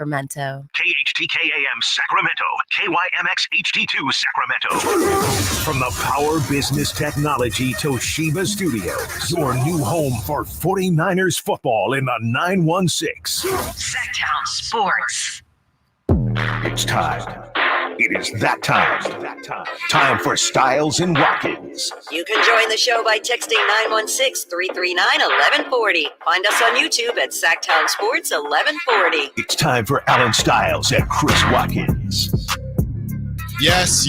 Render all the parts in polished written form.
Sacramento. KHTKAM Sacramento, KYMX HD2 Sacramento. From the Power Business Technology Toshiba Studios, your new home for 49ers football in the 916. Sactown Sports. It's time. It is that time. Time for Stiles and Watkins. You can join the show by texting 916-339-1140. Find us on YouTube at Sactown Sports 1140. It's time for Alan Stiles and Chris Watkins. Yes.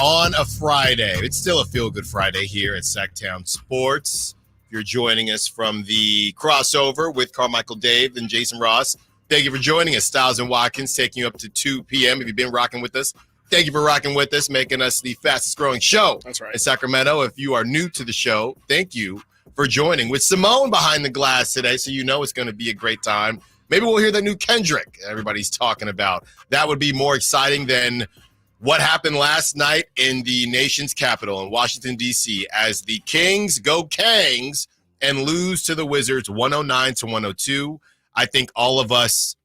On a Friday. It's still a feel-good Friday here at Sactown Sports. If you're joining us from the crossover with Carmichael Dave and Jason Ross, thank you for joining us. Stiles and Watkins taking you up to 2 p.m. If you've been rocking with us, thank you for rocking with us, making us the fastest-growing show in Sacramento. If you are new to the show, thank you for joining. With Simone behind the glass today, so you know it's going to be a great time. Maybe we'll hear the new Kendrick everybody's talking about. That would be more exciting than what happened last night in the nation's capital in Washington, D.C., as the Kings go Kangs and lose to the Wizards 109-102. I think all of us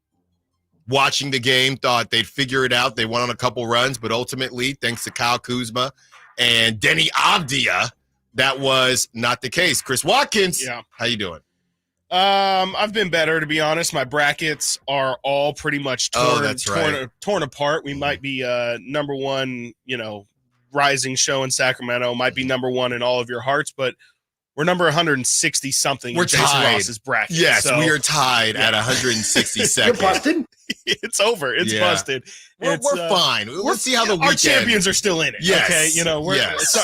watching the game thought they'd figure it out. They went on a couple runs, but ultimately, thanks to Kyle Kuzma and Denny Avdia, that was not the case. Chris Watkins, how you doing? I've been better, to be honest. My brackets are all pretty much torn apart. We might be number one, rising show in Sacramento. Might be number one in all of your hearts, but we're number 160 something. We're in Jason tied. Ross's bracket. Yes, so, we are tied at 162nd. You're busted. It's over. It's busted. We're fine. Let's see how the weekend. Our champions are still in it. Yes. Okay.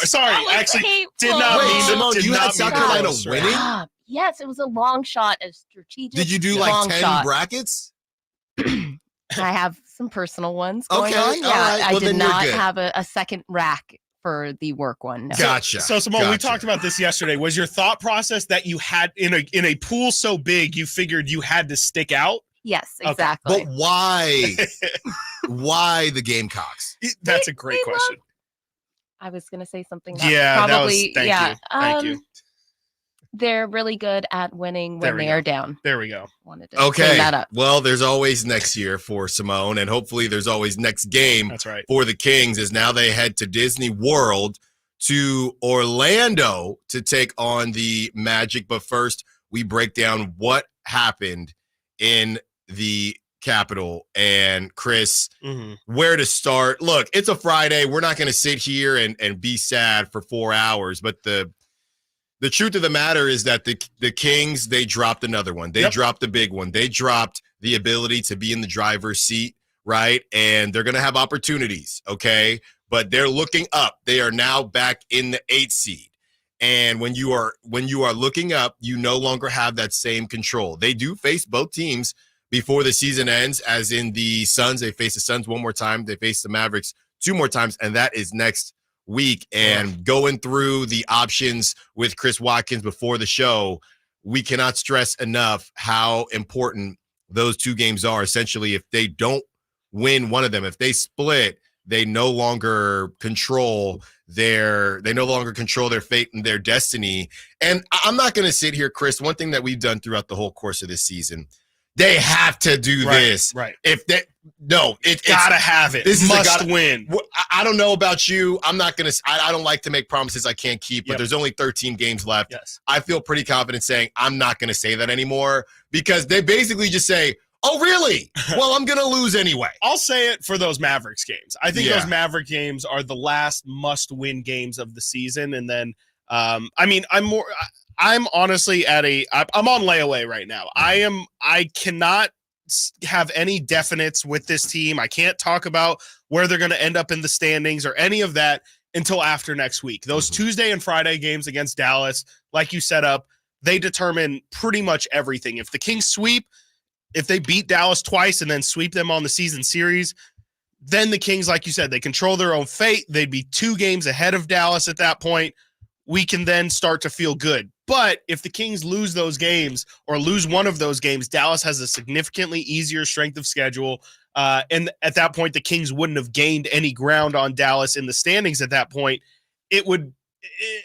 Sorry. Actually, did not Wait, mean Simone, did you not had mean South to Carolina close, winning? Stop. Yes, it was a long shot, a strategic. Did you do like long 10 shot. brackets? I have some personal ones going Okay, on. all Yeah, right. Well, I did then you're not good. have a second rack for the work one. No. Gotcha. So Simone, we talked about this yesterday. Was your thought process that you had in a pool so big you figured you had to stick out? Yes, exactly. But why? Why the Gamecocks? That's a great question. I was going to say something. Probably. Thank you. They're really good at winning when they are down. There we go. Wanted to clean that up. Well, there's always next year for Simone, and hopefully there's always next game for the Kings as now they head to Disney World to Orlando to take on the Magic. But first, we break down what happened in the Capitol. And Chris, where to start? Look, it's a Friday. We're not going to sit here and be sad for 4 hours, but the truth of the matter is that the Kings, they dropped another one. They dropped the big one. They dropped the ability to be in the driver's seat, right? And they're going to have opportunities, okay? But they're looking up. They are now back in the 8th seed. And when you are looking up, you no longer have that same control. They do face both teams before the season ends, as in the Suns. They face the Suns one more time. They face the Mavericks 2 more times, and that is next week. And going through the options with Chris Watkins before the show, we cannot stress enough how important those 2 games are. Essentially, if they don't win one of them, if they split, they no longer control their fate and their destiny. And I'm not going to sit here, Chris. One thing that we've done throughout the whole course of this season, they have to do this. Right. If they it's gotta have it. This must win. I don't know about you. I'm not gonna. I don't like to make promises I can't keep. But there's only 13 games left. Yes. I feel pretty confident saying I'm not gonna say that anymore because they basically just say, "Oh, really? Well, I'm gonna lose anyway." I'll say it for those Mavericks games. I think those Maverick games are the last must-win games of the season, and then I'm honestly I'm on layaway right now. I cannot have any definites with this team. I can't talk about where they're going to end up in the standings or any of that until after next week. Those Tuesday and Friday games against Dallas, like you set up, they determine pretty much everything. If the Kings sweep, if they beat Dallas twice and then sweep them on the season series, then the Kings, like you said, they control their own fate. They'd be 2 games ahead of Dallas at that point. We can then start to feel good. But if the Kings lose those games or lose one of those games, Dallas has a significantly easier strength of schedule. And at that point, the Kings wouldn't have gained any ground on Dallas in the standings at that point.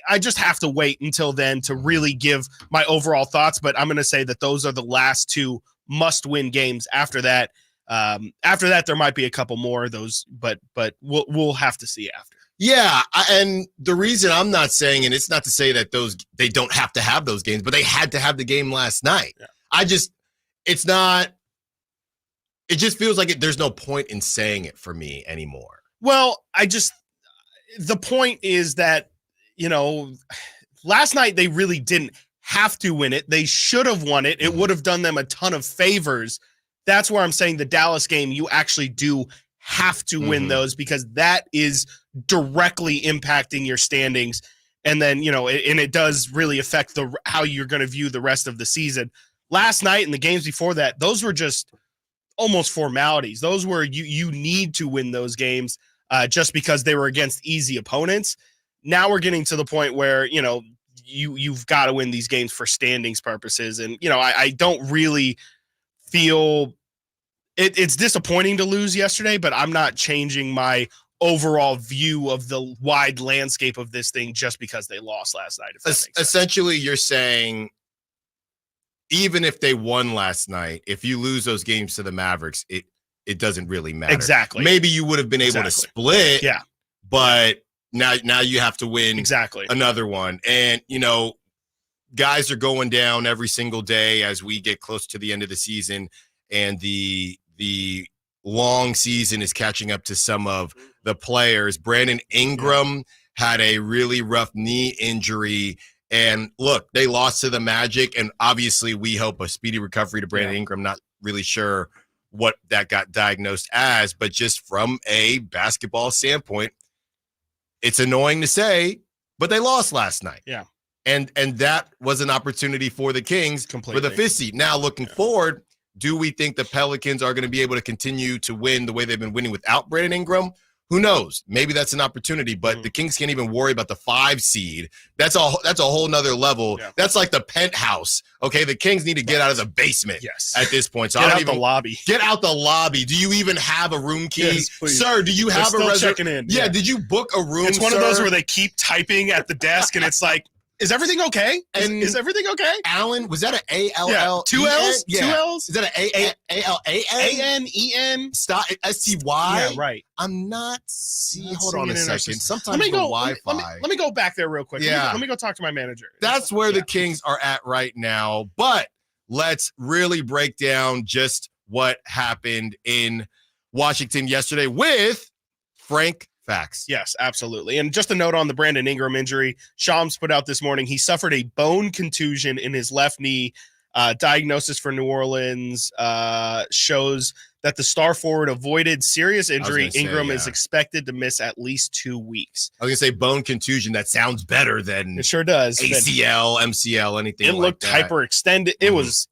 I just have to wait until then to really give my overall thoughts. But I'm going to say that those are the last 2 must-win games. After that, After that, there might be a couple more of those, but we'll have to see after. Yeah, and the reason I'm not saying, and it's not to say that they don't have to have those games, but they had to have the game last night. Yeah. It just feels like there's no point in saying it for me anymore. Well, the point is that, last night they really didn't have to win it. They should have won it. It would have done them a ton of favors. That's where I'm saying the Dallas game, you actually do have to win those, because that is directly impacting your standings. And then, and it does really affect how you're going to view the rest of the season. Last night and the games before that, those were just almost formalities. Those were, you need to win those games just because they were against easy opponents. Now we're getting to the point where, you've got to win these games for standings purposes. And, I don't really feel it's disappointing to lose yesterday, but I'm not changing my overall view of the wide landscape of this thing just because they lost last night. Essentially, you're saying even if they won last night, if you lose those games to the Mavericks, it doesn't really matter. Exactly. Maybe you would have been able to split. Yeah. But now you have to win another one. And, guys are going down every single day as we get close to the end of the season, and the long season is catching up to some of the players. Brandon Ingram had a really rough knee injury, and look, they lost to the Magic, and obviously we hope a speedy recovery to Brandon Ingram. Not really sure what that got diagnosed as, but just from a basketball standpoint, it's annoying to say, but they lost last night. Yeah. And that was an opportunity for the Kings for the fifth seed. Now, looking forward, do we think the Pelicans are going to be able to continue to win the way they've been winning without Brandon Ingram? Who knows? Maybe that's an opportunity, but the Kings can't even worry about the 5 seed. That's a whole nother level. Yeah. That's like the penthouse. Okay, the Kings need to get out of the basement at this point. So get out the lobby. Get out the lobby. Do you even have a room key? Yes, sir, do you have a reservation? Checking in. Yeah, did you book a room, It's one of those where they keep typing at the desk, and it's like, is everything okay? Is everything okay? Alan, was that an A-L-L? Yeah. 2 L's? Yeah. 2 L's? Is that an A-L-A-N? A-N-E-N? S-T-Y? Yeah, right. I'm not seeing. Hold on a second. Sometimes let me go, Wi-Fi. Let me go back there real quick. Yeah. Let me go talk to my manager. That's where the Kings are at right now. But let's really break down just what happened in Washington yesterday with Frank Facts. Yes, absolutely. And just a note on the Brandon Ingram injury, Shams put out this morning, he suffered a bone contusion in his left knee. Diagnosis for New Orleans shows that the star forward avoided serious injury. Ingram is expected to miss at least 2 weeks. I was going to say bone contusion. That sounds better than it sure does. ACL, MCL, anything like that. It looked hyperextended. It was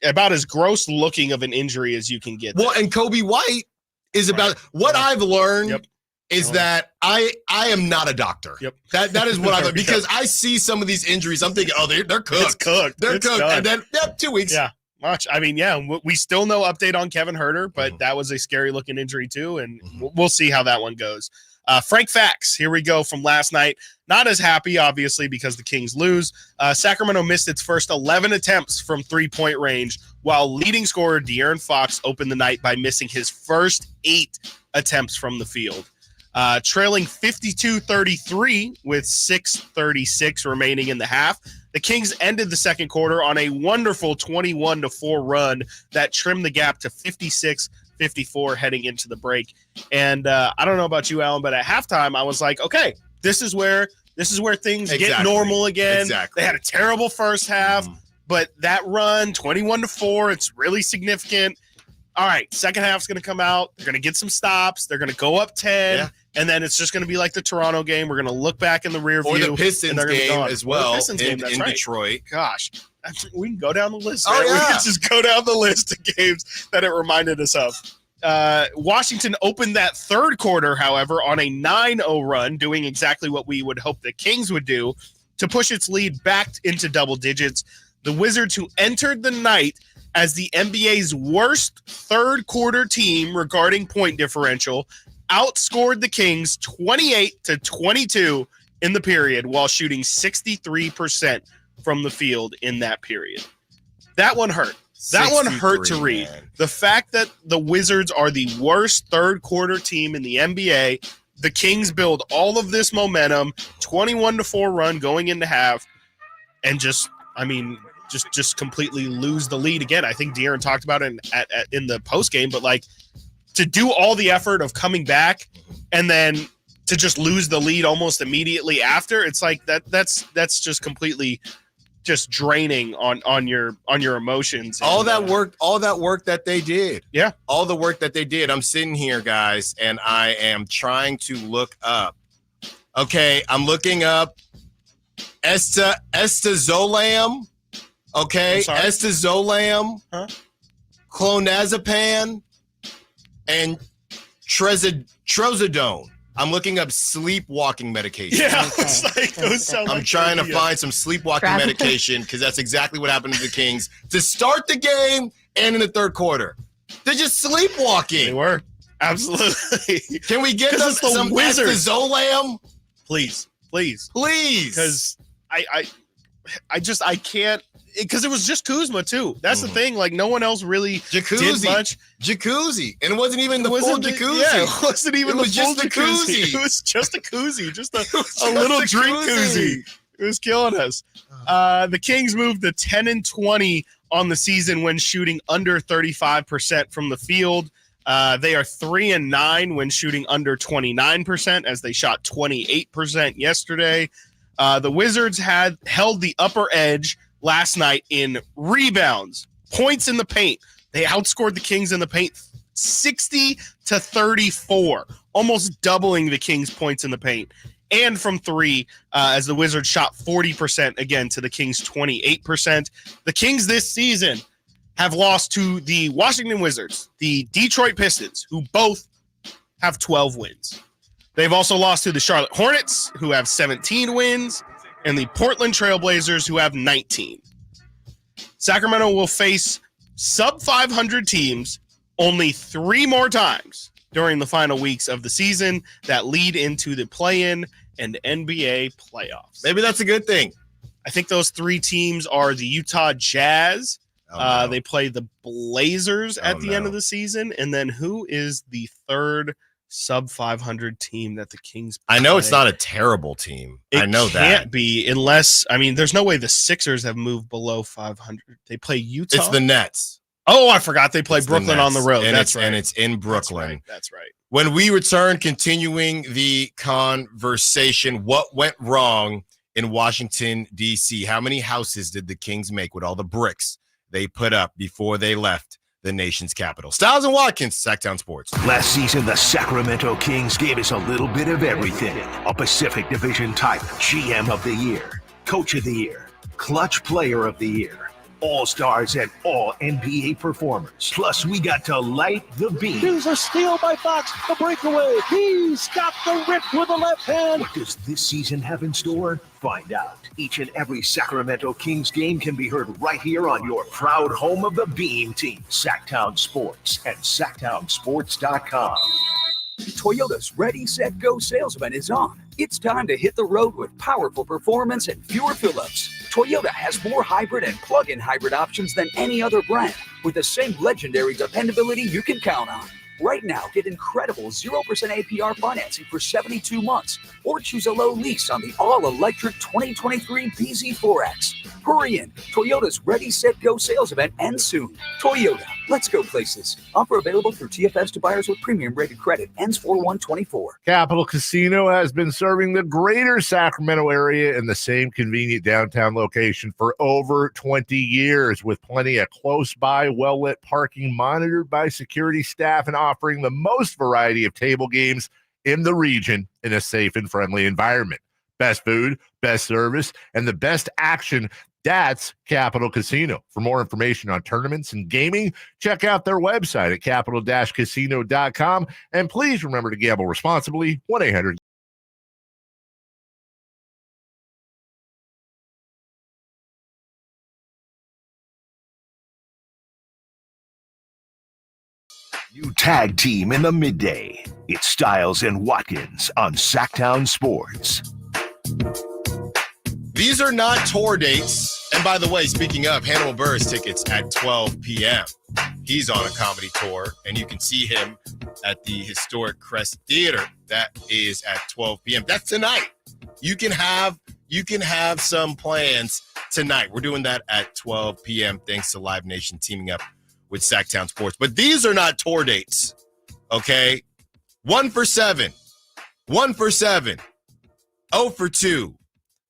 about as gross looking of an injury as you can get. Well, and Kobe White is about what I've learned is that I am not a doctor. Yep. That is what I've because I see some of these injuries. I'm thinking, they're cooked. It's cooked. They're cooked. Done. And then 2 weeks. Yeah. Much. I mean, we still no update on Kevin Huerter, but that was a scary looking injury too. And we'll see how that one goes. Frank Facts, here we go from last night. Not as happy, obviously, because the Kings lose. Sacramento missed its first 11 attempts from 3-point range, while leading scorer De'Aaron Fox opened the night by missing his first 8 attempts from the field. Trailing 52-33 with 6:36 remaining in the half. The Kings ended the second quarter on a wonderful 21-4 run that trimmed the gap to 56-54 heading into the break. And I don't know about you, Alan, but at halftime I was like, okay, this is where things get normal again. Exactly. They had a terrible first half, but that run 21-4, it's really significant. All right, second half's going to come out. They're going to get some stops. They're going to go up 10, and then it's just going to be like the Toronto game. We're going to look back in the rear view. Or the Pistons game as well in Detroit. Gosh, we can go down the list. Oh, yeah. We can just go down the list of games that it reminded us of. Washington opened that third quarter, however, on a 9-0 run, doing exactly what we would hope the Kings would do to push its lead back into double digits. The Wizards, who entered the night as the NBA's worst third quarter team regarding point differential, outscored the Kings 28-22 in the period while shooting 63% from the field in that period. That one hurt. That one hurt to 63, read. man. The fact that the Wizards are the worst third quarter team in the NBA, the Kings build all of this momentum, 21-4 run going into half, and just completely lose the lead again. I think De'Aaron talked about it in the post game, but like to do all the effort of coming back and then to just lose the lead almost immediately after, it's like that's just completely just draining on your emotions. All that work that they did. Yeah. All the work that they did. I'm sitting here, guys, and I am trying to look up. Okay, I'm looking up Estazolam. Okay, Estazolam, Clonazepam, and Trazodone. I'm looking up sleepwalking medication. Yeah, it's like those sound I'm trying to find some sleepwalking medication because that's exactly what happened to the Kings to start the game and in the third quarter. They're just sleepwalking. They were. Absolutely. Can we get us some Estazolam? Please. Because I can't, because it was just Kuzma too. That's the thing. Like no one else really did much. Jacuzzi. And it wasn't even the full jacuzzi. Yeah, it wasn't even the full just jacuzzi. It was just a koozie, just a little drink koozie. It was killing us. The Kings moved to 10-20 on the season when shooting under 35% from the field. They are 3-9 when shooting under 29%, as they shot 28% yesterday. The Wizards had held the upper edge last night in rebounds, points in the paint. They outscored the Kings in the paint 60-34, almost doubling the Kings' points in the paint. And from three, as the Wizards shot 40% again to the Kings' 28%. The Kings this season have lost to the Washington Wizards, the Detroit Pistons, who both have 12 wins. They've also lost to the Charlotte Hornets, who have 17 wins, and the Portland Trailblazers, who have 19. Sacramento will face sub-500 teams only 3 more times during the final weeks of the season that lead into the play-in and NBA playoffs. maybe that's a good thing. I think those 3 teams are the Utah Jazz. They play the Blazers at the end of the season. And then who is the third sub-500 team that the Kings play? I know it's not a terrible team. I know that. It can't be unless, there's no way the Sixers have moved below 500. They play Utah. It's the Nets. Oh, I forgot they play Brooklyn on the road. And That's right. And it's in Brooklyn. That's right. When we return, continuing the conversation, what went wrong in Washington, D.C.? How many houses did the Kings make with all the bricks they put up before they left the nation's capital? Stiles and Watkins, Sactown Sports. Last season, the Sacramento Kings gave us a little bit of everything. A Pacific Division type GM of the Year, Coach of the Year, Clutch Player of the Year, All-Stars and All-NBA performers. Plus, we got to light the beam. Here's a steal by Fox, the breakaway. He's got the rip with the left hand. What does this season have in store? Find out. Each and every Sacramento Kings game can be heard right here on your proud home of the Beam team, Sactown Sports and SactownSports.com. Toyota's Ready, Set, Go sales event is on. It's time to hit the road with powerful performance and fewer fill-ups. Toyota has more hybrid and plug-in hybrid options than any other brand, with the same legendary dependability you can count on. Right now, get incredible 0% APR financing for 72 months, or choose a low lease on the all-electric 2023 BZ4X. Hurry in. Toyota's Ready, Set, Go sales event ends soon. Toyota, let's go places. Offer available through TFS to buyers with premium rated credit. Ends 4/1/24. Capital Casino has been serving the greater Sacramento area in the same convenient downtown location for over 20 years, with plenty of close-by, well-lit parking monitored by security staff and offering the most variety of table games in the region in a safe and friendly environment. Best food, best service, and the best action. That's Capital Casino. For more information on tournaments and gaming, check out their website at capital-casino.com. And please remember to gamble responsibly. 1-800. You tag team in the midday. It's Stiles and Watkins on Sactown Sports. These are not tour dates. And by the way, speaking of, Hannibal Buress tickets at 12 p.m. He's on a comedy tour, and you can see him at the historic Crest Theater. That is at 12 p.m. That's tonight. You can have some plans tonight. We're doing that at 12 p.m. thanks to Live Nation teaming up with Sactown Sports. But these are not tour dates, okay? 1 for 7. 1 for 7. 0 for 2.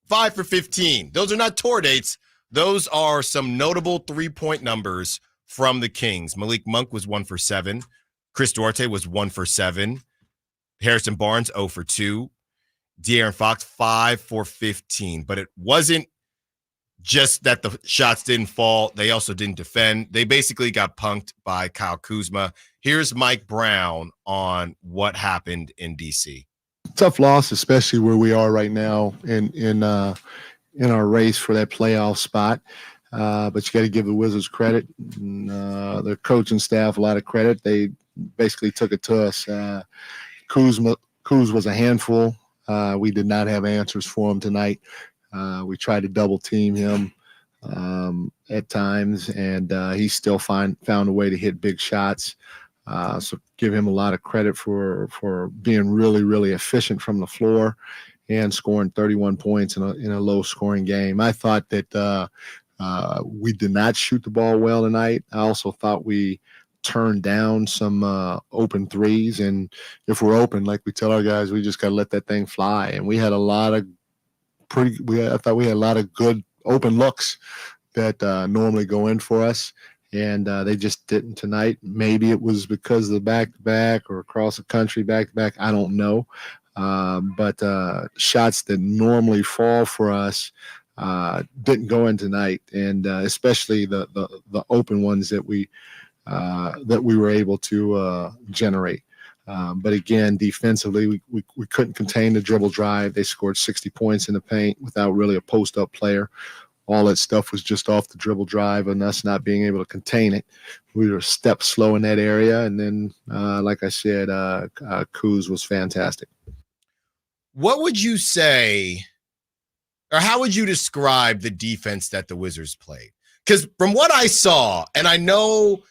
5 for 15. Those are not tour dates. Those are some notable three-point numbers from the Kings. Malik Monk was 1 for 7. Chris Duarte was 1 for 7. Harrison Barnes, 0 for 2. De'Aaron Fox, 5 for 15. But it wasn't just that the shots didn't fall. They also didn't defend. They basically got punked by Kyle Kuzma. Here's Mike Brown on what happened in D.C. Tough loss, especially where we are right now in our race for that playoff spot. But you got to give the Wizards credit, and, their coaching staff a lot of credit. They basically took it to us. Kuz was a handful. We did not have answers for him tonight. We tried to double team him at times, and he still found a way to hit big shots. So give him a lot of credit for being really, really efficient from the floor and scoring 31 points in a low-scoring game. I thought that we did not shoot the ball well tonight. I also thought we turned down some open threes, and if we're open, like we tell our guys, we just got to let that thing fly. And we had a lot of I thought we had a lot of good open looks that normally go in for us, and they just didn't tonight. Maybe it was because of the back-to-back or across the country back-to-back. I don't know. But shots that normally fall for us didn't go in tonight, and especially the open ones that we were able to generate. But again, defensively, we couldn't contain the dribble drive. They scored 60 points in the paint without really a post-up player. All that stuff was just off the dribble drive and us not being able to contain it. We were a step slow in that area. And then, like I said, Kuz was fantastic. What would you say, or how would you describe the defense that the Wizards played? Because from what I saw, and I know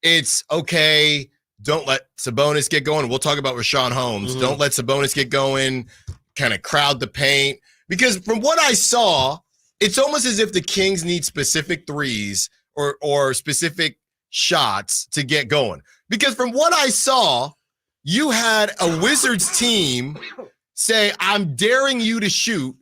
it's okay, don't let Sabonis get going. We'll talk about Rashawn Holmes. Mm-hmm. Don't let Sabonis get going, kind of crowd the paint. Because from what I saw, it's almost as if the Kings need specific threes or specific shots to get going. Because from what I saw, you had a Wizards team say, I'm daring you to shoot,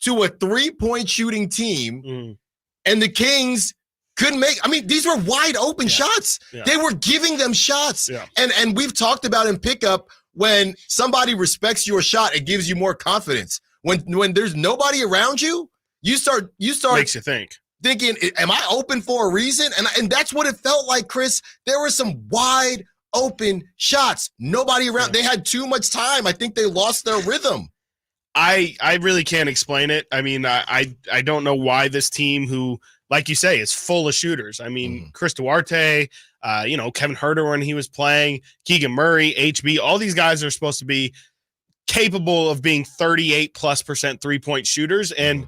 to a three-point shooting team, and the Kings couldn't make. I mean, these were wide open shots. Yeah. They were giving them shots. Yeah. And we've talked about in pickup, when somebody respects your shot, it gives you more confidence. When there's nobody around you, you start makes you thinking, am I open for a reason? And that's what it felt like, Chris. There were some wide open shots. Nobody around. They had too much time. I think they lost their rhythm. I really can't explain it. I mean, I don't know why this team, who, like you say, is full of shooters. I mean, Chris Duarte, Kevin Huerter when he was playing, Keegan Murray, HB, all these guys are supposed to be capable of being 38+% three-point shooters, and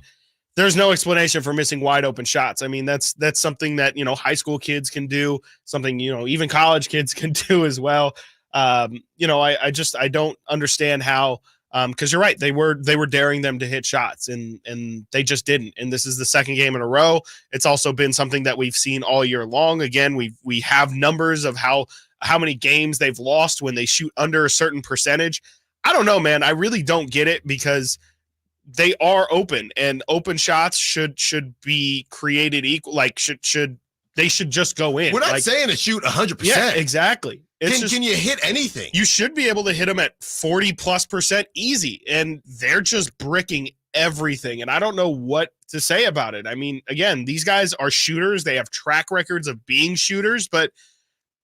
there's no explanation for missing wide open shots. I mean, that's something that, high school kids can do, something, even college kids can do as well. I don't understand how, because you're right, they were daring them to hit shots, and they just didn't. And this is the second game in a row. It's also been something that we've seen all year long. Again, we have numbers of how many games they've lost when they shoot under a certain percentage. I don't know, man. I really don't get it, because they are open, and open shots should be created equal. Like they should just go in. We're not saying to shoot 100%. Yeah, exactly. Can you hit anything? You should be able to hit them at 40+% easy, and they're just bricking everything. And I don't know what to say about it. I mean, again, these guys are shooters. They have track records of being shooters, but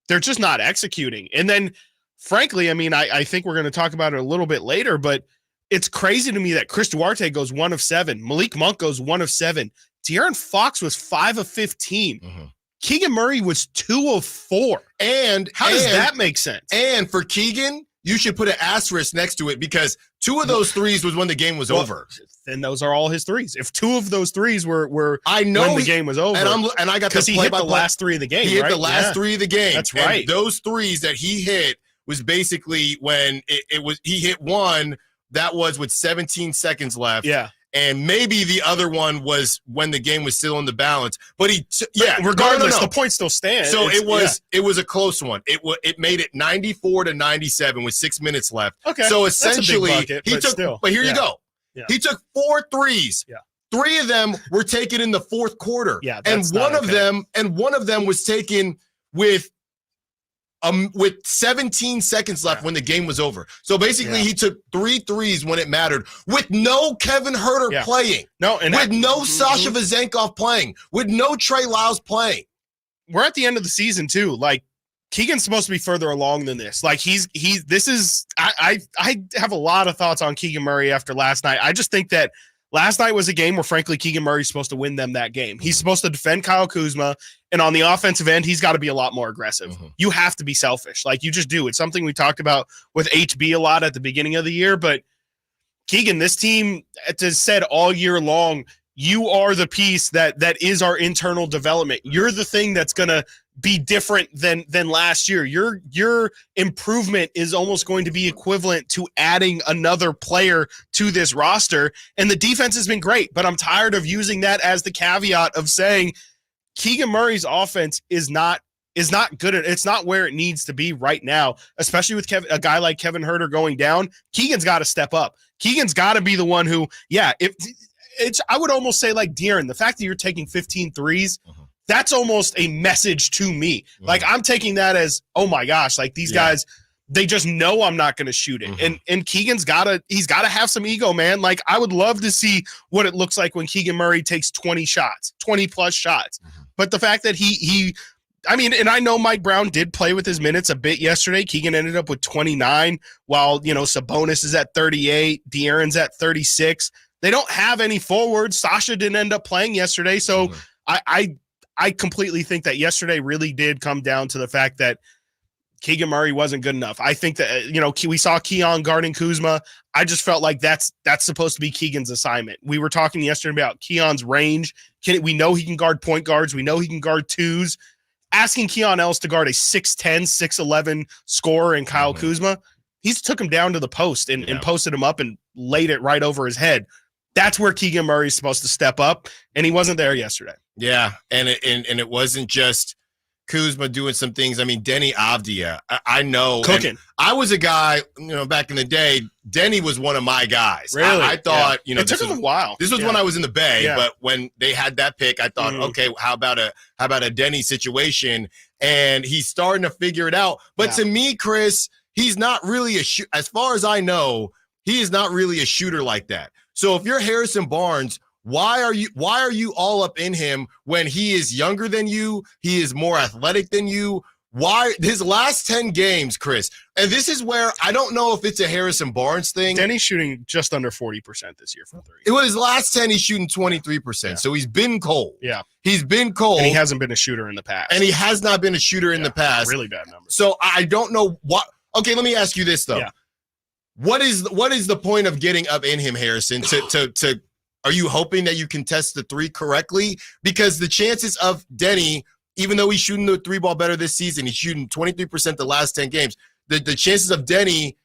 they're just not executing. And then, frankly, I mean, I think we're going to talk about it a little bit later, but it's crazy to me that Chris Duarte goes 1 of 7. Malik Monk goes 1 of 7. De'Aaron Fox was 5 of 15. Mm-hmm. Keegan Murray was 2 of 4. And how does that make sense? And for Keegan, you should put an asterisk next to it because 2 of those threes was when the game was over. Then those are all his threes. If 2 of those threes were I know when the game was over, and I got because he hit the last 3 of the game. He hit right? the last 3 of the game. That's right. And those threes that he hit was basically when he hit one that was with 17 seconds left. Yeah. And maybe the other one was when the game was still in the balance. But regardless, the point still stands. So it was a close one. It made it 94-97 with 6 minutes left. Okay. So essentially, bucket, he took. still. But here you go. Yeah. He took 4 threes. Yeah. 3 of them were taken in the fourth quarter. Yeah. And one of them was taken with 17 seconds left when the game was over. So basically, he took 3 threes when it mattered with no Kevin Huerter playing. No, with no Sasha Vezenkov playing, with no Trey Lyles playing. We're at the end of the season too. Like Keegan's supposed to be further along than this. Like I have a lot of thoughts on Keegan Murray after last night. I just think that last night was a game where, frankly, Keegan Murray's supposed to win them that game. He's supposed to defend Kyle Kuzma, and on the offensive end, he's got to be a lot more aggressive. Mm-hmm. You have to be selfish. Like, you just do. It's something we talked about with HB a lot at the beginning of the year, but Keegan, this team has said all year long, you are the piece that is our internal development. You're the thing that's going to be different than last year. Your improvement is almost going to be equivalent to adding another player to this roster. And the defense has been great, but I'm tired of using that as the caveat of saying Keegan Murray's offense is not good. It's not where it needs to be right now, especially with a guy like Kevin Huerter going down. Keegan's got to step up. Keegan's got to be the one who, I would almost say like De'Aaron, the fact that you're taking 15 threes, that's almost a message to me. Like, I'm taking that as, oh my gosh, like these guys, they just know I'm not going to shoot it. And Keegan's he's got to have some ego, man. Like, I would love to see what it looks like when Keegan Murray takes 20 plus shots. But the fact that and I know Mike Brown did play with his minutes a bit yesterday. Keegan ended up with 29 while, Sabonis is at 38, De'Aaron's at 36. They don't have any forwards. Sasha didn't end up playing yesterday. So I completely think that yesterday really did come down to the fact that Keegan Murray wasn't good enough. I think that, we saw Keon guarding Kuzma. I just felt like that's supposed to be Keegan's assignment. We were talking yesterday about Keon's range. We know he can guard point guards. We know he can guard twos. Asking Keon Ellis to guard a 6'10", 6'11" scorer in Kyle Kuzma, he's took him down to the post and posted him up and laid it right over his head. That's where Keegan Murray is supposed to step up, and he wasn't there yesterday. Yeah, and it wasn't just Kuzma doing some things. I mean, Denny Avdia, I know. Cooking. I was a guy, back in the day, Denny was one of my guys. Really? I thought, it took him a while. This was when I was in the Bay, but when they had that pick, I thought, okay, how about a Denny situation? And he's starting to figure it out. But to me, Chris, he's not really as far as I know, he is not really a shooter like that. So if you're Harrison Barnes, why are you all up in him when he is younger than you? He is more athletic than you. Why his last 10 games, Chris? And this is where I don't know if it's a Harrison Barnes thing. Denny's shooting just under 40% this year from 3. It was his last 10, he's shooting 23%. Yeah. So he's been cold. Yeah. He's been cold. And he hasn't been a shooter in the past. And he has not been a shooter in the past. Really bad numbers. So I don't know what. Okay, let me ask you this though. Yeah. What is the point of getting up in him, Harrison? To are you hoping that you can test the 3 correctly? Because the chances of Denny, even though he's shooting the 3 ball better this season, he's shooting 23% the last 10 games. The chances of Denny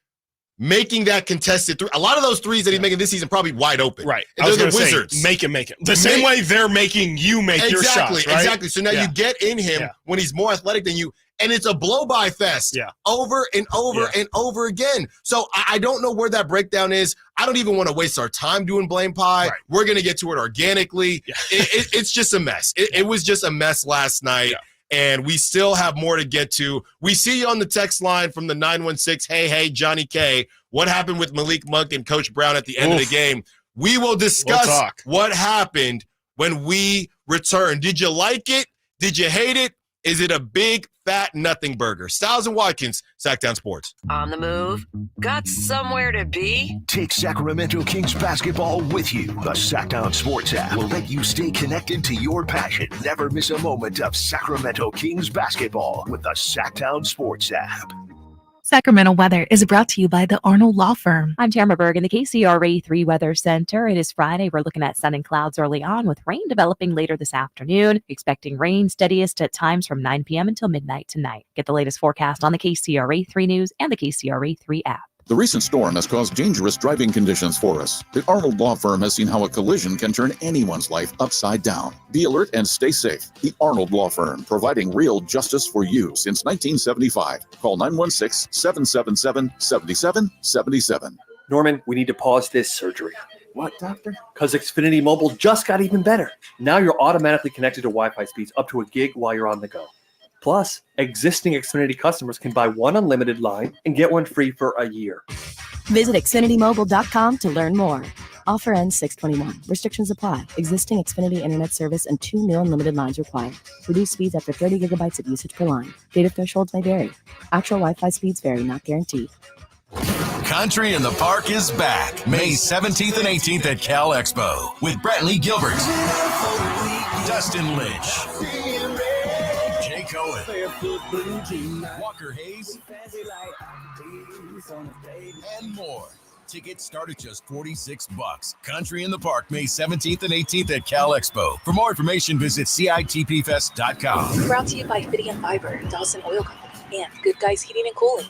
making that contested 3, a lot of those 3s that he's making this season probably wide open. Right. They're the Wizards. Say, make him. The same way they're making you make your shots, right? Exactly. So now you get in him when he's more athletic than you. And it's a blow-by fest over and over and over again. So I don't know where that breakdown is. I don't even want to waste our time doing Blame Pie. Right. We're going to get to it organically. Yeah. It's just a mess. It was just a mess last night, and we still have more to get to. We see you on the text line from the 916, hey, Johnny K. What happened with Malik Monk and Coach Brown at the end of the game? We will discuss what happened when we return. Did you like it? Did you hate it? Is it a big, fat nothing burger? Stiles and Watkins, Sactown Sports. On the move? Got somewhere to be? Take Sacramento Kings basketball with you. The Sactown Sports app will let you stay connected to your passion. Never miss a moment of Sacramento Kings basketball with the Sactown Sports app. Sacramento weather is brought to you by the Arnold Law Firm. I'm Tamara Berg in the KCRA 3 Weather Center. It is Friday. We're looking at sun and clouds early on with rain developing later this afternoon. Expecting rain steadiest at times from 9 p.m. until midnight tonight. Get the latest forecast on the KCRA 3 News and the KCRA 3 app. The recent storm has caused dangerous driving conditions for us. The Arnold Law Firm has seen how a collision can turn anyone's life upside down. Be alert and stay safe. The Arnold Law Firm, providing real justice for you since 1975. Call 916-777-7777. Norman, we need to pause this surgery. What, doctor? Because Xfinity Mobile just got even better. Now you're automatically connected to Wi-Fi speeds up to a gig while you're on the go. Plus, existing Xfinity customers can buy one unlimited line and get one free for a year. Visit XfinityMobile.com to learn more. Offer ends 6/21. Restrictions apply. Existing Xfinity Internet service and 2 new unlimited lines required. Reduced speeds after 30 gigabytes of usage per line. Data thresholds may vary. Actual Wi-Fi speeds vary, not guaranteed. Country in the Park is back May 17th and 18th at Cal Expo with Brantley Gilbert, Dustin Lynch, Jay Cohen, Walker Hayes, and more. Tickets start at just $46. Country in the Park May 17th and 18th at Cal Expo. For more information, visit CITPFest.com. Brought to you by Fidium Fiber, Dawson Oil Company, and Good Guys Heating and Cooling.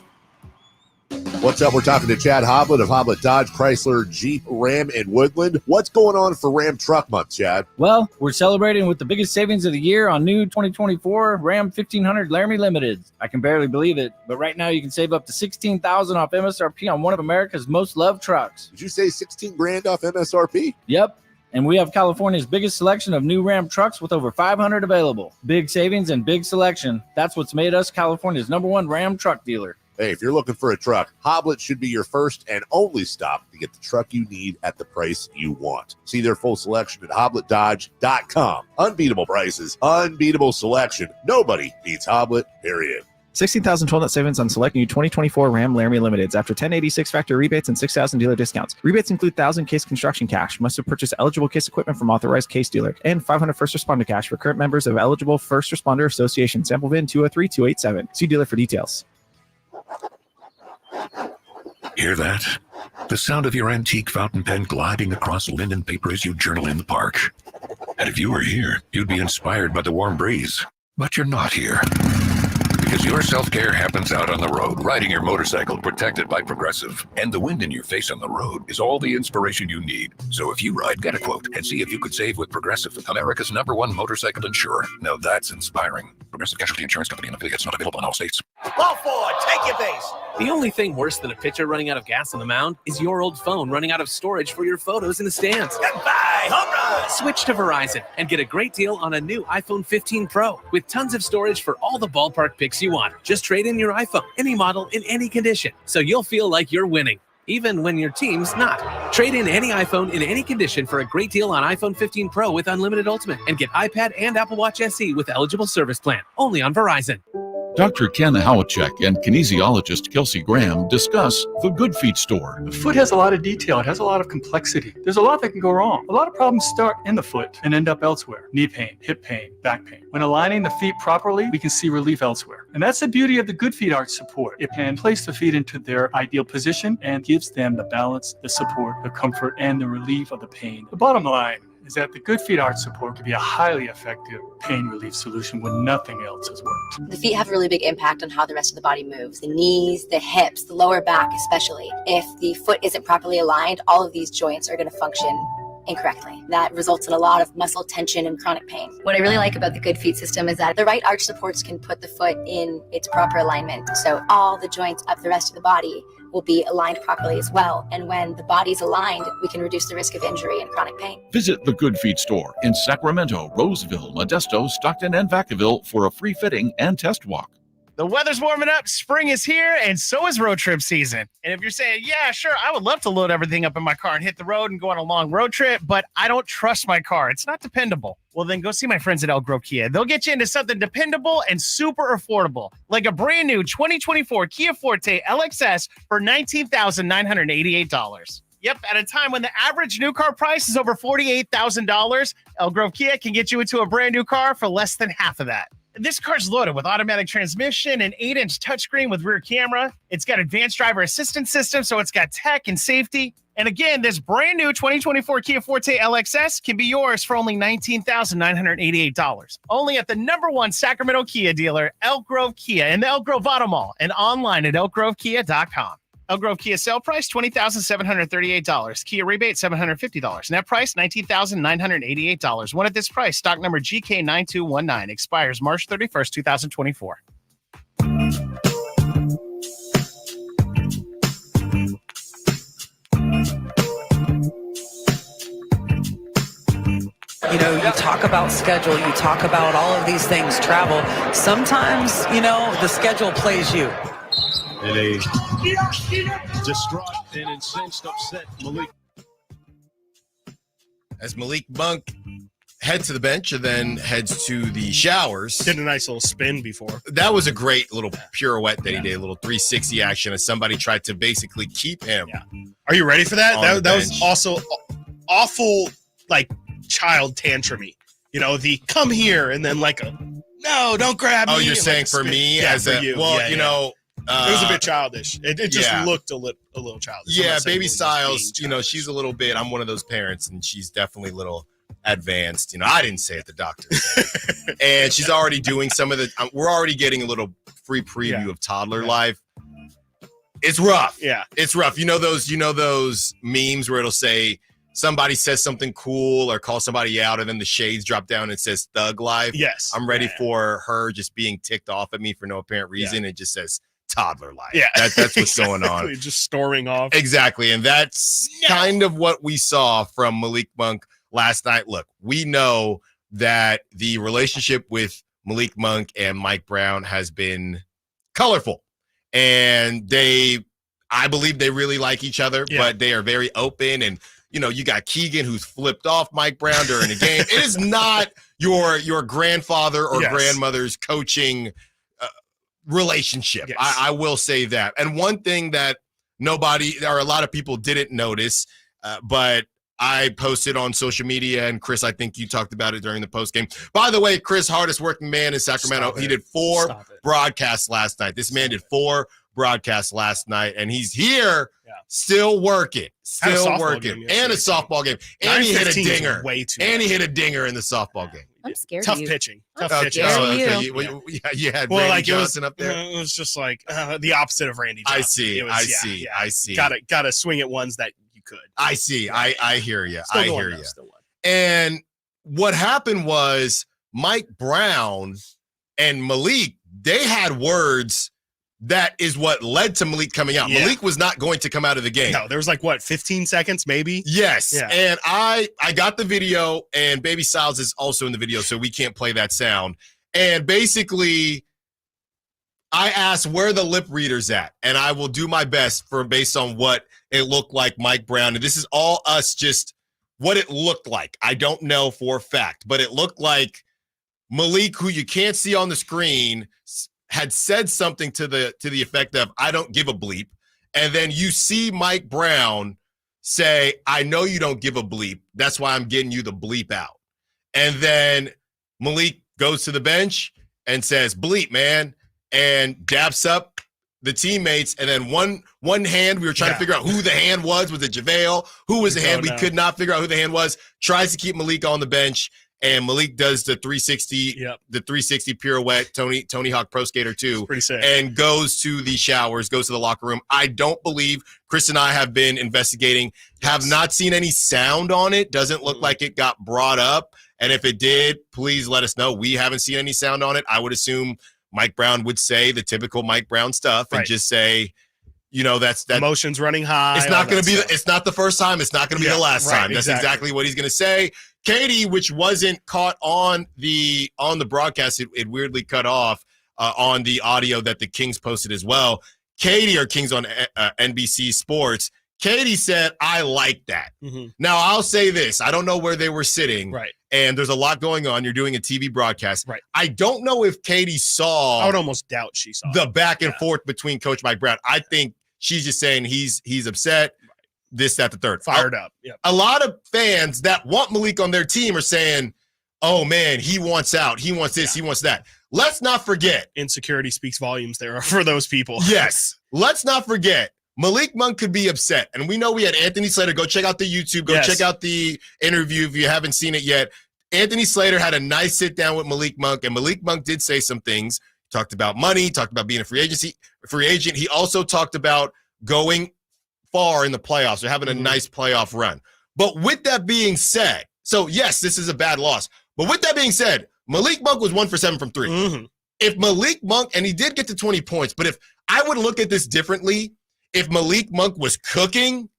What's up? We're talking to Chad Hoblet of Hoblet Dodge, Chrysler, Jeep, Ram, and Woodland. What's going on for Ram Truck Month, Chad? Well, we're celebrating with the biggest savings of the year on new 2024 Ram 1500 Laramie Limited. I can barely believe it, but right now you can save up to $16,000 off MSRP on one of America's most loved trucks. Did you say $16,000 off MSRP? Yep. And we have California's biggest selection of new Ram trucks with over 500 available. Big savings and big selection. That's what's made us California's #1 Ram truck dealer. Hey, if you're looking for a truck, Hoblet should be your first and only stop to get the truck you need at the price you want. See their full selection at HobletDodge.com. Unbeatable prices, unbeatable selection. Nobody beats Hoblet, period. $16,012 net savings on select new 2024 Ram Laramie Limiteds after $1,086 factory rebates and $6,000 dealer discounts. Rebates include 1,000 case construction cash. Must have purchased eligible case equipment from authorized case dealer and 500 first responder cash for current members of eligible First Responder Association. Sample VIN 203287. See dealer for details. Hear that? The sound of your antique fountain pen gliding across linen paper as you journal in the park. And if you were here, you'd be inspired by the warm breeze. But you're not here. Because your self-care happens out on the road, riding your motorcycle protected by Progressive. And the wind in your face on the road is all the inspiration you need. So if you ride, get a quote and see if you could save with Progressive, America's #1 motorcycle insurer. Now that's inspiring. Progressive Casualty Insurance Company and affiliates, not available in all states. Ball forward, take your base. The only thing worse than a pitcher running out of gas on the mound is your old phone running out of storage for your photos in the stands. Goodbye, home run! Switch to Verizon and get a great deal on a new iPhone 15 Pro with tons of storage for all the ballpark pics you want. Just trade in your iPhone, any model, in any condition, so you'll feel like you're winning, even when your team's not. Trade in any iPhone in any condition for a great deal on iPhone 15 Pro with Unlimited Ultimate and get iPad and Apple Watch SE with eligible service plan, only on Verizon. Dr. Ken Howachek and kinesiologist Kelsey Graham discuss the Good Feet store. The foot has a lot of detail. It has a lot of complexity. There's a lot that can go wrong. A lot of problems start in the foot and end up elsewhere. Knee pain, hip pain, back pain. When aligning the feet properly, we can see relief elsewhere. And that's the beauty of the Good Feet Arch support. It can place the feet into their ideal position and gives them the balance, the support, the comfort, and the relief of the pain. The bottom line is that the Good Feet Arch support can be a highly effective pain relief solution when nothing else has worked. The feet have a really big impact on how the rest of the body moves. The knees, the hips, the lower back especially. If the foot isn't properly aligned, all of these joints are going to function incorrectly. That results in a lot of muscle tension and chronic pain. What I really like about the Good Feet system is that the right arch supports can put the foot in its proper alignment. So all the joints up the rest of the body will be aligned properly as well. And when the body's aligned, we can reduce the risk of injury and chronic pain. Visit the Good Feet store in Sacramento, Roseville, Modesto, Stockton, and Vacaville for a free fitting and test walk. The weather's warming up, spring is here, and so is road trip season. And if you're saying, yeah, sure, I would love to load everything up in my car and hit the road and go on a long road trip, but I don't trust my car. It's not dependable. Well, then go see my friends at Elk Grove Kia. They'll get you into something dependable and super affordable, like a brand new 2024 Kia Forte LXS for $19,988. Yep, at a time when the average new car price is over $48,000, Elk Grove Kia can get you into a brand new car for less than half of that. This car's loaded with automatic transmission, an 8-inch touchscreen with rear camera. It's got advanced driver assistance system, so it's got tech and safety. And again, this brand new 2024 Kia Forte LXS can be yours for only $19,988. Only at the #1 Sacramento Kia dealer, Elk Grove Kia, in the Elk Grove Auto Mall, and online at elkgrovekia.com. Elk Grove Kia sale price $20,738. Kia rebate $750. Net price $19,988. One at this price. Stock number GK9219. Expires March 31st, 2024. You know, you talk about schedule, you talk about all of these things, travel. Sometimes, you know, the schedule plays you. And a distraught and incensed, upset Malik. As Malik Monk heads to the bench and then heads to the showers. Did a nice little spin before. That was a great little pirouette that he did, a little 360 action as somebody tried to basically keep him. Yeah. Are you ready for that? That was also awful, like, child tantrumy. You know, the come here and then like a no, don't grab me. Oh, you're saying for me as a you. Well, you know, it was a bit childish. It just looked a little childish. Yeah, baby Stiles, you know, she's a little bit. I'm one of those parents, and she's definitely a little advanced. You know, I didn't say it, the doctor said. And she's already doing some of the. We're already getting a little free preview of toddler life. It's rough. Yeah, it's rough. You know those memes where it'll say somebody says something cool or call somebody out, and then the shades drop down and it says thug life. Yes. I'm ready for her just being ticked off at me for no apparent reason. It just says toddler life. Yeah. That's what's going on. Just storming off. Exactly. And that's kind of what we saw from Malik Monk last night. Look, we know that the relationship with Malik Monk and Mike Brown has been colorful. And I believe they really like each other, but they are very open. And you know, you got Keegan who's flipped off Mike Brown during the game. It is not your grandfather or grandmother's coaching relationship. Yes. I will say that. And one thing that nobody or a lot of people didn't notice, but I posted on social media, and Chris, I think you talked about it during the post game. By the way, Chris, hardest working man in Sacramento. He did 4 broadcasts last night. This man did 4 broadcasts last night, and he's here still working, and a softball game. And he hit a dinger. And he hit a dinger in the softball game. I'm scared. Tough of you. pitching. I'm Tough pitching. scared of You had Randy Johnson up there. It was just like the opposite of Randy Johnson. I see. Got to swing at ones that you could. I see. I hear you. Still going, though, still one. And what happened was Mike Brown and Malik, they had words. That is what led to Malik coming out. Yeah. Malik was not going to come out of the game. No, there was like, 15 seconds maybe? Yes. Yeah. And I got the video, and Baby Stiles is also in the video, so we can't play that sound. And basically, I asked where the lip reader's at, and I will do my best based on what it looked like Mike Brown. And this is all us just what it looked like. I don't know for a fact, but it looked like Malik, who you can't see on the screen, had said something to the effect of, I don't give a bleep. And then you see Mike Brown say, I know you don't give a bleep. That's why I'm getting you the bleep out. And then Malik goes to the bench and says, bleep, man, and daps up the teammates. And then one hand, we were trying to figure out who the hand was. Was it JaVale? Who was the hand? We could not figure out who the hand was. Tries to keep Malik on the bench. And Malik does the 360 pirouette, Tony Hawk Pro Skater 2, pretty sick. And goes to the showers, goes to the locker room. I don't believe, Chris and I have been investigating, have not seen any sound on it. Doesn't look like it got brought up. And if it did, please let us know. We haven't seen any sound on it. I would assume Mike Brown would say the typical Mike Brown stuff and just say, you know, that's emotions running high. It's not going to be. It's not the first time. It's not going to be the last time. That's exactly what he's going to say. Katie, which wasn't caught on the broadcast, it weirdly cut off on the audio that the Kings posted as well. Katie, or Kings on NBC Sports, Katie said, I like that. Mm-hmm. Now, I'll say this. I don't know where they were sitting. Right. And there's a lot going on. You're doing a TV broadcast. Right. I don't know if Katie saw. I would almost doubt she saw the back and forth between Coach Mike Brown. I think she's just saying he's upset. This, that, the third. Fired up. Yep. A lot of fans that want Malik on their team are saying, oh, man, he wants out. He wants this. He wants that. let's not forget. Insecurity speaks volumes there for those people. Yes. Let's not forget. Malik Monk could be upset. And we know we had Anthony Slater. Go check out the YouTube. Go check out the interview if you haven't seen it yet. Anthony Slater had a nice sit down with Malik Monk, and Malik Monk did say some things. Talked about money, talked about being a free agent. He also talked about going far in the playoffs or having a nice playoff run. But with that being said, so yes, this is a bad loss. But with that being said, Malik Monk was 1 for 7 from 3. If Malik Monk, and he did get to 20 points, but if I would look at this differently, if Malik Monk was cooking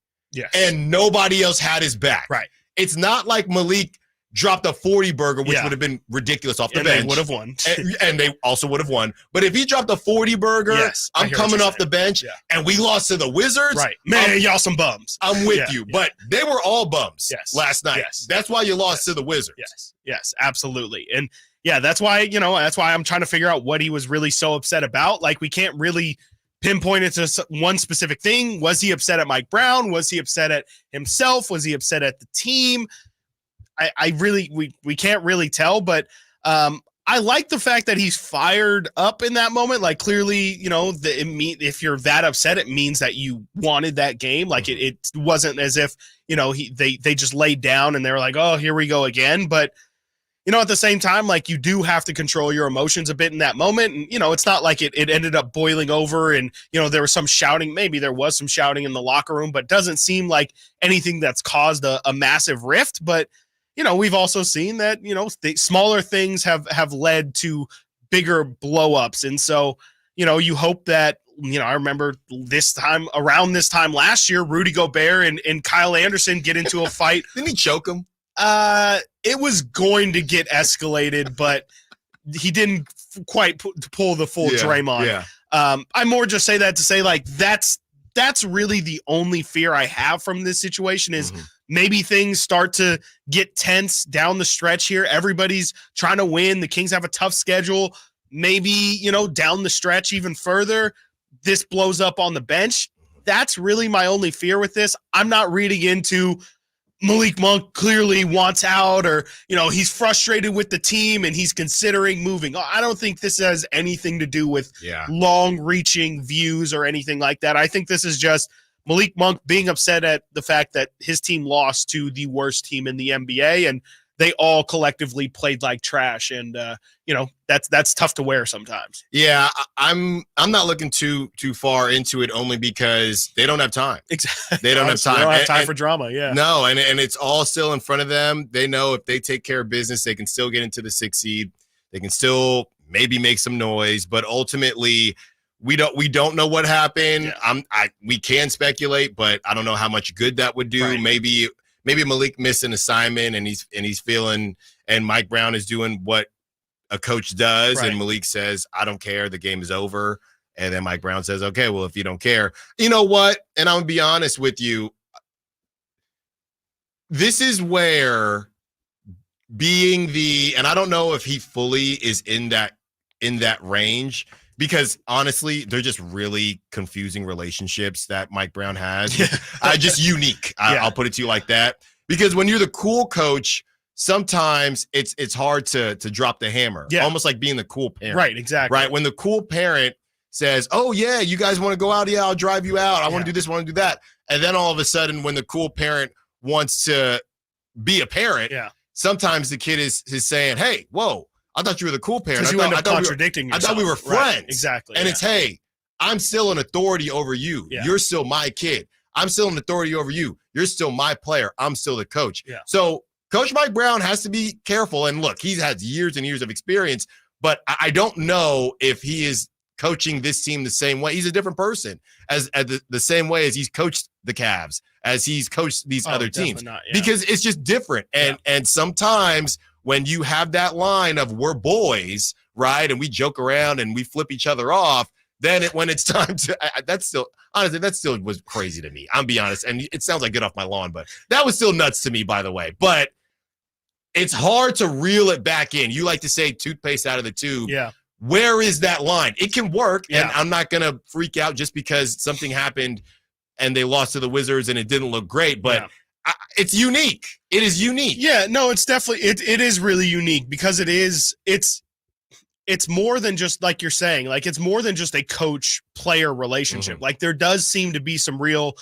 and nobody else had his back. Right. It's not like Malik dropped a 40 burger, which would have been ridiculous off the bench. They would have won. and they also would have won. But if he dropped a 40 burger, I'm coming off the bench, and we lost to the Wizards. Right. Man, y'all some bums. I'm with you. But they were all bums last night. That's why you lost to the Wizards. Yes, absolutely. And that's why, that's why I'm trying to figure out what he was really so upset about. Like, we can't really pinpoint it to one specific thing. Was he upset at Mike Brown? Was he upset at himself? Was he upset at the team? We can't really tell, but I like the fact that he's fired up in that moment. Like, clearly, if you're that upset, it means that you wanted that game. Like, it wasn't as if, they just laid down and they were like, oh, here we go again. But, at the same time, like, you do have to control your emotions a bit in that moment. And, it's not like it ended up boiling over and, there was some shouting. Maybe there was some shouting in the locker room, but doesn't seem like anything that's caused a massive rift. But, we've also seen that, smaller things have led to bigger blow-ups. And so, you hope that, I remember around this time last year, Rudy Gobert and Kyle Anderson get into a fight. Didn't he choke him? It was going to get escalated, but he didn't quite pull the full Draymond. Yeah. I more just say that to say, like, that's really the only fear I have from this situation is maybe things start to get tense down the stretch here. Everybody's trying to win. The Kings have a tough schedule. Maybe, down the stretch even further, this blows up on the bench. That's really my only fear with this. I'm not reading into Malik Monk clearly wants out or, he's frustrated with the team and he's considering moving. I don't think this has anything to do with long-reaching views or anything like that. I think this is just Malik Monk being upset at the fact that his team lost to the worst team in the NBA and they all collectively played like trash. And, that's tough to wear sometimes. Yeah, I'm not looking too far into it only because they don't have time. Exactly. They don't have time. They don't have time for drama. Yeah. No, and it's all still in front of them. They know if they take care of business, they can still get into the 6th seed. They can still maybe make some noise, but ultimately we don't know what happened. Yeah. We can speculate, but I don't know how much good that would do. Right. Maybe Malik missed an assignment and he's feeling, and Mike Brown is doing what a coach does, and Malik says, I don't care, the game is over. And then Mike Brown says, okay, well, if you don't care, you know what? And I'm gonna be honest with you. This is where and I don't know if he fully is in that range, because honestly, they're just really confusing relationships that Mike Brown has. Just unique. I'll put it to you like that. Because when you're the cool coach, sometimes it's hard to drop the hammer. Yeah. Almost like being the cool parent. Right, exactly. Right. When the cool parent says, oh, yeah, you guys want to go out? Yeah, I'll drive you out. I want to do this, I want to do that. And then all of a sudden, when the cool parent wants to be a parent, sometimes the kid is saying, hey, whoa, I thought you were the cool parent. Because you end up contradicting yourself. I thought we were friends. Right, exactly. And it's, hey, I'm still an authority over you. Yeah. You're still my kid. I'm still an authority over you. You're still my player. I'm still the coach. Yeah. So Coach Mike Brown has to be careful. And look, he's had years and years of experience, but I don't know if he is coaching this team the same way. He's a different person as the same way as he's coached the Cavs, as he's coached these other teams, because it's just different. And sometimes when you have that line of we're boys, right, and we joke around and we flip each other off, then when it's time to that still was crazy to me. I'm be honest, and it sounds like get off my lawn, but that was still nuts to me, by the way. But it's hard to reel it back in. You like to say toothpaste out of the tube. Yeah. Where is that line? It can work, and I'm not going to freak out just because something happened and they lost to the Wizards and it didn't look great, but it's unique. It is unique. Yeah, no, it's definitely, it is really unique because it's it's more than just like you're saying, like it's more than just a coach player relationship. Like there does seem to be some real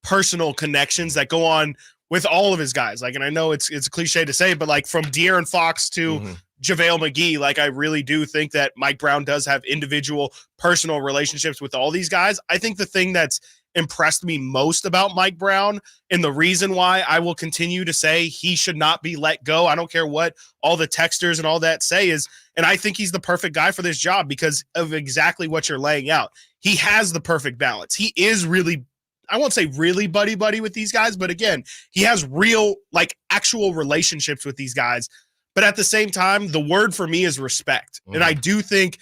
personal connections that go on with all of his guys. Like, and I know it's a cliche to say, but like from De'Aaron Fox to JaVale McGee, like I really do think that Mike Brown does have individual personal relationships with all these guys. I think the thing that's impressed me most about Mike Brown, and the reason why I will continue to say he should not be let go, I don't care what all the texters and all that say, is, and I think he's the perfect guy for this job because of exactly what you're laying out. He has the perfect balance. He is really, I won't say really buddy with these guys, but again, he has real, like actual relationships with these guys. But at the same time, the word for me is respect. And I do think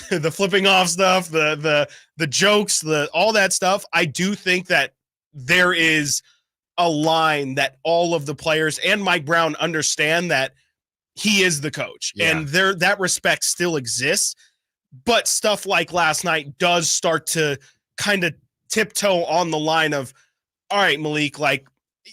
the flipping off stuff, the jokes, all that stuff, I do think that there is a line that all of the players and Mike Brown understand that he is the coach. And that respect still exists. But stuff like last night does start to kind of tiptoe on the line of, all right, Malik, like,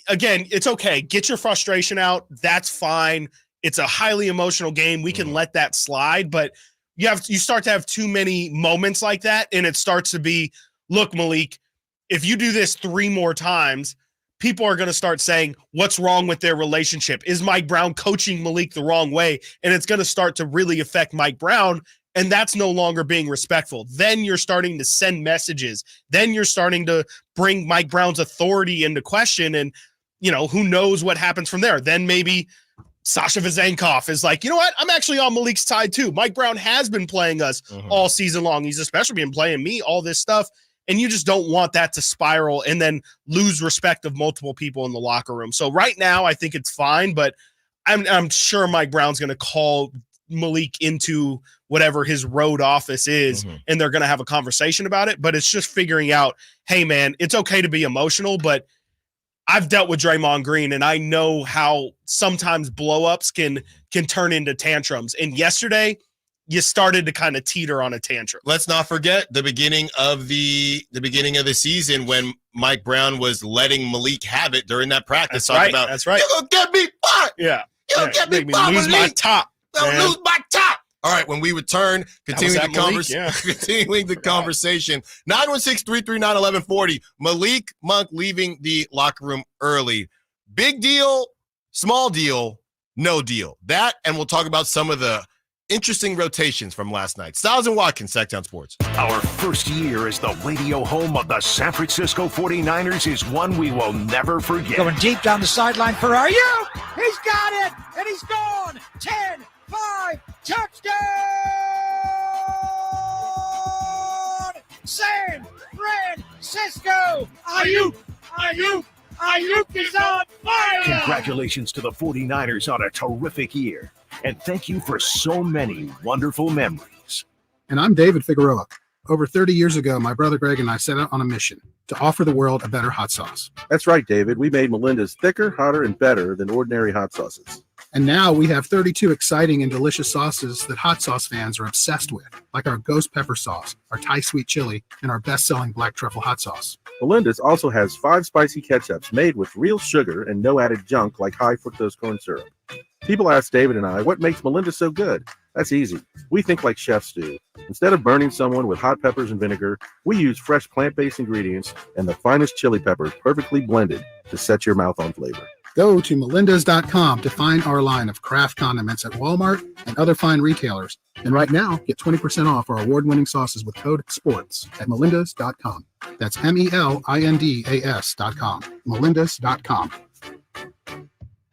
again, it's okay. Get your frustration out. That's fine. It's a highly emotional game. We can let that slide, but you start to have too many moments like that, and it starts to be, look, Malik, if you do this 3 more times, people are going to start saying, what's wrong with their relationship? Is Mike Brown coaching Malik the wrong way? And it's going to start to really affect Mike Brown, and that's no longer being respectful. Then you're starting to send messages. Then you're starting to bring Mike Brown's authority into question, and, who knows what happens from there. Then maybe Sasha Vezenkov is like, you know what? I'm actually on Malik's side too. Mike Brown has been playing us all season long. He's especially been playing me, all this stuff. And you just don't want that to spiral and then lose respect of multiple people in the locker room. So right now, I think it's fine, but I'm sure Mike Brown's going to call Malik into whatever his road office is, and they're going to have a conversation about it. But it's just figuring out, hey, man, it's okay to be emotional, but I've dealt with Draymond Green, and I know how sometimes blow-ups can turn into tantrums. And yesterday, you started to kind of teeter on a tantrum. Let's not forget the beginning of the season when Mike Brown was letting Malik have it during that practice. That's right. You're gonna get me fired. Yeah. You're gonna get me fired. Lose my top. I'll lose my top. All right, when we return, continuing the Malik, conversation, 916-339-1140. Malik Monk leaving the locker room early. Big deal, small deal, no deal. That, and we'll talk about some of the interesting rotations from last night. Stiles and Watkins, Sactown Sports. Our first year as the radio home of the San Francisco 49ers is one we will never forget. Going deep down the sideline for Are you? He's got it, and he's gone. 10, 5, touchdown! San Francisco! Ayuk is on fire! Congratulations to the 49ers on a terrific year. And thank you for so many wonderful memories. And I'm David Figueroa. Over 30 years ago, my brother Greg and I set out on a mission to offer the world a better hot sauce. That's right, David. We made Melinda's thicker, hotter, and better than ordinary hot sauces. And now we have 32 exciting and delicious sauces that hot sauce fans are obsessed with, like our ghost pepper sauce, our Thai sweet chili, and our best-selling black truffle hot sauce. Melinda's also has 5 spicy ketchups made with real sugar and no added junk like high fructose corn syrup. People ask David and I, what makes Melinda so good? That's easy. We think like chefs do. Instead of burning someone with hot peppers and vinegar, we use fresh plant-based ingredients and the finest chili peppers perfectly blended to set your mouth on flavor. Go to melindas.com to find our line of craft condiments at Walmart and other fine retailers. And right now, get 20% off our award-winning sauces with code SPORTS at melindas.com. That's melindas.com. melindas.com.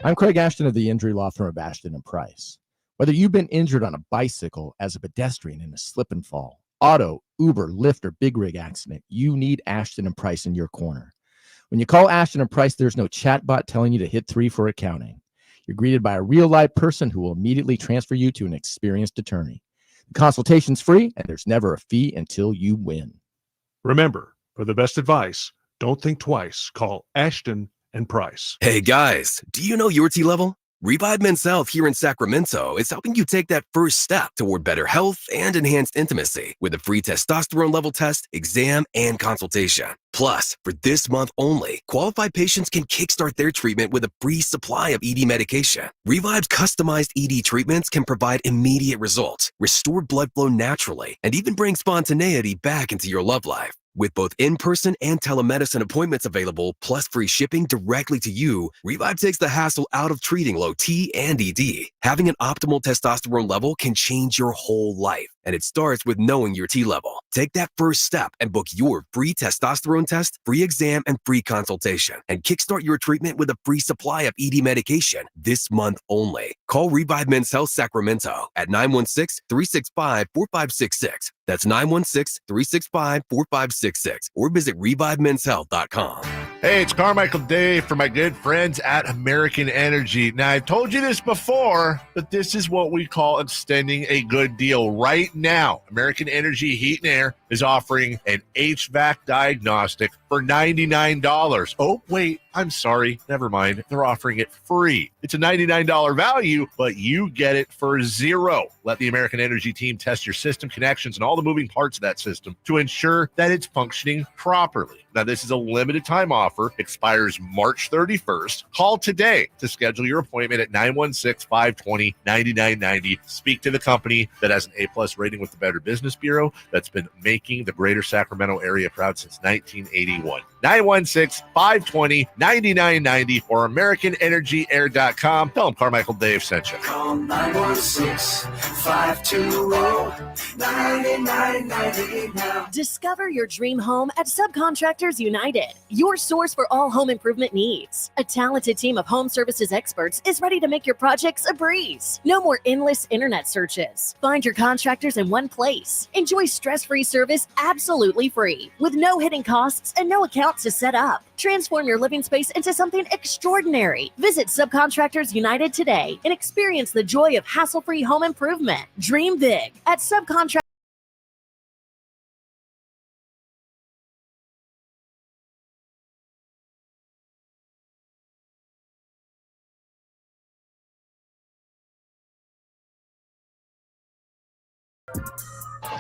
I'm Craig Ashton of the injury law firm of Ashton & Price. Whether you've been injured on a bicycle, as a pedestrian in a slip and fall, auto, Uber, Lyft, or big rig accident, you need Ashton & Price in your corner. When you call Ashton & Price, there's no chatbot telling you to hit 3 for accounting. You're greeted by a real-life person who will immediately transfer you to an experienced attorney. The consultation's free, and there's never a fee until you win. Remember, for the best advice, don't think twice. Call Ashton & Price. Hey guys, do you know your T-level? Revive Men's Health here in Sacramento is helping you take that first step toward better health and enhanced intimacy with a free testosterone level test, exam, and consultation. Plus, for this month only, qualified patients can kickstart their treatment with a free supply of ED medication. Revive's customized ED treatments can provide immediate results, restore blood flow naturally, and even bring spontaneity back into your love life. With both in-person and telemedicine appointments available, plus free shipping directly to you, Revive takes the hassle out of treating low T and ED. Having an optimal testosterone level can change your whole life, and it starts with knowing your T level. Take that first step and book your free testosterone test, free exam, and free consultation, and kickstart your treatment with a free supply of ED medication this month only. Call Revive Men's Health Sacramento at 916-365-4566. That's 916-365-4566, or visit ReviveMen'sHealth.com. Hey, it's Carmichael Dave for my good friends at American Energy. Now, I've told you this before, but this is what we call extending a good deal. Right now, American Energy Heat and Air is offering an HVAC diagnostic for $99. Oh, wait, I'm sorry. Never mind. They're offering it free. It's a $99 value, but you get it for $0. Let the American Energy team test your system connections and all the moving parts of that system to ensure that it's functioning properly. Now, this is a limited time offer, expires March 31st. Call today to schedule your appointment at 916-520-9990. Speak to the company that has an A-plus rating with the Better Business Bureau that's been making the greater Sacramento area proud since 1981. 916-520-9990 or AmericanEnergyAir.com. Tell them Carmichael Dave sent you. Call 916-520-9990 now. Discover your dream home at Subcontractors United, your source for all home improvement needs. A talented team of home services experts is ready to make your projects a breeze. No more endless internet searches. Find your contractors in one place. Enjoy stress-free service absolutely free, with no hidden costs and no accounts to set up. Transform your living space into something extraordinary. Visit Subcontractors United today and experience the joy of hassle-free home improvement. Dream big at Subcontractors.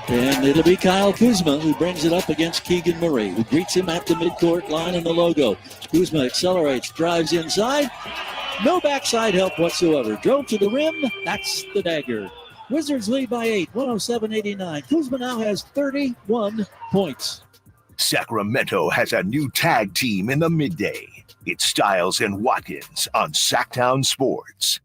And it'll be Kyle Kuzma who brings it up against Keegan Murray, who greets him at the midcourt line in the logo. Kuzma accelerates, drives inside. No backside help whatsoever. Drove to the rim. That's the dagger. Wizards lead by 8, 107-89. Kuzma now has 31 points. Sacramento has a new tag team in the midday. It's Stiles and Watkins on Sactown Sports.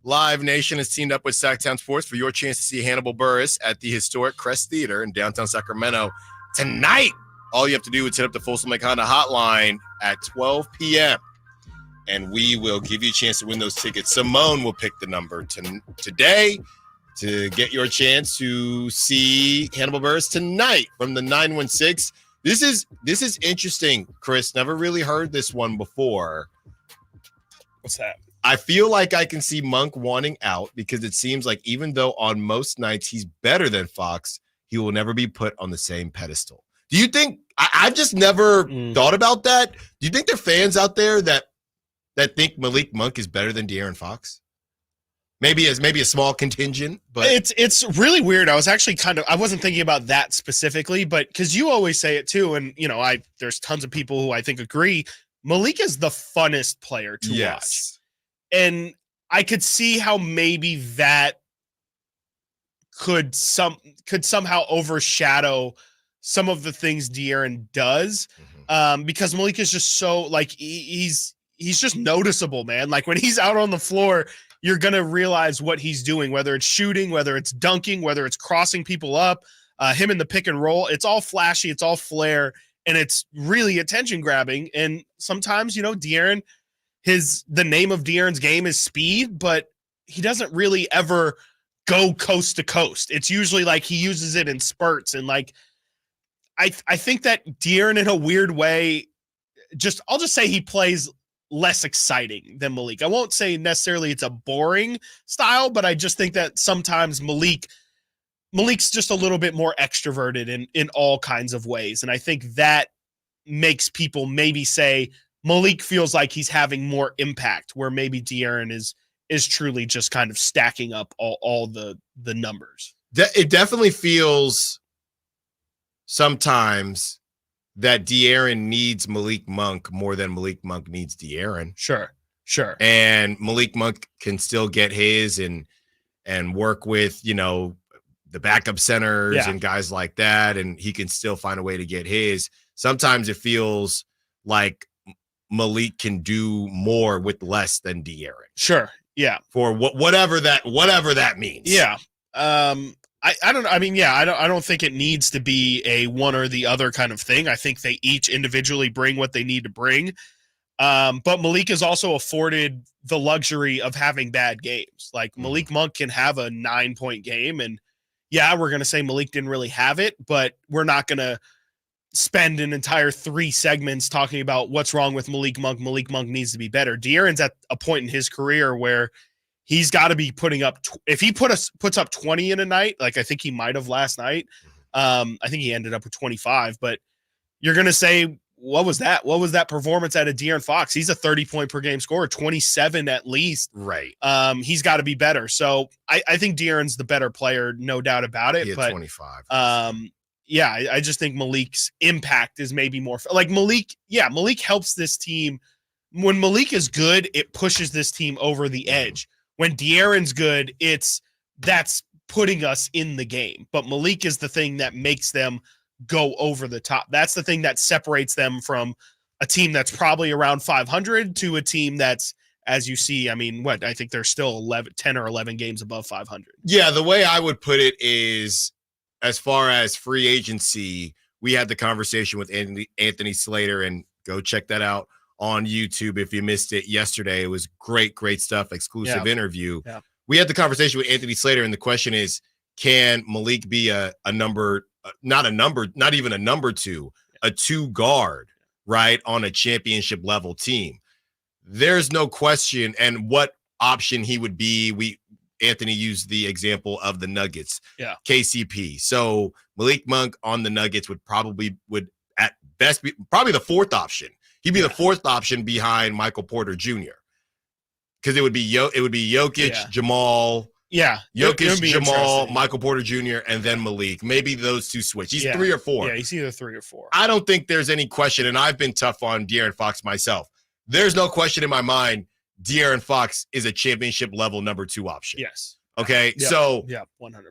Live Nation has teamed up with Sactown Sports for your chance to see Hannibal Buress at the historic Crest Theater in downtown Sacramento tonight. All you have to do is hit up the Folsom Lake Honda hotline at 12 p.m. and we will give you a chance to win those tickets. Simone will pick the number today to get your chance to see Hannibal Buress tonight from the 916. This is interesting, Chris. Never really heard this one before. What's that? I feel like I can see Monk wanting out because it seems like even though on most nights he's better than Fox, he will never be put on the same pedestal. Do you think I've just never thought about that? Do you think there are fans out there that think Malik Monk is better than De'Aaron Fox? Maybe a small contingent, but it's really weird. I was actually I wasn't thinking about that specifically, but because you always say it too, and there's tons of people who I think agree. Malik is the funnest player to watch. And I could see how maybe that could somehow overshadow some of the things De'Aaron does, because Malik is just so he's just noticeable, man. Like when he's out on the floor, you're gonna realize what he's doing, whether it's shooting, whether it's dunking, whether it's crossing people up, him in the pick and roll. It's all flashy, it's all flair, and it's really attention grabbing. And sometimes, De'Aaron. The name of De'Aaron's game is speed, but he doesn't really ever go coast to coast. It's usually like he uses it in spurts. And I think that De'Aaron in a weird way, I'll just say he plays less exciting than Malik. I won't say necessarily it's a boring style, but I just think that sometimes Malik's just a little bit more extroverted in all kinds of ways. And I think that makes people maybe say, Malik feels like he's having more impact, where maybe De'Aaron is truly just kind of stacking up all the numbers. It definitely feels sometimes that De'Aaron needs Malik Monk more than Malik Monk needs De'Aaron. Sure. And Malik Monk can still get his and work with, the backup centers and guys like that, and he can still find a way to get his. Sometimes it feels like Malik can do more with less than De'Aaron. Sure. Yeah. For whatever that means. Yeah. I don't know. I mean, yeah, I don't think it needs to be a one or the other kind of thing. I think they each individually bring what they need to bring. But Malik is also afforded the luxury of having bad games. Like Malik Monk can have a 9-point game, and yeah, we're going to say Malik didn't really have it, but we're not going to spend an entire 3 segments talking about what's wrong with Malik Monk. Malik Monk needs to be better. De'Aaron's at a point in his career where he's got to be putting up if he puts up 20 in a night, like I think he might have last night. I think he ended up with 25, but you're going to say, what was that? What was that performance out of De'Aaron Fox? He's a 30-point per game scorer, 27 at least. Right. He's got to be better. So I think De'Aaron's the better player, no doubt about it. He had but 25. Yeah, I just think Malik's impact is maybe more like Malik. Yeah, Malik helps this team. When Malik is good, it pushes this team over the edge. When De'Aaron's good, that's putting us in the game. But Malik is the thing that makes them go over the top. That's the thing that separates them from a team that's probably around 500 to a team that's, as you see, I mean, I think they're still 10 or 11 games above 500. Yeah, the way I would put it is, as far as free agency, we had the conversation with Anthony Slater, and go check that out on YouTube if you missed it yesterday. It was great stuff, exclusive interview. Yeah. We had the conversation with Anthony Slater, and the question is, can Malik be a number, not even a number 2, a 2 guard, right, on a championship level team? There's no question. And what option he would be, Anthony used the example of the Nuggets, KCP. So Malik Monk on the Nuggets would at best be probably the 4th option. He'd be the 4th option behind Michael Porter Jr. Because it would be Jokic, Jamal. Yeah, Jokic, Jamal, Michael Porter Jr., and then Malik. Maybe those 2 switch. He's 3 or 4. Yeah, he's either 3 or 4. I don't think there's any question, and I've been tough on De'Aaron Fox myself. There's no question in my mind De'Aaron Fox is a championship level number 2 option. Yes. Okay. Yeah. So 100%.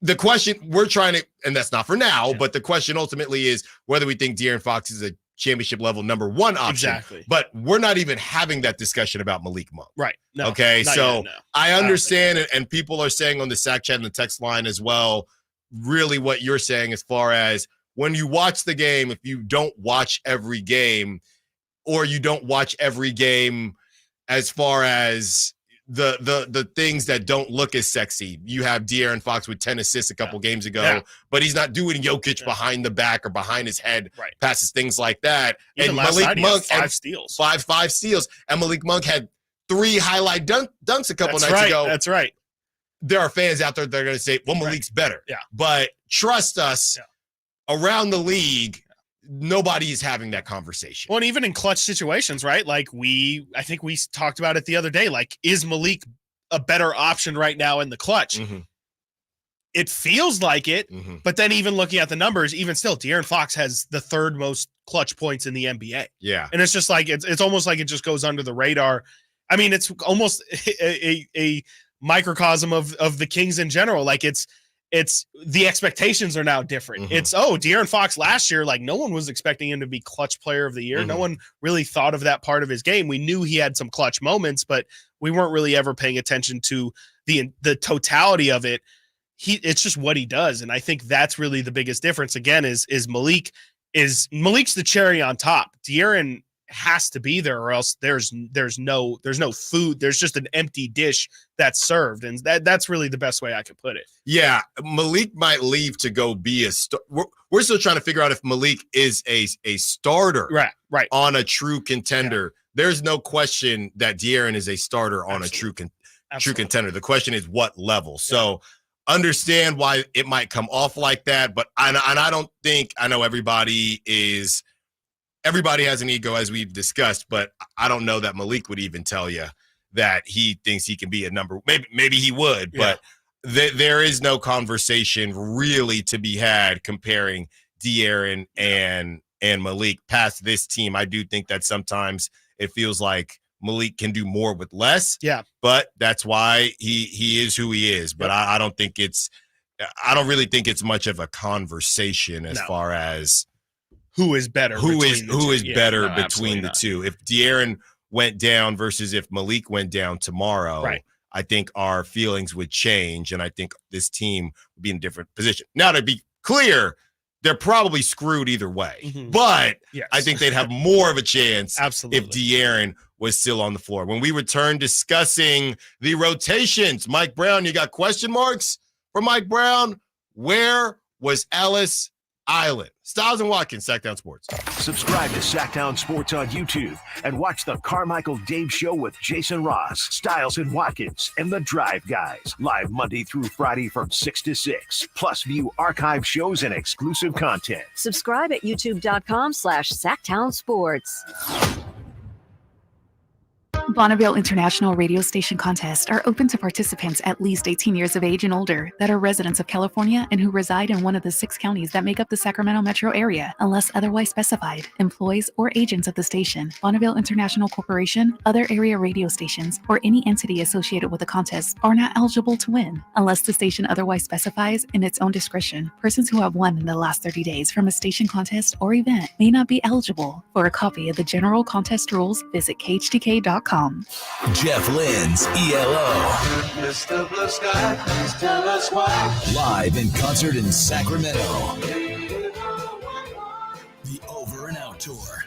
The question we're trying to, and that's not for now, but the question ultimately is whether we think De'Aaron Fox is a championship level number 1 option. Exactly. But we're not even having that discussion about Malik Monk. Right. No, okay. So yet, no. I understand it, and people are saying on the Sac Chat and the text line as well, really what you're saying as far as when you watch the game, if you don't watch every game, or you don't watch every game as far as the things that don't look as sexy. You have De'Aaron Fox with 10 assists a couple games ago, but he's not doing Jokic behind the back or behind his head passes, things like that. Even and Malik Monk had 5 steals. Five steals. And Malik Monk had 3 highlight dunks a couple nights ago. That's right. There are fans out there that are going to say, well, Malik's better. Yeah. But trust us, around the league, nobody is having that conversation. Well, and even in clutch situations, right? Like I think we talked about it the other day. Like, is Malik a better option right now in the clutch? Mm-hmm. It feels like it, but then even looking at the numbers, even still, De'Aaron Fox has the 3rd most clutch points in the NBA. Yeah. And it's just like, it's almost like it just goes under the radar. I mean, it's almost a microcosm of the Kings in general. Like it's the expectations are now different. It's, De'Aaron Fox last year, like no one was expecting him to be clutch player of the year. No one really thought of that part of his game. We knew he had some clutch moments, but we weren't really ever paying attention to the totality of it. It's just what he does. And I think that's really the biggest difference again is Malik's the cherry on top. De'Aaron has to be there, or else there's no food. There's just an empty dish that's served, and that's really the best way I could put it. Yeah, Malik might leave to go be a star. We're still trying to figure out if Malik is a starter, right, on a true contender. Yeah. There's no question that De'Aaron is a starter on a true contender. The question is what level. So understand why it might come off like that, but I don't think, I know everybody has an ego, as we've discussed, but I don't know that Malik would even tell you that he thinks he can be a number. Maybe he would, but there is no conversation really to be had comparing De'Aaron and and Malik past this team. I do think that sometimes it feels like Malik can do more with less. Yeah. But that's why he is who he is. But I don't really think it's much of a conversation as far as who is better. Who is better no, between the two. If De'Aaron went down versus if Malik went down tomorrow, right. I think our feelings would change, and I think this team would be in a different position. Now, to be clear, they're probably screwed either way, but I think they'd have more of a chance if De'Aaron was still on the floor. When we return discussing the rotations, Mike Brown, you got question marks for Mike Brown? Where was Ellis Island? Stiles and Watkins, Sactown Sports. Subscribe to Sactown Sports on YouTube and watch the Carmichael Dave Show with Jason Ross, Stiles and Watkins, and the Drive Guys. Live Monday through Friday from 6 to 6. Plus view archive shows and exclusive content. Subscribe at youtube.com/Sactown Sports. Bonneville International Radio Station contests are open to participants at least 18 years of age and older that are residents of California and who reside in one of the 6 counties that make up the Sacramento metro area, unless otherwise specified. Employees or agents of the station, Bonneville International Corporation, other area radio stations, or any entity associated with the contest are not eligible to win, unless the station otherwise specifies in its own discretion. Persons who have won in the last 30 days from a station contest or event may not be eligible. For a copy of the general contest rules, visit khtk.com. Jeff Lynn's ELO. Mr. Blue Sky, please tell us why. Live in concert in Sacramento. The Over and Out Tour.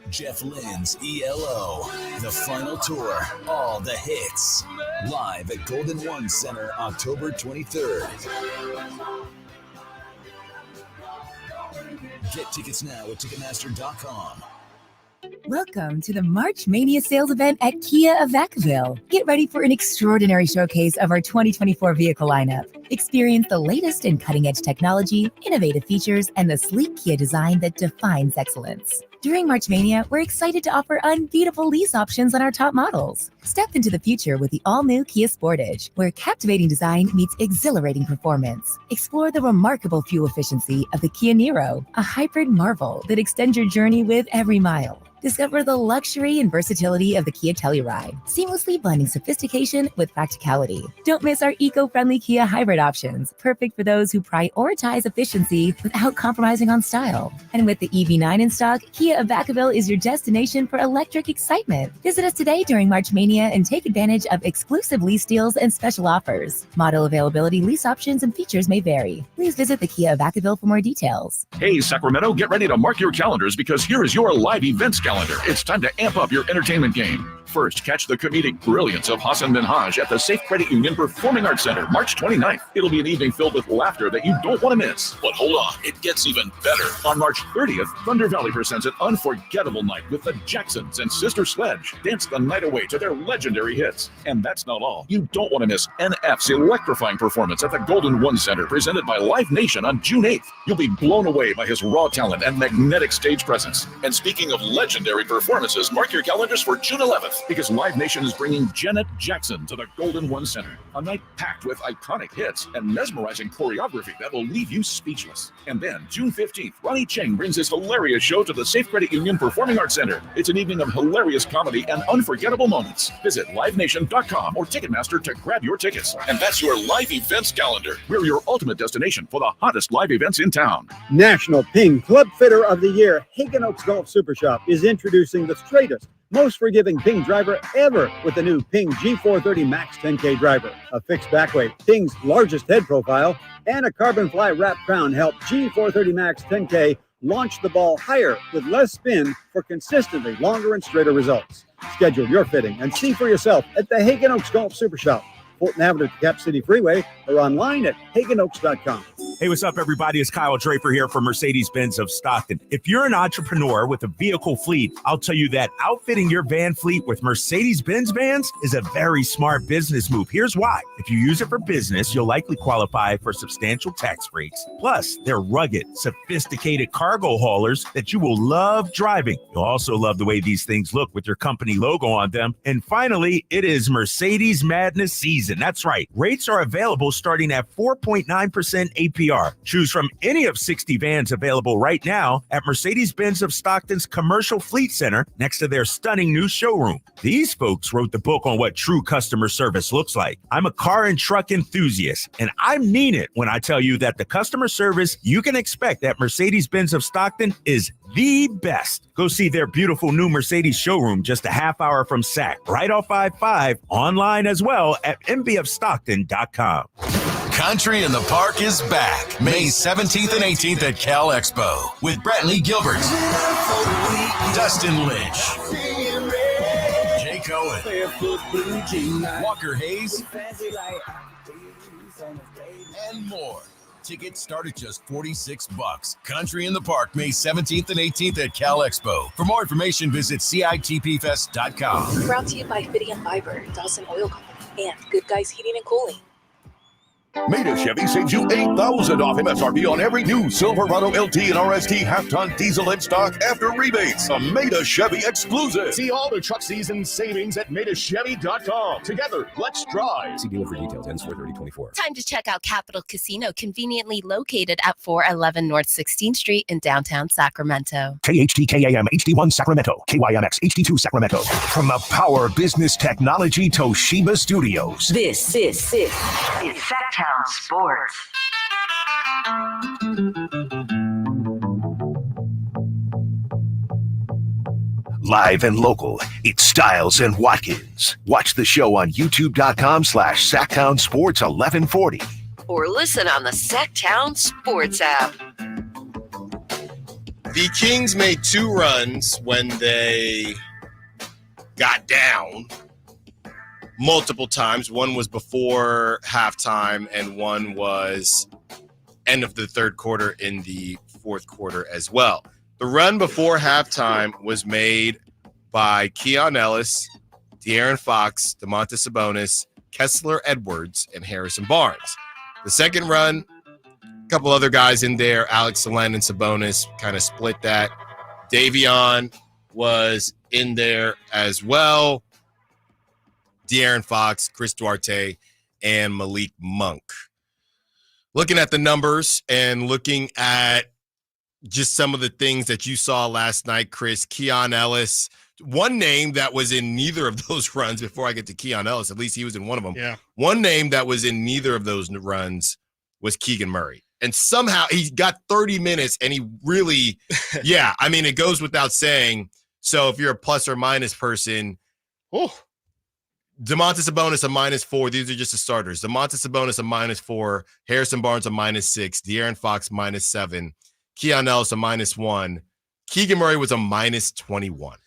Jeff Lynn's ELO. The final tour. All the hits. Live at Golden One Center, October 23rd. Get tickets now at Ticketmaster.com. Welcome to the March Mania sales event at Kia of Vacaville. Get ready for an extraordinary showcase of our 2024 vehicle lineup. Experience the latest in cutting-edge technology, innovative features, and the sleek Kia design that defines excellence. During March Mania, we're excited to offer unbeatable lease options on our top models. Step into the future with the all-new Kia Sportage, where captivating design meets exhilarating performance. Explore the remarkable fuel efficiency of the Kia Niro, a hybrid marvel that extends your journey with every mile. Discover the luxury and versatility of the Kia Telluride, seamlessly blending sophistication with practicality. Don't miss our eco-friendly Kia hybrid options, perfect for those who prioritize efficiency without compromising on style. And with the EV9 in stock, Kia of Vacaville is your destination for electric excitement. Visit us today during March Mania and take advantage of exclusive lease deals and special offers. Model availability, lease options, and features may vary. Please visit the Kia of Vacaville for more details. Hey, Sacramento, get ready to mark your calendars because here is your live events calendar. It's time to amp up your entertainment game. First, catch the comedic brilliance of Hassan Minhaj at the Safe Credit Union Performing Arts Center, March 29th. It'll be an evening filled with laughter that you don't want to miss. But hold on, it gets even better. On March 30th, Thunder Valley presents an unforgettable night with the Jacksons and Sister Sledge. Dance the night away to their legendary hits. And that's not all. You don't want to miss NF's electrifying performance at the Golden One Center, presented by Live Nation on June 8th. You'll be blown away by his raw talent and magnetic stage presence. And speaking of legendary performances, mark your calendars for June 11th, because Live Nation is bringing Janet Jackson to the Golden One Center. A night packed with iconic hits and mesmerizing choreography that will leave you speechless. And then, June 15th, Ronnie Cheng brings his hilarious show to the Safe Credit Union Performing Arts Center. It's an evening of hilarious comedy and unforgettable moments. Visit livenation.com or Ticketmaster to grab your tickets. And that's your live events calendar. We're your ultimate destination for the hottest live events in town. National Ping Club Fitter of the Year, Hagen Oaks Golf Super Shop is introducing the straightest, most forgiving Ping driver ever with the new Ping G430 Max 10K driver. A fixed back weight, Ping's largest head profile, and a carbon fly wrap crown help G430 Max 10K launch the ball higher with less spin for consistently longer and straighter results. Schedule your fitting and see for yourself at the Hagen Oaks Golf Super Shop, Fulton Avenue to Cap City Freeway, or online at HagenOaks.com. Hey, what's up, everybody? It's Kyle Draper here from Mercedes-Benz of Stockton. If you're an entrepreneur with a vehicle fleet, I'll tell you that outfitting your van fleet with Mercedes-Benz vans is a very smart business move. Here's why. If you use it for business, you'll likely qualify for substantial tax breaks. Plus, they're rugged, sophisticated cargo haulers that you will love driving. You'll also love the way these things look with your company logo on them. And finally, it is Mercedes Madness season. That's right. Rates are available starting at 4.9% APR GR. Choose from any of 60 vans available right now at Mercedes-Benz of Stockton's Commercial Fleet Center next to their stunning new showroom. These folks wrote the book on what true customer service looks like. I'm a car and truck enthusiast, and I mean it when I tell you that the customer service you can expect at Mercedes-Benz of Stockton is the best. Go see their beautiful new Mercedes showroom just a half hour from SAC, right off I-5, online as well at mvofstockton.com. Country in the Park is back May 17th and 18th at Cal Expo with Brantley Gilbert, Dustin Lynch, Jay Cohen, Walker Hayes, and more. Tickets start at just $46. Country in the Park, May 17th and 18th at Cal Expo. For more information, visit CITPFest.com. Brought to you by Fidium Fiber, Dawson Oil Company, and Good Guys Heating and Cooling. Maida Chevy saves you $8,000 off MSRP on every new Silverado LT and RST half-ton diesel in stock after rebates. A Maida Chevy exclusive. See all the truck season savings at MaidaChevy.com. Together, let's drive. See dealer for details. Ends 4/30/24. Time to check out Capital Casino, conveniently located at 411 North 16th Street in downtown Sacramento. KHTKAM HD1 Sacramento, KYMX HD2 Sacramento. From the Power Business Technology Toshiba Studios. This is Sactown Sports. Live and local, it's Stiles and Watkins. Watch the show on youtube.com/Sactown Sports 1140. Or listen on the Sactown Sports app. The Kings made 2 runs when they got down multiple times. One was before halftime, and one was end of the third quarter in the fourth quarter as well. The run before halftime was made by Keon Ellis, De'Aaron Fox, Domantas Sabonis, Kessler Edwards, and Harrison Barnes. The second run, a couple other guys in there, Alex Len and Sabonis kind of split that. Davion was in there as well. De'Aaron Fox, Chris Duarte, and Malik Monk. Looking at the numbers and looking at just some of the things that you saw last night, Chris, Keon Ellis, one name that was in neither of those runs before I get to Keon Ellis, at least he was in one of them. Yeah. One name that was in neither of those runs was Keegan Murray. And somehow he got 30 minutes and he really, yeah, I mean, it goes without saying. So if you're a plus or minus person, Domantas Sabonis a -4. These are just the starters. Domantas Sabonis a -4. Harrison Barnes a -6. De'Aaron Fox -7. Keon Ellis a -1. Keegan Murray was a -21.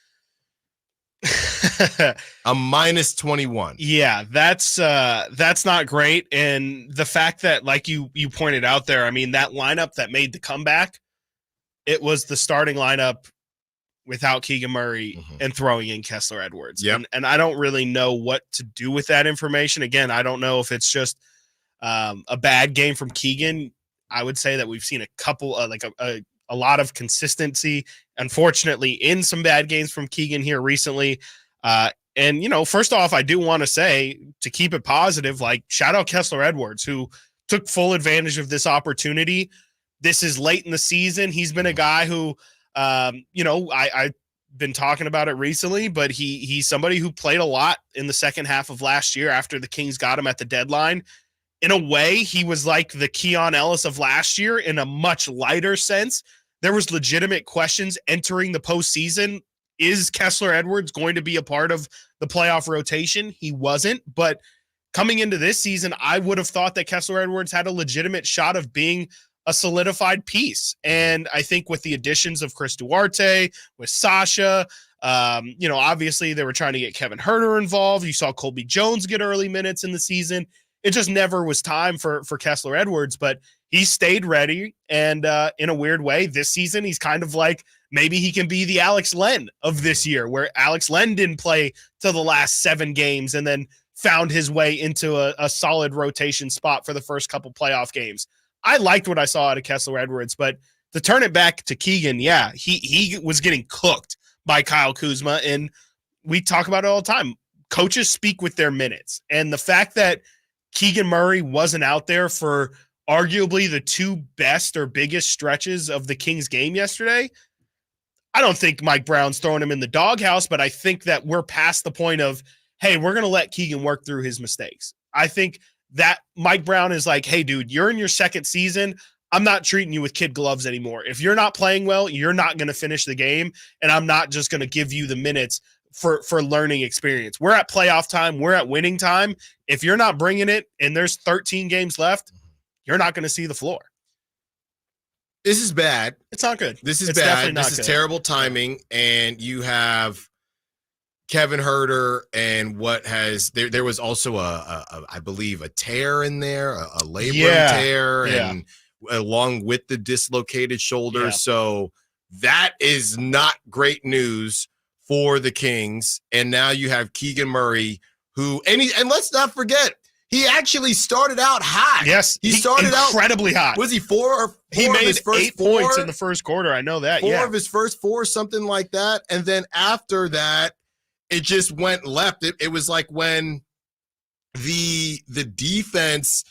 A -21. Yeah, that's not great. And the fact that, like you pointed out there, I mean, that lineup that made the comeback, it was the starting lineup without Keegan Murray and throwing in Kessler Edwards. Yep. And I don't really know what to do with that information. Again, I don't know if it's just a bad game from Keegan. I would say that we've seen a couple a lot of consistency, unfortunately, in some bad games from Keegan here recently. And, you know, first off, I do want to say, to keep it positive, like, shout out Kessler Edwards, who took full advantage of this opportunity. This is late in the season. He's been a guy who, you know, I've been talking about it recently, but he's somebody who played a lot in the second half of last year after the Kings got him at the deadline. In a way, he was like the Keon Ellis of last year in a much lighter sense. There was legitimate questions entering the postseason. Is Kessler Edwards going to be a part of the playoff rotation? He wasn't, but coming into this season, I would have thought that Kessler Edwards had a legitimate shot of being a solidified piece. And I think with the additions of Chris Duarte, with Sasha, you know, obviously they were trying to get Kevin Huerter involved. You saw Colby Jones get early minutes in the season. It just never was time for Kessler Edwards, but he stayed ready. And in a weird way, this season, he's kind of like, maybe he can be the Alex Len of this year, where Alex Len didn't play till the last 7 games and then found his way into a solid rotation spot for the first couple playoff games. I liked what I saw out of Kessler Edwards, but to turn it back to Keegan, yeah, he was getting cooked by Kyle Kuzma. And we talk about it all the time. Coaches speak with their minutes. And the fact that Keegan Murray wasn't out there for arguably the two best or biggest stretches of the Kings game yesterday. I don't think Mike Brown's throwing him in the doghouse, but I think that we're past the point of, hey, we're going to let Keegan work through his mistakes. I think that Mike Brown is like, hey, dude, you're in your second season. I'm not treating you with kid gloves anymore. If you're not playing well, you're not going to finish the game, and I'm not just going to give you the minutes for learning experience. We're at playoff time. We're at winning time. If you're not bringing it and there's 13 games left, you're not going to see the floor. This is bad. It's not good. This is It's bad. definitely not This is good. terrible timing. And you have Kevin Huerter and what has there was also I believe a tear in there, a labrum tear, and along with the dislocated shoulder. Yeah. So that is not great news for the Kings. And now you have Keegan Murray, who and let's not forget, he actually started out hot. Yes, he started out incredibly hot. Was he four He of made his first 8 points in the first quarter. I know that. Four of his first four, something like that. And then after that, it just went left. It was like when the defense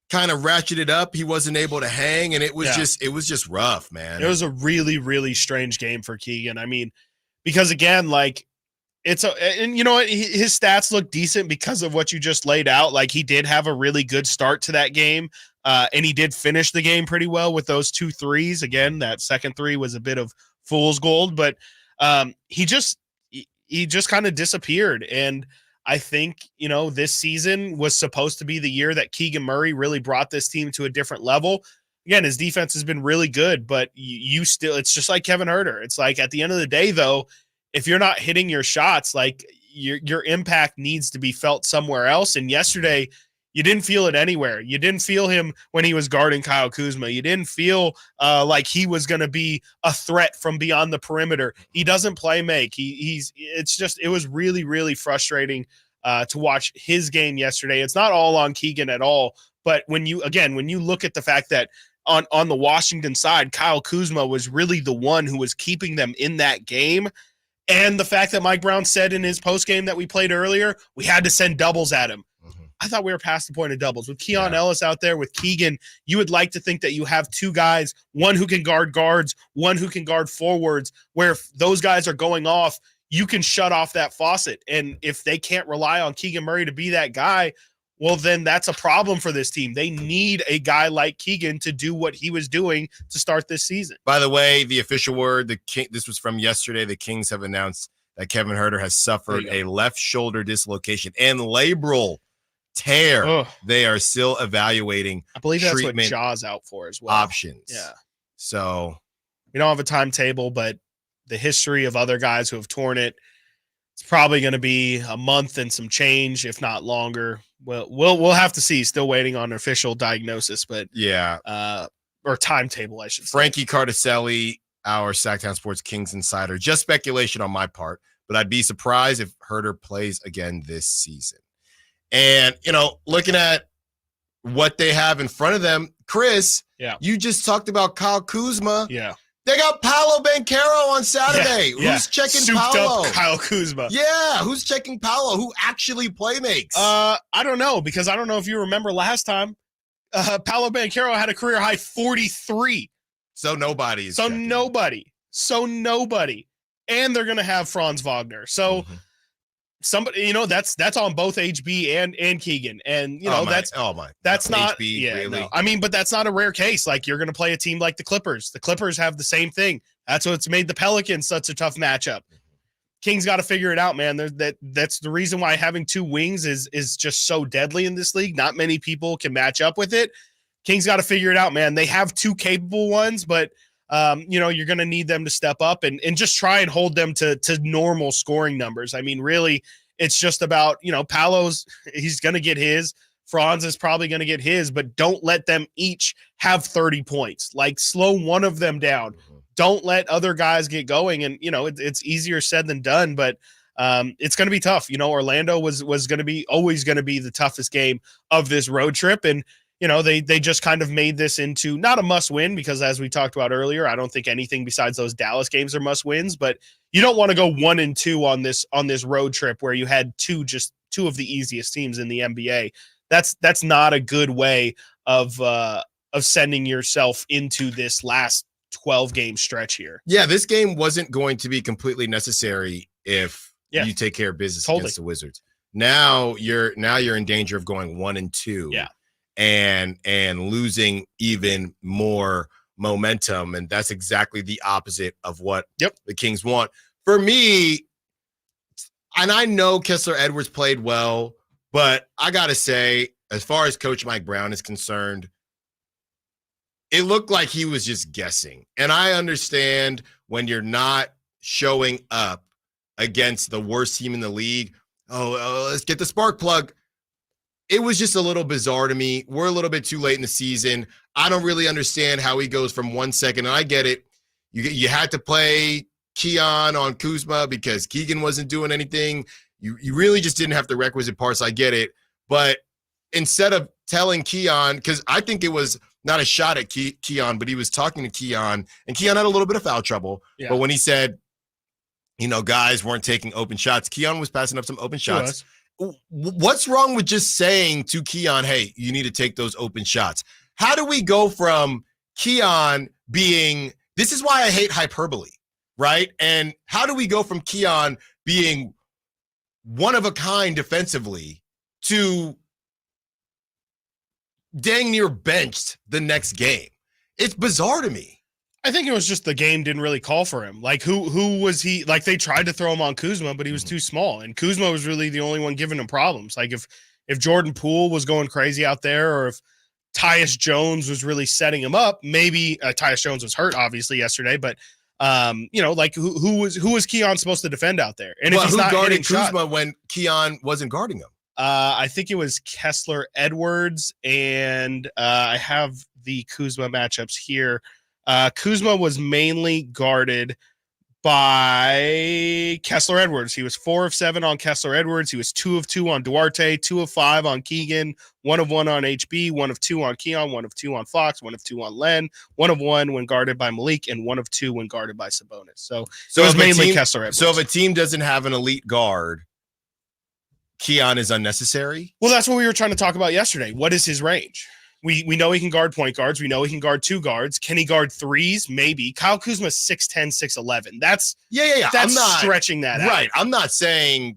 kind of ratcheted up, he wasn't able to hang, and it was just rough, man. It was a really, really strange game for Keegan. I mean, because again, like and you know what, his stats look decent because of what you just laid out. Like he did have a really good start to that game, and he did finish the game pretty well with those 2 threes. Again, that second three was a bit of fool's gold, but he just kind of disappeared. And I think, this season was supposed to be the year that Keegan Murray really brought this team to a different level. Again, his defense has been really good, but you still, it's just like Kevin Huerter. It's like at the end of the day, though, if you're not hitting your shots, like your impact needs to be felt somewhere else. And yesterday, you didn't feel it anywhere. You didn't feel him when he was guarding Kyle Kuzma. You didn't feel like he was going to be a threat from beyond the perimeter. He doesn't play make. It was really, really frustrating to watch his game yesterday. It's not all on Keegan at all. But when you look at the fact that on the Washington side, Kyle Kuzma was really the one who was keeping them in that game. And the fact that Mike Brown said in his postgame that we played earlier, we had to send doubles at him. I thought we were past the point of doubles. With Keon Ellis out there, with Keegan, you would like to think that you have two guys, one who can guard guards, one who can guard forwards, where if those guys are going off, you can shut off that faucet. And if they can't rely on Keegan Murray to be that guy, well, then that's a problem for this team. They need a guy like Keegan to do what he was doing to start this season. By the way, the official word, this was from yesterday. The Kings have announced that Kevin Huerter has suffered a left shoulder dislocation and labral tear. Ugh. They are still evaluating. I believe that's what treatment Jaw's out for as well. options. Yeah. So we don't have a timetable, but the history of other guys who have torn it, it's probably going to be a month and some change, if not longer. Well, we'll have to see. Still waiting on official diagnosis, but or timetable, I should say. Frankie Cardicelli, our Sactown Sports Kings insider, just speculation on my part, but I'd be surprised if Huerter plays again this season. And, looking at what they have in front of them, Chris, you just talked about Kyle Kuzma. Yeah. They got Paolo Banchero on Saturday. Yeah. Who's checking Souped Paolo? up Kyle Kuzma. Yeah, who's checking Paolo? Who actually play makes? I don't know, because I don't know if you remember last time, Paolo Banchero had a career high 43. So nobody is So checking. nobody. And they're going to have Franz Wagner. So somebody, that's on both HB and Keegan. And, that's not, HB, really? no. I mean, but that's not a rare case. Like, you're going to play a team like the Clippers. The Clippers have the same thing. That's what's made the Pelicans such a tough matchup. Kings got to figure it out, man. That's the reason why having two wings is just so deadly in this league. Not many people can match up with it. Kings got to figure it out, man. They have two capable ones, but you're going to need them to step up and just try and hold them to normal scoring numbers. I mean, really, it's just about, Paolo's, he's going to get his. Franz is probably going to get his, but don't let them each have 30 points. Like, slow one of them down. Don't let other guys get going. And, it's easier said than done, but it's going to be tough. Orlando was always going to be the toughest game of this road trip. And, they just kind of made this into not a must win, because as we talked about earlier, I don't think anything besides those Dallas games are must wins, but you don't want to go 1-2 on this road trip where you had two of the easiest teams in the NBA. That's not a good way of of sending yourself into this last 12-game stretch here. Yeah, this game wasn't going to be completely necessary if you take care of business against the Wizards. Now you're in danger of going 1-2. Yeah. And losing even more momentum. And that's exactly the opposite of what the Kings want. For me, and I know Kessler Edwards played well, but I got to say, as far as Coach Mike Brown is concerned, it looked like he was just guessing. And I understand when you're not showing up against the worst team in the league, let's get the spark plug. It was just a little bizarre to me. We're a little bit too late in the season. I don't really understand how he goes from 1 second, and I get it. You had to play Keon on Kuzma because Keegan wasn't doing anything. You really just didn't have the requisite parts. I get it. But instead of telling Keon, because I think it was not a shot at Keon, but he was talking to Keon, and Keon had a little bit of foul trouble. Yeah. But when he said, guys weren't taking open shots, Keon was passing up some open shots. What's wrong with just saying to Keon, hey, you need to take those open shots? How do we go from Keon being, this is why I hate hyperbole, right? And how do we go from Keon being one of a kind defensively to dang near benched the next game? It's bizarre to me. I think it was just the game didn't really call for him. Like, who was he? Like, they tried to throw him on Kuzma, but he was too small. And Kuzma was really the only one giving him problems. Like, if Jordan Poole was going crazy out there, or if Tyus Jones was really setting him up, maybe Tyus Jones was hurt, obviously, yesterday. But, like, who was Keon supposed to defend out there? And if he's not guarded Kuzma when Keon wasn't guarding him? I think it was Kessler Edwards, and I have the Kuzma matchups here. Kuzma was mainly guarded by Kessler Edwards. He was 4 of 7 on Kessler Edwards. He was 2 of 2 on Duarte, 2 of 5 on Keegan, 1 of 1 on HB, 1 of 2 on Keon, 1 of 2 on Fox, 1 of 2 on Len, 1 of 1 when guarded by Malik, and 1 of 2 when guarded by Sabonis. So it was mainly Kessler Edwards. So if a team doesn't have an elite guard, Keon is unnecessary? Well, that's what we were trying to talk about yesterday. What is his range? We know he can guard point guards. We know he can guard 2 guards. Can he guard 3s? Maybe. Kyle Kuzma's 6'10", 6'11". That's That's I'm not stretching that out. Right. I'm not saying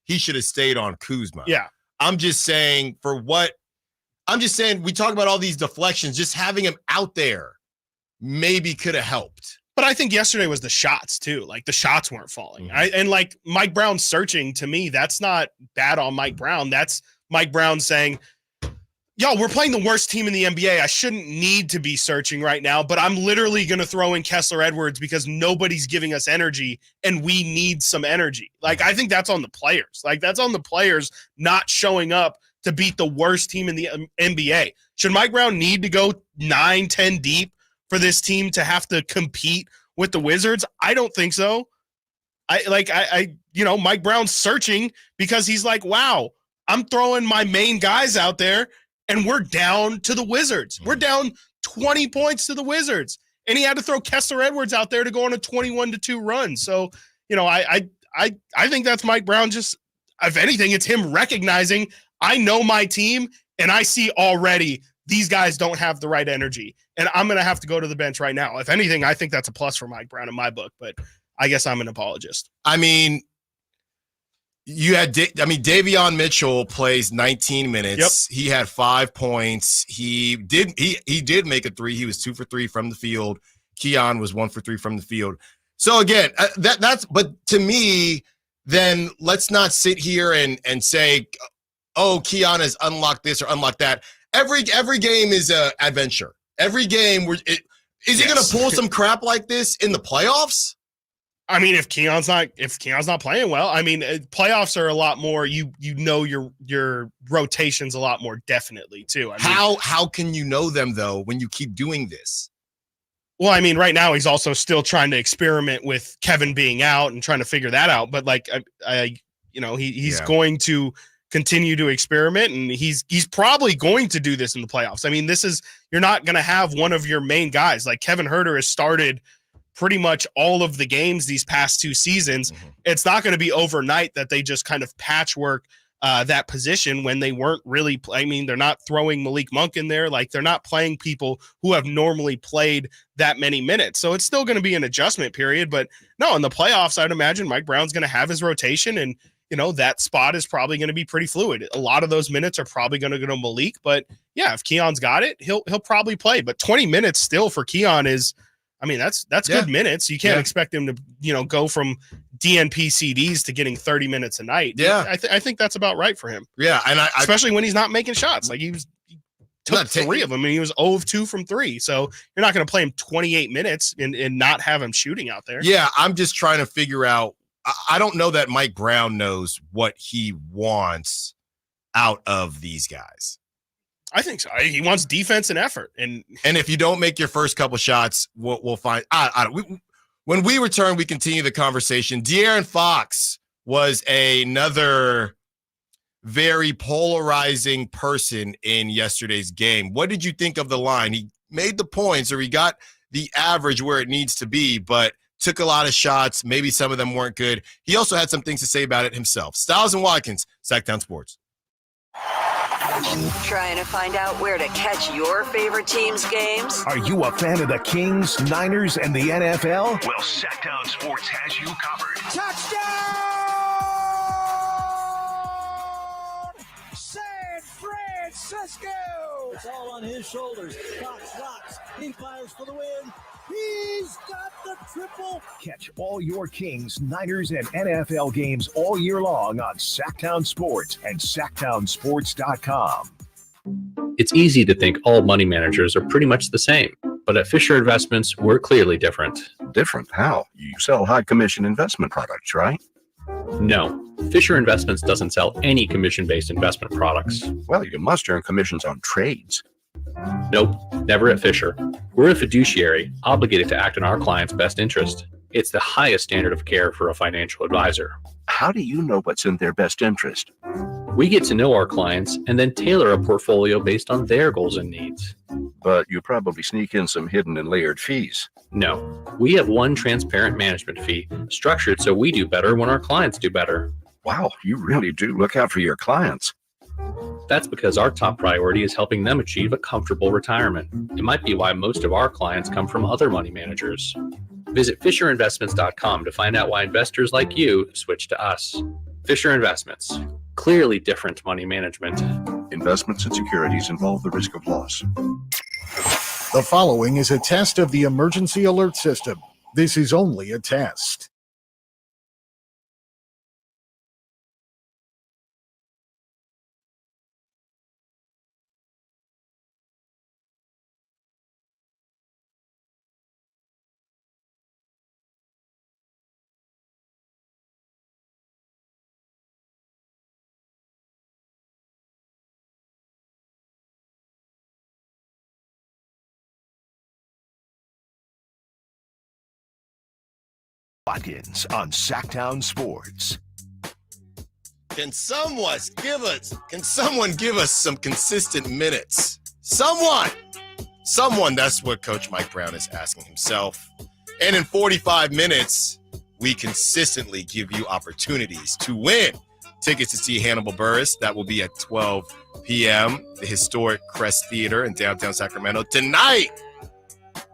he should have stayed on Kuzma. Yeah. I'm just saying we talk about all these deflections. Just having him out there maybe could have helped. But I think yesterday was the shots too. Like, the shots weren't falling. And like Mike Brown searching, to me, that's not bad on Mike Brown. That's Mike Brown saying, we're playing the worst team in the NBA. I shouldn't need to be searching right now, but I'm literally going to throw in Kessler Edwards because nobody's giving us energy and we need some energy. Like, I think that's on the players. Like, that's on the players not showing up to beat the worst team in the NBA. Should Mike Brown need to go 9-10 deep for this team to have to compete with the Wizards? I don't think so. Mike Brown's searching because he's like, wow, I'm throwing my main guys out there and we're down to the Wizards. We're down 20 points to the Wizards. And he had to throw Kessler Edwards out there to go on a 21-2 run. So, I think that's Mike Brown. Just, if anything, it's him recognizing, I know my team and I see already these guys don't have the right energy. And I'm going to have to go to the bench right now. If anything, I think that's a plus for Mike Brown in my book, but I guess I'm an apologist. I mean, Davion Mitchell plays 19 minutes. Yep. He had 5 points. He did make a 3. He was 2 for 3 from the field. Keon was 1 for 3 from the field. So again, but to me, then let's not sit here and say, oh, Keon has unlocked this or unlocked that. Every game is an adventure. Every game, is he going to pull some crap like this in the playoffs? I mean, if Keon's not playing well, I mean, playoffs are a lot more. Your rotations a lot more definitely too. I mean, how can you know them though when you keep doing this? Well, I mean, right now he's also still trying to experiment with Kevin being out and trying to figure that out. But like, he's going to continue to experiment, and he's probably going to do this in the playoffs. I mean, you're not going to have one of your main guys. Like, Kevin Huerter has started pretty much all of the games these past 2 seasons. It's not going to be overnight that they just kind of patchwork that position when they weren't really they're not throwing Malik Monk in there. Like, they're not playing people who have normally played that many minutes. So it's still going to be an adjustment period. But no, in the playoffs, I'd imagine Mike Brown's going to have his rotation, and that spot is probably going to be pretty fluid. A lot of those minutes are probably going to go to Malik, but yeah, if Keon's got it, he'll probably play. But 20 minutes still for Keon is, that's good minutes. You can't expect him to, go from DNP CDs to getting 30 minutes a night. Yeah. I think that's about right for him. Yeah. And especially when he's not making shots. Like, he took 3 of them, and he was 0 of 2 from 3. So you're not going to play him 28 minutes and not have him shooting out there. Yeah. I'm just trying to figure out. I don't know that Mike Brown knows what he wants out of these guys. I think so. He wants defense and effort. And if you don't make your first couple shots, we'll find. When we return, we continue the conversation. De'Aaron Fox was another very polarizing person in yesterday's game. What did you think of the line? He made the points, or he got the average where it needs to be, but took a lot of shots. Maybe some of them weren't good. He also had some things to say about it himself. Stiles and Watkins, Sactown Sports. Trying to find out where to catch your favorite team's games? Are you a fan of the Kings, Niners, and the NFL? Well, Sactown Sports has you covered. Touchdown! San Francisco! It's all on his shoulders. Fox rocks. He fires for the win. He's got the triple. Catch all your Kings, Niners, and NFL games all year long on Sactown Sports and SactownSports.com. It's easy to think all money managers are pretty much the same, but at Fisher Investments, we're clearly different. Different? How? You sell high commission investment products, right? No, Fisher Investments doesn't sell any commission-based investment products. Well, you must earn commissions on trades. Nope, never at Fisher. We're a fiduciary, obligated to act in our client's best interest. It's the highest standard of care for a financial advisor. How do you know what's in their best interest? We get to know our clients and then tailor a portfolio based on their goals and needs. But you probably sneak in some hidden and layered fees. No, we have one transparent management fee, structured so we do better when our clients do better. Wow, you really do look out for your clients. That's because our top priority is helping them achieve a comfortable retirement. It might be why most of our clients come from other money managers. Visit FisherInvestments.com to find out why investors like you switch to us. Fisher Investments. Clearly different money management. Investments and securities involve the risk of loss. The following is a test of the emergency alert system. This is only a test. Watkins on Sactown Sports. Can someone give us some consistent minutes? Someone, that's what Coach Mike Brown is asking himself. And in 45 minutes, we consistently give you opportunities to win tickets to see Hannibal Buress. That will be at 12 p.m., the historic Crest Theater in downtown Sacramento. Tonight,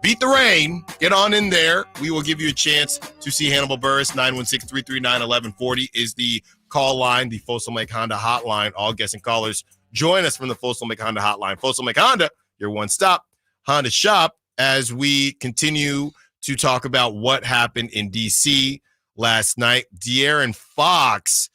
beat the rain. Get on in there. We will give you a chance to see Hannibal Buress. 916-339-1140 is the call line, the Folsom Lake Honda hotline. All guests and callers join us from the Folsom Lake Honda hotline. Folsom Lake Honda, your one-stop Honda shop, as we continue to talk about what happened in D.C. last night. De'Aaron Fox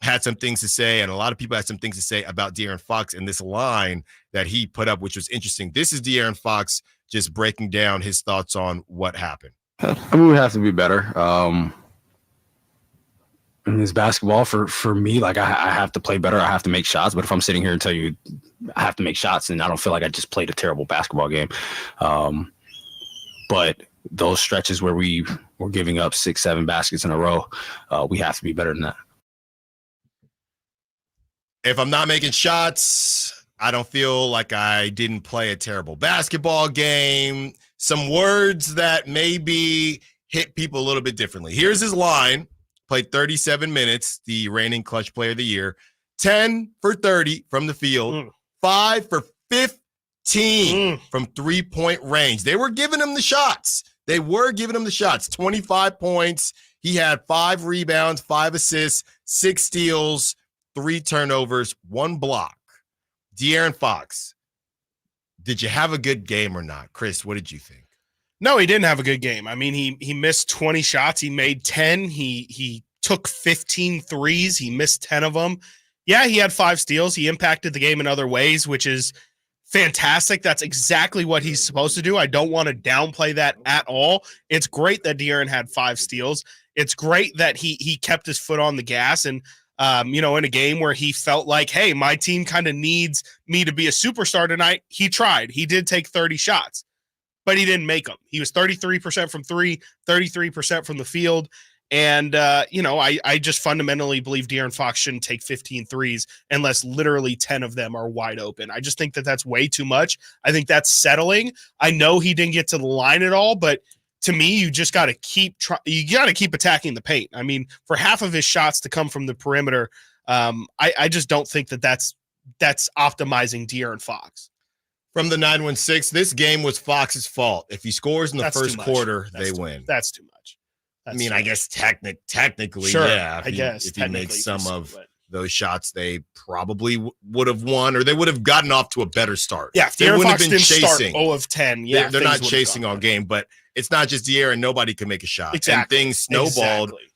had some things to say, and a lot of people had some things to say about De'Aaron Fox in this line that he put up, which was interesting. This is De'Aaron Fox just breaking down his thoughts on what happened. I mean, we have to be better. In this basketball, for me, like I have to play better. I have to make shots. But if I'm sitting here and tell you I have to make shots, and I don't feel like I just played a terrible basketball game. But those stretches where we were giving up 6-7 baskets in a row, we have to be better than that. If I'm not making shots, I don't feel like I didn't play a terrible basketball game. Some words that maybe hit people a little bit differently. Here's his line. Played 37 minutes, the reigning clutch player of the year. 10 for 30 from the field, 5 for 15 from three-point range. They were giving him the shots. 25 points. He had 5 rebounds, 5 assists, 6 steals, 3 turnovers, 1 block. De'Aaron Fox, did you have a good game or not? Chris, what did you think? No, he didn't have a good game. I mean, he missed 20 shots. He made 10. He took 15 threes. He missed 10 of them. Yeah, he had 5 steals. He impacted the game in other ways, which is fantastic. That's exactly what he's supposed to do. I don't want to downplay that at all. It's great that De'Aaron had 5 steals. It's great that he kept his foot on the gas and in a game where he felt like, hey, my team kind of needs me to be a superstar tonight. He tried. He did take 30 shots, but he didn't make them. He was 33% from 3, 33% from the field. And, I just fundamentally believe De'Aaron Fox shouldn't take 15 threes unless literally 10 of them are wide open. I just think that that's way too much. I think that's settling. I know he didn't get to the line at all, but to me, you just got to keep attacking the paint. I mean, for half of his shots to come from the perimeter, I just don't think that's optimizing De'Aaron Fox. From the 916, this game was Fox's fault. If he scores in the first quarter, they win. That's too much. I guess technically, sure, yeah. If he makes some of those shots, they probably would have won, or they would have gotten off to a better start. Yeah, if they De'Aaron wouldn't Fox have been didn't chasing. Start 0 of 10. Yeah, they're not chasing all game, but it's not just De'Aaron. Nobody can make a shot. Exactly. And things snowballed. Exactly.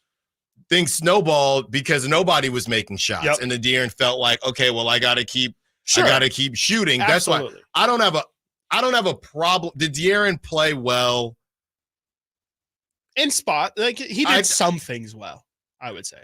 Things snowballed because nobody was making shots, and the De'Aaron felt like, okay, well, I got to keep shooting. Absolutely. That's why I don't have a problem. Did De'Aaron play well? In spot, like he did some things well, I would say.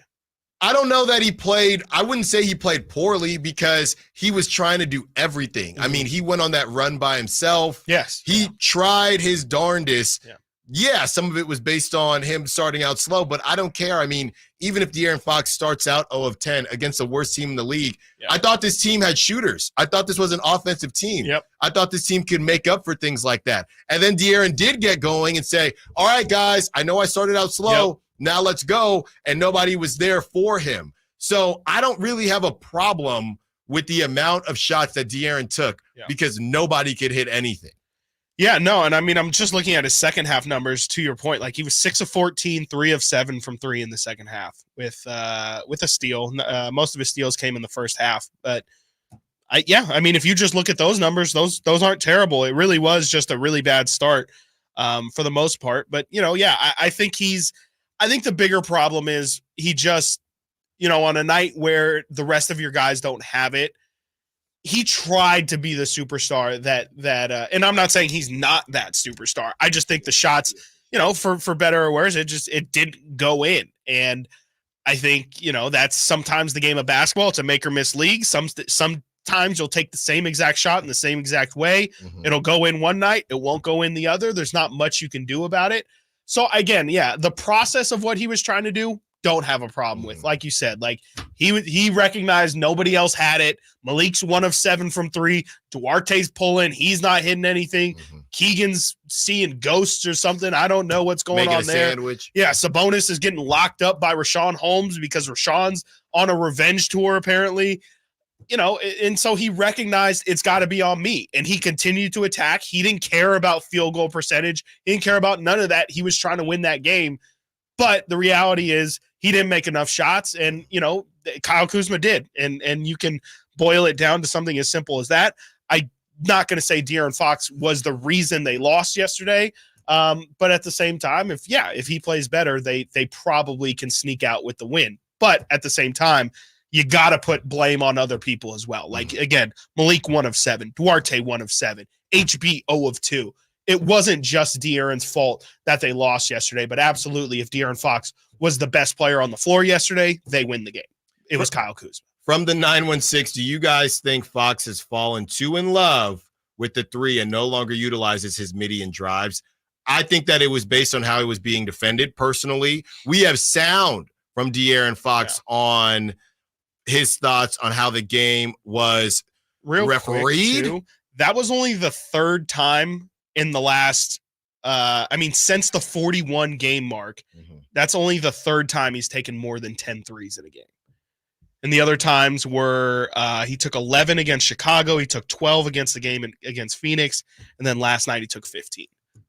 I don't know that he played. I wouldn't say he played poorly because he was trying to do everything. I mean, he went on that run by himself. Yes. He tried his darndest. Yeah, some of it was based on him starting out slow, but I don't care. I mean, even if De'Aaron Fox starts out 0 of 10 against the worst team in the league, I thought this team had shooters. I thought this was an offensive team. I thought this team could make up for things like that. And then De'Aaron did get going and say, all right, guys, I know I started out slow. Now let's go. And nobody was there for him. So I don't really have a problem with the amount of shots that De'Aaron took because nobody could hit anything. Yeah, no, and I mean, I'm just looking at his second half numbers. To your point, like he was 6 of 14, 3 of 7 from 3 in the second half with a steal. Most of his steals came in the first half, but I mean, if you just look at those numbers, those aren't terrible. It really was just a really bad start for the most part. But I think the bigger problem is he just, on a night where the rest of your guys don't have it. He tried to be the superstar that and I'm not saying he's not that superstar. I just think the shots, for better or worse, it didn't go in. And I think, that's sometimes the game of basketball. It's a make or miss league. Sometimes you'll take the same exact shot in the same exact way. It'll go in one night. It won't go in the other. There's not much you can do about it. So again, the process of what he was trying to do, don't have a problem with. Like you said, like he recognized nobody else had it. Malik's 1 of 7 from 3. Duarte's pulling. He's not hitting anything. Keegan's seeing ghosts or something. I don't know what's going on there. Sandwich. Yeah, Sabonis is getting locked up by Rashawn Holmes because Rashawn's on a revenge tour apparently. And so he recognized it's got to be on me. And he continued to attack. He didn't care about field goal percentage. He didn't care about none of that. He was trying to win that game. But the reality is he didn't make enough shots, and Kyle Kuzma did, and you can boil it down to something as simple as that. I'm not going to say De'Aaron Fox was the reason they lost yesterday, but at the same time, if he plays better, they probably can sneak out with the win. But at the same time, you got to put blame on other people as well. Like again, Malik 1 of 7, Duarte 1 of 7, HB 0 of 2. It wasn't just De'Aaron's fault that they lost yesterday, but absolutely, if De'Aaron Fox was the best player on the floor yesterday, they win the game. It was Kyle Kuzma. From the 916, do you guys think Fox has fallen too in love with the 3 and no longer utilizes his midi and drives? I think that it was based on how he was being defended personally. We have sound from De'Aaron Fox on his thoughts on how the game was refereed. That was only the third time in the last, since the 41 game mark, that's only the third time he's taken more than 10 threes in a game. And the other times were he took 11 against Chicago. He took 12 against the game against Phoenix. And then last night he took 15.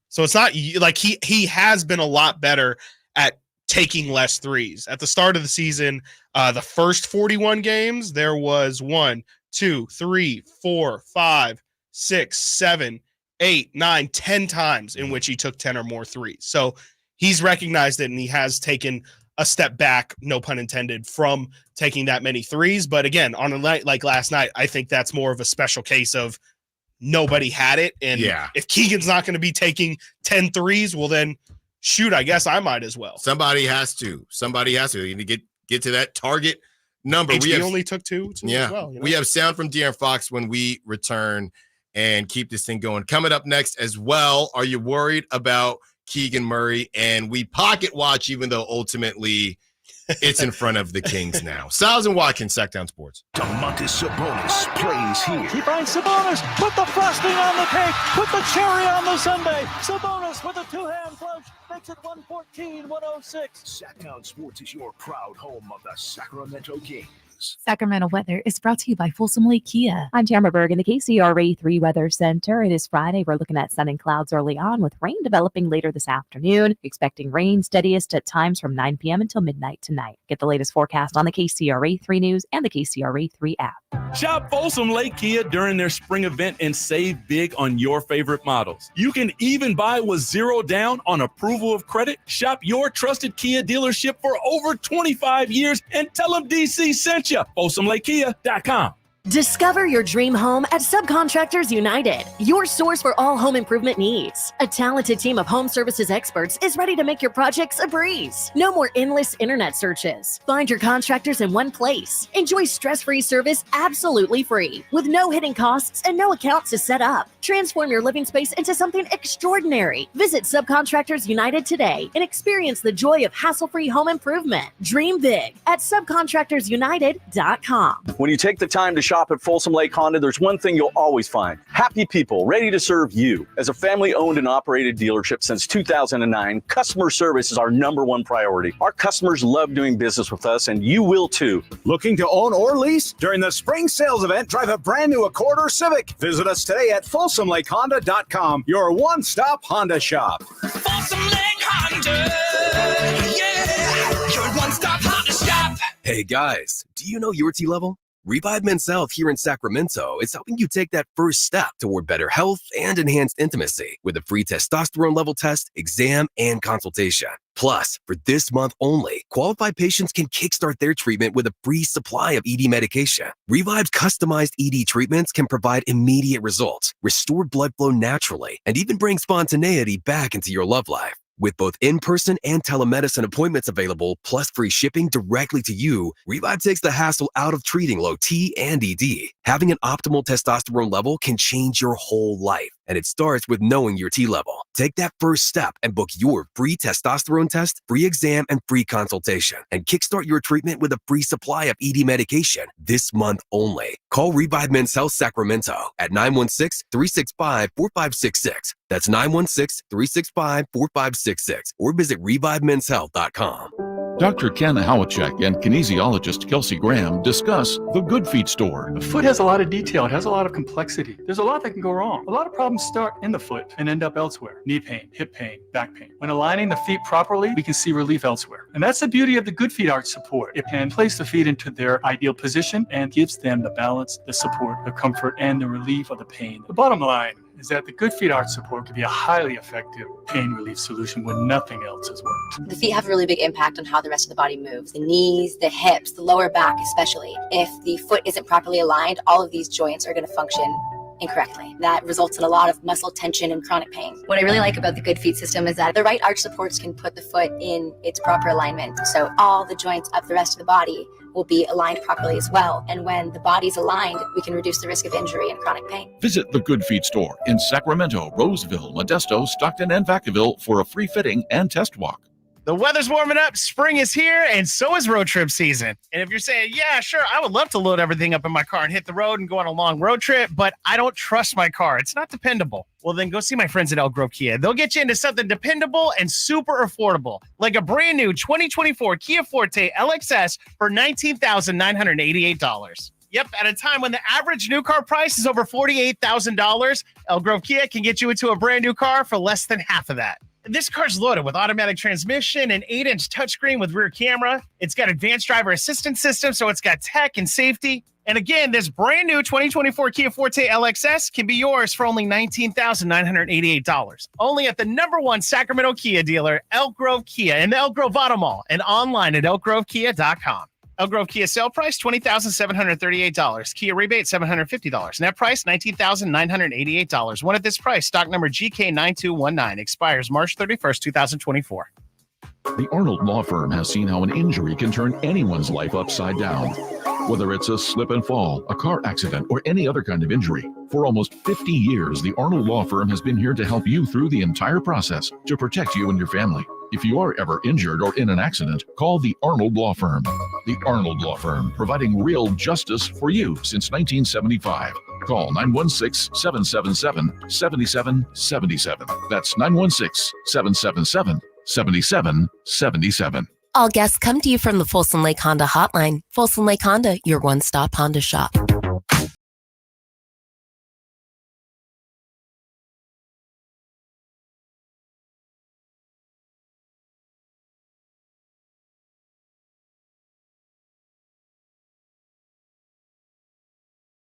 So it's not like he has been a lot better at taking less threes. At the start of the season, the first 41 games, there was 1, 2, 3, 4, 5, 6, 7, 8, 9, 10 times in which he took 10 or more threes. So he's recognized it, and he has taken a step back, no pun intended, from taking that many threes. But again, on a night like last night, I think that's more of a special case of nobody had it. And if Keegan's not going to be taking 10 threes, well then shoot, I guess I might as well. Somebody has to. You need to get to that target number. We only took two as well. We have sound from De'Aaron Fox when we return and keep this thing going. Coming up next as well, are you worried about Keegan Murray? And we pocket watch, even though ultimately it's in front of the Kings now. Stiles Watkins, Sactown Sports. Domantas Sabonis plays here. He finds Sabonis, put the frosting on the cake, put the cherry on the sundae. Sabonis with a two-hand flush makes it 114-106. Sactown Sports is your proud home of the Sacramento Kings. Sacramento weather is brought to you by Folsom Lake Kia. I'm Tamara Berg in the KCRA 3 Weather Center. It is Friday. We're looking at sun and clouds early on with rain developing later this afternoon. Expecting rain steadiest at times from 9 p.m. until midnight tonight. Get the latest forecast on the KCRA 3 News and the KCRA 3 app. Shop Folsom Lake Kia during their spring event and save big on your favorite models. You can even buy with zero down on approval of credit. Shop your trusted Kia dealership for over 25 years and tell them DC sent you. FolsomLakeKia.com. Discover your dream home at Subcontractors United, your source for all home improvement needs. A talented team of home services experts is ready to make your projects a breeze. No more endless internet searches. Find your contractors in one place. Enjoy stress-free service absolutely free, with no hidden costs and no accounts to set up. Transform your living space into something extraordinary. Visit Subcontractors United today and experience the joy of hassle-free home improvement. Dream big at subcontractorsunited.com. When you take the time to shop at Folsom Lake Honda, there's one thing you'll always find: happy people ready to serve you. As a family-owned and operated dealership since 2009, customer service is our #1 priority. Our customers love doing business with us, and you will too. Looking to own or lease? During the spring sales event, drive a brand new Accord or Civic. Visit us today at FolsomLakeHonda.com, your one-stop Honda shop. Folsom Lake Honda, yeah, your one-stop Honda shop. Hey guys, do you know your T level? Revive Men's Health here in Sacramento is helping you take that first step toward better health and enhanced intimacy with a free testosterone level test, exam, and consultation. Plus, for this month only, qualified patients can kickstart their treatment with a free supply of ED medication. Revive's customized ED treatments can provide immediate results, restore blood flow naturally, and even bring spontaneity back into your love life. With both in-person and telemedicine appointments available, plus free shipping directly to you, Revive takes the hassle out of treating low T and ED. Having an optimal testosterone level can change your whole life, and it starts with knowing your T level. Take that first step and book your free testosterone test, free exam, and free consultation, and kickstart your treatment with a free supply of ED medication this month only. Call Revive Men's Health Sacramento at 916-365-4566. That's 916-365-4566, or visit ReviveMen'sHealth.com. Dr. Ken Howachek and kinesiologist Kelsey Graham discuss the Good Feet store. The foot has a lot of detail. It has a lot of complexity. There's a lot that can go wrong. A lot of problems start in the foot and end up elsewhere. Knee pain, hip pain, back pain. When aligning the feet properly, we can see relief elsewhere. And that's the beauty of the Good Feet Arch support. It can place the feet into their ideal position and gives them the balance, the support, the comfort, and the relief of the pain. The bottom line is that the Good Feet Arch support can be a highly effective pain relief solution when nothing else has worked. The feet have a really big impact on how the rest of the body moves. The knees, the hips, the lower back especially. If the foot isn't properly aligned, all of these joints are going to function incorrectly. That results in a lot of muscle tension and chronic pain. What I really like about the Good Feet system is that the right arch supports can put the foot in its proper alignment. So all the joints up the rest of the body will be aligned properly as well. And when the body's aligned, we can reduce the risk of injury and chronic pain. Visit the Good Feet store in Sacramento, Roseville, Modesto, Stockton, and Vacaville for a free fitting and test walk. The weather's warming up, spring is here, and so is road trip season. And if you're saying, yeah, sure, I would love to load everything up in my car and hit the road and go on a long road trip, but I don't trust my car. It's not dependable. Well, then go see my friends at Elk Grove Kia. They'll get you into something dependable and super affordable, like a brand new 2024 Kia Forte LXS for $19,988. Yep, at a time when the average new car price is over $48,000, Elk Grove Kia can get you into a brand new car for less than half of that. And this car's loaded with automatic transmission and 8-inch touchscreen with rear camera. It's got advanced driver assistance system, so it's got tech and safety. And again, this brand new 2024 Kia Forte LXS can be yours for only $19,988. Only at the #1 Sacramento Kia dealer, Elk Grove Kia, in the Elk Grove Auto Mall, and online at elkgrovekia.com. Elk Grove Kia sale price, $20,738. Kia rebate, $750. Net price, $19,988. One at this price. Stock number GK9219. Expires March 31st, 2024. The Arnold Law Firm has seen how an injury can turn anyone's life upside down. Whether it's a slip and fall, a car accident, or any other kind of injury. For almost 50 years, the Arnold Law Firm has been here to help you through the entire process to protect you and your family. If you are ever injured or in an accident, call the Arnold Law Firm. The Arnold Law Firm, providing real justice for you since 1975. Call 916-777-7777. That's 916-777-7777. All guests come to you from the Folsom Lake Honda Hotline. Folsom Lake Honda, your one-stop Honda shop.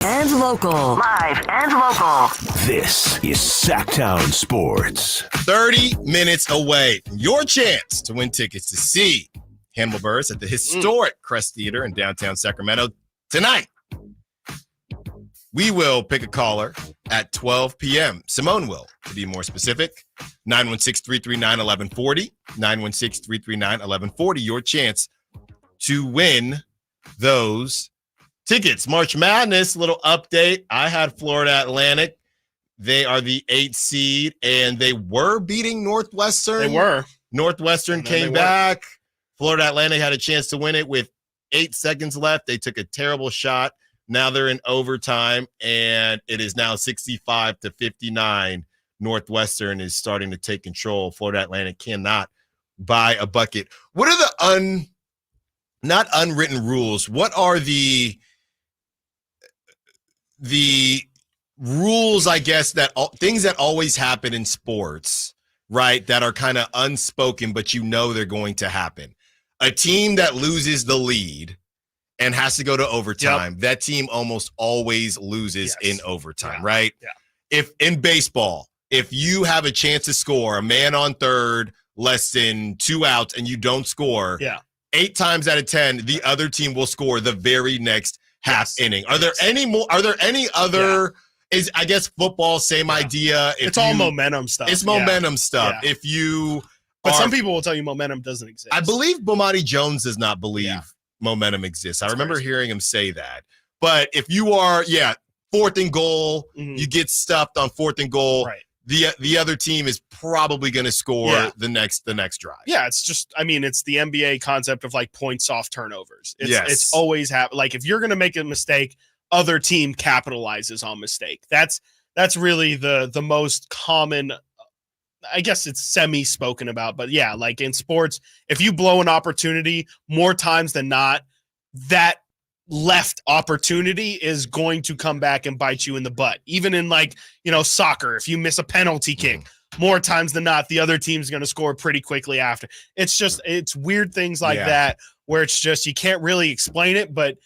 And local. Live and local. This is Sactown Sports. 30 minutes away. Your chance to win tickets to see Hannibal Buress at the historic Crest Theater in downtown Sacramento tonight. We will pick a caller at 12 p.m. Simone will, to be more specific. 916-339-1140. 916-339-1140. Your chance to win those tickets. March Madness, little update. I had Florida Atlantic. They are the 8th seed, and they were beating Northwestern. They were. Northwestern came back. Florida Atlantic had a chance to win it with 8 seconds left. They took a terrible shot. Now they're in overtime, and it is now 65-59. Northwestern is starting to take control. Florida Atlantic cannot buy a bucket. What are the not unwritten rules? What are the rules, I guess, that things that always happen in sports, right, that are kind of unspoken, but you know they're going to happen? A team that loses the lead and has to go to overtime, that team almost always loses in overtime, right? Yeah. If in baseball, if you have a chance to score, a man on third, less than 2 outs, and you don't score, 8 times out of 10, the other team will score the very next half inning. Are there any more? Are there any other? Is, I guess, football, same idea. It's all momentum stuff. It's momentum stuff. Yeah. If you, but some people will tell you momentum doesn't exist. I believe Bomani Jones does not believe momentum exists. I remember hearing him say that. But if you are, 4th and goal, you get stuffed on 4th and goal. Right. The other team is probably going to score the next drive. Yeah, it's just, I mean, it's the NBA concept of like points off turnovers. It's always happen. Like if you're going to make a mistake, other team capitalizes on mistake. That's really the most common. I guess it's semi-spoken about, but yeah, like in sports, if you blow an opportunity, more times than not, that left opportunity is going to come back and bite you in the butt. Even in soccer, if you miss a penalty kick, more times than not, the other team's going to score pretty quickly after. It's weird things like that where it's just, you can't really explain it, but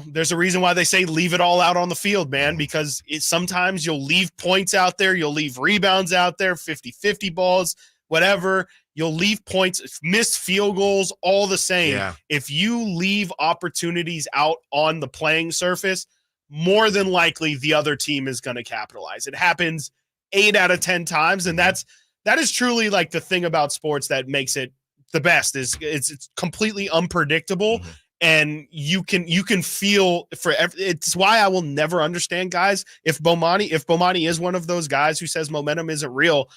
there's a reason why they say leave it all out on the field, man, because sometimes you'll leave points out there. You'll leave rebounds out there, 50-50 balls, whatever. You'll leave points, missed field goals, all the same. Yeah. If you leave opportunities out on the playing surface, more than likely the other team is going to capitalize. It happens 8 out of 10 times, and that is truly like the thing about sports that makes it the best. Is it's completely unpredictable. And you can feel it's why I will never understand guys. If Bomani is one of those guys who says momentum isn't real,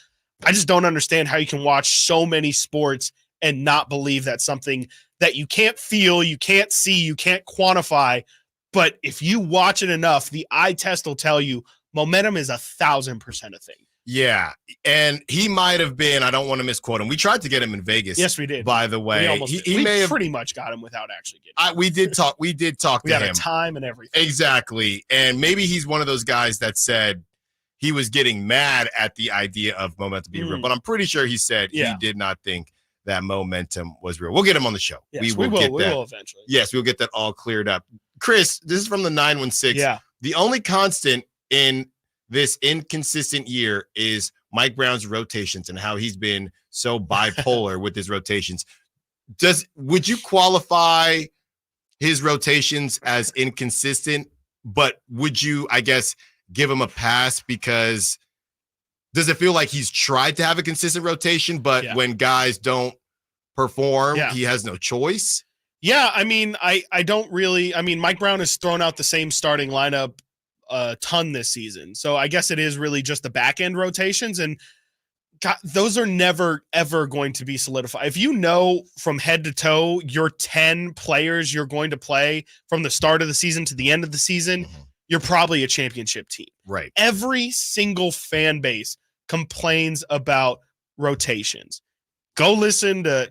I just don't understand how you can watch so many sports and not believe that something that you can't feel, you can't see, you can't quantify. But if you watch it enough, the eye test will tell you momentum is 1,000% a thing. Yeah, and he might have been. I don't want to misquote him. We tried to get him in Vegas. Yes, we did. By the way, we may have pretty much got him without actually getting. We did talk. We did talk We to got him. a time and everything. Exactly, and maybe he's one of those guys that said he was getting mad at the idea of momentum being real. But I'm pretty sure he said he did not think that momentum was real. We'll get him on the show. Yes, we will eventually. Yes, we'll get that all cleared up. Chris, this is from the 916. Yeah. The only constant in this inconsistent year is Mike Brown's rotations and how he's been so bipolar with his rotations. Would you qualify his rotations as inconsistent, but would you, I guess, give him a pass because does it feel like he's tried to have a consistent rotation, but when guys don't perform, he has no choice? Yeah, I mean, I don't really. I mean, Mike Brown has thrown out the same starting lineup a ton this season. So I guess it is really just the back end rotations. And God, those are never, ever going to be solidified. If you know from head to toe your 10 players you're going to play from the start of the season to the end of the season, you're probably a championship team. Right. Every single fan base complains about rotations. Go listen to,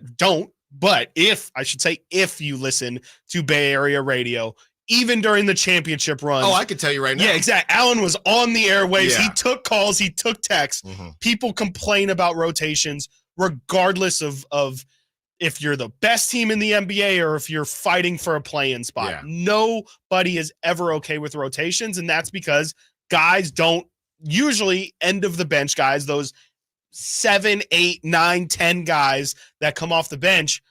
if you listen to Bay Area radio, even during the championship run. Oh, I can tell you right now. Yeah, exactly. Allen was on the airwaves. Yeah. He took calls. He took texts. People complain about rotations regardless of if you're the best team in the NBA or if you're fighting for a play-in spot. Yeah. Nobody is ever okay with rotations, and that's because guys don't usually end of the bench guys, those 7, 8, 9, 10 guys that come off the bench,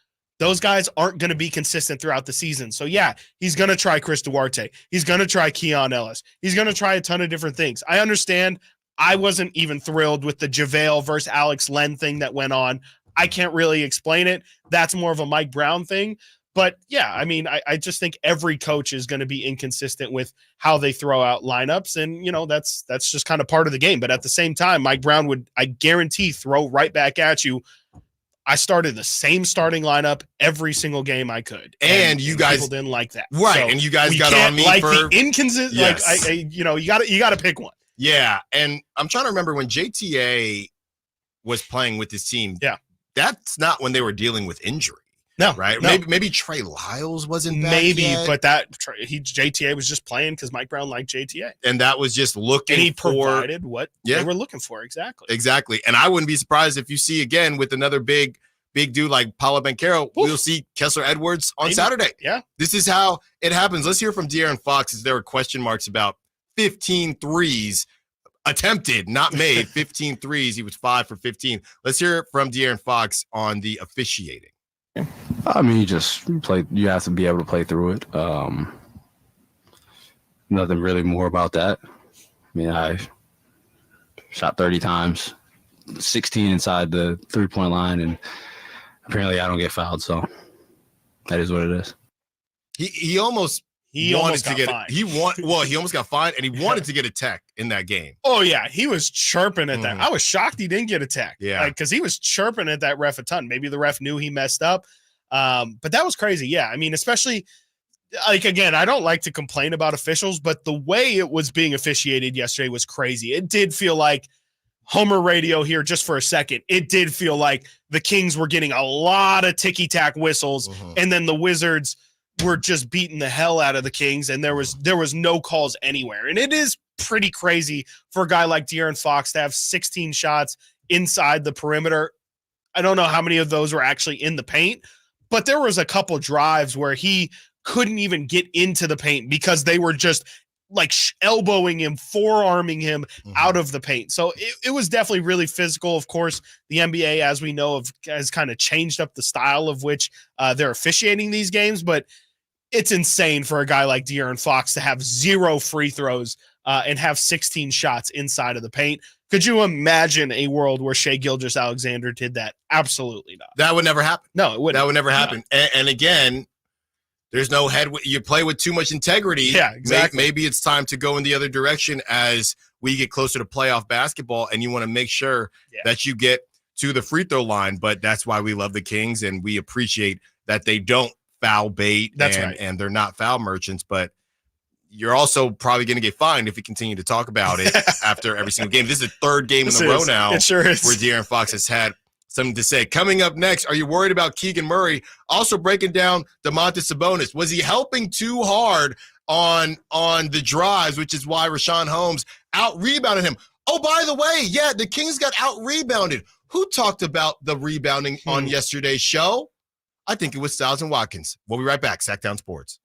those guys aren't going to be consistent throughout the season. So, yeah, he's going to try Chris Duarte. He's going to try Keon Ellis. He's going to try a ton of different things. I understand. I wasn't even thrilled with the JaVale versus Alex Len thing that went on. I can't really explain it. That's more of a Mike Brown thing. But, yeah, I mean, I just think every coach is going to be inconsistent with how they throw out lineups. And, you know, that's just kind of part of the game. But at the same time, Mike Brown would, I guarantee, throw right back at you. I started the same starting lineup every single game I could, and you guys people didn't like that, right? So and you guys got on me like for the inconsistent. Yes. Like you got to pick one. Yeah, and I'm trying to remember when JTA was playing with his team. Yeah, that's not when they were dealing with injury. No, right? No. Maybe Trey Lyles wasn't back yet. But JTA was just playing because Mike Brown liked JTA, and that was just looking. And he for, provided what they were looking for exactly. And I wouldn't be surprised if you see again with another big dude like Paolo Banchero, we'll see Kessler Edwards on Saturday. Yeah, this is how it happens. Let's hear from De'Aaron Fox as there were question marks about 15 threes attempted, not made. 15 threes. He was 5 for 15. Let's hear from De'Aaron Fox on the officiating. I mean, you just play. You have to be able to play through it. Nothing really more about that. I mean, I shot 30 times, 16 inside the 3-point line, and apparently I don't get fouled. So that is what it is. He almost wanted to get fined. He almost got fined, and he wanted to get a tech in that game. Oh yeah, he was chirping at that. I was shocked he didn't get a tech. Yeah, because he was chirping at that ref a ton. Maybe the ref knew he messed up, but that was crazy. Yeah, I mean, especially like again, I don't like to complain about officials, but the way it was being officiated yesterday was crazy. It did feel like Homer radio here just for a second. It did feel like the Kings were getting a lot of ticky-tack whistles, and then the Wizards were just beating the hell out of the Kings, and there was no calls anywhere. And it is pretty crazy for a guy like De'Aaron Fox to have 16 shots inside the perimeter. I don't know how many of those were actually in the paint, but there was a couple drives where he couldn't even get into the paint because they were just like elbowing him, forearming him out of the paint. So it was definitely really physical. Of course, the NBA, as we know, has kind of changed up the style of which they're officiating these games, but it's insane for a guy like De'Aaron Fox to have 0 free throws and have 16 shots inside of the paint. Could you imagine a world where Shai Gilgeous-Alexander did that? Absolutely not. That would never happen. No, it wouldn't. That would never happen. And again, there's no head. You play with too much integrity. Yeah, exactly. Maybe it's time to go in the other direction as we get closer to playoff basketball, and you want to make sure that you get to the free throw line. But that's why we love the Kings, and we appreciate that they don't foul bait. That's right. And they're not foul merchants. But you're also probably going to get fined if you continue to talk about it after every single game. This is the third game in a row now. It sure is. Where De'Aaron Fox has had something to say. Coming up next, are you worried about Keegan Murray? Also breaking down Domantas Sabonis. Was he helping too hard on the drives, which is why Rashawn Holmes out-rebounded him? Oh, by the way, yeah, the Kings got out-rebounded. Who talked about the rebounding on yesterday's show? I think it was Stiles Watkins. We'll be right back. Sactown Sports.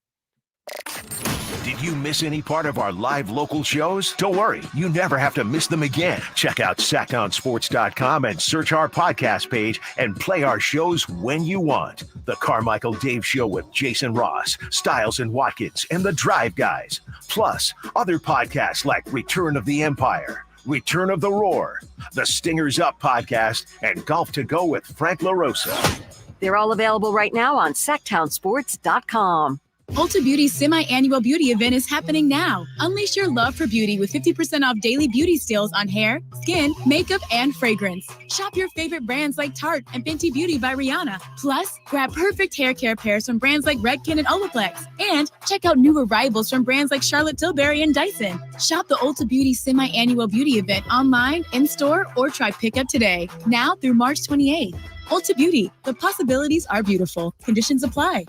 Did you miss any part of our live local shows? Don't worry, you never have to miss them again. Check out SactownSports.com and search our podcast page and play our shows when you want. The Carmichael Dave Show with Jason Ross, Stiles and Watkins, and the Drive Guys. Plus, other podcasts like Return of the Empire, Return of the Roar, the Stingers Up podcast, and Golf to Go with Frank LaRosa. They're all available right now on SactownSports.com. Ulta Beauty's semi-annual beauty event is happening now. Unleash your love for beauty with 50% off daily beauty steals on hair, skin, makeup, and fragrance. Shop your favorite brands like Tarte and Fenty Beauty by Rihanna. Plus, grab perfect hair care pairs from brands like Redken and Olaplex. And check out new arrivals from brands like Charlotte Tilbury and Dyson. Shop the Ulta Beauty semi-annual beauty event online, in-store, or try pickup today. Now through March 28th. Ulta Beauty. The possibilities are beautiful. Conditions apply.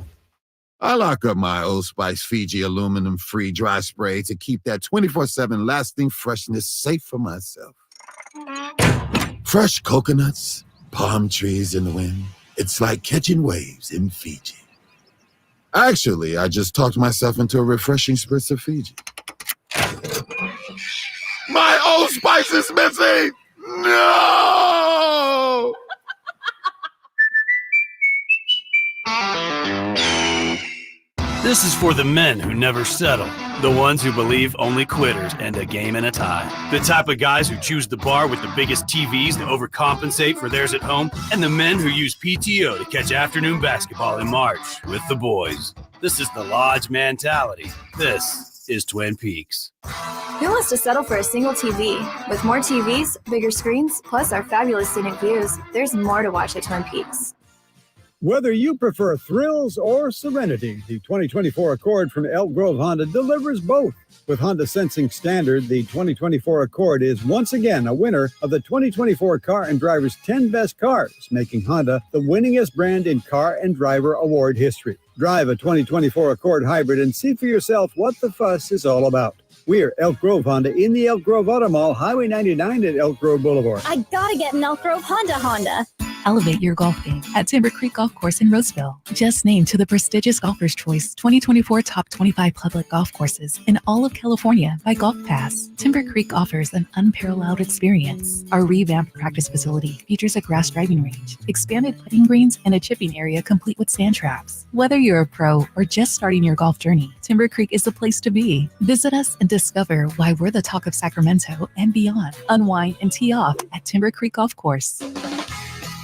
I lock up my Old Spice Fiji aluminum-free dry spray to keep that 24/7 lasting freshness safe for myself. Fresh coconuts, palm trees in the wind. It's like catching waves in Fiji. Actually, I just talked myself into a refreshing spritz of Fiji. My Old Spice is missing! No! This is for the men who never settle, the ones who believe only quitters end a game in a tie, the type of guys who choose the bar with the biggest TVs to overcompensate for theirs at home, and the men who use PTO to catch afternoon basketball in March with the boys. This is the Lodge mentality. This is Twin Peaks. Who wants to settle for a single TV? With more TVs, bigger screens, plus our fabulous scenic views, there's more to watch at Twin Peaks. Whether you prefer thrills or serenity, the 2024 Accord from Elk Grove Honda delivers both. With Honda Sensing Standard, the 2024 Accord is once again a winner of the 2024 Car and Driver's 10 Best Cars, making Honda the winningest brand in car and driver award history. Drive a 2024 Accord Hybrid and see for yourself what the fuss is all about. We're Elk Grove Honda in the Elk Grove Auto Mall, Highway 99 at Elk Grove Boulevard. I gotta get an Elk Grove Honda. Elevate your golf game at Timber Creek Golf Course in Roseville. Just named to the prestigious Golfer's Choice 2024 Top 25 Public Golf Courses in all of California by Golf Pass. Timber Creek offers an unparalleled experience. Our revamped practice facility features a grass driving range, expanded putting greens, and a chipping area complete with sand traps. Whether you're a pro or just starting your golf journey, Timber Creek is the place to be. Visit us and discover why we're the talk of Sacramento and beyond. Unwind and tee off at Timber Creek Golf Course.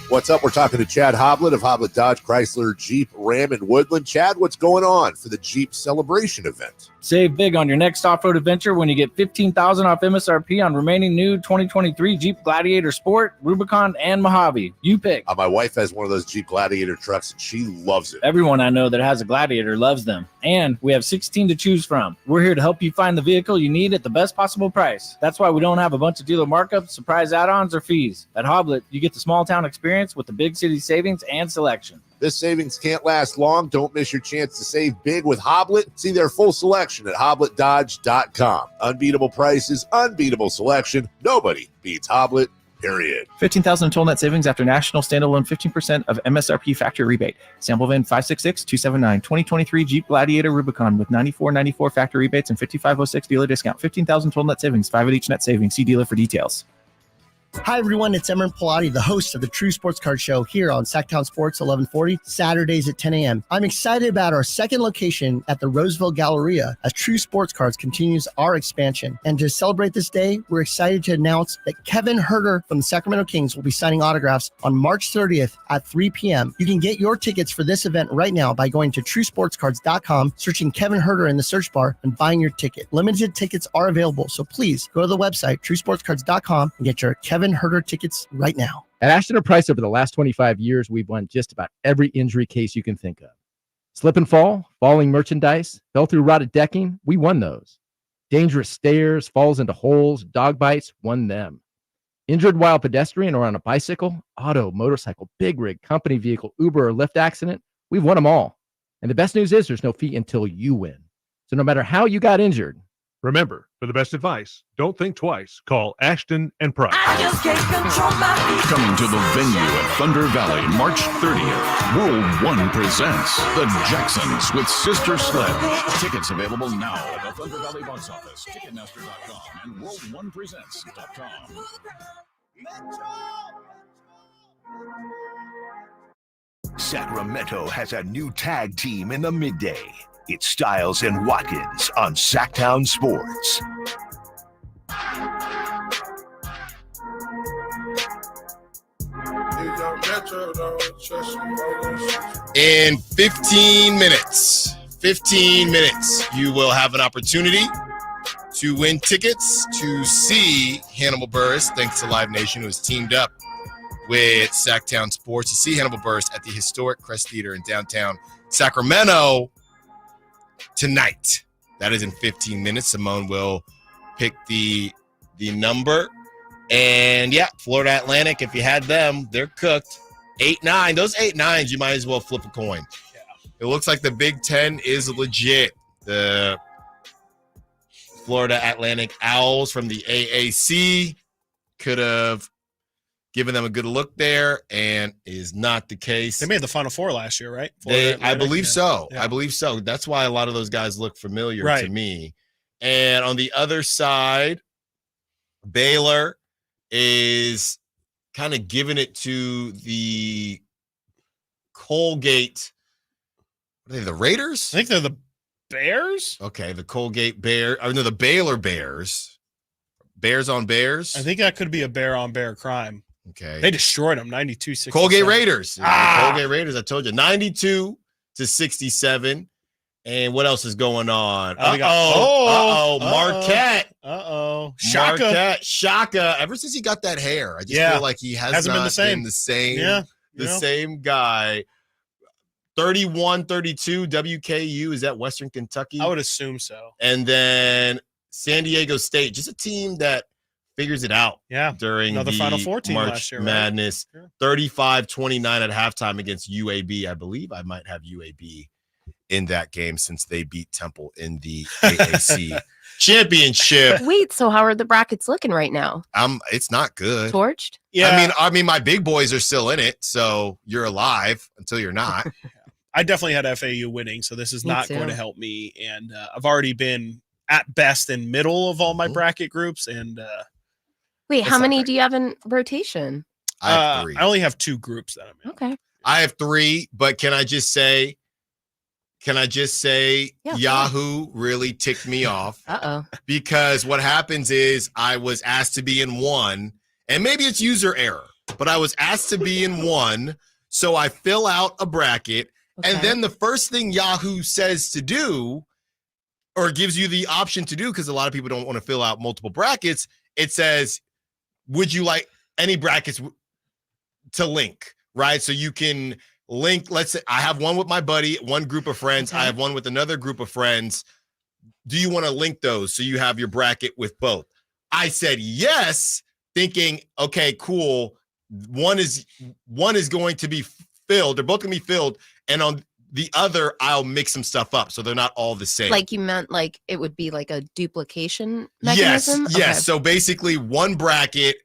What's up? We're talking to Chad Hoblet of Hoblet Dodge Chrysler Jeep Ram and Woodland. Chad, what's going on for the Jeep Celebration event? Save big on your next off-road adventure when you get $15,000 off MSRP on remaining new 2023 Jeep Gladiator Sport, Rubicon, and Mojave. You pick. My wife has one of those Jeep Gladiator trucks, and she loves it. Everyone I know that has a Gladiator loves them. And we have 16 to choose from. We're here to help you find the vehicle you need at the best possible price. That's why we don't have a bunch of dealer markups, surprise add-ons, or fees. At Hoblet, you get the small-town experience with the big city savings and selection. This savings can't last long. Don't miss your chance to save big with Hoblet. See their full selection at HobletDodge.com. Unbeatable prices, unbeatable selection. Nobody beats Hoblet, period. $15,000 total net savings after national standalone 15% of MSRP factory rebate. Sample VIN 566-279. 2023 Jeep Gladiator Rubicon with $94.94 factory rebates and $55.06 dealer discount. $15,000 total net savings. 5 at each net savings. See dealer for details. Hi, everyone. It's Emran Pilati, the host of the True Sports Card Show here on Sactown Sports 1140, Saturdays at 10 a.m. I'm excited about our second location at the Roseville Galleria as True Sports Cards continues our expansion. And to celebrate this day, we're excited to announce that Kevin Huerter from the Sacramento Kings will be signing autographs on March 30th at 3 p.m. You can get your tickets for this event right now by going to TrueSportsCards.com, searching Kevin Huerter in the search bar, and buying your ticket. Limited tickets are available, so please go to the website, TrueSportsCards.com, and get your Kevin Huerter tickets right now. At Ashton & Price, over the last 25 years, we've won just about every injury case you can think of. Slip and fall, falling merchandise, fell through rotted decking, we won those. Dangerous stairs, falls into holes, dog bites, won them. Injured while pedestrian or on a bicycle, auto, motorcycle, big rig, company vehicle, Uber, or Lyft accident, we've won them all. And the best news is there's no fee until you win. So no matter how you got injured, remember, for the best advice, don't think twice. Call Ashton and Price. Coming to the venue at Thunder Valley, March 30th, World One presents The Jacksons with Sister Sledge. Tickets available now at the Thunder Valley box office, Ticketmaster.com, and World1Presents.com. Sacramento has a new tag team in the midday. It's Stiles and Watkins on Sactown Sports. In 15 minutes, you will have an opportunity to win tickets to see Hannibal Buress, thanks to Live Nation, who has teamed up with Sactown Sports to see Hannibal Buress at the historic Crest Theater in downtown Sacramento tonight. That is in 15 minutes. Simone will pick the number. And yeah, Florida Atlantic, if you had them, they're cooked. 8-9. Those 8-9s, you might as well flip a coin. Yeah. It looks like the Big Ten is legit. The Florida Atlantic Owls from the AAC could have given them a good look there, and is not the case. They made the Final Four last year, right? I believe so. Yeah. I believe so. That's why a lot of those guys look familiar to me. And on the other side, Baylor is kind of giving it to the Colgate. What are they, the Raiders? I think they're the Bears. Okay, the Colgate Bears. Or no, the Baylor Bears. Bears on Bears? I think that could be a bear on bear crime. Okay. They destroyed them 92-67. Colgate Raiders. Colgate Raiders, I told you. 92-67. And what else is going on? Marquette. Shaka. Marquette. Shaka. Ever since he got that hair, I just feel like he hasn't been the same. Same guy. 31-32 WKU. Is that Western Kentucky? I would assume so. And then San Diego State. Just a team that figures it out during another the Final Four team March last year, Madness. Right? 35-29 at halftime against UAB. I believe I might have UAB in that game since they beat Temple in the AAC championship. Wait, so how are the brackets looking right now? It's not good. Torched? Yeah. I mean, my big boys are still in it, so you're alive until you're not. I definitely had FAU winning, so this is not going to help me. And I've already been at best in middle of all my bracket groups. And wait, how many do you have in rotation? I have 3. I only have 2 groups that I'm in. Okay. I have 3, but can I just say Yahoo really ticked me off. Because what happens is I was asked to be in one, and maybe it's user error, but I was asked to be in one, so I fill out a bracket, and then the first thing Yahoo says to do, or gives you the option to do, because a lot of people don't want to fill out multiple brackets, it says, would you like any brackets to link, right? So you can link, let's say I have one with my buddy, one group of friends. I have one with another group of friends. Do you want to link those so you have your bracket with both? I said yes, thinking, okay, cool. One is going to be filled. They're both going to be filled. And on the other, I'll mix some stuff up so they're not all the same. Like you meant like it would be like a duplication mechanism? Yes. Okay. So basically one bracket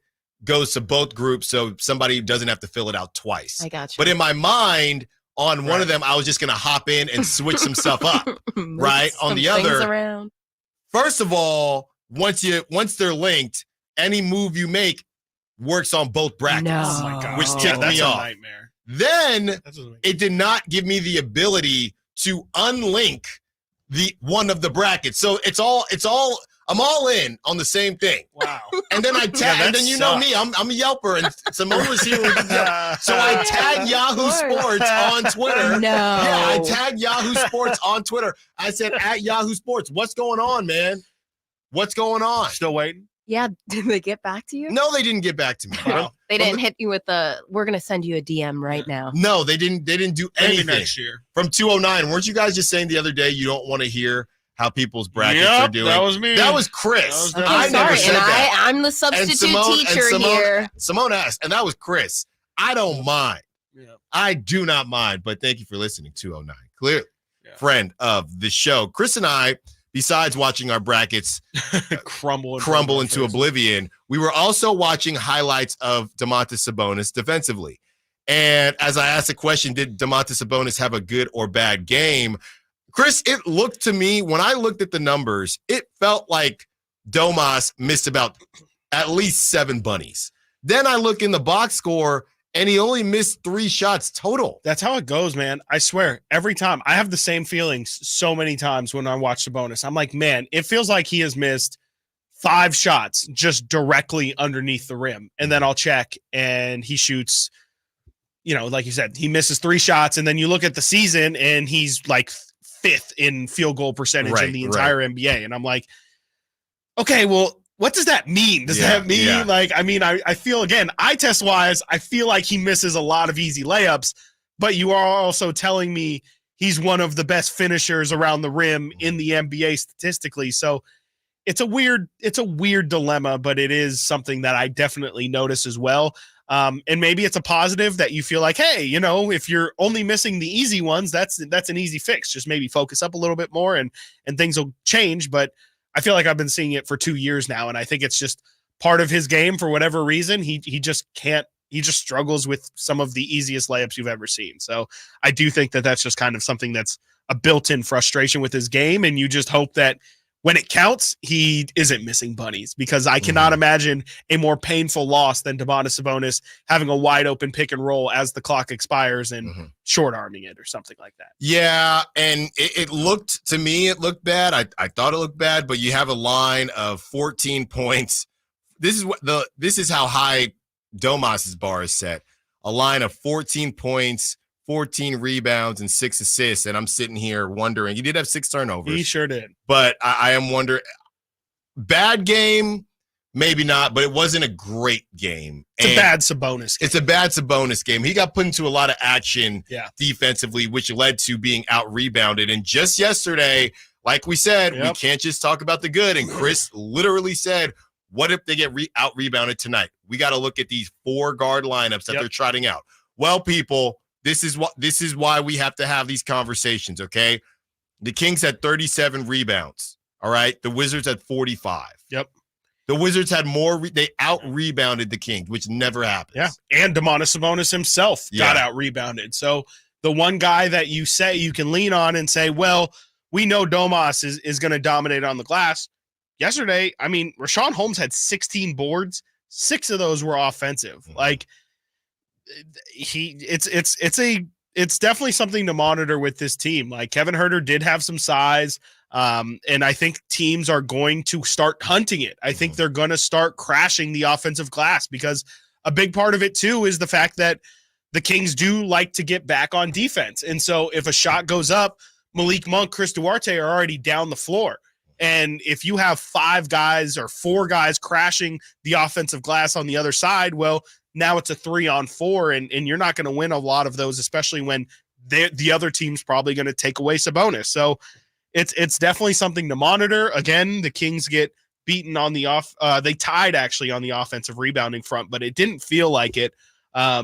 goes to both groups, so somebody doesn't have to fill it out twice. I got you. But in my mind, on one of them, I was just going to hop in and switch some stuff up, right? On the other, first of all, once they're linked, any move you make works on both brackets, Oh my God. which tipped me off. A nightmare. Then it did not give me the ability to unlink the one of the brackets. So it's all I'm all in on the same thing. Wow. And then I tag, and then you know me, I'm a Yelper, and Simone was here. So I tagged Yahoo Sports on Twitter. No. Yeah, I tagged Yahoo Sports on Twitter. I said, at Yahoo Sports, what's going on, man? What's going on? Still waiting? Yeah, did they get back to you? No, they didn't get back to me. They didn't hit you with we're going to send you a DM right now. No, they didn't do Maybe anything. next year. From 209. Weren't you guys just saying the other day you don't want to hear how people's brackets are doing? That was me. That was Chris. Okay, I never sorry, said and that. I'm the substitute teacher here. Simone asked, and that was Chris. I don't mind. Yeah. I do not mind, but thank you for listening, 209. Clearly, friend of the show. Chris and I, besides watching our brackets crumble into oblivion, we were also watching highlights of Domantas Sabonis defensively. And as I asked the question, did Domantas Sabonis have a good or bad game? Chris, it looked to me, when I looked at the numbers, it felt like Domas missed about at least 7 bunnies. Then I look in the box score, and he only missed 3 shots total. That's how it goes, man. I swear, every time. I have the same feelings so many times when I watch Sabonis. I'm like, man, it feels like he has missed 5 shots just directly underneath the rim. And then I'll check, and he shoots, like you said, he misses 3 shots, and then you look at the season, and he's like 5th in field goal percentage in the entire NBA. And I'm like, okay, well, what does that mean? Does that mean I feel, again, eye test wise, I feel like he misses a lot of easy layups, but you are also telling me he's one of the best finishers around the rim in the NBA statistically. So it's a weird dilemma, but it is something that I definitely notice as well. And maybe it's a positive that you feel like, hey, if you're only missing the easy ones, that's an easy fix. Just maybe focus up a little bit more and things will change. But I feel like I've been seeing it for 2 years now, and I think it's just part of his game for whatever reason. He just can't. He just struggles with some of the easiest layups you've ever seen. So I do think that that's just kind of something that's a built-in frustration with his game, and you just hope that when it counts, he isn't missing bunnies, because I cannot imagine a more painful loss than Domantas Sabonis having a wide open pick and roll as the clock expires and short arming it or something like that. Yeah, and it looked bad. I thought it looked bad, but you have a line of 14 points. This is how high Domas's bar is set. A line of 14 points, 14 rebounds, and 6 assists. And I'm sitting here wondering, he did have 6 turnovers. He sure did. But I am wondering, bad game, maybe not, but it wasn't a great game. It's a bad Sabonis game. It's a bad Sabonis game. He got put into a lot of action defensively, which led to being out-rebounded. And just yesterday, like we said, we can't just talk about the good. And Chris literally said, what if they get out-rebounded tonight? We got to look at these 4 guard lineups that they're trotting out. Well, people, this is why we have to have these conversations, okay? The Kings had 37 rebounds, all right? The Wizards had 45. Yep. The Wizards had more. They out-rebounded the Kings, which never happens. Yeah, and Domantas Sabonis himself got out-rebounded. So the one guy that you say you can lean on and say, well, we know Domas is going to dominate on the glass. Yesterday, I mean, Rashawn Holmes had 16 boards. 6 of those were offensive. Like, it's definitely something to monitor with this team. Like, Kevin Huerter did have some size, and I think teams are going to start hunting it. I think they're going to start crashing the offensive glass, because a big part of it too is the fact that the Kings do like to get back on defense. And so if a shot goes up, Malik Monk, Chris Duarte are already down the floor. And if you have 5 guys or 4 guys crashing the offensive glass on the other side, well, now it's a 3-on-4, and you're not going to win a lot of those, especially when the other team's probably going to take away Sabonis. So it's definitely something to monitor. Again, the Kings get beaten on the they tied actually on the offensive rebounding front, but it didn't feel like it. I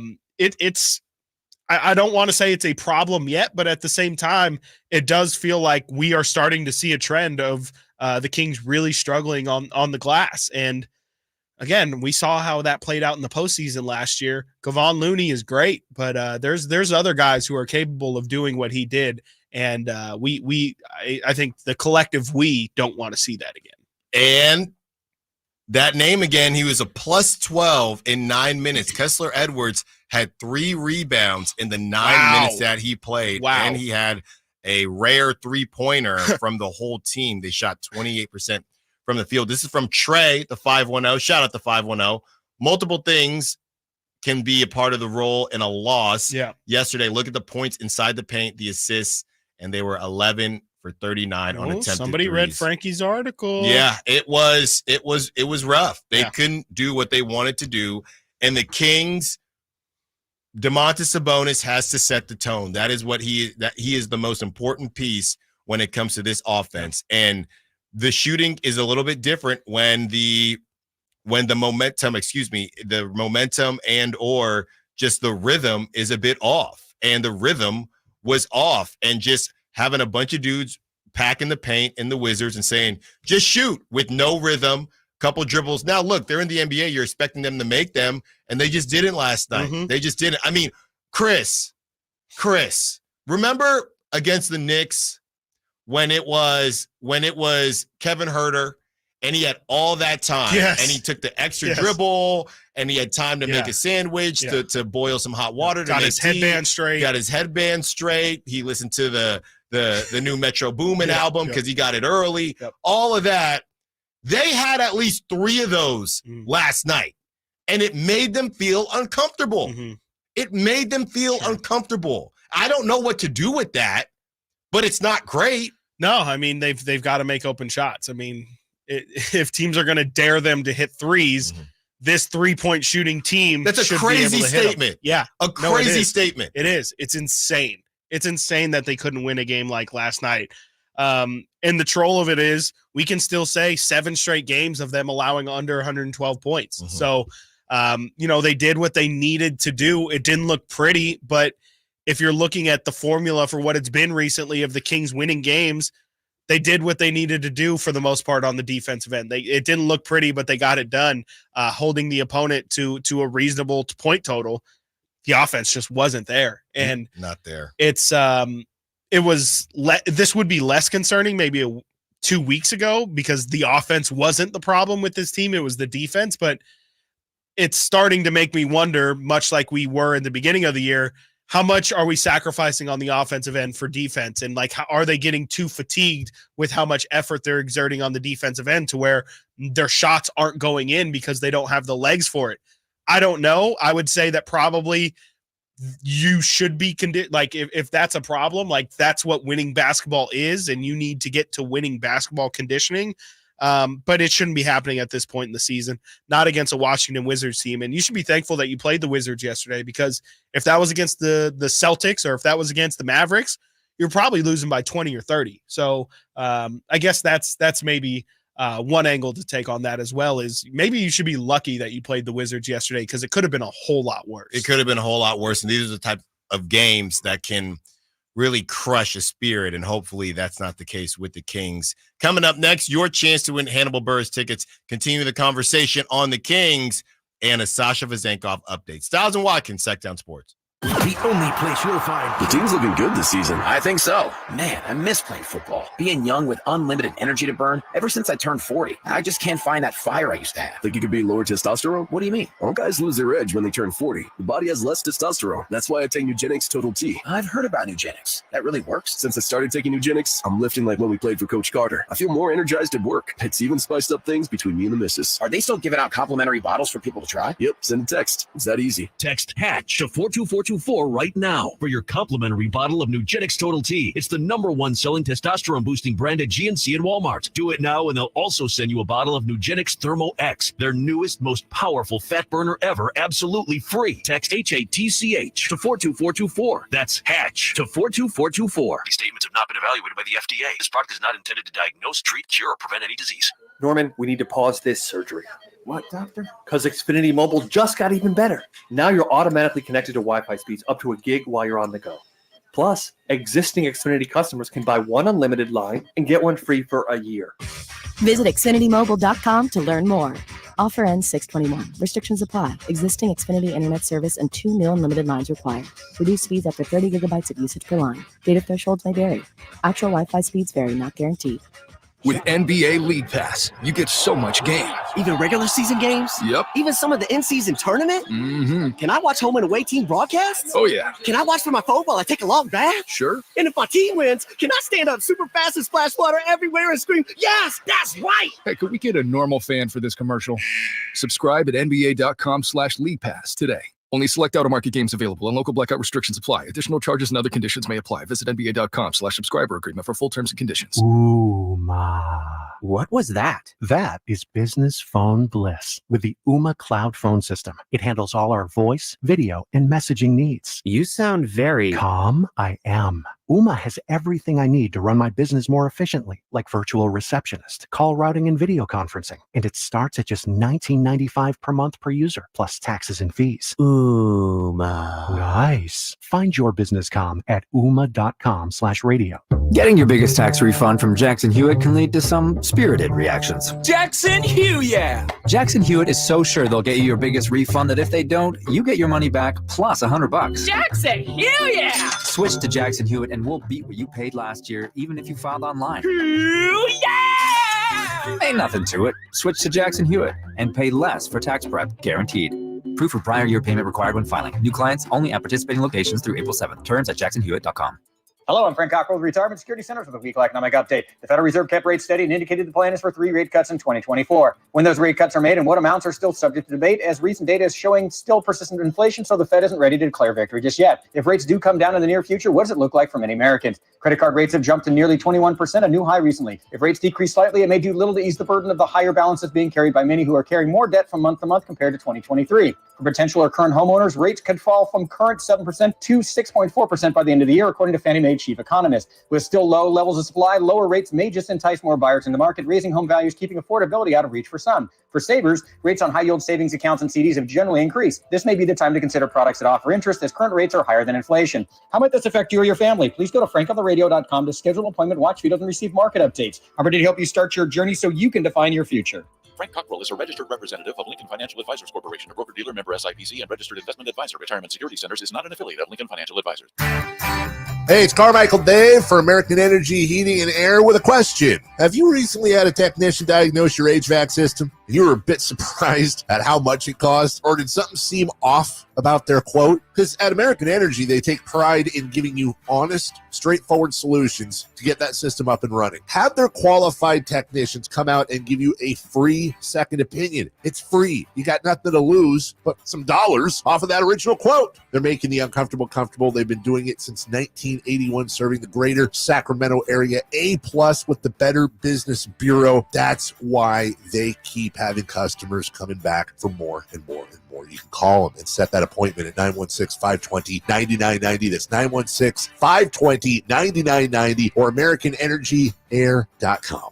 don't want to say it's a problem yet, but at the same time, it does feel like we are starting to see a trend of the Kings really struggling on the glass. And again, we saw how that played out in the postseason last year. Kevon Looney is great, but there's other guys who are capable of doing what he did. And I think the collective we don't want to see that again. And that name again, he was a plus 12 in 9 minutes. Kessler Edwards had 3 rebounds in the 9 minutes that he played. Wow. And he had a rare 3-pointer from the whole team. They shot 28% from the field. This is from Trey, the 510. Shout out to 510. Multiple things can be a part of the role in a loss. Yeah. Yesterday, look at the points inside the paint, the assists, and they were 11 for 39 on attempted Somebody read threes. Frankie's article. Yeah, it was rough. They couldn't do what they wanted to do. And the Kings, Domantas Sabonis has to set the tone. That is what he is the most important piece when it comes to this offense. And the shooting is a little bit different when the momentum and or just the rhythm is a bit off. And the rhythm was off, and just having a bunch of dudes packing the paint in the Wizards and saying, just shoot with no rhythm, couple dribbles. Now, look, they're in the NBA. You're expecting them to make them, and they just didn't last night. Mm-hmm. They just didn't. I mean, Chris, remember against the Knicks when it was Kevin Huerter, and he had all that time, and he took the extra dribble, and he had time to make a sandwich, to boil some hot water, to got make his headband straight. Got his headband straight. He listened to the new Metro Boomin album because he got it early. All of that. They had at least 3 of those last night, and it made them feel uncomfortable. It made them feel uncomfortable. I don't know what to do with that, but it's not great. No, I mean, they've got to make open shots. I mean, if teams are going to dare them to hit threes, this 3-point shooting team, that's a crazy statement. Yeah, a crazy statement. It is. It's insane. It's insane that they couldn't win a game like last night. And the troll of it is we can still say 7 straight games of them allowing under 112 points. So, they did what they needed to do. It didn't look pretty, but if you're looking at the formula for what it's been recently of the Kings winning games, they did what they needed to do for the most part on the defensive end. It didn't look pretty, but they got it done, holding the opponent to a reasonable point total. The offense just wasn't there, and not there. It's this would be less concerning maybe 2 weeks ago because the offense wasn't the problem with this team. It was the defense, but it's starting to make me wonder, much like we were in the beginning of the year, how much are we sacrificing on the offensive end for defense? And how are they getting too fatigued with how much effort they're exerting on the defensive end to where their shots aren't going in because they don't have the legs for it? I don't know. I would say that probably you should be if that's a problem, that's what winning basketball is, and you need to get to winning basketball conditioning. But it shouldn't be happening at this point in the season, not against a Washington Wizards team. And you should be thankful that you played the Wizards yesterday, because if that was against the Celtics or if that was against the Mavericks, you're probably losing by 20 or 30. So I guess that's maybe one angle to take on that as well, is maybe you should be lucky that you played the Wizards yesterday, because it could have been a whole lot worse. It could have been a whole lot worse. And these are the type of games that can really crush a spirit, and hopefully that's not the case with the Kings. Coming up next, your chance to win Hannibal Buress tickets. Continue the conversation on the Kings and a Sasha Vezenkov update. Stiles and Watkins, Sactown Sports. The only place you'll find. The team's looking good this season. I think so. Man, I miss playing football. Being young with unlimited energy to burn. Ever since I turned 40, I just can't find that fire I used to have. Think you could be lower testosterone? What do you mean? All guys lose their edge when they turn 40. The body has less testosterone. That's why I take Nugenix Total T. I've heard about Nugenix. That really works? Since I started taking Nugenix, I'm lifting like when we played for Coach Carter. I feel more energized at work. It's even spiced up things between me and the missus. Are they still giving out complimentary bottles for people to try? Yep, send a text. It's that easy. Text HATCH to 42424 right now for your complimentary bottle of Nugenix Total T. It's the #1 selling testosterone boosting brand at GNC and Walmart. Do it now, and they'll also send you a bottle of Nugenix Thermo X, their newest, most powerful fat burner ever, absolutely free. Text HATCH to 42424. That's HATCH to 42424. These statements have not been evaluated by the FDA. This product is not intended to diagnose, treat, cure, or prevent any disease. Norman, we need to pause this surgery. What, doctor? Because Xfinity Mobile just got even better. Now you're automatically connected to Wi-Fi speeds up to a gig while you're on the go. Plus, existing Xfinity customers can buy one unlimited line and get one free for a year. Visit XfinityMobile.com to learn more. Offer ends 6/21. Restrictions apply. Existing Xfinity Internet service and 2 new unlimited lines required. Reduced speeds after 30 gigabytes of usage per line. Data thresholds may vary. Actual Wi-Fi speeds vary, not guaranteed. With NBA League Pass, you get so much game. Even regular season games? Yep. Even some of the in-season tournament? Mm-hmm. Can I watch home and away team broadcasts? Oh, yeah. Can I watch from my phone while I take a long bath? Sure. And if my team wins, can I stand up super fast and splash water everywhere and scream, yes, that's right? Hey, could we get a normal fan for this commercial? Subscribe at NBA.com/League Pass today. Only select out-of-market games available and local blackout restrictions apply. Additional charges and other conditions may apply. Visit nba.com/subscriber agreement for full terms and conditions. Ooh, ma. What was that? That is business phone bliss with the Ooma Cloud Phone System. It handles all our voice, video, and messaging needs. You sound very calm. I am. Ooma has everything I need to run my business more efficiently, like virtual receptionist, call routing, and video conferencing. And it starts at just $19.95 per month per user, plus taxes and fees. Ooma. Nice. Find your business comm at ooma.com/radio. Getting your biggest tax refund from Jackson Hewitt can lead to some spirited reactions. Jackson Hewitt! Jackson Hewitt is so sure they'll get you your biggest refund that if they don't, you get your money back plus $100. Jackson Hewitt! Switch to Jackson Hewitt and we'll beat what you paid last year, even if you filed online. Ain't nothing to it. Switch to Jackson Hewitt and pay less for tax prep, guaranteed. Proof of prior year payment required when filing. New clients only at participating locations through April 7th. Terms at jacksonhewitt.com. Hello, I'm Frank Cockrell with Retirement Security Centers with a weekly economic update. The Federal Reserve kept rates steady and indicated the plan is for 3 rate cuts in 2024. When those rate cuts are made and what amounts are still subject to debate, as recent data is showing still persistent inflation, so the Fed isn't ready to declare victory just yet. If rates do come down in the near future, what does it look like for many Americans? Credit card rates have jumped to nearly 21%, a new high recently. If rates decrease slightly, it may do little to ease the burden of the higher balances being carried by many who are carrying more debt from month to month compared to 2023. For potential or current homeowners, rates could fall from current 7% to 6.4% by the end of the year, according to Fannie Mae chief economist. With still low levels of supply, lower rates may just entice more buyers in the market, raising home values, keeping affordability out of reach for some. For savers, rates on high-yield savings accounts and CDs have generally increased. This may be the time to consider products that offer interest, as current rates are higher than inflation. How might this affect you or your family? Please go to frankontheradio.com to schedule an appointment, watch videos, and receive market updates. I'm ready to help you start your journey so you can define your future. Frank Cockrell is a registered representative of Lincoln Financial Advisors Corporation, a broker-dealer member SIPC and registered investment advisor. Retirement Security Centers is not an affiliate of Lincoln Financial Advisors. Hey, it's Carmichael Dave for American Energy Heating and Air with a question. Have you recently had a technician diagnose your HVAC system? You were a bit surprised at how much it cost, or did something seem off about their quote? Because at American Energy, they take pride in giving you honest, straightforward solutions to get that system up and running. Have their qualified technicians come out and give you a free second opinion. It's free. You got nothing to lose but some dollars off of that original quote. They're making the uncomfortable comfortable. They've been doing it since 1981, serving the greater Sacramento area. A+ with the Better Business Bureau. That's why they keep having customers coming back for more and more and more. You can call them and set that appointment at 916-520-9990. That's 916-520-9990 or AmericanEnergyAir.com.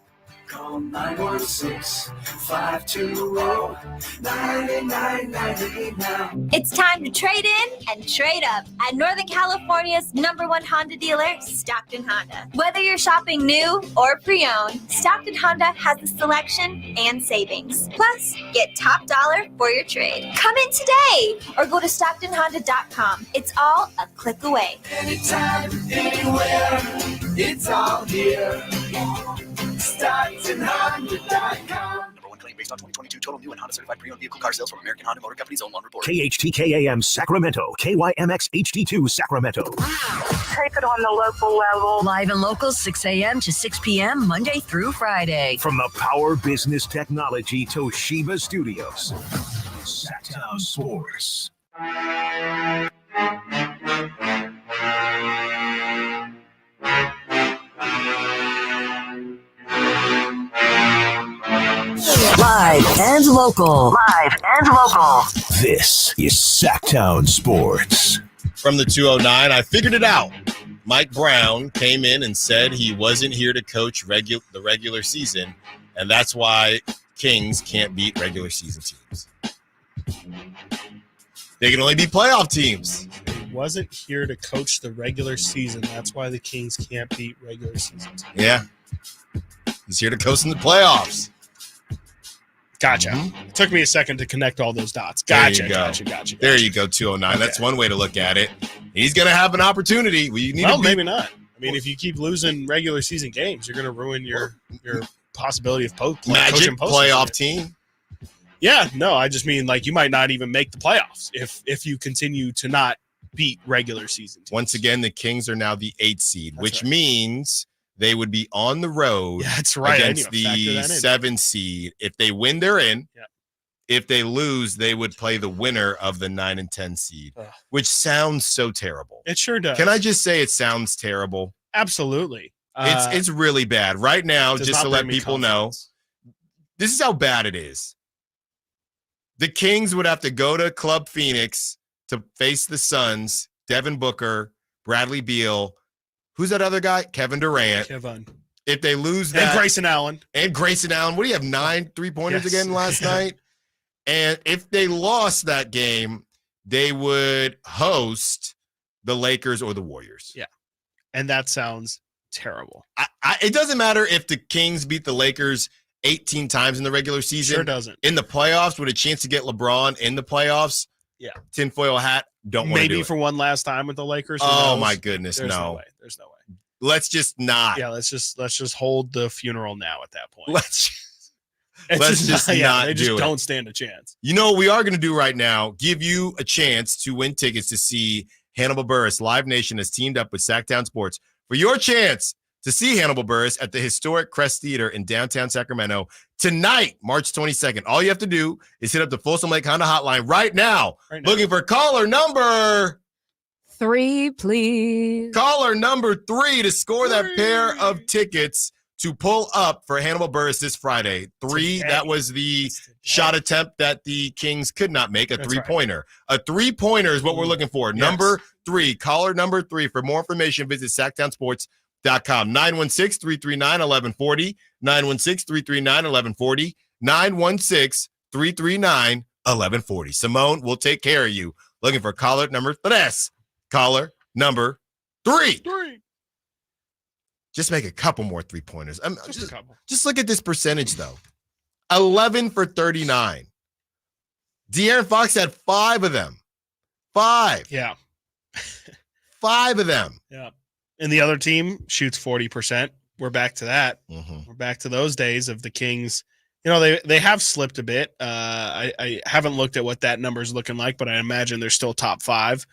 Call 916-520-9990 now. It's time to trade in and trade up at Northern California's #1 Honda dealer, Stockton Honda. Whether you're shopping new or pre-owned, Stockton Honda has the selection and savings. Plus, get top dollar for your trade. Come in today or go to StocktonHonda.com. It's all a click away. Anytime, anywhere, it's all here. StocktonHonda.com. #1 claim based on 2022 total new and Honda certified pre-owned vehicle car sales from American Honda Motor Company's own loan report. KHTKAM Sacramento, KYMX HD2 Sacramento. Take it on the local level. Live and local, 6 a.m. to 6 p.m. Monday through Friday. From the Power Business Technology Toshiba Studios. Sactown Sports. Live and local. Live and local. This is Sactown Sports. From the 209, I figured it out. Mike Brown came in and said he wasn't here to coach the regular season, and that's why Kings can't beat regular season teams. They can only be playoff teams. He wasn't here to coach the regular season. That's why the Kings can't beat regular season teams. Yeah. He's here to coach in the playoffs. Gotcha. It took me a second to connect all those dots. Gotcha. There you go, 209. Okay. That's one way to look at it. He's going to have an opportunity. Maybe not. I mean, if you keep losing regular season games, you're going to ruin your possibility of Magic playoff team. Yeah, no, I just mean like you might not even make the playoffs if you continue to not beat regular season teams. Once again, the Kings are now the 8th seed, which means they would be on the road against the 7 seed. If they win, they're in. Yeah. If they lose, they would play the winner of the 9 and 10 seed, which sounds so terrible. It sure does. Can I just say it sounds terrible? Absolutely. It's really bad. Right now, does just not to let bring me people know, confidence. this is how bad it is. The Kings would have to go to Club Phoenix to face the Suns, Devin Booker, Bradley Beal. Who's that other guy? Kevin Durant. Kevin. If they lose that. And Grayson Allen. What do you have, 9 3-pointers again last night? And if they lost that game, they would host the Lakers or the Warriors. Yeah. And that sounds terrible. It doesn't matter if the Kings beat the Lakers 18 times in the regular season. Sure doesn't. In the playoffs, with a chance to get LeBron in the playoffs. Yeah. Tinfoil hat. Don't want to do Maybe it. for one last time with the Lakers. Who Oh knows? my goodness, There's no. way. There's no way. Let's just not. Yeah, let's just hold the funeral now at that point. Let's It's just yeah, not they just do it. don't stand a chance. You know what we are going to do right now? Give you a chance to win tickets to see Hannibal Buress. Live Nation has teamed up with Sactown Sports for your chance to see Hannibal Buress at the historic Crest Theater in downtown Sacramento tonight, March 22nd. All you have to do is hit up the Folsom Lake Honda hotline right now. Looking for caller number 3, please. Caller number 3 to score that pair of tickets to pull up for Hannibal Buress this Friday. 3, that was the shot attempt that the Kings could not make, a three-pointer. A three-pointer is what we're looking for. Yes. Number 3, caller number 3. For more information, visit SactownSports.com. 916-339-1140, 916-339-1140, 916-339-1140. Simone will take care of you. Looking for caller number 3. Caller number 3. Just make a couple more three-pointers. Just a couple. Just look at this percentage, though. 11 for 39. De'Aaron Fox had 5 of them. 5. Yeah. 5 of them. Yeah. And the other team shoots 40%. We're back to that. We're back to those days of the Kings. You know, they have slipped a bit. I haven't looked at what that number is looking like, but I imagine they're still top 5.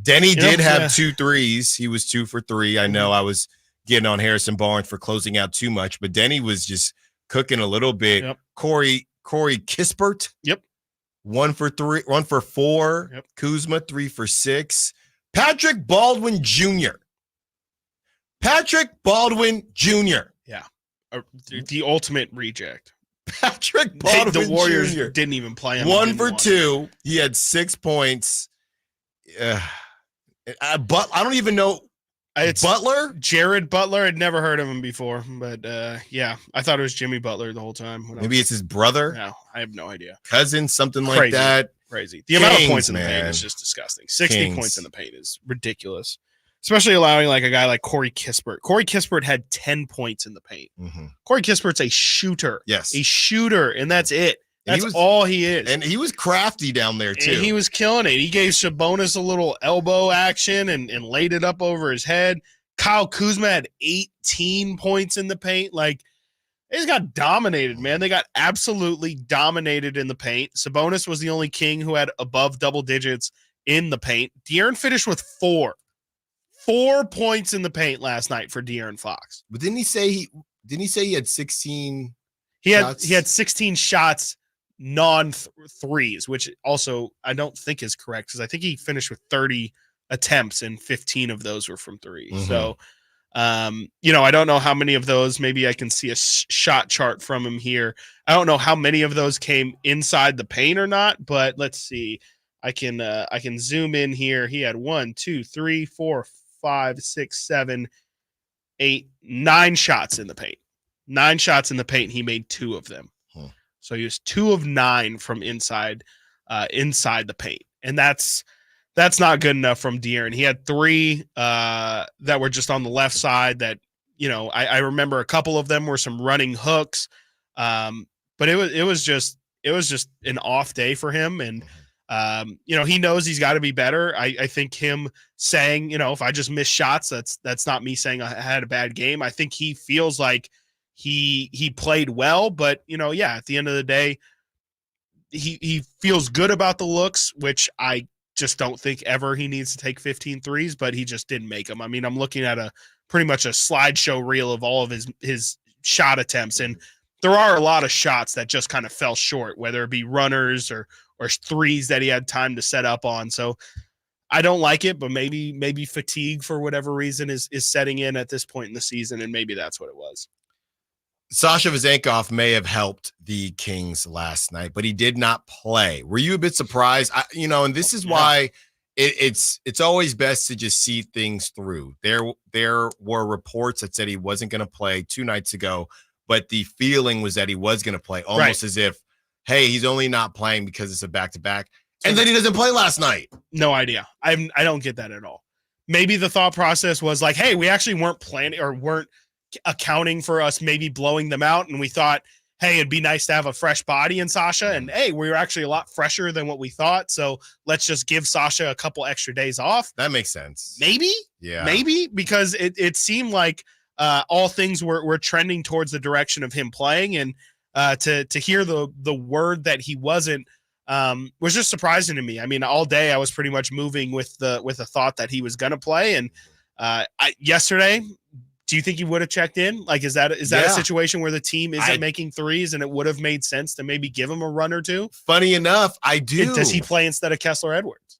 Denny did have 2 threes. He was 2 for 3. I know I was getting on Harrison Barnes for closing out too much, but Denny was just cooking a little bit. Yep. Corey Kispert. Yep. 1 for 3, 1 for 4. Yep. Kuzma 3 for 6. Patrick Baldwin Jr. Patrick Baldwin Jr. Yeah. The ultimate reject. Patrick Baldwin The Warriors Jr. didn't even play him. 1 for 2. He had 6 points. But I don't even know. It's Butler? Jared Butler. I'd never heard of him before, but yeah, I thought it was Jimmy Butler the whole time. Maybe it's his brother? No, I have no idea. Cousin, something like Crazy. that. Crazy. The amount of points in the man. paint is just disgusting. 60 Kings. points in the paint is ridiculous, especially allowing like a guy like Corey Kispert. Corey Kispert had 10 points in the paint. Corey Kispert's a shooter. Yes. A shooter, and that's it. And That's all he is. And he was crafty down there, too. And he was killing it. He gave Sabonis a little elbow action and laid it up over his head. Kyle Kuzma had 18 points in the paint. Like, they just got dominated, man. They got absolutely dominated in the paint. Sabonis was the only King who had above double digits in the paint. De'Aaron finished with 4 points in the paint last night for De'Aaron Fox. But didn't he say he had 16 He shots? had 16 shots non-threes, which also I don't think is correct because I think he finished with 30 attempts and 15 of those were from 3. So, you know, I don't know how many of those. Maybe I can see a shot chart from him here. I don't know how many of those came inside the paint or not, but let's see. I can zoom in here. He had 1, 2, 3, 4, 5, 6, 7, 8, 9 shots in the paint. 9 shots in the paint. He made 2 of them. So he was 2 of 9 from inside the paint. And that's not good enough from De'Aaron. He had 3 that were just on the left side that, you know, I remember a couple of them were some running hooks. But it was just an off day for him. And, you know, he knows he's got to be better. I think him saying, you know, if I just miss shots, that's not me saying I had a bad game. I think he feels like he played well, but you know, yeah, at the end of the day, he feels good about the looks, which I just don't think ever he needs to take 15 threes, but he just didn't make them. I mean, I'm looking at pretty much a slideshow reel of all of his shot attempts, and there are a lot of shots that just kind of fell short, whether it be runners or threes that he had time to set up on. So I don't like it, but maybe fatigue for whatever reason is setting in at this point in the season, and maybe that's what it was. Sasha Vezenkov may have helped the Kings last night, but he did not play. Were you a bit surprised? And this is why it's always best to just see things through. There were reports that said he wasn't going to play 2 nights ago, but the feeling was that he was going to play, almost as if, hey, he's only not playing because it's a back-to-back, and then he doesn't play last night. No idea. I don't get that at all. Maybe the thought process was like, hey, we actually weren't planning or weren't accounting for us maybe blowing them out, and we thought, hey, it'd be nice to have a fresh body in Sasha, and hey, we were actually a lot fresher than what we thought, so let's just give Sasha a couple extra days off. That makes sense. Maybe because it seemed like all things were trending towards the direction of him playing, and to hear the word that he wasn't was just surprising to me. I mean, all day I was pretty much moving with the thought that he was going to play, and yesterday, do you think he would have checked in? Like, is that a situation where the team isn't making threes and it would have made sense to maybe give him a run or two? Funny enough, I do. Does he play instead of Kessler Edwards?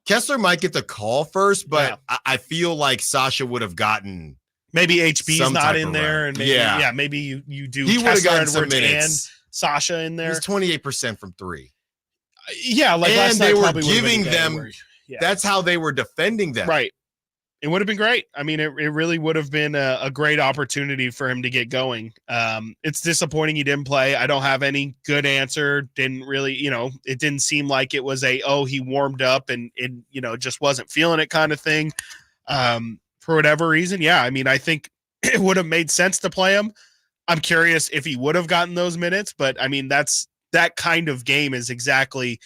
Kessler might get the call first, but I feel like Sasha would have gotten maybe HB's not in there, and maybe you do. He would have gotten Edwards some minutes. And Sasha in there. He's 28% from 3. Yeah, like and last they night were giving them. That's how they were defending them. Right. It would have been great. I mean, it really would have been a great opportunity for him to get going. It's disappointing he didn't play. I don't have any good answer. Didn't really, it didn't seem like it was he warmed up and just wasn't feeling it kind of thing. For whatever reason. Yeah. I mean, I think it would have made sense to play him. I'm curious if he would have gotten those minutes, but I mean, that kind of game is exactly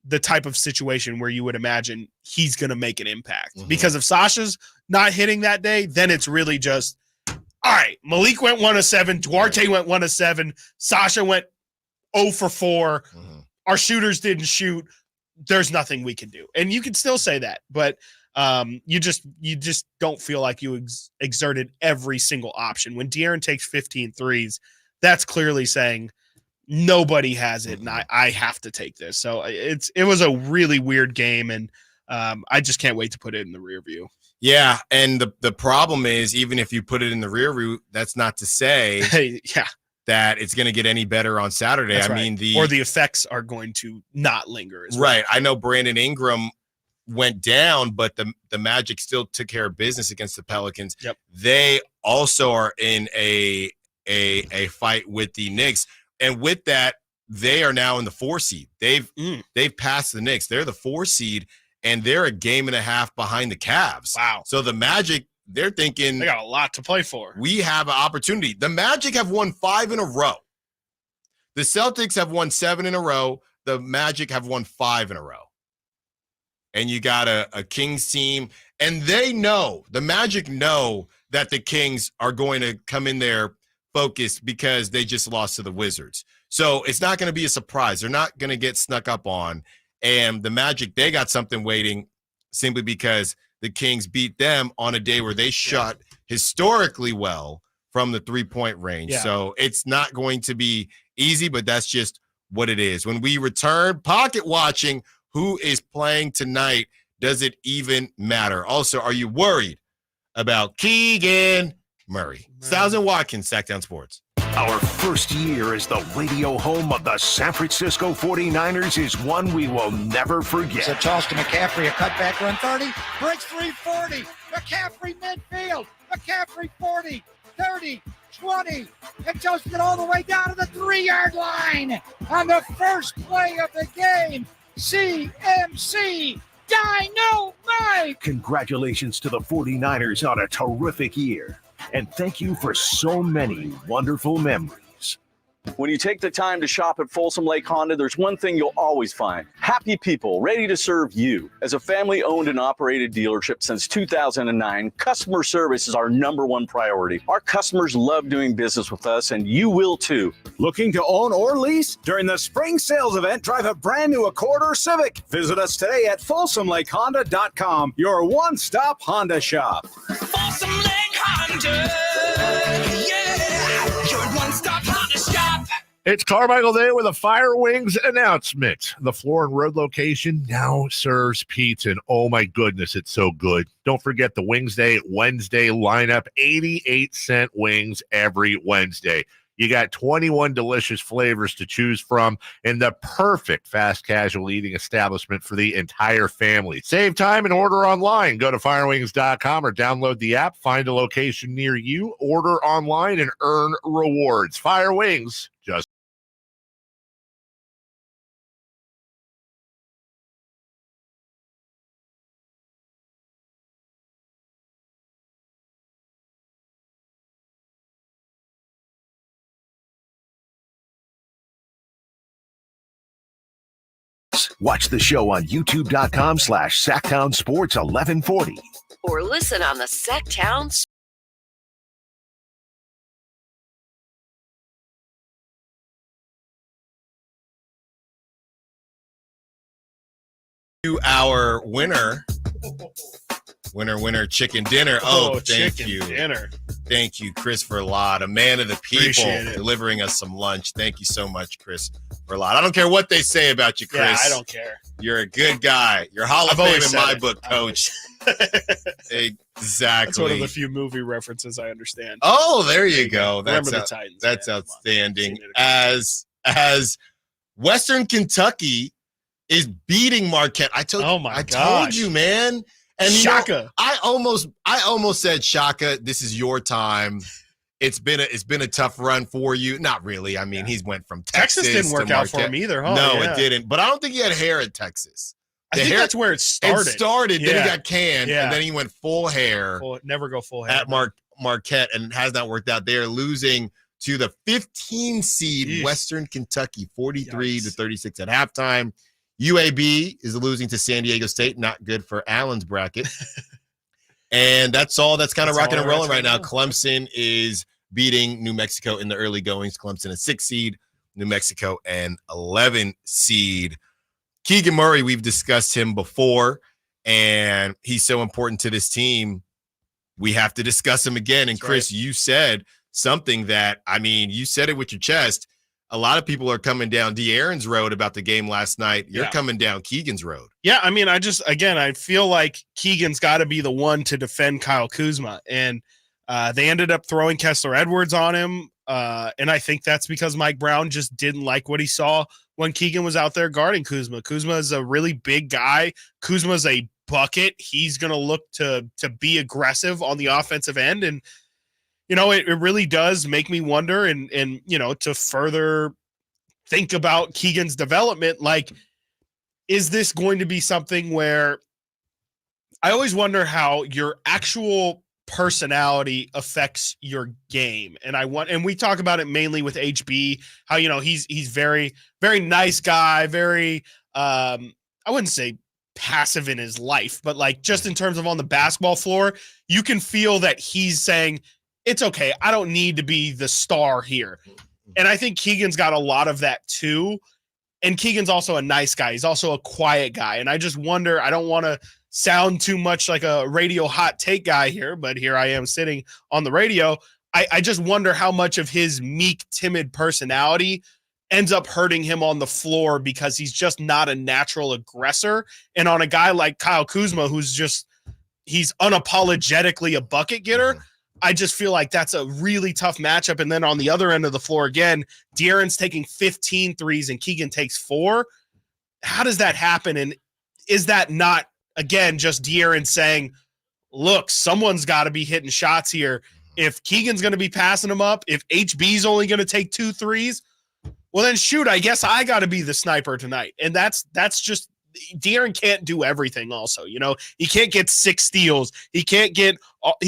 the type of situation where you would imagine he's going to make an impact. Mm-hmm. Because if Sasha's not hitting that day, then it's really just, all right, Malik went 1 of 7, Duarte went 1 of 7, Sasha went 0 for 4. Mm-hmm. Our shooters didn't shoot. There's nothing we can do. And you can still say that, but you just don't feel like you exerted every single option. When De'Aaron takes 15 threes, that's clearly saying nobody has it, and I have to take this. So it was a really weird game, and I just can't wait to put it in the rear view. Yeah, and the problem is, even if you put it in the rear view, that's not to say that it's going to get any better on Saturday. That's I right. mean, the effects are going to not linger as well. Right. I know Brandon Ingram went down, but the Magic still took care of business against the Pelicans. Yep. They also are in a fight with the Knicks. And with that, they are now in the 4 seed. They've passed the Knicks. They're the 4 seed, and they're a game and a half behind the Cavs. Wow. So the Magic, they're thinking they got a lot to play for. We have an opportunity. The Magic have won 5 in a row. The Celtics have won 7 in a row. The Magic have won 5 in a row. And you got a Kings team, and the Magic know that the Kings are going to come in there focused because they just lost to the Wizards. So it's not going to be a surprise. They're not going to get snuck up on. And the Magic, they got something waiting simply because the Kings beat them on a day where they shot historically well from the 3-point range. Yeah. So it's not going to be easy, but that's just what it is. When we return, pocket watching, who is playing tonight? Does it even matter? Also, are you worried about Keegan Murray? Stiles Watkins, Sactown Sports. Our first year as the radio home of the San Francisco 49ers is one we will never forget. It's a toss to McCaffrey, a cutback run 30, breaks 340, McCaffrey midfield, McCaffrey 40, 30, 20, and toasted all the way down to the 3-yard line on the first play of the game. CMC Dynamite! Congratulations to the 49ers on a terrific year. And thank you for so many wonderful memories. When you take the time to shop at Folsom Lake Honda, there's one thing you'll always find. Happy people ready to serve you. As a family-owned and operated dealership since 2009, customer service is our #1 priority. Our customers love doing business with us, and you will too. Looking to own or lease? During the spring sales event, drive a brand new Accord or Civic. Visit us today at FolsomLakeHonda.com, your one-stop Honda shop. Folsom Lake Honda, yeah, your one-stop It's Carmichael Day with a Fire Wings announcement. The Floor and Road location now serves pizza, and oh my goodness, it's so good. Don't forget the Wings Day Wednesday lineup, 88-cent wings every Wednesday. You got 21 delicious flavors to choose from and the perfect fast casual eating establishment for the entire family. Save time and order online. Go to firewings.com or download the app. Find a location near you, order online, and earn rewards. Fire Wings, just Watch the show on youtube.com/Sactown Sports 1140. Or listen on the Sactown Our winner chicken dinner. Oh, thank chicken you. Dinner. Thank you, Chris Verlot, a man of the people, Appreciate it. delivering us some lunch. Thank you so much, Chris Verlot. I don't care what they say about you, Chris. Yeah, I don't care. You're a good guy. You're Hall of I've Fame always in said my it. book, Coach. Exactly. That's one of the few movie references I understand. Oh, there you go. Remember the Titans. That's outstanding. As Western Kentucky is beating Marquette. I told you, man. And Shaka. I almost said, Shaka, this is your time. It's been a tough run for you. Not really. I mean, he's went from Texas didn't work to out for Marquette. him either, huh? No, Yeah. it didn't. But I don't think he had hair at Texas. I think that's where it started. It started, then Yeah. he got canned, Yeah. and then he went full hair Never go full hair. at Marquette, and it has not worked out. They're losing to the 15 seed Yeesh. Western Kentucky, 43-36 at halftime. UAB is losing to San Diego State. Not good for Allen's bracket. And that's all that's kind of rocking and rolling right now. Clemson is beating New Mexico in the early goings. Clemson is 6 seed, New Mexico and 11 seed. Keegan Murray, we've discussed him before, and he's so important to this team. We have to discuss him again. And Chris, you said something that, I mean, you said it with your chest. A lot of people are coming down De'Aaron's road about the game last night. You're coming down Keegan's road. Yeah, I mean, I feel like Keegan's got to be the one to defend Kyle Kuzma. And they ended up throwing Kessler Edwards on him. And I think that's because Mike Brown just didn't like what he saw when Keegan was out there guarding Kuzma. Kuzma is a really big guy. Kuzma's a bucket. He's going to look to be aggressive on the offensive end. And, you know, it really does make me wonder and, you know, to further think about Keegan's development. Like, is this going to be something where I always wonder how your actual personality affects your game? And we talk about it mainly with HB, how, you know, he's very, very nice guy, very, I wouldn't say passive in his life, but like just in terms of on the basketball floor, you can feel that he's saying, it's okay, I don't need to be the star here. And I think Keegan's got a lot of that too. And Keegan's also a nice guy. He's also a quiet guy. And I just wonder, I don't want to sound too much like a radio hot take guy here, but here I am sitting on the radio. I just wonder how much of his meek, timid personality ends up hurting him on the floor because he's just not a natural aggressor. And on a guy like Kyle Kuzma, he's unapologetically a bucket getter, I just feel like that's a really tough matchup. And then on the other end of the floor, again, De'Aaron's taking 15 threes and Keegan takes 4. How does that happen? And is that not, again, just De'Aaron saying, look, someone's got to be hitting shots here. If Keegan's going to be passing them up, if HB's only going to take 2 threes, well, then shoot, I guess I got to be the sniper tonight. And that's just, De'Aaron can't do everything also. You know, he can't get 6 steals. He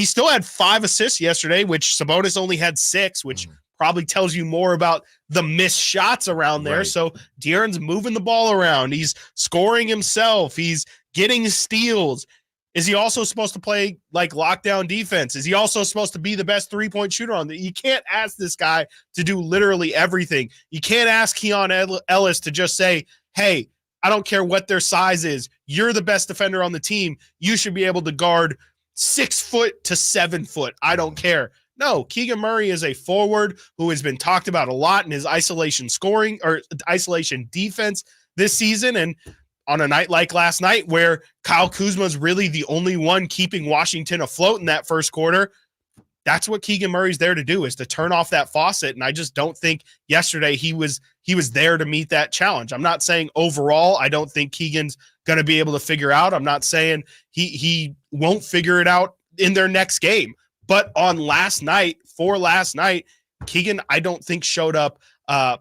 still had 5 assists yesterday, which Sabonis only had 6, which probably tells you more about the missed shots around there. Right. So De'Aaron's moving the ball around. He's scoring himself. He's getting steals. Is he also supposed to play like lockdown defense? Is he also supposed to be the best 3-point shooter on the? You can't ask this guy to do literally everything. You can't ask Keon Ellis to just say, hey, I don't care what their size is. You're the best defender on the team. You should be able to guard 6 foot to 7 foot. I don't care. No, Keegan Murray is a forward who has been talked about a lot in his isolation scoring or isolation defense this season. And on a night like last night where Kyle Kuzma is really the only one keeping Washington afloat in that first quarter, that's what Keegan Murray's there to do, is to turn off that faucet. And I just don't think yesterday he was there to meet that challenge. I'm not saying overall I don't think Keegan's going to be able to figure out. I'm not saying he won't figure it out in their next game. But on last night, Keegan, I don't think showed up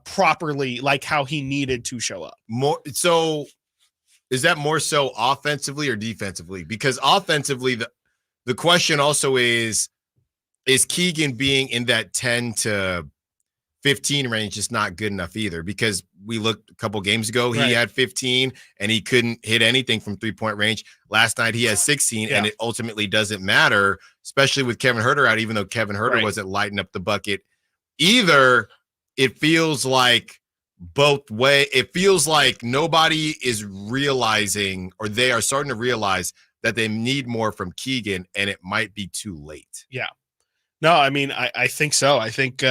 properly like how he needed to show up. So is that more so offensively or defensively? Because offensively, the question also is Keegan being in that 10 to 15 range just not good enough either? Because we looked a couple games ago, he had 15 and he couldn't hit anything from 3-point range. Last night he has 16 and it ultimately doesn't matter, especially with Kevin Huerter out, even though Kevin Huerter wasn't lighting up the bucket either. It feels like both way. It feels like nobody is realizing, or they are starting to realize, that they need more from Keegan and it might be too late. Yeah. No, I mean, I think so. I think,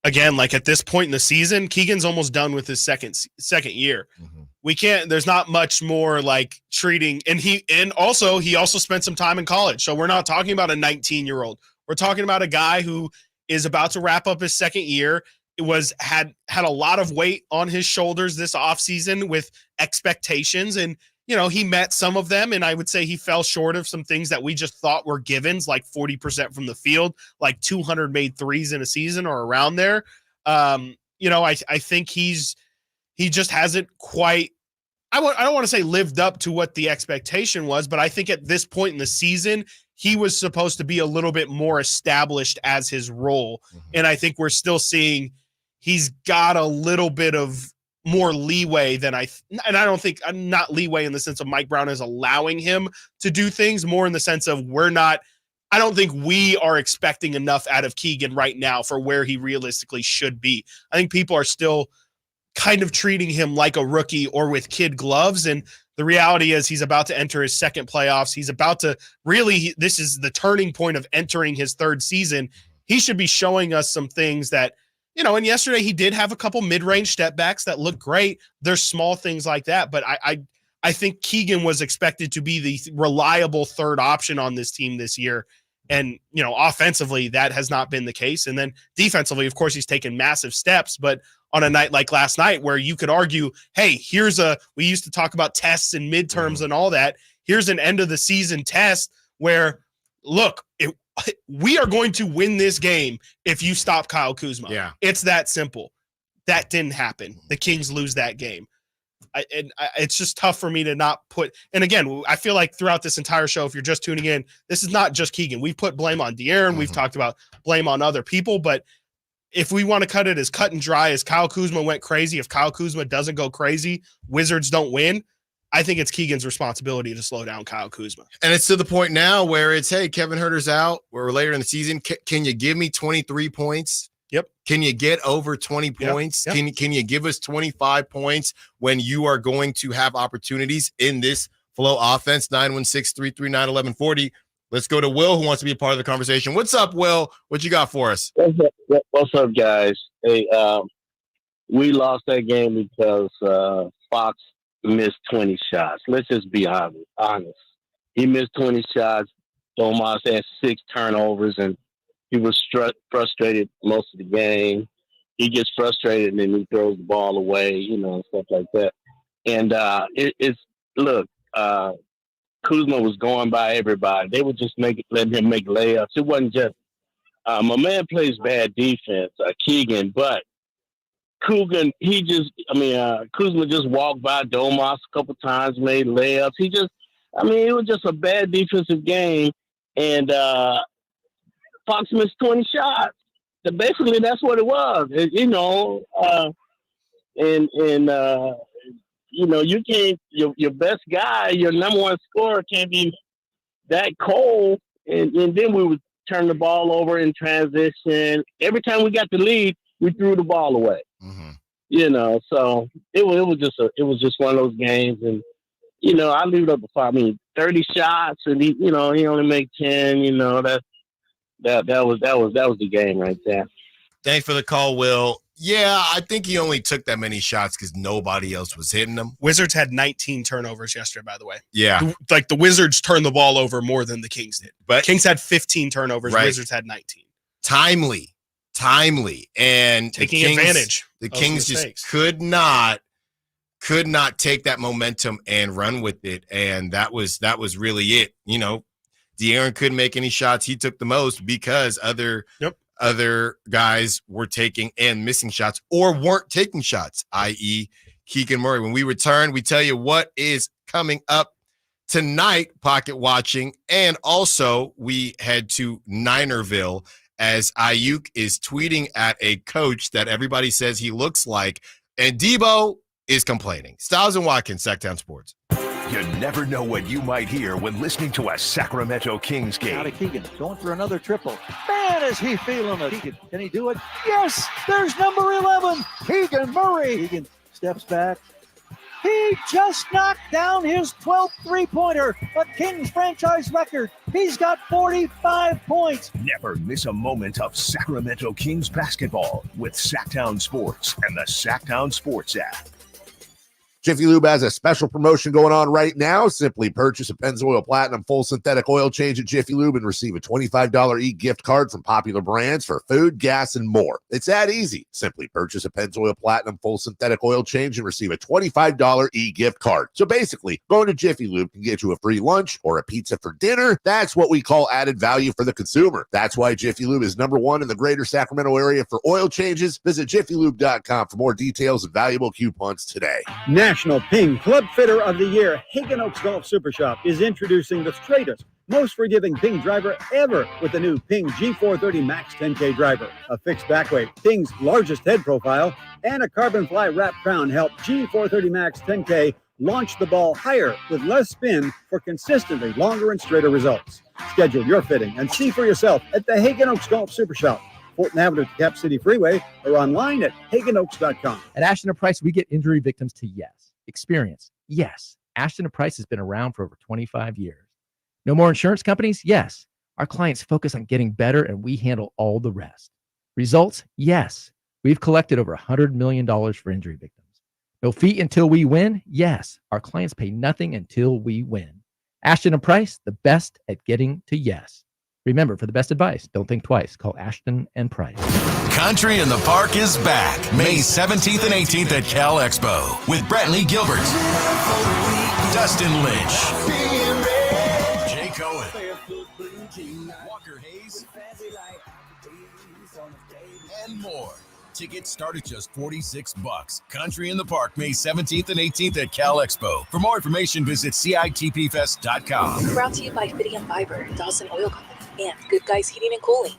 again, like at this point in the season, Keegan's almost done with his second year. Mm-hmm. There's not much more like treating, and he also spent some time in college. So we're not talking about a 19-year-old. We're talking about a guy who is about to wrap up his second year. It had a lot of weight on his shoulders this offseason with expectations, and he met some of them, and I would say he fell short of some things that we just thought were givens, like 40% from the field, like 200 made threes in a season or around there. I think he just hasn't quite, I don't want to say lived up to what the expectation was, but I think at this point in the season, he was supposed to be a little bit more established as his role. Mm-hmm. And I think we're still seeing he's got a little bit of more leeway than I don't think, not leeway in the sense of Mike Brown is allowing him to do things, more in the sense of I don't think we are expecting enough out of Keegan right now for where he realistically should be. I think people are still kind of treating him like a rookie or with kid gloves. And the reality is he's about to enter his second playoffs. He's about to this is the turning point of entering his third season. He should be showing us some things that, and yesterday he did have a couple mid-range step backs that look great. There's small things like that, but I think Keegan was expected to be the reliable third option on this team this year. And, offensively, that has not been the case. And then defensively, of course, he's taken massive steps, but on a night like last night where you could argue, hey, we used to talk about tests and midterms and all that. Here's an end of the season test where, look, we are going to win this game if you stop Kyle Kuzma. Yeah. It's that simple. That didn't happen. The Kings lose that game. It's just tough for me to not put, and again, I feel like throughout this entire show, if you're just tuning in, this is not just Keegan. We've put blame on De'Aaron. Mm-hmm. We've talked about blame on other people, but if we want to cut it as cut and dry as Kyle Kuzma went crazy, if Kyle Kuzma doesn't go crazy, Wizards don't win. I think it's Keegan's responsibility to slow down Kyle Kuzma. And it's to the point now where it's, hey, Kevin Huerter's out. We're later in the season. Can you give me 23 points? Yep. Can you get over 20 points? Yep. Can you give us 25 points when you are going to have opportunities in this flow offense? 916-339-1140. Let's go to Will, who wants to be a part of the conversation. What's up, Will? What you got for us? What's up, guys? Hey, we lost that game because Fox missed 20 shots. Let's just be honest. He missed 20 shots. Domas had 6 turnovers, and he was frustrated most of the game. He gets frustrated, and then he throws the ball away, stuff like that. And Kuzma was going by everybody. They would just letting him make layups. It wasn't just my man plays bad defense, Keegan, but Kuzma just walked by Domas a couple times, made layups. It was just a bad defensive game, and Fox missed 20 shots. So basically, that's what it was. You can't. Your best guy, your number one scorer, can't be that cold. And then we would turn the ball over in transition. Every time we got the lead, we threw the ball away. Mm-hmm. So it was just one of those games, and I leave it up to 5. 30 shots, and he only made 10. That was the game right there. Thanks for the call, Will. Yeah, I think he only took that many shots because nobody else was hitting them. Wizards had 19 turnovers yesterday, by the way. Yeah. The Wizards turned the ball over more than the Kings did. But Kings had 15 turnovers. Right. Wizards had 19. Timely. And Taking the Kings, advantage. The Kings just could not take that momentum and run with it. And that was really it. You know, De'Aaron couldn't make any shots. He took the most because other guys were taking and missing shots or weren't taking shots, i.e. Keegan Murray. When we return, we tell you what is coming up tonight, pocket watching, and also we head to Ninerville as Ayuk is tweeting at a coach that everybody says he looks like, and Debo is complaining. Stiles and Watkins, Sactown Sports. You never know what you might hear when listening to a Sacramento Kings game. Out of Keegan, going for another triple. Man, is he feeling it. Keegan, can he do it? Yes, there's number 11, Keegan Murray. Keegan steps back. He just knocked down his 12th three-pointer, a Kings franchise record. He's got 45 points. Never miss a moment of Sacramento Kings basketball with Sactown Sports and the Sactown Sports app. Jiffy Lube has a special promotion going on right now. Simply purchase a Pennzoil Platinum full synthetic oil change at Jiffy Lube and receive a $25 e-gift card from popular brands for food, gas, and more. It's that easy. Simply purchase a Pennzoil Platinum full synthetic oil change and receive a $25 e-gift card. So basically, going to Jiffy Lube can get you a free lunch or a pizza for dinner. That's what we call added value for the consumer. That's why Jiffy Lube is #1 in the greater Sacramento area for oil changes. Visit jiffylube.com for more details and valuable coupons today. National Ping Club Fitter of the Year, Hagen Oaks Golf Super Shop is introducing the straightest, most forgiving Ping driver ever with the new Ping G430 Max 10K driver. A fixed back weight, Ping's largest head profile, and a carbon fly wrap crown help G430 Max 10K launch the ball higher with less spin for consistently longer and straighter results. Schedule your fitting and see for yourself at the Hagen Oaks Golf Super Shop, Fulton Avenue to Cap City Freeway, or online at hagenoaks.com. At Ashton & Price, we get injury victims to yes. Experience, yes. Ashton & Price has been around for over 25 years. No more insurance companies? Yes. Our clients focus on getting better, and we handle all the rest. Results? Yes. We've collected over $100 million for injury victims. No fee until we win? Yes. Our clients pay nothing until we win. Ashton & Price, the best at getting to yes. Remember, for the best advice, don't think twice. Call Ashton & Price. Country in the Park is back May 17th and 18th at Cal Expo with Brantley Gilbert, Dustin Lynch, Jay Cohen, Walker Hayes, and more. Tickets start at just $46. Country in the Park May 17th and 18th at Cal Expo. For more information, visit CITPfest.com. Brought to you by Fidium Fiber, Dawson Oil Company, and Good Guys Heating and Cooling.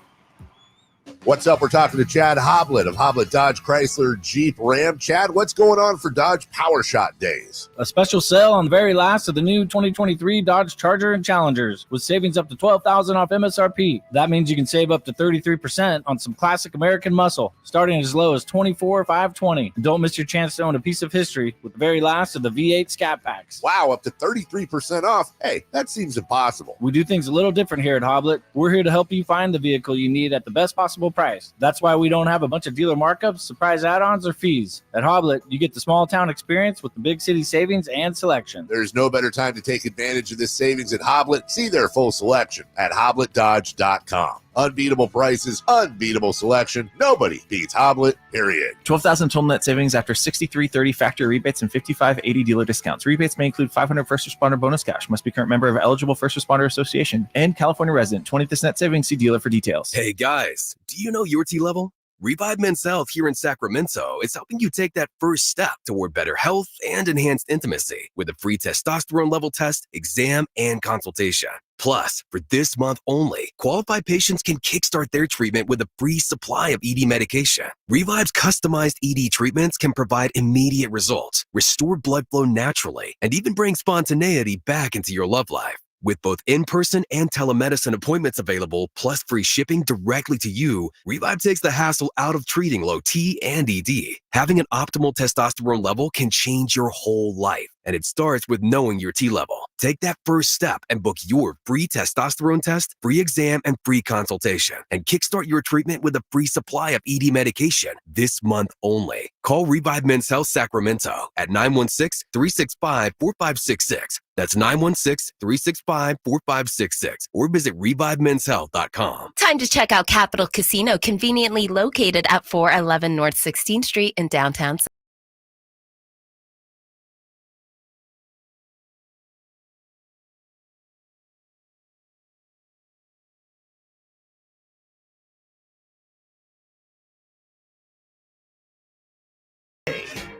What's up? We're talking to Chad Hoblet of Hoblet Dodge Chrysler Jeep Ram. Chad, what's going on for Dodge Power Shot Days? A special sale on the very last of the new 2023 Dodge Charger and Challengers with savings up to $12,000 off MSRP. That means you can save up to 33% on some classic American muscle, starting as low as $24,520. And don't miss your chance to own a piece of history with the very last of the V8 Scat Packs. Wow, up to 33% off. Hey, that seems impossible. We do things a little different here at Hoblet. We're here to help you find the vehicle you need at the best possible price. That's why we don't have a bunch of dealer markups, surprise add-ons, or fees. At Hoblet, you get the small town experience with the big city savings and selection. There's no better time to take advantage of this savings at Hoblet. See their full selection at HobletDodge.com. Unbeatable prices, unbeatable selection. Nobody beats Hoblet, period. $12,000 total net savings after $63.30 factory rebates and $55.80 dealer discounts. Rebates may include $500 first responder bonus cash. Must be current member of eligible first responder association and California resident. 20th net savings. See dealer for details. Hey guys, do you know your T-level? Revive Men's Health here in Sacramento is helping you take that first step toward better health and enhanced intimacy with a free testosterone level test, exam, and consultation. Plus, for this month only, qualified patients can kickstart their treatment with a free supply of ED medication. Revive's customized ED treatments can provide immediate results, restore blood flow naturally, and even bring spontaneity back into your love life. With both in-person and telemedicine appointments available, plus free shipping directly to you, Revive takes the hassle out of treating low T and ED. Having an optimal testosterone level can change your whole life, and it starts with knowing your T level. Take that first step and book your free testosterone test, free exam, and free consultation. And kickstart your treatment with a free supply of ED medication this month only. Call Revive Men's Health Sacramento at 916-365-4566. That's 916-365-4566. Or visit ReviveMen'sHealth.com. Time to check out Capital Casino, conveniently located at 411 North 16th Street in downtown.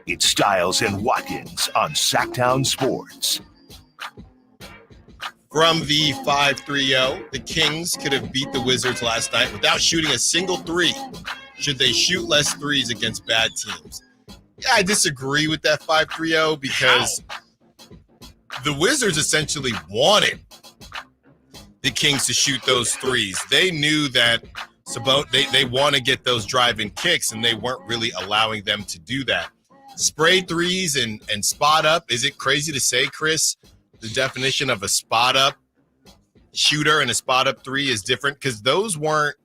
It's Stiles and Watkins on Sactown Sports. From the 5-3-0, the Kings could have beat the Wizards last night without shooting a single three. Should they shoot less threes against bad teams? Yeah, I disagree with that 5-3-0 because the Wizards essentially wanted the Kings to shoot those threes. They knew that they want to get those drive-in kicks, and they weren't really allowing them to do that. Spray threes and spot up. Is it crazy to say, Chris, the definition of a spot up shooter and a spot up three is different? Because those weren't,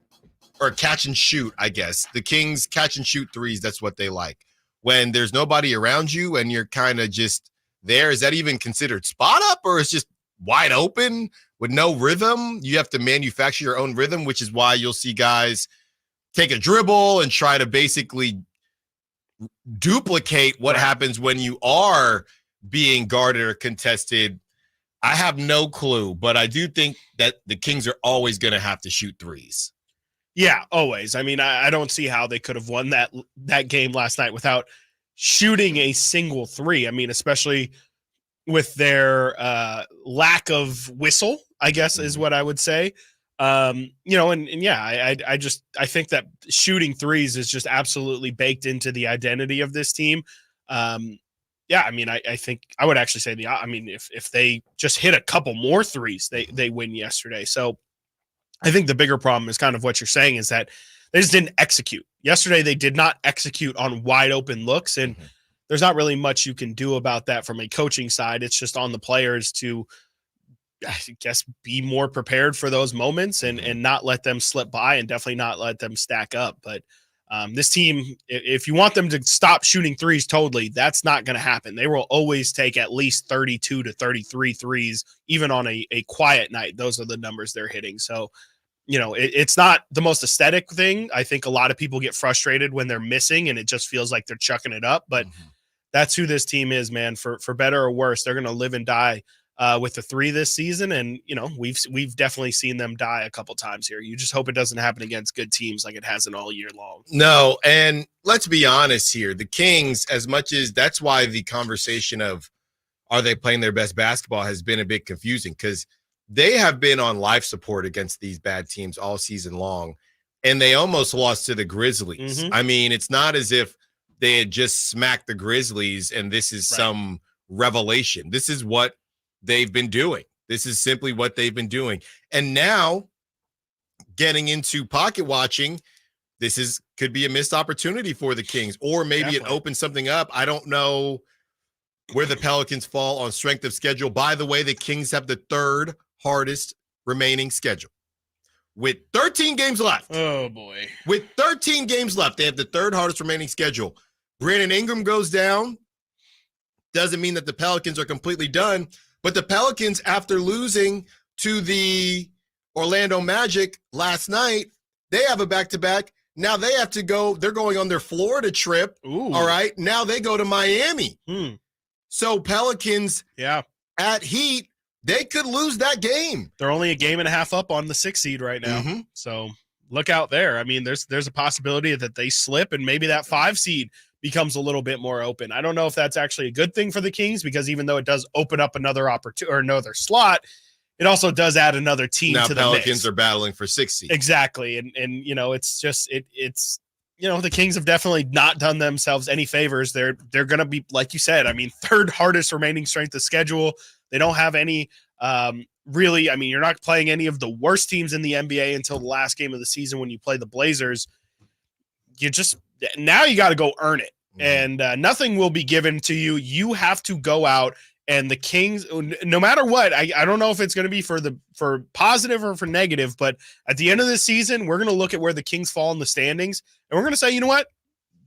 or catch and shoot, I guess. The Kings catch and shoot threes, that's what they like. When there's nobody around you and you're kind of just there, is that even considered spot up, or is just wide open with no rhythm? You have to manufacture your own rhythm, which is why you'll see guys take a dribble and try to basically duplicate what happens when you are being guarded or contested. I have no clue, but I do think that the Kings are always going to have to shoot threes. Yeah, always. I mean, I don't see how they could have won that game last night without shooting a single three. I mean, especially with their lack of whistle, I guess is what I would say. I think that shooting threes is just absolutely baked into the identity of this team. I think I would actually say if they just hit a couple more threes, they win yesterday. So I think the bigger problem is kind of what you're saying, is that they just didn't execute. Yesterday, they did not execute on wide open looks, and there's not really much you can do about that from a coaching side. It's just on the players to, I guess, be more prepared for those moments and not let them slip by, and definitely not let them stack up. But this team, if you want them to stop shooting threes totally, that's not going to happen. They will always take at least 32 to 33 threes, even on a quiet night. Those are the numbers they're hitting. So, it's not the most aesthetic thing. I think a lot of people get frustrated when they're missing and it just feels like they're chucking it up. But that's who this team is, man. For better or worse, they're going to live and die with the three this season. And, we've definitely seen them die a couple times here. You just hope it doesn't happen against good teams like it hasn't all year long. No, and let's be honest here. The Kings, as much as that's why the conversation of are they playing their best basketball has been a bit confusing, because they have been on life support against these bad teams all season long, and they almost lost to the Grizzlies. I mean, it's not as if they had just smacked the Grizzlies and this is some revelation. This is what they've been doing. This is simply what they've been doing. And now getting into pocket watching, could be a missed opportunity for the Kings, or maybe it opens something up. I don't know where the Pelicans fall on strength of schedule. By the way, the Kings have the third hardest remaining schedule with 13 games left. Oh boy. With 13 games left, they have the third hardest remaining schedule. Brandon Ingram goes down. Doesn't mean that the Pelicans are completely done, but the Pelicans, after losing to the Orlando Magic last night, they have a back-to-back. Now they have to go. They're going on their Florida trip. Ooh. All right. Now they go to Miami. So Pelicans at Heat, they could lose that game. They're only a game and a half up on the 6th seed right now. So look out there. I mean, there's a possibility that they slip and maybe that 5 seed becomes a little bit more open. I don't know if that's actually a good thing for the Kings, because even though it does open up another opportunity or another slot, it also does add another team now to the Pelicans mix. Are battling for 6 seed. Exactly. And it's just it's the Kings have definitely not done themselves any favors. They're going to be, like you said, I mean, third hardest remaining strength of schedule. They don't have any really, I mean, you're not playing any of the worst teams in the NBA until the last game of the season when you play the Blazers. Now you got to go earn it. And nothing will be given to you. You have to go out, and the Kings, no matter what, I don't know if it's going to be for positive or for negative, but at the end of the season, we're going to look at where the Kings fall in the standings, and we're going to say, you know what?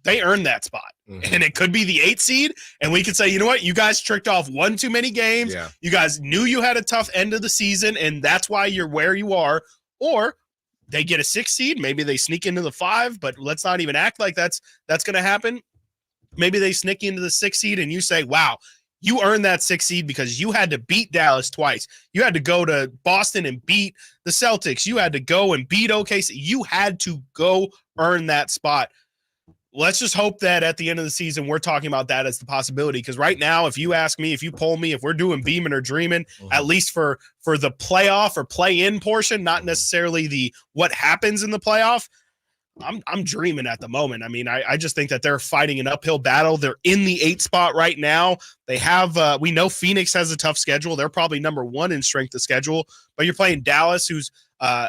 They earned that spot. And it could be the 8th seed, and we could say, you know what? You guys tricked off one too many games. Yeah. You guys knew you had a tough end of the season, and that's why you're where you are. Or they get a 6th seed. Maybe they sneak into the 5, but let's not even act like that's going to happen. Maybe they sneak into the 6th seed, and you say, wow, you earned that 6th seed because you had to beat Dallas twice. You had to go to Boston and beat the Celtics. You had to go and beat OKC. You had to go earn that spot. Let's just hope that at the end of the season, we're talking about that as the possibility. Because right now, if you ask me, if you poll me, if we're doing beaming or dreaming, at least for the playoff or play-in portion, not necessarily the what happens in the playoff, I'm dreaming at the moment. I mean, I just think that they're fighting an uphill battle. They're in the 8th spot right now. They have we know Phoenix has a tough schedule. They're probably number 1 in strength of schedule. But you're playing Dallas, who's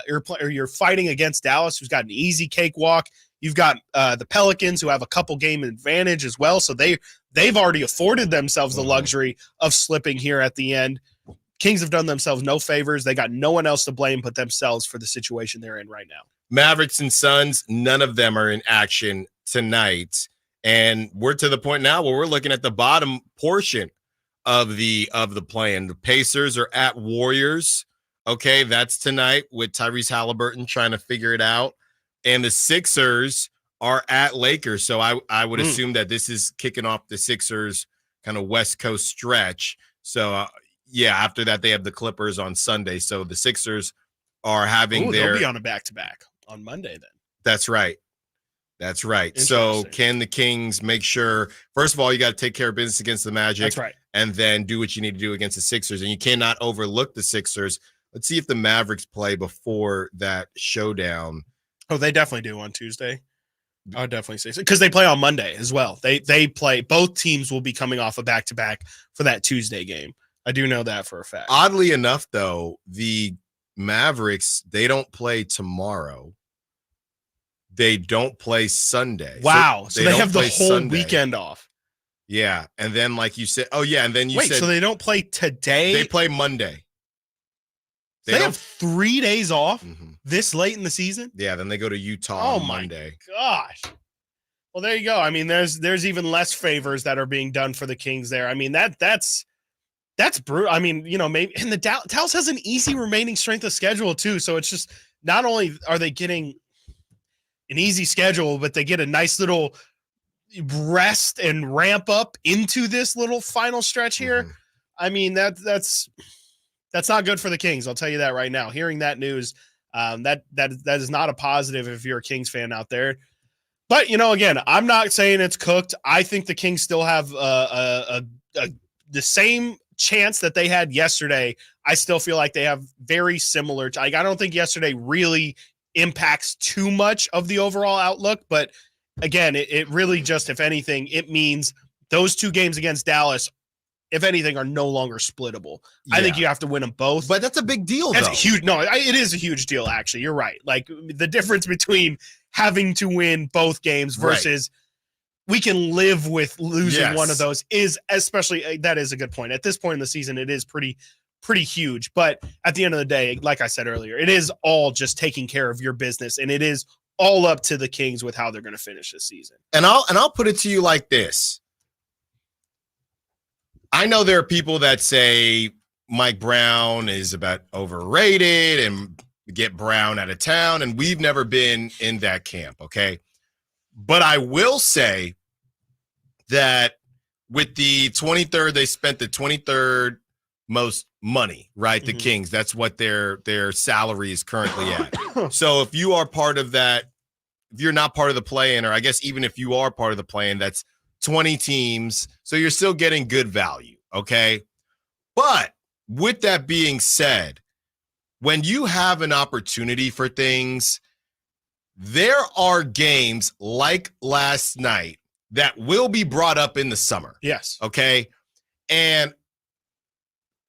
you're fighting against Dallas, who's got an easy cakewalk. You've got the Pelicans, who have a couple game advantage as well. So they've already afforded themselves the luxury of slipping here at the end. Kings have done themselves no favors. They got no one else to blame but themselves for the situation they're in right now. Mavericks and Suns, none of them are in action tonight. And we're to the point now where we're looking at the bottom portion of the play-in. The Pacers are at Warriors. Okay, that's tonight with Tyrese Halliburton trying to figure it out. And the Sixers are at Lakers. So I would assume that this is kicking off the Sixers kind of West Coast stretch. So, after that, they have the Clippers on Sunday. So the Sixers are having they'll be on a back-to-back on Monday then. That's right. That's right. So can the Kings make sure, first of all, you got to take care of business against the Magic. That's right. And then do what you need to do against the Sixers. And you cannot overlook the Sixers. Let's see if the Mavericks play before that showdown. Oh, they definitely do on Tuesday. I would definitely say so. Because they play on Monday as well. They play, both teams will be coming off a back-to-back for that Tuesday game. I do know that for a fact. Oddly enough, though, the Mavericks, they don't play tomorrow. They don't play Sunday. Wow. So they have the whole Sunday. Weekend off. Yeah. And then, like you said, and then you said. So they don't play today? They play Monday. They have 3 days off this late in the season? Yeah, then they go to Utah on Monday. Gosh. Well, there you go. I mean, there's even less favors that are being done for the Kings there. I mean, that's brutal. I mean, maybe, and the Dallas has an easy remaining strength of schedule too. So it's just, not only are they getting an easy schedule, but they get a nice little rest and ramp up into this little final stretch here. I mean, that's not good for the Kings. I'll tell you that right now. Hearing that news, that is not a positive if you're a Kings fan out there. But, again, I'm not saying it's cooked. I think the Kings still have the same chance that they had yesterday. I still feel like they have very similar. I don't think yesterday really impacts too much of the overall outlook. But, again, it really just, if anything, it means those 2 games against Dallas, if anything, are no longer splittable. I think you have to win them both. But that's a big deal, That's though. huge. No, it is a huge deal, actually. You're right. Like, the difference between having to win both games versus we can live with losing one of those is, especially, that is a good point. At this point in the season, it is pretty huge. But at the end of the day, like I said earlier, it is all just taking care of your business, and it is all up to the Kings with how they're going to finish this season. And I'll put it to you like this. I know there are people that say Mike Brown is about overrated and get Brown out of town, and we've never been in that camp, okay? But I will say that with the 23rd, they spent the 23rd most money, right? The Kings, that's what their salary is currently at. So if you are part of that, if you're not part of the play-in, or I guess even if you are part of the play-in, that's 20 teams, so you're still getting good value, okay? But with that being said, when you have an opportunity for things, there are games like last night that will be brought up in the summer. Yes. Okay? And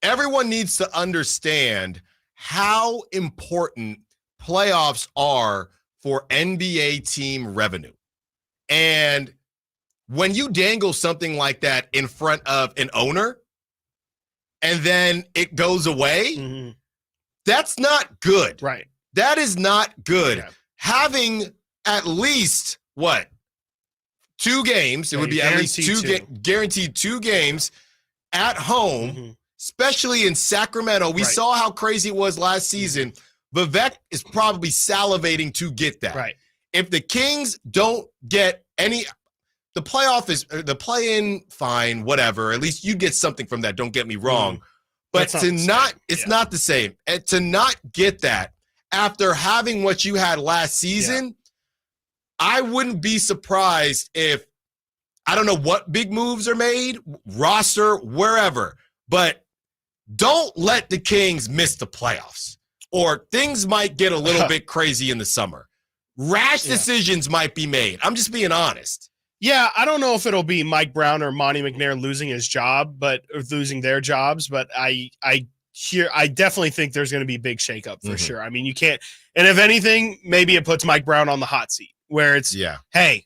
everyone needs to understand how important playoffs are for NBA team revenue. And when you dangle something like that in front of an owner and then it goes away, that's not good. Right. That is not good. Yeah. Having at least, 2 games, it would be at least guaranteed 2 games at home, especially in Sacramento. We saw how crazy it was last season. Vivek is probably salivating to get that. Right. If the Kings don't get any, the play-in, fine, whatever. At least you get something from that. Don't get me wrong. But it's not the same. And to not get that after having what you had last season, I wouldn't be surprised if, I don't know what big moves are made, roster, wherever, but don't let the Kings miss the playoffs, or things might get a little bit crazy in the summer. Rash decisions might be made. I'm just being honest. Yeah, I don't know if it'll be Mike Brown or Monty McNair losing losing their jobs, but I definitely think there's going to be a big shakeup for sure. I mean, you can't, and if anything, maybe it puts Mike Brown on the hot seat where it's, hey,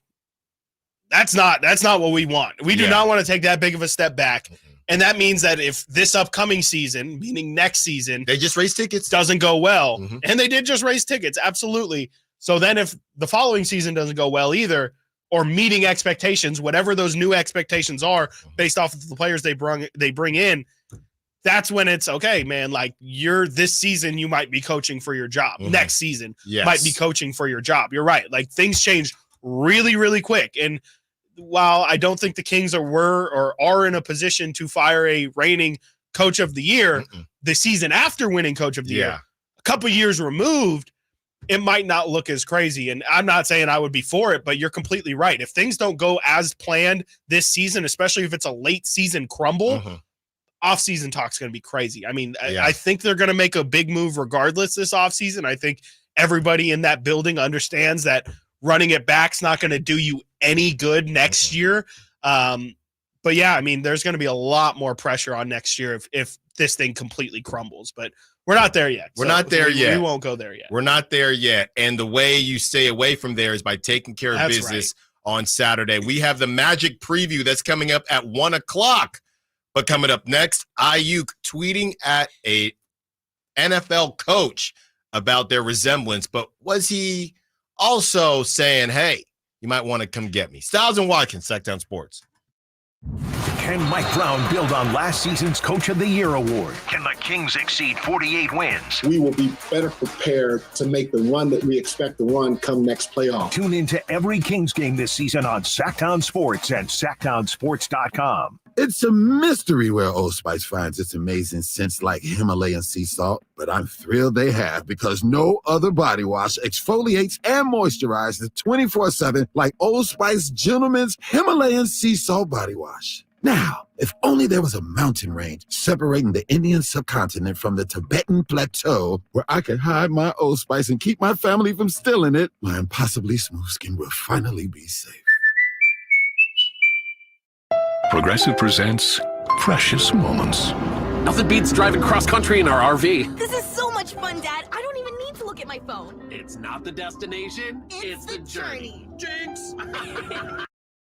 that's not what we want. We do not want to take that big of a step back. And that means that if this upcoming season, meaning next season, they just raise tickets, doesn't go well, and they did just raise tickets, absolutely. So then if the following season doesn't go well either, or meeting expectations, whatever those new expectations are based off of the players they bring in, that's when it's okay, man. Like, this season, you might be coaching for your job. Next season might be coaching for your job. You're right. Like, things change really, really quick. And while I don't think the Kings are in a position to fire a reigning coach of the year, the season after winning coach of the year, a couple years removed, it might not look as crazy. And I'm not saying I would be for it, but you're completely right. If things don't go as planned this season, especially if it's a late season crumble, off-season talk's going to be crazy. I mean, I think they're going to make a big move regardless this offseason. I think everybody in that building understands that running it back's not going to do you any good next year. But yeah, I mean, there's going to be a lot more pressure on next year if this thing completely crumbles. But we're not there yet. We're not there yet. We won't go there yet. We're not there yet. And the way you stay away from there is by taking care of business on Saturday. We have the Magic preview that's coming up at 1:00. But coming up next, Ayuk tweeting at a NFL coach about their resemblance. But was he also saying, hey, you might want to come get me? Stiles and Watkins, Sactown Sports. Can Mike Brown build on last season's Coach of the Year award? Can the Kings exceed 48 wins? We will be better prepared to make the run that we expect to run come next playoff. Tune into every Kings game this season on Sactown Sports and SactownSports.com. It's a mystery where Old Spice finds its amazing scents like Himalayan sea salt, but I'm thrilled they have, because no other body wash exfoliates and moisturizes 24/7 like Old Spice Gentleman's Himalayan sea salt body wash. Now, if only there was a mountain range separating the Indian subcontinent from the Tibetan plateau where I could hide my Old Spice and keep my family from stealing it, my impossibly smooth skin will finally be safe. Progressive presents Precious Moments. Nothing beats driving cross-country in our RV. This is so much fun, Dad. I don't even need to look at my phone. It's not the destination, it's the journey. Jinx!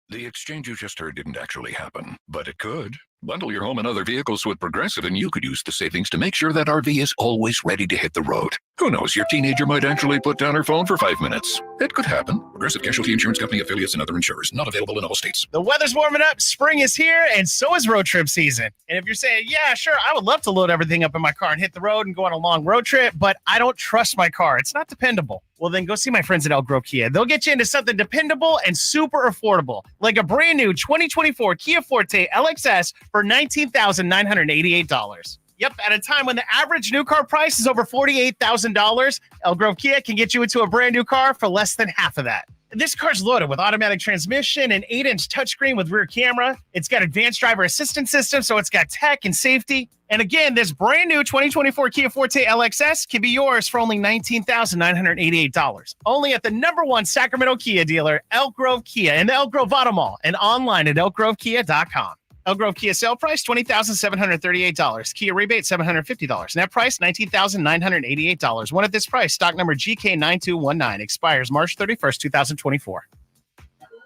The exchange you just heard didn't actually happen, but it could. Bundle your home and other vehicles with Progressive and you could use the savings to make sure that RV is always ready to hit the road. Who knows, your teenager might actually put down her phone for 5 minutes. It could happen. Progressive Casualty Insurance Company, affiliates, and other insurers. Not available in all states. The weather's warming up, spring is here, and so is road trip season. And if you're saying, yeah, sure, I would love to load everything up in my car and hit the road and go on a long road trip, but I don't trust my car. It's not dependable. Well, then go see my friends at Elk Grove Kia. They'll get you into something dependable and super affordable, like a brand new 2024 Kia Forte LXS for $19,988. Yep, at a time when the average new car price is over $48,000, Elk Grove Kia can get you into a brand new car for less than half of that. And this car's loaded with automatic transmission, an 8-inch touchscreen with rear camera. It's got advanced driver assistance system, so it's got tech and safety. And again, this brand new 2024 Kia Forte LXS can be yours for only $19,988. Only at the #1 Sacramento Kia dealer, Elk Grove Kia, in the Elk Grove Auto Mall, and online at elkgrovekia.com. Elk Grove Kia sale price, $20,738. Kia rebate, $750. Net price, $19,988. One at this price. Stock number GK9219. Expires March 31st, 2024.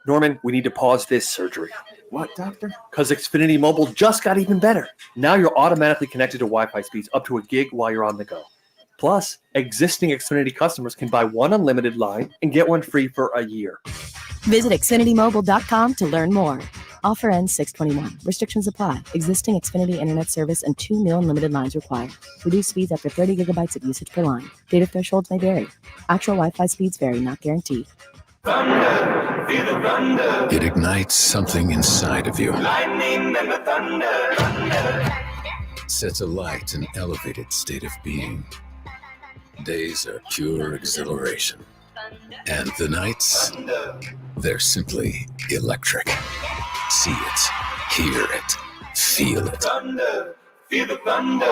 Norman, we need to pause this surgery. What, doctor? Because Xfinity Mobile just got even better. Now you're automatically connected to Wi-Fi speeds up to a gig while you're on the go. Plus, existing Xfinity customers can buy one unlimited line and get one free for a year. Visit XfinityMobile.com to learn more. Offer ends 6/21. Restrictions apply. Existing Xfinity Internet service and 2 new unlimited lines required. Reduced speeds after 30 gigabytes of usage per line. Data thresholds may vary. Actual Wi-Fi speeds vary, not guaranteed. Thunder, feel the thunder. It ignites something inside of you. Lightning and the thunder. Sets alight an elevated state of being. Days are pure exhilaration. And the nights, they're simply electric. See it, hear it, feel it. Thunder, feel the thunder.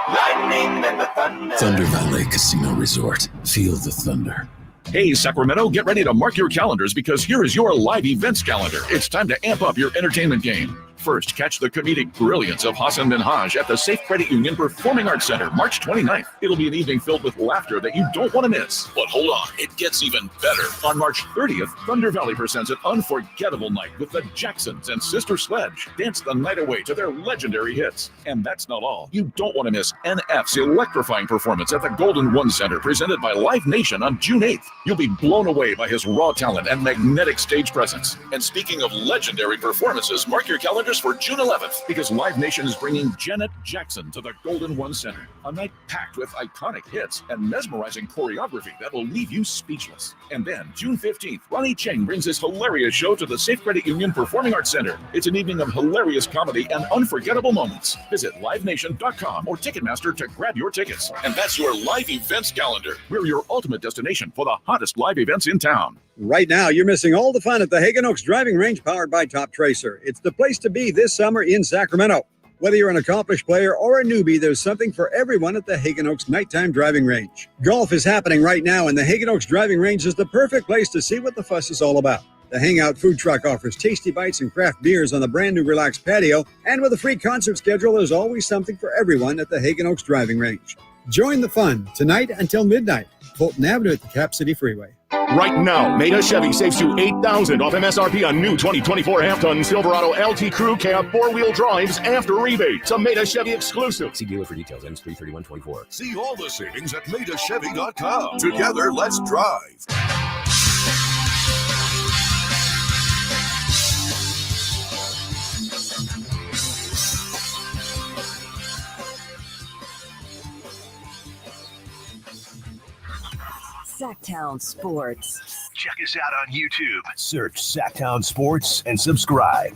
Lightning and the thunder. Thunder Valley Casino Resort. Feel the thunder. Hey, Sacramento, get ready to mark your calendars because here is your live events calendar. It's time to amp up your entertainment game. First, catch the comedic brilliance of Hassan Minhaj at the Safe Credit Union Performing Arts Center, March 29th. It'll be an evening filled with laughter that you don't want to miss. But hold on, it gets even better. On March 30th, Thunder Valley presents an unforgettable night with the Jacksons and Sister Sledge. Dance the night away to their legendary hits. And that's not all. You don't want to miss NF's electrifying performance at the Golden One Center, presented by Live Nation on June 8th. You'll be blown away by his raw talent and magnetic stage presence. And speaking of legendary performances, mark your calendars for June 11th, because Live Nation is bringing Janet Jackson to the Golden One Center. A night packed with iconic hits and mesmerizing choreography that will leave you speechless. And then, June 15th, Ronnie Cheng brings his hilarious show to the Safe Credit Union Performing Arts Center. It's an evening of hilarious comedy and unforgettable moments. Visit livenation.com or Ticketmaster to grab your tickets. And that's your live events calendar. We're your ultimate destination for the hottest live events in town. Right now, you're missing all the fun at the Hagen Oaks Driving Range powered by Top Tracer. It's the place to be this summer in Sacramento. Whether you're an accomplished player or a newbie, there's something for everyone at the Hagen Oaks Nighttime Driving Range. Golf is happening right now, and the Hagen Oaks Driving Range is the perfect place to see what the fuss is all about. The Hangout Food Truck offers tasty bites and craft beers on the brand new relaxed patio, and with a free concert schedule, there's always something for everyone at the Hagen Oaks Driving Range. Join the fun tonight until midnight. Fulton Avenue at the Cap City Freeway. Right now, Maida Chevy saves you $8,000 off MSRP on new 2024 half-ton Silverado LT Crew Cab 4-wheel drives after rebate. It's a Maida Chevy exclusive. See dealer for details. Ends 3/31/24. See all the savings at MaidaChevy.com. Together, let's drive. Sactown Sports. Check us out on YouTube. Search Sactown Sports and subscribe.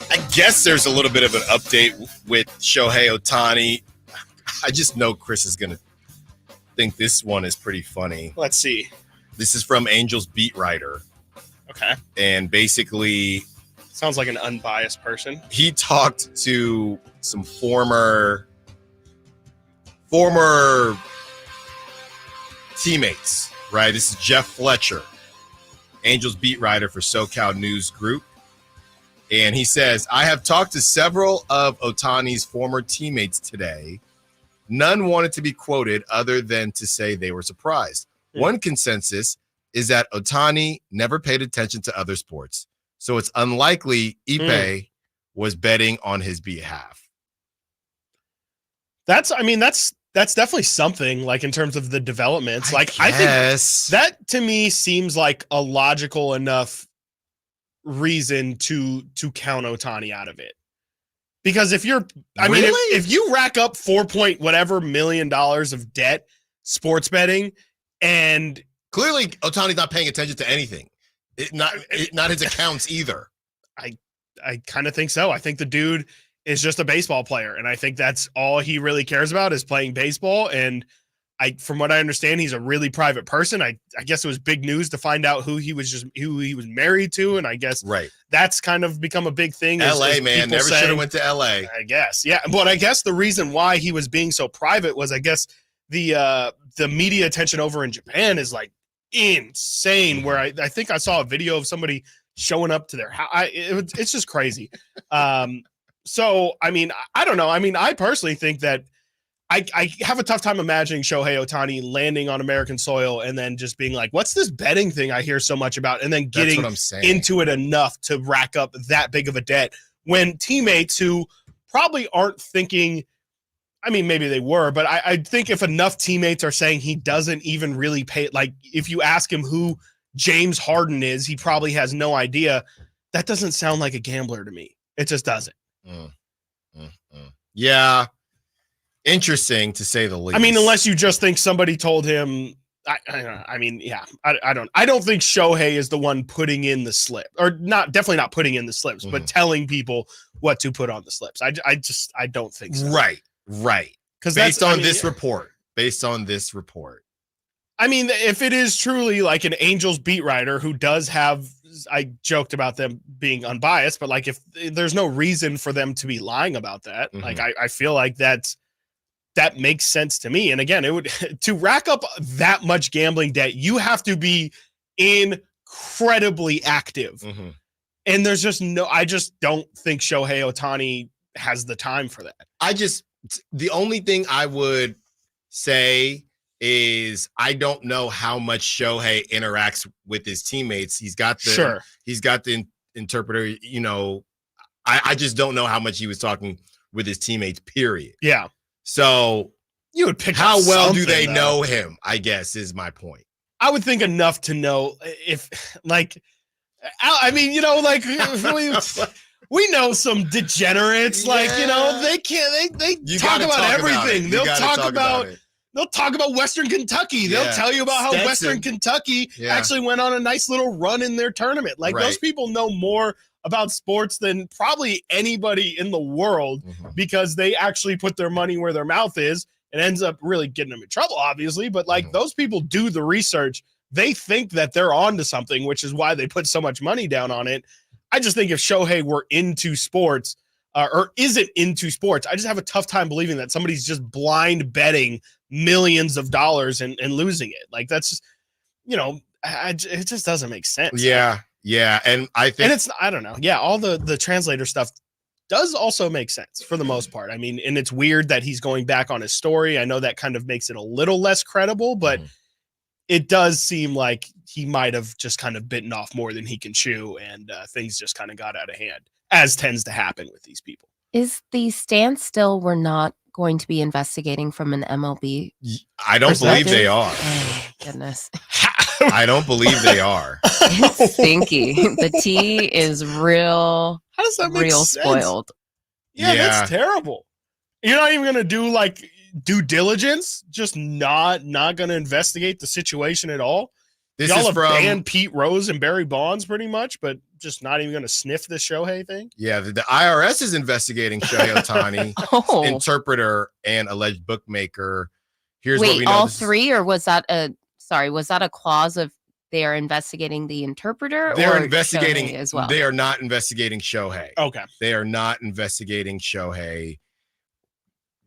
I guess there's a little bit of an update with Shohei Ohtani. I just know Chris is going to think this one is pretty funny. Let's see. This is from Angels beat writer. Okay. And basically, sounds like an unbiased person. He talked to some former teammates, right? This is Jeff Fletcher, Angels beat writer for SoCal News Group. And he says, I have talked to several of Ohtani's former teammates today. None wanted to be quoted other than to say they were surprised. One consensus is that Ohtani never paid attention to other sports. So it's unlikely Ipe was betting on his behalf. That's definitely something, like, in terms of the developments. I think that to me seems like a logical enough reason to count Ohtani out of it. Because if you're, if you rack up $4 million of debt, sports betting, and clearly Ohtani's not paying attention to anything. Not his accounts either. I kind of think so. I think the dude is just a baseball player, and I think that's all he really cares about is playing baseball. And from what I understand, he's a really private person. I guess it was big news to find out who he was married to, and I guess that's kind of become a big thing. LA, man, never should have went to LA. I guess, yeah. But I guess the reason why he was being so private was, I guess, the media attention over in Japan is like insane. Where I think I saw a video of somebody showing up to their house. It's just crazy. So, I mean, I don't know. I mean, I personally think that I have a tough time imagining Shohei Ohtani landing on American soil and then just being like, what's this betting thing I hear so much about? And then getting into it enough to rack up that big of a debt when teammates who probably aren't thinking, I mean, maybe they were, but I think if enough teammates are saying he doesn't even really pay, like if you ask him who James Harden is, he probably has no idea. That doesn't sound like a gambler to me. It just doesn't. Yeah. Interesting to say the least. I mean, unless you just think somebody told him, I mean, yeah, I don't think Shohei is the one putting in the slip, or definitely not putting in the slips, but telling people what to put on the slips. I don't think so. Right. Because based on this report. I mean, if it is truly like an Angels beat writer who does have, I joked about them being unbiased, but like if there's no reason for them to be lying about that, like I feel like that makes sense to me. And again, it would to rack up that much gambling debt, you have to be incredibly active. And there's just I just don't think Shohei Ohtani has the time for that. The only thing I would say is I don't know how much Shohei interacts with his teammates. He's got the interpreter, you know, I just don't know how much he was talking with his teammates, period. Yeah. So you would pick how up well do they though. know him, I guess is my point. I would think enough to know if like, I mean, you know, like we know some degenerates, like, you know, they talk about everything. They'll talk about Western Kentucky. They'll tell you about how Western Kentucky actually went on a nice little run in their tournament. Like those people know more about sports than probably anybody in the world because they actually put their money where their mouth is. It ends up really getting them in trouble, obviously, but like those people do the research. They think that they're onto something, which is why they put so much money down on it. I just think if Shohei were into sports or isn't into sports, I just have a tough time believing that somebody's just blind betting millions of dollars and losing it. Like that's just, you know, it just doesn't make sense. Yeah. And I think, and it's, I don't know. Yeah. All the translator stuff does also make sense for the most part. I mean, and it's weird that he's going back on his story. I know that kind of makes it a little less credible, but it does seem like he might have just kind of bitten off more than he can chew, and things just kind of got out of hand, as tends to happen with these people. Is the stance still we're not going to be investigating from an MLB? I don't believe they are. Oh, goodness. I don't believe they are. It's stinky. The tea is real. How does that make real sense? Spoiled? Yeah, that's terrible. You're not even going to do like due diligence, just not going to investigate the situation at all. This Y'all is have from banned Pete Rose and Barry Bonds pretty much, but just not even going to sniff this Shohei thing. Yeah, the IRS is investigating Shohei Ohtani, interpreter and alleged bookmaker. Here's what we know. All three, or was that a clause of they are investigating the interpreter? They're investigating Shohei as well. They are not investigating Shohei. Okay. They are not investigating Shohei.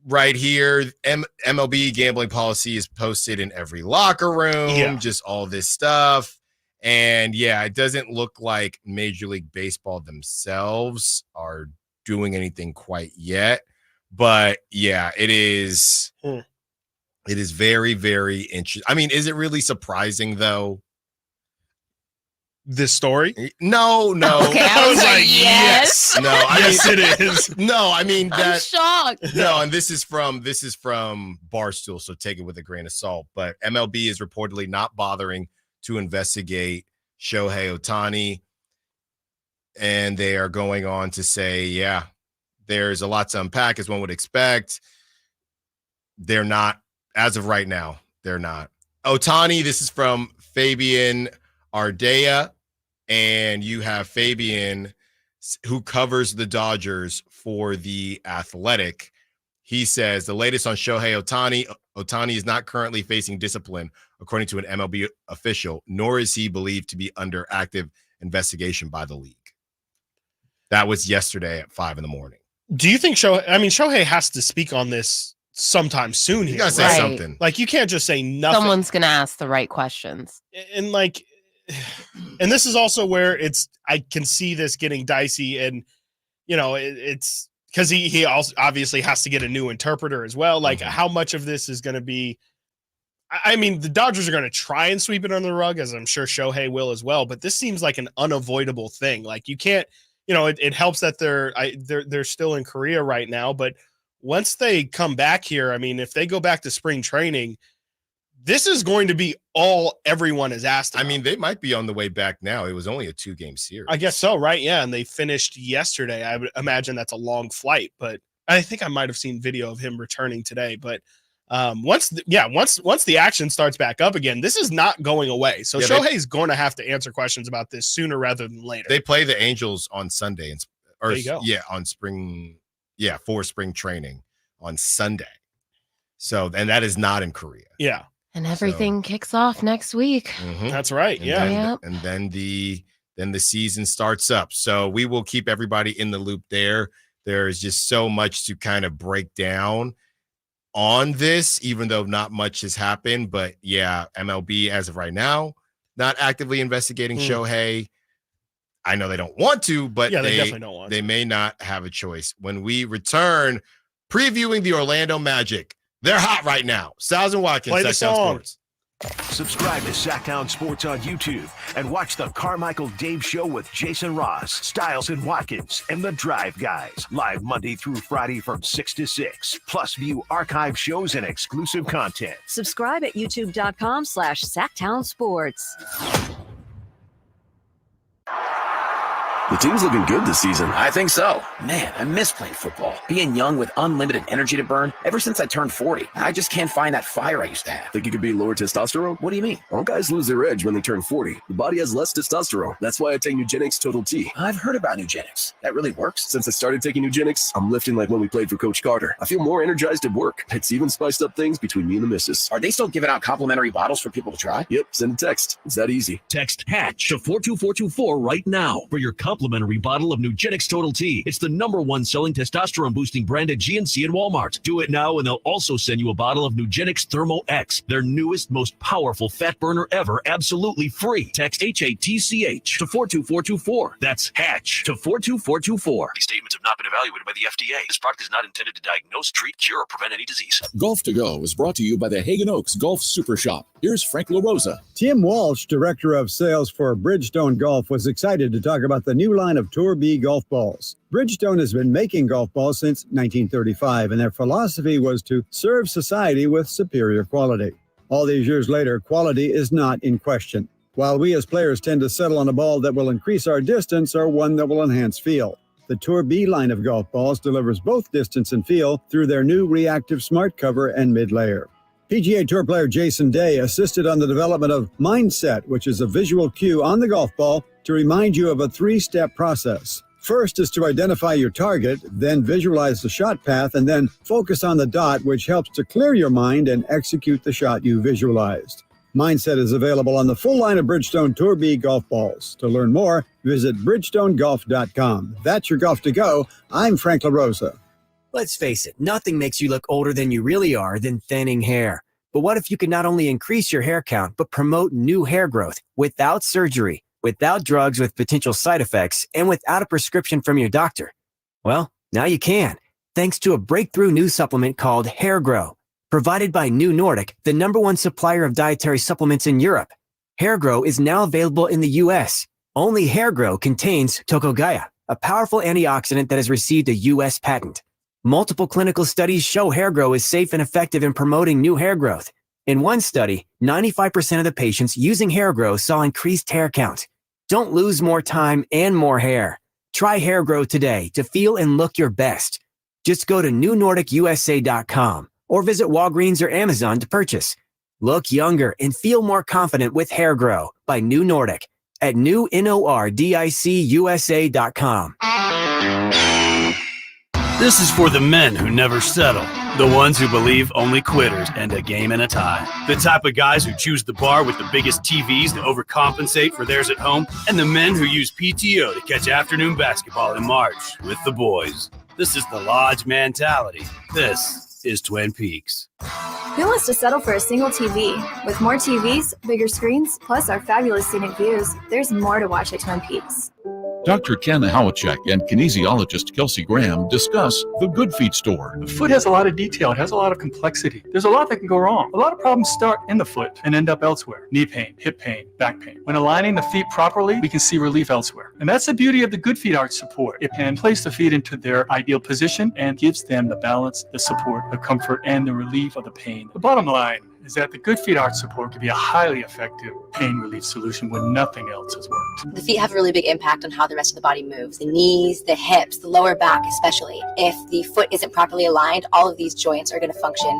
Right here, MLB gambling policy is posted in every locker room, just all this stuff. And yeah, it doesn't look like Major League Baseball themselves are doing anything quite yet. But yeah, it is. It is very, very interesting. I mean, is it really surprising though? This story? No. Okay, I was like, yes. No, yes, it is. No, I mean I'm shocked. No, and this is from Barstool, so take it with a grain of salt. But MLB is reportedly not bothering to investigate Shohei Ohtani, and they are going on to say, yeah, there's a lot to unpack, as one would expect. They're not, as of right now, they're not. Ohtani, this is from Fabian Ardea, and you have Fabian, who covers the Dodgers for The Athletic. He says the latest on Shohei Ohtani. Ohtani is not currently facing discipline, according to an MLB official, nor is he believed to be under active investigation by the league. That was yesterday at 5 a.m. Do you think Shohei has to speak on this sometime soon here. You gotta say right? something. Like, you can't just say nothing. Someone's going to ask the right questions. And this is also where I can see this getting dicey, and it's because he also obviously has to get a new interpreter as well. Like, how much of this is going to be? I mean, the Dodgers are going to try and sweep it under the rug, as I'm sure Shohei will as well. But this seems like an unavoidable thing. Like, you can't. It helps that they're still in Korea right now, but once they come back here, I mean, if they go back to spring training, this is going to be all everyone is asked about. I mean, they might be on the way back now. It was only a 2-game series. I guess so, right? Yeah, and they finished yesterday. I would imagine that's a long flight, but I think I might have seen video of him returning today. But once the action starts back up again, this is not going away. So Shohei's going to have to answer questions about this sooner rather than later. They play the Angels on Sunday, there you go. For spring training on Sunday. So, and that is not in Korea. Yeah. And everything kicks off next week. Mm-hmm. That's right. And then the season starts up. So we will keep everybody in the loop there. There's just so much to kind of break down on this, even though not much has happened. But yeah, MLB as of right now, not actively investigating Shohei. I know they don't want to, but they definitely don't want to. They may not have a choice. When we return, previewing the Orlando Magic. They're hot right now. Stiles and Watkins, Play the Sactown song. Sports. Subscribe to Sactown Sports on YouTube and watch the Carmichael Dave Show with Jason Ross, Stiles and Watkins, and the Drive Guys. Live Monday through Friday from 6 to 6. Plus view archive shows and exclusive content. Subscribe at youtube.com/Sactown Sports. The team's looking good this season. I think so. Man, I miss playing football. Being young with unlimited energy to burn. Ever since I turned 40, I just can't find that fire I used to have. Think it could be lower testosterone? What do you mean? All guys lose their edge when they turn 40. The body has less testosterone. That's why I take Nugenix Total T. I've heard about Nugenix. That really works? Since I started taking Nugenix, I'm lifting like when we played for Coach Carter. I feel more energized at work. It's even spiced up things between me and the missus. Are they still giving out complimentary bottles for people to try? Yep, send a text. It's that easy. Text HATCH to 42424 right now for your complimentary bottle of Nugenix Total T. It's the #1 selling testosterone boosting brand at GNC and Walmart. Do it now and they'll also send you a bottle of Nugenix Thermo X, their newest, most powerful fat burner ever, absolutely free. Text HATCH to 42424. That's HATCH to 42424. These statements have not been evaluated by the FDA. This product is not intended to diagnose, treat, cure, or prevent any disease. Golf to Go is brought to you by the Hagen Oaks Golf Super Shop. Here's Frank LaRosa. Tim Walsh, director of sales for Bridgestone Golf, was excited to talk about the new line of Tour B golf balls. Bridgestone has been making golf balls since 1935, and their philosophy was to serve society with superior quality. All these years later, quality is not in question. While we as players tend to settle on a ball that will increase our distance or one that will enhance feel. The Tour B line of golf balls delivers both distance and feel through their new reactive smart cover and mid-layer. PGA Tour player Jason Day assisted on the development of Mindset, which is a visual cue on the golf ball to remind you of a 3-step process. First is to identify your target, then visualize the shot path, and then focus on the dot, which helps to clear your mind and execute the shot you visualized. Mindset is available on the full line of Bridgestone Tour B golf balls. To learn more, visit bridgestonegolf.com. That's your golf to go. I'm Frank LaRosa. Let's face it, nothing makes you look older than you really are than thinning hair. But what if you could not only increase your hair count, but promote new hair growth without surgery, without drugs with potential side effects, and without a prescription from your doctor? Well, now you can, thanks to a breakthrough new supplement called Hair Grow, provided by New Nordic, the #1 supplier of dietary supplements in Europe. Hair Grow is now available in the U.S. Only Hair Grow contains Tocogaya, a powerful antioxidant that has received a U.S. patent. Multiple clinical studies show Hair Grow is safe and effective in promoting new hair growth. In one study, 95% of the patients using Hair Grow saw increased hair count. Don't lose more time and more hair. Try Hair Grow today to feel and look your best. Just go to newnordicusa.com or visit Walgreens or Amazon to purchase. Look younger and feel more confident with Hair Grow by New Nordic at newnordicusa.com. This is for the men who never settle, the ones who believe only quitters end a game in a tie, the type of guys who choose the bar with the biggest TVs to overcompensate for theirs at home, and the men who use PTO to catch afternoon basketball in March with the boys. This is the Lodge mentality. This is Twin Peaks. Who wants to settle for a single TV? With more TVs, bigger screens, plus our fabulous scenic views, there's more to watch at Twin Peaks. Dr. Ken Howachek and kinesiologist Kelsey Graham discuss the Good Feet store. The foot has a lot of detail. It has a lot of complexity. There's a lot that can go wrong. A lot of problems start in the foot and end up elsewhere. Knee pain, hip pain, back pain. When aligning the feet properly, we can see relief elsewhere. And that's the beauty of the Good Feet arch support. It can place the feet into their ideal position and gives them the balance, the support, the comfort, and the relief of the pain. The bottom line is that the Good Feet arch support can be a highly effective pain relief solution when nothing else has worked. The feet have a really big impact on how the rest of the body moves. The knees, the hips, the lower back especially. If the foot isn't properly aligned, all of these joints are going to function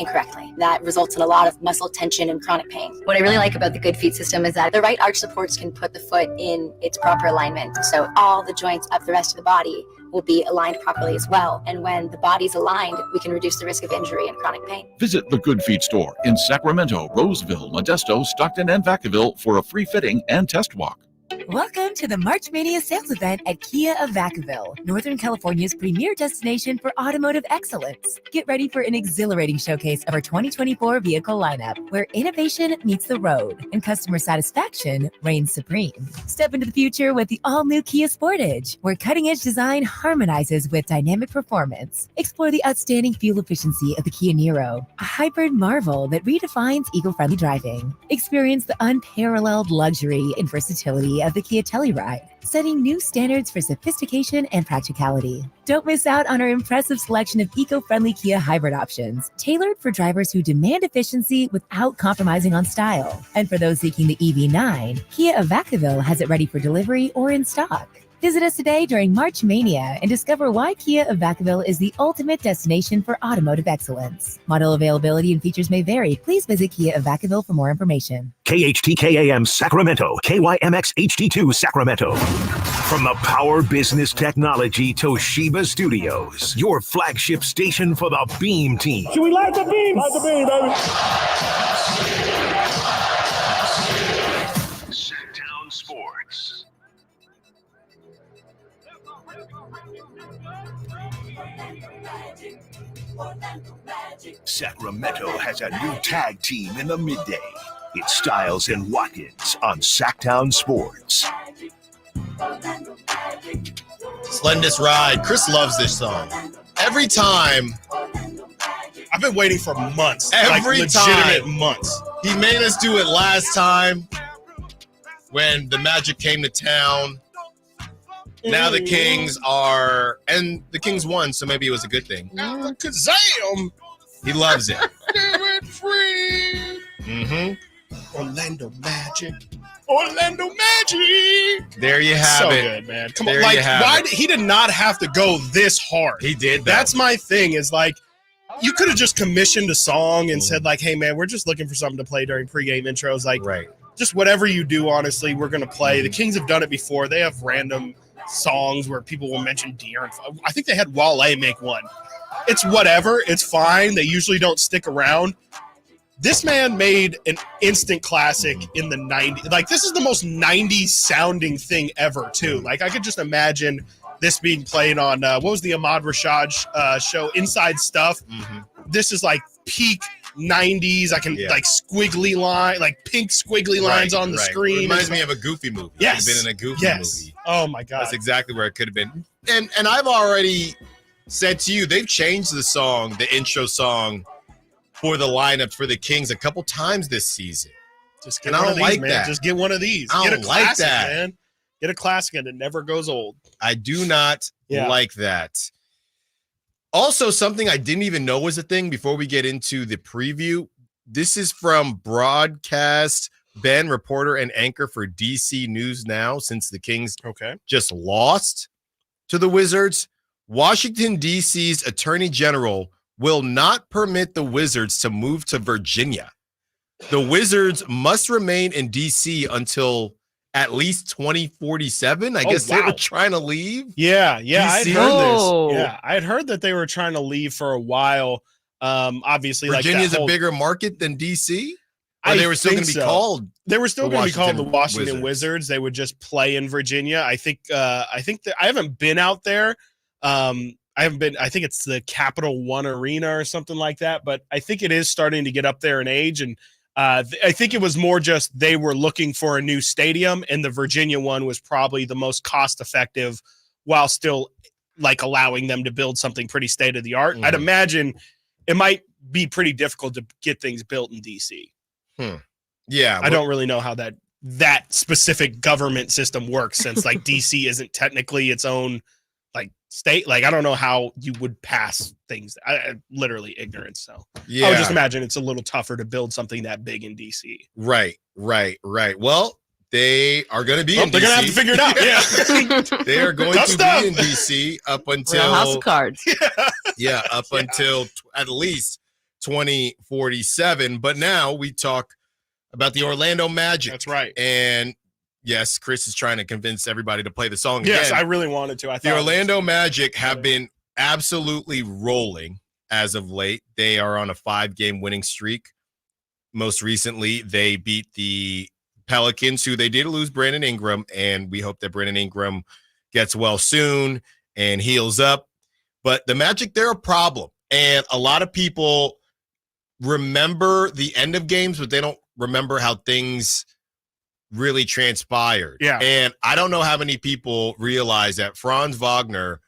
incorrectly. That results in a lot of muscle tension and chronic pain. What I really like about the Good Feet system is that the right arch supports can put the foot in its proper alignment. So all the joints of the rest of the body will be aligned properly as well. And when the body's aligned, we can reduce the risk of injury and chronic pain. Visit the Good Feet store in Sacramento, Roseville, Modesto, Stockton, and Vacaville for a free fitting and test walk. Welcome to the March Mania sales event at Kia of Vacaville, Northern California's premier destination for automotive excellence. Get ready for an exhilarating showcase of our 2024 vehicle lineup, where innovation meets the road and customer satisfaction reigns supreme. Step into the future with the all-new Kia Sportage, where cutting-edge design harmonizes with dynamic performance. Explore the outstanding fuel efficiency of the Kia Niro, a hybrid marvel that redefines eco-friendly driving. Experience the unparalleled luxury and versatility of the Kia Telluride, setting new standards for sophistication and practicality. Don't miss out on our impressive selection of eco-friendly Kia hybrid options, tailored for drivers who demand efficiency without compromising on style. And for those seeking the EV9, Kia of Vacaville has it ready for delivery or in stock. Visit us today during March Mania and discover why Kia of Vacaville is the ultimate destination for automotive excellence. Model availability and features may vary. Please visit Kia of Vacaville for more information. KHTKAM Sacramento, KYMX HD2 Sacramento. From the Power Business Technology Toshiba Studios, your flagship station for the Beam Team. Should we light the beam? Light the beam, baby. Sactown Sports. Sacramento has a new tag team in the midday. It's Stiles and Watkins on Sactown Sports. Splendid Ride. Chris loves this song. Every time. I've been waiting for months. Every legitimate time. Months. He made us do it last time when the Magic came to town. Now the Kings are, and the Kings won, so maybe it was a good thing. Kazam! He loves it. Free. Mm-hmm. Orlando Magic. Orlando Magic. There you have so it. Good, man. Come there on, like why he did not have to go this hard. He did. That's my thing. Is like you could have just commissioned a song and said like, "Hey, man, we're just looking for something to play during pregame intros." Like, right. Just whatever you do. Honestly, we're gonna play. The Kings have done it before. They have random songs where people will mention deer. And I think they had Wale make one. It's whatever. It's fine. They usually don't stick around. This man made an instant classic in the 90s. Like, this is the most 90s sounding thing ever, too. Like, I could just imagine this being played on, what was the Ahmad Rashad show, Inside Stuff. Mm-hmm. This is like peak 90s. I can, like, squiggly line, like pink squiggly lines on the screen. It reminds me of a Goofy movie. Yes. I've been in a Goofy movie. Oh, my God. That's exactly where it could have been. And I've already said to you, they've changed the song, the intro song, for the lineup for the Kings a couple times this season. Just get one of these, man. Just get one of these. I Get don't a like classic, that. man. Get a classic and it never goes old. I do not like that. Also, something I didn't even know was a thing before we get into the preview. This is from broadcast Ben, reporter and anchor for DC News Now, since the Kings just lost to the Wizards. Washington, D.C.'s Attorney General will not permit the Wizards to move to Virginia. The Wizards must remain in D.C. until at least 2047. I guess they were trying to leave. Yeah, I had DC? heard this. Yeah, I had heard that they were trying to leave for a while. Obviously, Virginia's like a bigger market than D.C.? Or I they were still think going to be so. called. They were still going to be called the Washington Wizards. Wizards. They would just play in Virginia. I think that I haven't been out there. I think it's the Capital One Arena or something like that, but I think it is starting to get up there in age. And I think it was more just they were looking for a new stadium, and the Virginia one was probably the most cost effective while still like allowing them to build something pretty state of the art. I'd imagine it might be pretty difficult to get things built in DC. Yeah. I don't really know how that specific government system works, since like DC isn't technically its own like state. Like, I don't know how you would pass things. I literally ignorant. So I would just imagine it's a little tougher to build something that big in DC. Right. Well, they are going to be in DC. They're going to have to figure it out. Yeah. They are going to be in DC up until House of Cards. Until at least 2047. But now we talk about the Orlando Magic. That's right. And yes, Chris is trying to convince everybody to play the song Yes, again. I really wanted to. The Orlando Magic have been absolutely rolling as of late. They are on a 5-game winning streak. Most recently, they beat the Pelicans, who they did lose Brandon Ingram, and we hope that Brandon Ingram gets well soon and heals up. But the Magic, they're a problem. And a lot of people remember the end of games, but they don't remember how things really transpired. Yeah. And I don't know how many people realize that Franz Wagner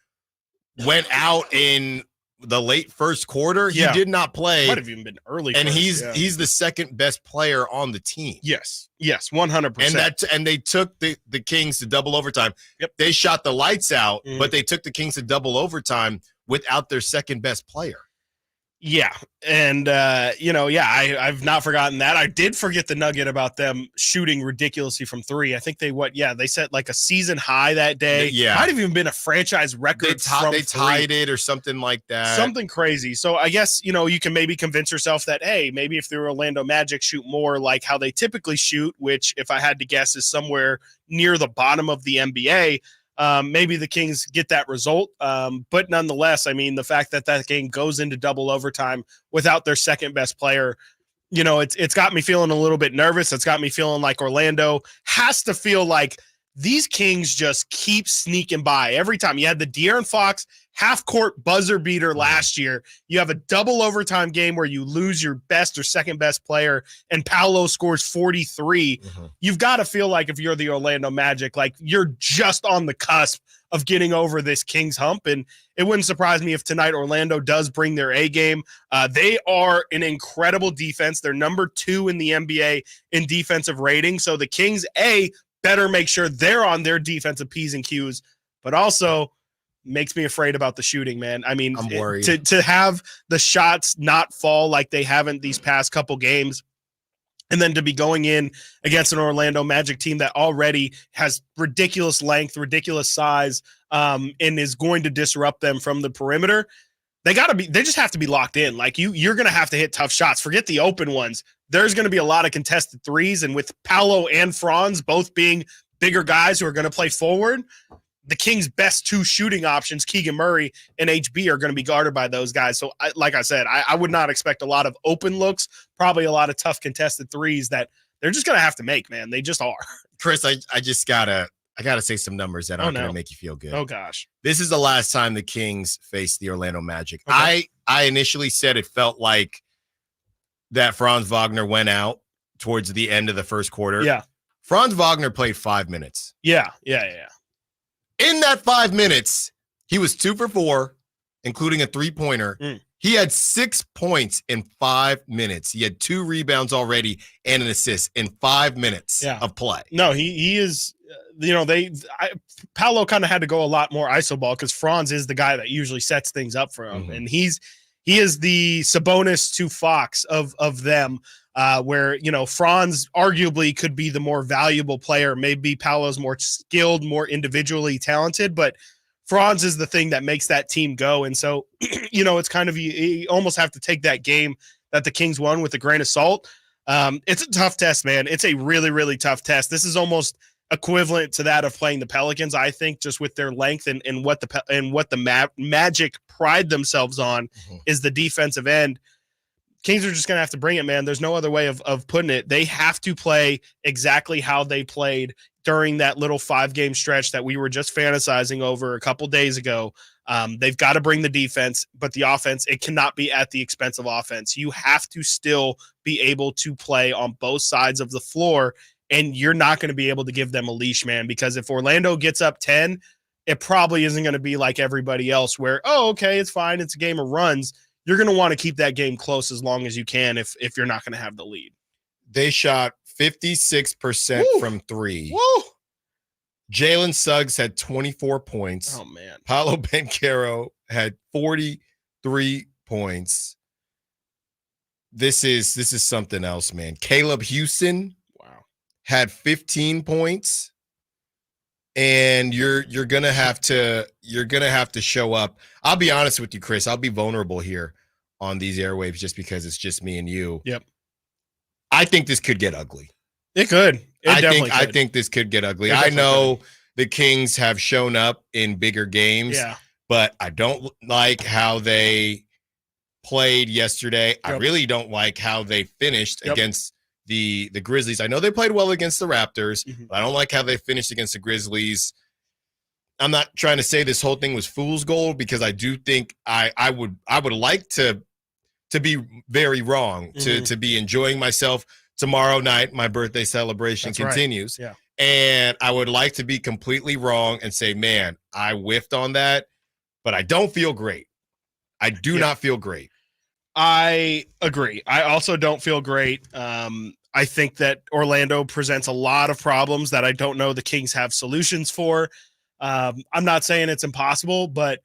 went out in the late first quarter. He did not play. Might have even been early. And first, he's the second best player on the team. Yes, 100%. And they took the Kings to double overtime. Yep. They shot the lights out, but they took the Kings to double overtime without their second best player. Yeah. And, I've not forgotten that. I did forget the nugget about them shooting ridiculously from three. I think they set like a season high that day. Yeah. Might have even been a franchise record. They tied it or something like that. Something crazy. So I guess, you can maybe convince yourself that, hey, maybe if the Orlando Magic shoot more like how they typically shoot, which if I had to guess is somewhere near the bottom of the NBA, maybe the Kings get that result. But nonetheless, I mean, the fact that game goes into double overtime without their second best player, it's got me feeling a little bit nervous. It's got me feeling like Orlando has to feel like these Kings just keep sneaking by every time. You had the De'Aaron Fox half-court buzzer beater last year. You have a double overtime game where you lose your best or second best player, and Paolo scores 43. You've got to feel like if you're the Orlando Magic, like you're just on the cusp of getting over this Kings hump. And it wouldn't surprise me if tonight Orlando does bring their A game. They are an incredible defense. They're number 2 in the NBA in defensive rating. So the Kings, better make sure they're on their defensive P's and Q's, but also makes me afraid about the shooting, man. I mean, I'm worried. To have the shots not fall like they haven't these past couple games, and then to be going in against an Orlando Magic team that already has ridiculous length, ridiculous size, and is going to disrupt them from the perimeter. They just have to be locked in. Like you're going to have to hit tough shots. Forget the open ones. There's going to be a lot of contested threes. And with Paolo and Franz both being bigger guys who are going to play forward, the Kings' best 2 shooting options, Keegan Murray and HB, are going to be guarded by those guys. So like I said, I would not expect a lot of open looks, probably a lot of tough contested threes that they're just going to have to make, man. They just are. Chris, I just gotta say some numbers that aren't going to make you feel good. Oh gosh. This is the last time the Kings faced the Orlando Magic. Okay. I initially said it felt like that Franz Wagner went out towards the end of the first quarter. Yeah. Franz Wagner played 5 minutes. Yeah. In that 5 minutes, he was 2 for 4, including a 3-pointer. He had 6 points in 5 minutes. He had 2 rebounds already and an assist in 5 minutes of play. No, he is, Paolo kind of had to go a lot more iso ball because Franz is the guy that usually sets things up for him. And he is the Sabonis to Fox of them, where, Franz arguably could be the more valuable player. Maybe Paolo's more skilled, more individually talented, but Franz is the thing that makes that team go. And so, it's kind of, you almost have to take that game that the Kings won with a grain of salt. It's a tough test, man. It's a really, really tough test. This is almost equivalent to that of playing the Pelicans, I think, just with their length and what the Magic pride themselves on is the defensive end. Kings are just going to have to bring it, man. There's no other way of putting it. They have to play exactly how they played during that little 5-game stretch that we were just fantasizing over a couple days ago. They've got to bring the defense, but the offense, it cannot be at the expense of offense. You have to still be able to play on both sides of the floor, and you're not going to be able to give them a leash, man, because if Orlando gets up 10, it probably isn't going to be like everybody else where, oh, okay, it's fine. It's a game of runs. You're going to want to keep that game close as long as you can if you're not going to have the lead. They shot 56% from 3. Woo! Jalen Suggs had 24 points. Oh, man. Paolo Banchero had 43 points. This is something else, man. Caleb Houston had 15 points. And you're gonna have to show up. I'll be honest with you, Chris. I'll be vulnerable here on these airwaves just because it's just me and you. Yep. I think this could get ugly. It could. I think this could get ugly. I know the Kings have shown up in bigger games, but I don't like how they played yesterday. Yep. I really don't like how they finished against the Grizzlies. I know they played well against the Raptors, but I don't like how they finished against the Grizzlies. I'm not trying to say this whole thing was fool's gold because I do think I would like to be very wrong, to be enjoying myself. Tomorrow night, my birthday celebration continues. Right. Yeah. And I would like to be completely wrong and say, man, I whiffed on that, but I don't feel great. I do not feel great. I agree. I also don't feel great. I think that Orlando presents a lot of problems that I don't know the Kings have solutions for. I'm not saying it's impossible, but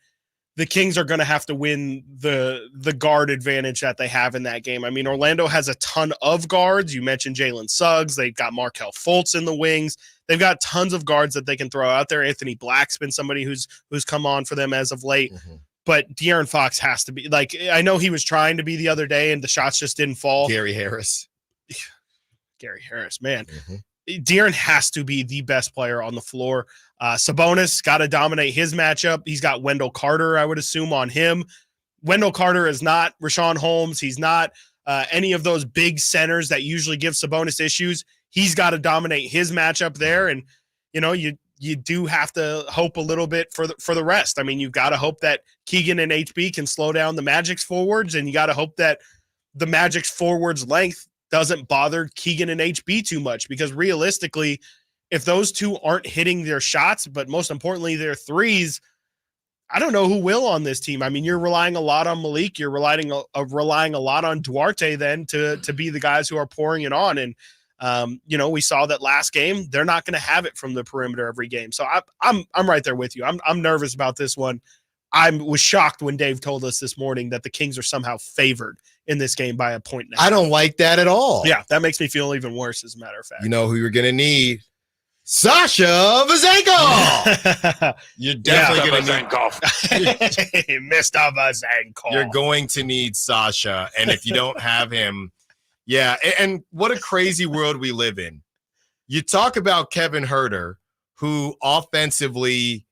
the Kings are going to have to win the guard advantage that they have in that game. I mean, Orlando has a ton of guards. You mentioned Jalen Suggs. They've got Markelle Fultz in the wings. They've got tons of guards that they can throw out there. Anthony Black's been somebody who's come on for them as of late. But De'Aaron Fox has to be, like, I know he was trying to be the other day and the shots just didn't fall. Gary Harris, man. De'Aaron has to be the best player on the floor. Sabonis got to dominate his matchup. He's got Wendell Carter, I would assume, on him. Wendell Carter is not Rashawn Holmes. He's not any of those big centers that usually give Sabonis issues. He's got to dominate his matchup there. And, you know, you do have to hope a little bit for the rest. I mean, you've got to hope that Keegan and HB can slow down the Magic's forwards, and you got to hope that the Magic's forwards length doesn't bother Keegan and HB too much, because realistically, if those two aren't hitting their shots, but most importantly, their threes, I don't know who will on this team. I mean, you're relying a lot on Malik. You're relying a lot on Duarte then to be the guys who are pouring it on. And, you know, we saw that last game. They're not going to have it from the perimeter every game. So I'm right there with you. I'm nervous about this one. I was shocked when Dave told us this morning that the Kings are somehow favored in this game by a point now. I don't like that at all. Yeah, that makes me feel even worse, as a matter of fact. You know who you're going to need? Sasha Vezenkov. You're definitely going to need Mr. Vezenkov. You're going to need Sasha, and if you don't have him, yeah. And what a crazy world we live in. You talk about Kevin Huerter, who offensively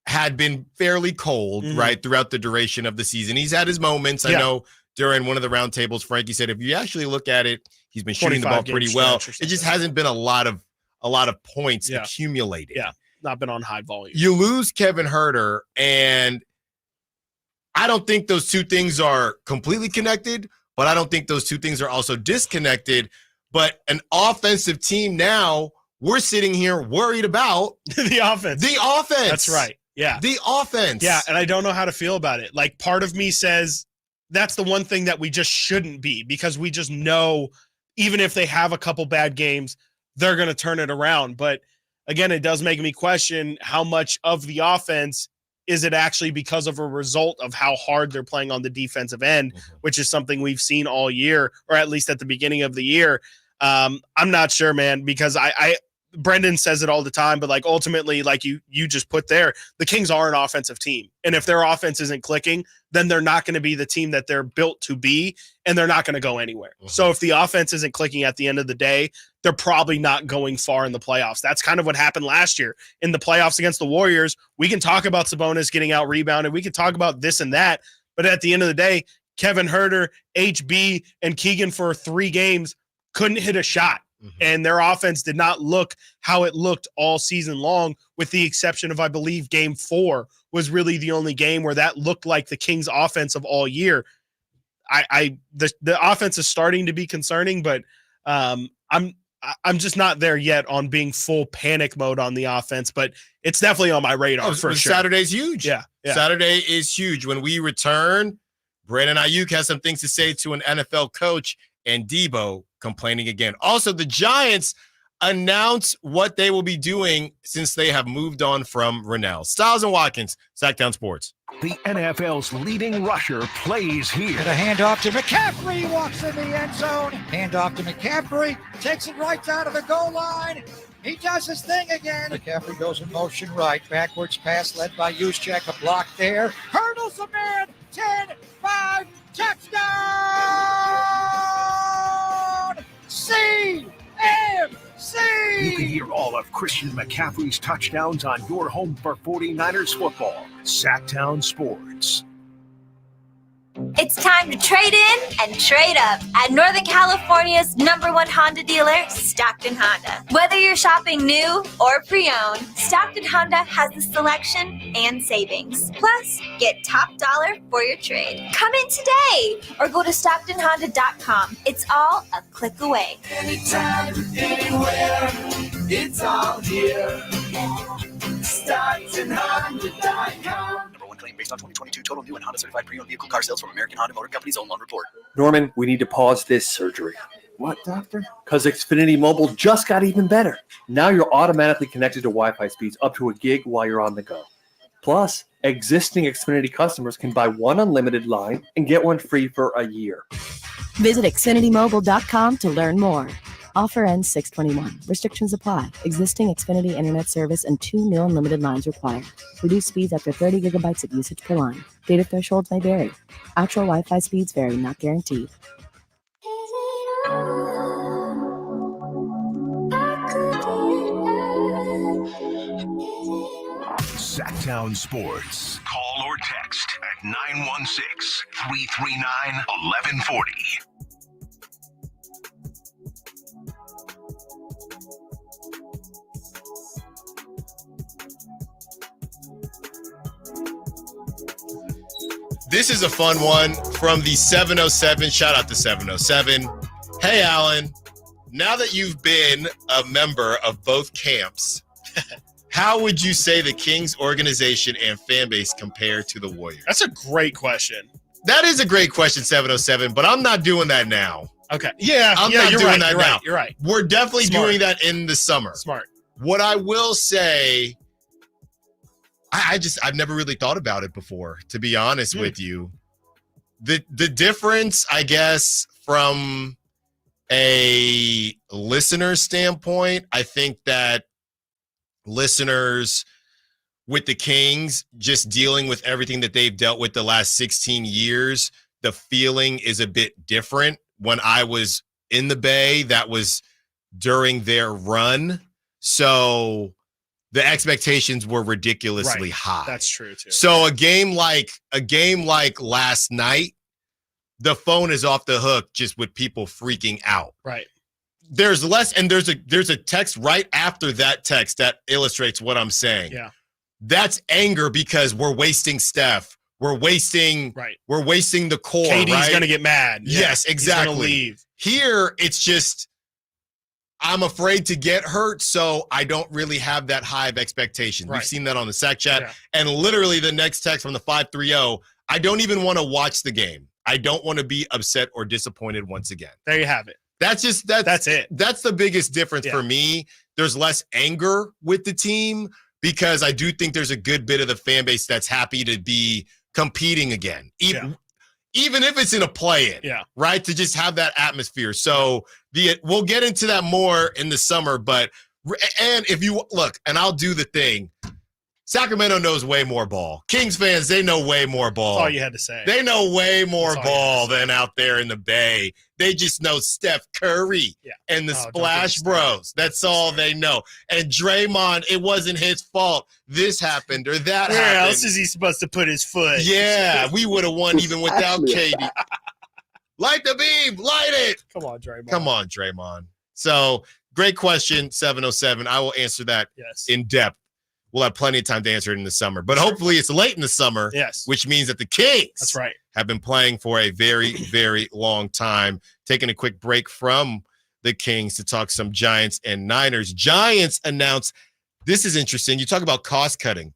had been fairly cold, right, throughout the duration of the season. He's had his moments. I know during one of the roundtables, Frankie said, if you actually look at it, he's been shooting the ball pretty well. It just hasn't been a lot of points accumulated. Yeah, not been on high volume. You lose Kevin Huerter, and I don't think those two things are completely connected, but I don't think those two things are also disconnected. But an offensive team now, we're sitting here worried about the offense. The offense. That's right. Yeah. The offense. Yeah, and I don't know how to feel about it. Like, part of me says that's the one thing that we just shouldn't be, because we just know even if they have a couple bad games, they're going to turn it around. But again, it does make me question how much of the offense is it actually because of a result of how hard they're playing on the defensive end, which is something we've seen all year, or at least at the beginning of the year. I'm not sure, man, because Brendan says it all the time, but like ultimately, like you just put there, the Kings are an offensive team. And if their offense isn't clicking, then they're not going to be the team that they're built to be, and they're not going to go anywhere. So if the offense isn't clicking at the end of the day, they're probably not going far in the playoffs. That's kind of what happened last year in the playoffs against the Warriors. We can talk about Sabonis getting out rebounded. We can talk about this and that, but at the end of the day, Kevin Huerter, HB, and Keegan for 3 games couldn't hit a shot. And their offense did not look how it looked all season long, with the exception of, I believe, game 4 was really the only game where that looked like the Kings offense of all year. The offense is starting to be concerning, but I'm just not there yet on being full panic mode on the offense, but it's definitely on my radar for sure. Saturday's huge. Yeah. Saturday is huge. When we return, Brandon Ayuk has some things to say to an NFL coach, and Debo complaining again. Also, the Giants announce what they will be doing since they have moved on from Rennell. Stiles and Watkins, Sactown Sports. The NFL's leading rusher plays here. And a handoff to McCaffrey, walks in the end zone. Handoff to McCaffrey, takes it right down to the goal line. He does his thing again. McCaffrey goes in motion right. Backwards pass led by Juszczyk. A block there. Hurdles the man. 10-5. Touchdown! CMC! You can hear all of Christian McCaffrey's touchdowns on your home for 49ers football. Sactown Sports. It's time to trade in and trade up at Northern California's #1 Honda dealer, Stockton Honda. Whether you're shopping new or pre-owned, Stockton Honda has the selection and savings. Plus, get top dollar for your trade. Come in today or go to StocktonHonda.com. It's all a click away. Anytime, anywhere, it's all here. StocktonHonda.com. Claim based on 2022 total new and Honda certified pre-owned vehicle car sales from American Honda Motor Company's own loan report. Norman, we need to pause this surgery. What, doctor? Because Xfinity Mobile just got even better. Now you're automatically connected to Wi-Fi speeds up to a gig while you're on the go. Plus, existing Xfinity customers can buy one unlimited line and get one free for a year. Visit XfinityMobile.com to learn more. Offer ends 6/21. Restrictions apply. Existing Xfinity internet service and 2 new unlimited lines required. Reduced speeds after 30 gigabytes of usage per line. Data thresholds may vary. Actual Wi-Fi speeds vary, not guaranteed. Sactown Sports. Call or text at 916-339-1140. This is a fun one from the 707. Shout out to 707. Hey, Alan, now that you've been a member of both camps, how would you say the Kings organization and fan base compare to the Warriors? That's a great question. That is a great question, 707, but I'm not doing that now. Okay. Yeah. I'm not doing that now. You're right. We're definitely Smart. doing that in the summer. Smart. What I will say, I've never really thought about it before, to be honest with you. The difference, I guess, from a listener standpoint, I think that listeners with the Kings, just dealing with everything that they've dealt with the last 16 years, the feeling is a bit different. When I was in the Bay, that was during their run. So the expectations were ridiculously high. That's true too. So a game like last night, the phone is off the hook just with people freaking out. Right. There's less, and there's a text right after that text that illustrates what I'm saying. Yeah. That's anger because we're wasting Steph. We're wasting the core. KD's gonna get mad. Yeah. Yes, exactly. He's gonna leave. Here, it's just I'm afraid to get hurt, so I don't really have that high of expectation. Right. We've seen that on the Sac Chat. And literally the next text from the 530, I don't even want to watch the game. I don't want to be upset or disappointed once again. There you have it. That's it. That's the biggest difference for me. There's less anger with the team because I do think there's a good bit of the fan base that's happy to be competing again. Even if it's in a play-in, right? To just have that atmosphere. So we'll get into that more in the summer, and if you look, and I'll do the thing, Sacramento knows way more ball. Kings fans, they know way more ball. That's all you had to say. They know way more ball than out there in the Bay. They just know Steph Curry and the Splash Bros. That's all they know. And Draymond, it wasn't his fault. This happened or that happened. Where else is he supposed to put his foot? Yeah, we would have won even without KD. Light the beam. Light it. Come on, Draymond. Come on, Draymond. So, great question, 707. I will answer that in depth. We'll have plenty of time to answer it in the summer. But hopefully it's late in the summer, which means that the Kings have been playing for a very, very long time. Taking a quick break from the Kings to talk some Giants and Niners. Giants announced, this is interesting. You talk about cost cutting.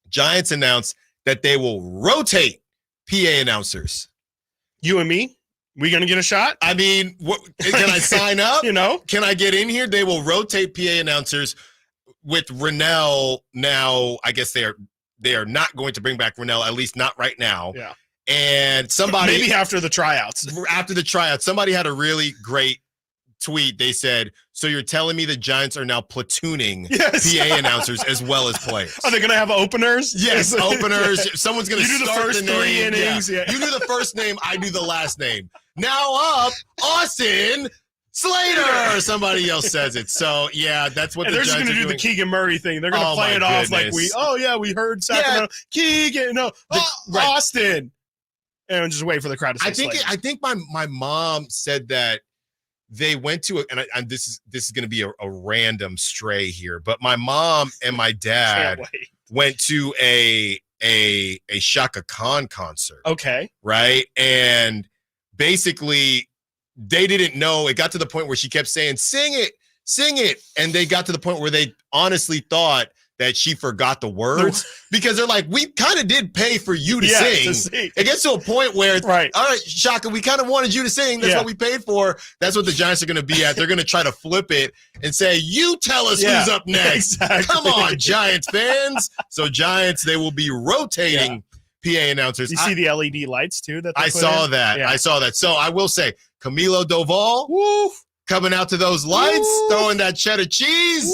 Giants announced that they will rotate PA announcers. You and me? We going to get a shot? I mean, can I sign up? Can I get in here? They will rotate PA announcers. With Rennell now, I guess they are not going to bring back Rennell, at least not right now. Yeah. And somebody maybe after the tryouts. After the tryouts, somebody had a really great tweet. They said, "So you're telling me the Giants are now platooning PA announcers as well as players? Are they going to have openers? Yes, openers. Someone's going to do the start first the name. 3 innings. Yeah. You do the first name. I do the last name. Now up, Austin Slater, or somebody else says it. So, yeah, that's what they're just going to do the Keegan Murray thing. They're going to play it off like we heard Sacramento. Keegan, Austin. And just wait for the crowd to say Slater. I think my mom said that they went to and this is going to be a random stray here, but my mom and my dad went to a Shaka Khan concert. Okay. Right? And basically they didn't know. It got to the point where she kept saying, sing it. And they got to the point where they honestly thought that she forgot the words because they're like, we kind of did pay for you to sing. It gets to a point where it's all right, Shaka, we kind of wanted you to sing. That's what we paid for. That's what the Giants are going to be at. They're going to try to flip it and say, you tell us who's up next. Exactly. Come on, Giants fans. So Giants, they will be rotating PA announcers. You see the LED lights too? I saw that. I saw that. So I will say, Camilo Doval, coming out to those lights, throwing that cheddar cheese.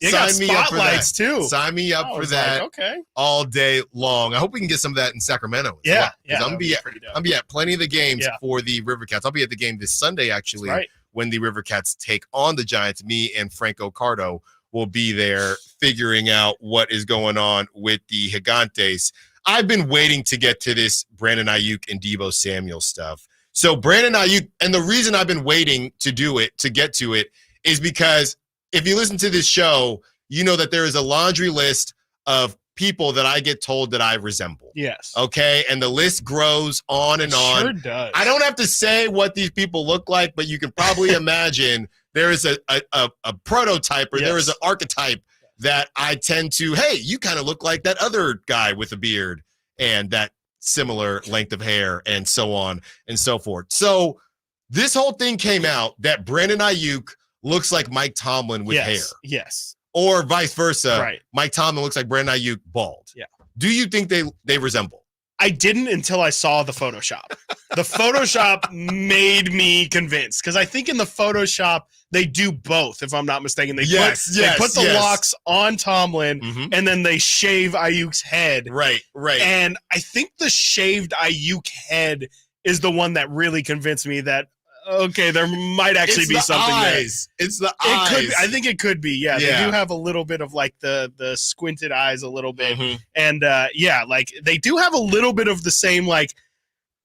You got spotlights too. Sign me up for that all day long. I hope we can get some of that in Sacramento. I'm gonna be at plenty of the games for the River Cats. I'll be at the game this Sunday actually when the River Cats take on the Giants. Me and Franco Cardo will be there figuring out what is going on with the Gigantes. I've been waiting to get to this Brandon Ayuk and Deebo Samuel stuff. So Brandon Ayuk, and the reason I've been waiting to get to it, is because if you listen to this show, you know that there is a laundry list of people that I get told that I resemble. Yes. Okay. And the list grows on and on. Sure does. I don't have to say what these people look like, but you can probably imagine there is a prototype or there is an archetype that I tend to, hey, you kind of look like that other guy with a beard and that similar length of hair and so on and so forth. So this whole thing came out that Brandon Ayuk looks like Mike Tomlin with hair. Yes. Or vice versa. Right. Mike Tomlin looks like Brandon Ayuk bald. Yeah. Do you think they resemble? I didn't until I saw the Photoshop. The Photoshop made me convinced because I think in the Photoshop they do both, if I'm not mistaken. They put the locks on Tomlin and then they shave Ayuk's head. Right. And I think the shaved Ayuk head is the one that really convinced me that, okay, there might actually be something eyes. there. It's the eyes. Could be. I think it could be. Yeah, they do have a little bit of like the squinted eyes a little bit. And like they do have a little bit of the same like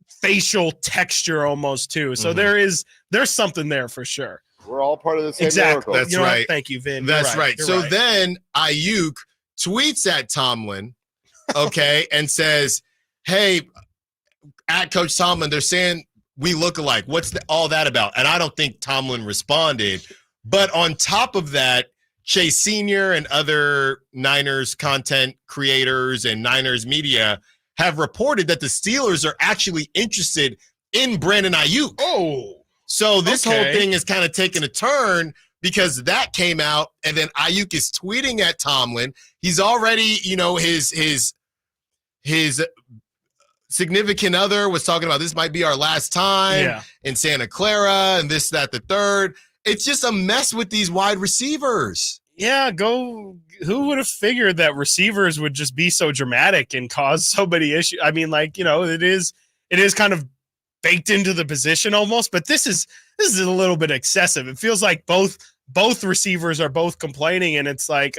facial texture almost too. So there's something there for sure. We're all part of the same exactly. miracle. That's right. Thank you, Vin. That's right. You're so right. then Ayuk tweets at Tomlin, okay, and says, hey, at Coach Tomlin, they're saying we look alike. What's all that about? And I don't think Tomlin responded. But on top of that, Chase Sr. and other Niners content creators and Niners media have reported that the Steelers are actually interested in Brandon Ayuk. Oh. So this whole thing is kind of taking a turn because that came out, and then Ayuk is tweeting at Tomlin. He's already, his significant other was talking about this might be our last time in Santa Clara and this, that, the third. It's just a mess with these wide receivers. Yeah, who would have figured that receivers would just be so dramatic and cause so many issues? I mean, like, it is kind of baked into the position almost, but this is a little bit excessive. It feels like both receivers are both complaining, and it's like,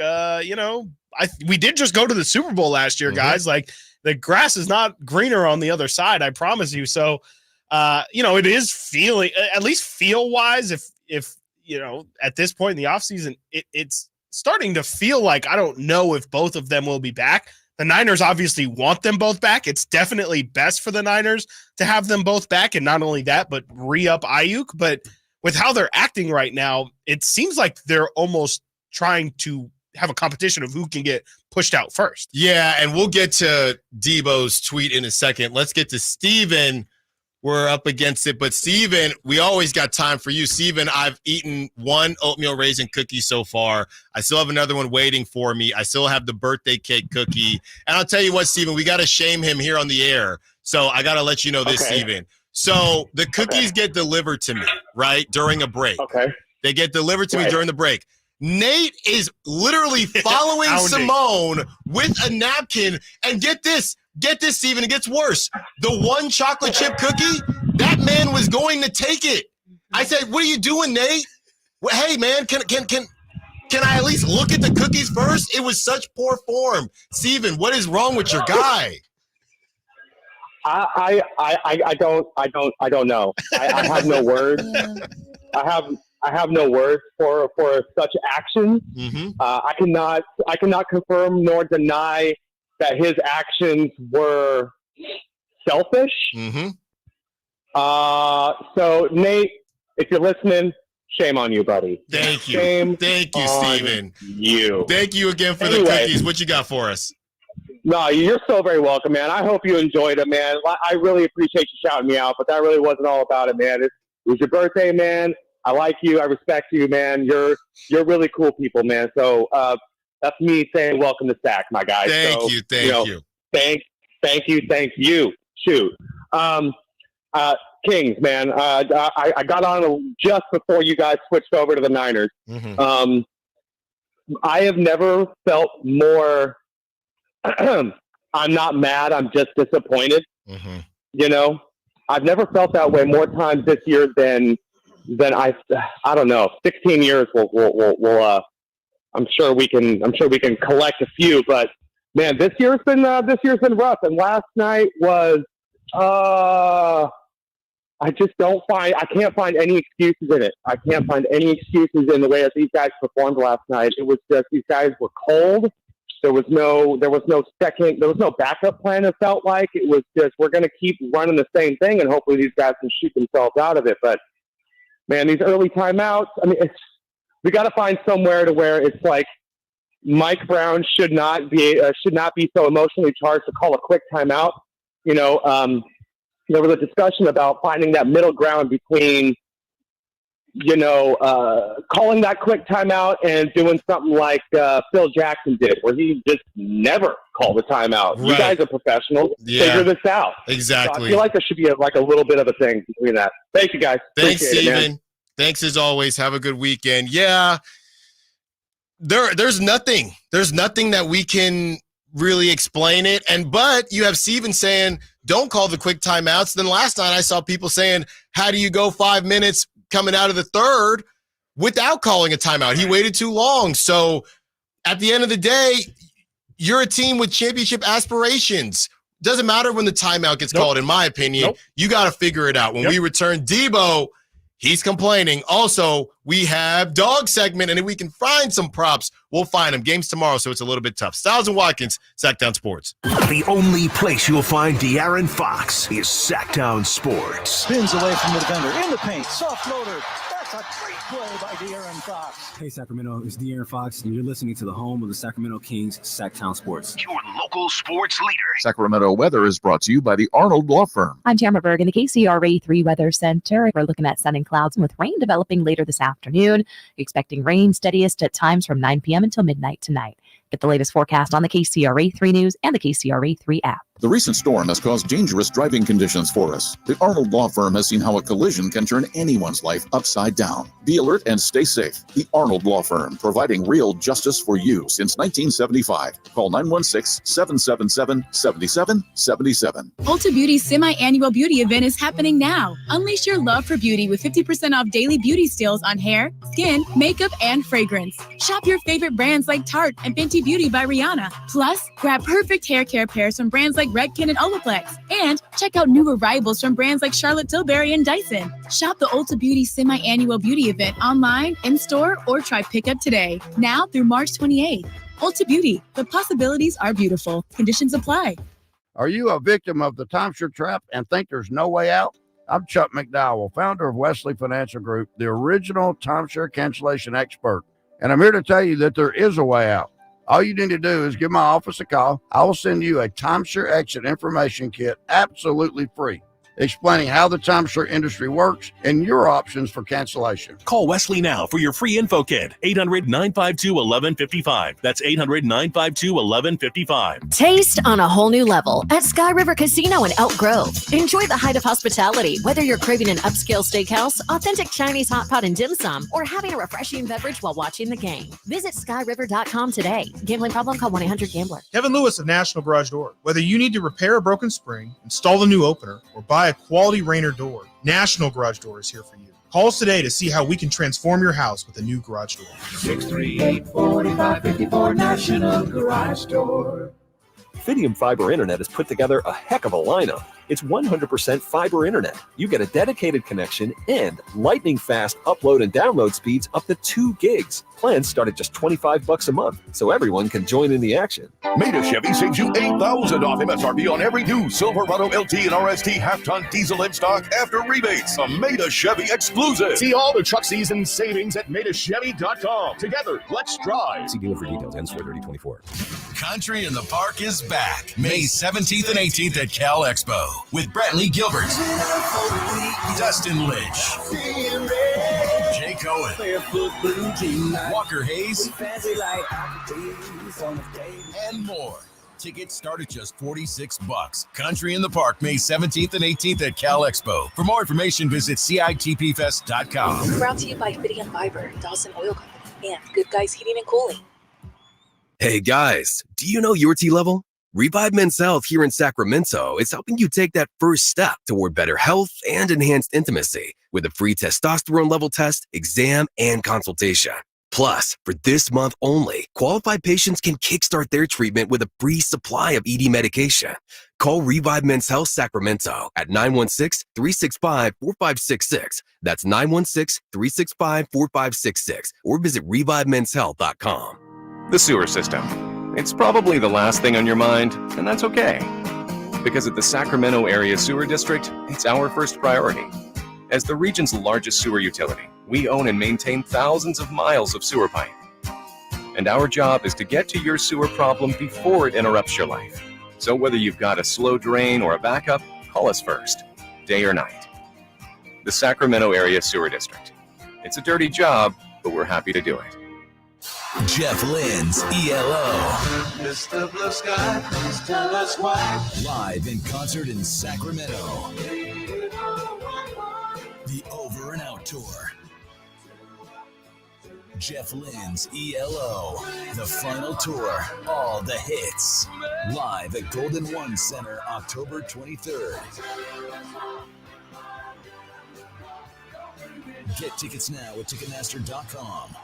we did just go to the Super Bowl last year, guys. Like, the grass is not greener on the other side, I promise you. So, it is feeling, at least feel wise, if at this point in the offseason, it's starting to feel like I don't know if both of them will be back. The Niners obviously want them both back. It's definitely best for the Niners to have them both back, and not only that, but re-up Ayuk. But with how they're acting right now, it seems like they're almost trying to have a competition of who can get pushed out first. Yeah, and we'll get to Debo's tweet in a second. Let's get to Steven. We're up against it. But, Steven, we always got time for you. Steven, I've eaten one oatmeal raisin cookie so far. I still have another one waiting for me. I still have the birthday cake cookie. And I'll tell you what, Steven, we got to shame him here on the air. So I got to let you know this, Steven. So the cookies get delivered to me, right, during a break. Okay. They get delivered to me during the break. Nate is literally following Simone with a napkin. And get this, Steven, it gets worse. The one chocolate chip cookie, that man was going to take it. I said, what are you doing, Nate? Well, hey, man, can I at least look at the cookies first? It was such poor form. Steven, what is wrong with your guy? I don't know. I have no words. I have no words for such action. I cannot confirm nor deny that his actions were selfish. So Nate, if you're listening, shame on you, buddy. Thank you. Thank you, Steven. You. Thank you again for the cookies. What you got for us? No, you're so very welcome, man. I hope you enjoyed it, man. I really appreciate you shouting me out, but that really wasn't all about it, man. It was your birthday, man. I like you. I respect you, man. You're really cool people, man. So that's me saying welcome to Sac, my guy. Thank you. Thank you. Shoot. Kings, man. I got on just before you guys switched over to the Niners. I have never felt more I'm not mad. I'm just disappointed. I've never felt that way more times this year than I don't know. 16 years will I'm sure we can collect a few, but man, this year's been rough. And last night was I can't find any excuses in it. I can't find any excuses in the way that these guys performed last night. It was just these guys were cold. There was no backup plan. It felt like it was just, we're going to keep running the same thing and hopefully these guys can shoot themselves out of it. But man, these early timeouts, I mean, we got to find somewhere to where it's like Mike Brown should not be so emotionally charged to call a quick timeout. There was a discussion about finding that middle ground between, calling that quick timeout and doing something like Phil Jackson did, where he just never called a timeout. Right. You guys are professionals. Yeah. Figure this out. Exactly. So I feel like there should be a little bit of a thing between that. Thank you, guys. Thanks, Steven. Thanks as always. Have a good weekend. Yeah, there's nothing. There's nothing that we can really explain it. But you have Steven saying, don't call the quick timeouts. Then last night I saw people saying, how do you go 5 minutes coming out of the third without calling a timeout? He waited too long. So at the end of the day, you're a team with championship aspirations. Doesn't matter when the timeout gets called, in my opinion. You got to figure it out. When we return, Debo, he's complaining. Also, we have dog segment, and if we can find some props, we'll find them. Games tomorrow, so it's a little bit tough. Stiles and Watkins, Sactown Sports. The only place you'll find De'Aaron Fox is Sactown Sports. Spins away from the defender. In the paint. Soft floater. That's a great play by De'Aaron Fox. Hey, Sacramento. It's De'Aaron Fox, and you're listening to the home of the Sacramento Kings, Sactown Sports. Your local sports leader. Sacramento weather is brought to you by the Arnold Law Firm. I'm Tamara Berg in the KCRA 3 Weather Center. We're looking at sun and clouds with rain developing later this afternoon. Expecting rain steadiest at times from 9 p.m. until midnight tonight. Get the latest forecast on the KCRA 3 News and the KCRA 3 app. The recent storm has caused dangerous driving conditions for us. The Arnold Law Firm has seen how a collision can turn anyone's life upside down. Be alert and stay safe. The Arnold Law Firm, providing real justice for you since 1975. Call 916-777-7777. Ulta Beauty's semi-annual beauty event is happening now. Unleash your love for beauty with 50% off daily beauty steals on hair, skin, makeup, and fragrance. Shop your favorite brands like Tarte and Fenty Beauty by Rihanna. Plus, grab perfect hair care pairs from brands like Redken and Olaplex. And check out new arrivals from brands like Charlotte Tilbury and Dyson. Shop the Ulta Beauty semi-annual beauty event online, in-store, or try pickup today. Now through March 28th. Ulta Beauty. The possibilities are beautiful. Conditions apply. Are you a victim of the timeshare trap and think there's no way out? I'm Chuck McDowell, founder of Wesley Financial Group, the original timeshare cancellation expert. And I'm here to tell you that there is a way out. All you need to do is give my office a call. I will send you a timeshare exit information kit absolutely free, explaining how the timeshare industry works and your options for cancellation. Call Wesley now for your free info kit. 800-952-1155. That's 800-952-1155. Taste on a whole new level at Sky River Casino in Elk Grove. Enjoy the height of hospitality, whether you're craving an upscale steakhouse, authentic Chinese hot pot and dim sum, or having a refreshing beverage while watching the game. Visit skyriver.com today. Gambling problem? Call 1-800-GAMBLER. Kevin Lewis of National Garage Door. Whether you need to repair a broken spring, install a new opener, or buy a quality Rainer door, National Garage Door is here for you. Call us today to see how we can transform your house with a new garage door. 638-4554 National Garage Door. Fidium Fiber Internet has put together a heck of a lineup. It's 100% fiber internet. You get a dedicated connection and lightning fast upload and download speeds up to 2 gigs. Plans start at just $25 a month, so everyone can join in the action. Maida Chevy saves you $8,000 off MSRP on every new Silverado LT and RST half-ton diesel in stock after rebates. A Maida Chevy exclusive. See all the truck season savings at MaidaChevy.com. Together, let's drive. See dealer for details. Ends 4/30/24. Country in the Park is back May 17th and 18th at Cal Expo with Brantley Gilbert, Dustin Lynch, Jay Cohen, Walker Hayes, and more. Tickets start at just $46. Country in the Park, May 17th and 18th at Cal Expo. For more information, visit CITPFest.com. Brought to you by Fidium Fiber, Dawson Oil Company, and Good Guys Heating and Cooling. Hey guys, do you know your T-level? Revive Men's Health here in Sacramento is helping you take that first step toward better health and enhanced intimacy with a free testosterone level test, exam, and consultation. Plus, for this month only, qualified patients can kickstart their treatment with a free supply of ED medication. Call Revive Men's Health Sacramento at 916-365-4566. That's 916-365-4566 or visit ReviveMen'sHealth.com. The sewer system. It's probably the last thing on your mind, and that's okay. Because at the Sacramento Area Sewer District, it's our first priority. As the region's largest sewer utility, we own and maintain thousands of miles of sewer pipe. And our job is to get to your sewer problem before it interrupts your life. So whether you've got a slow drain or a backup, call us first, day or night. The Sacramento Area Sewer District. It's a dirty job, but we're happy to do it. Jeff Lynn's ELO. Mr. Blue Sky, please tell us why. Live in concert in Sacramento. The Over and Out Tour. Jeff Lynn's ELO. The final tour. All the hits. Live at Golden One Center, October 23rd. Get tickets now at Ticketmaster.com.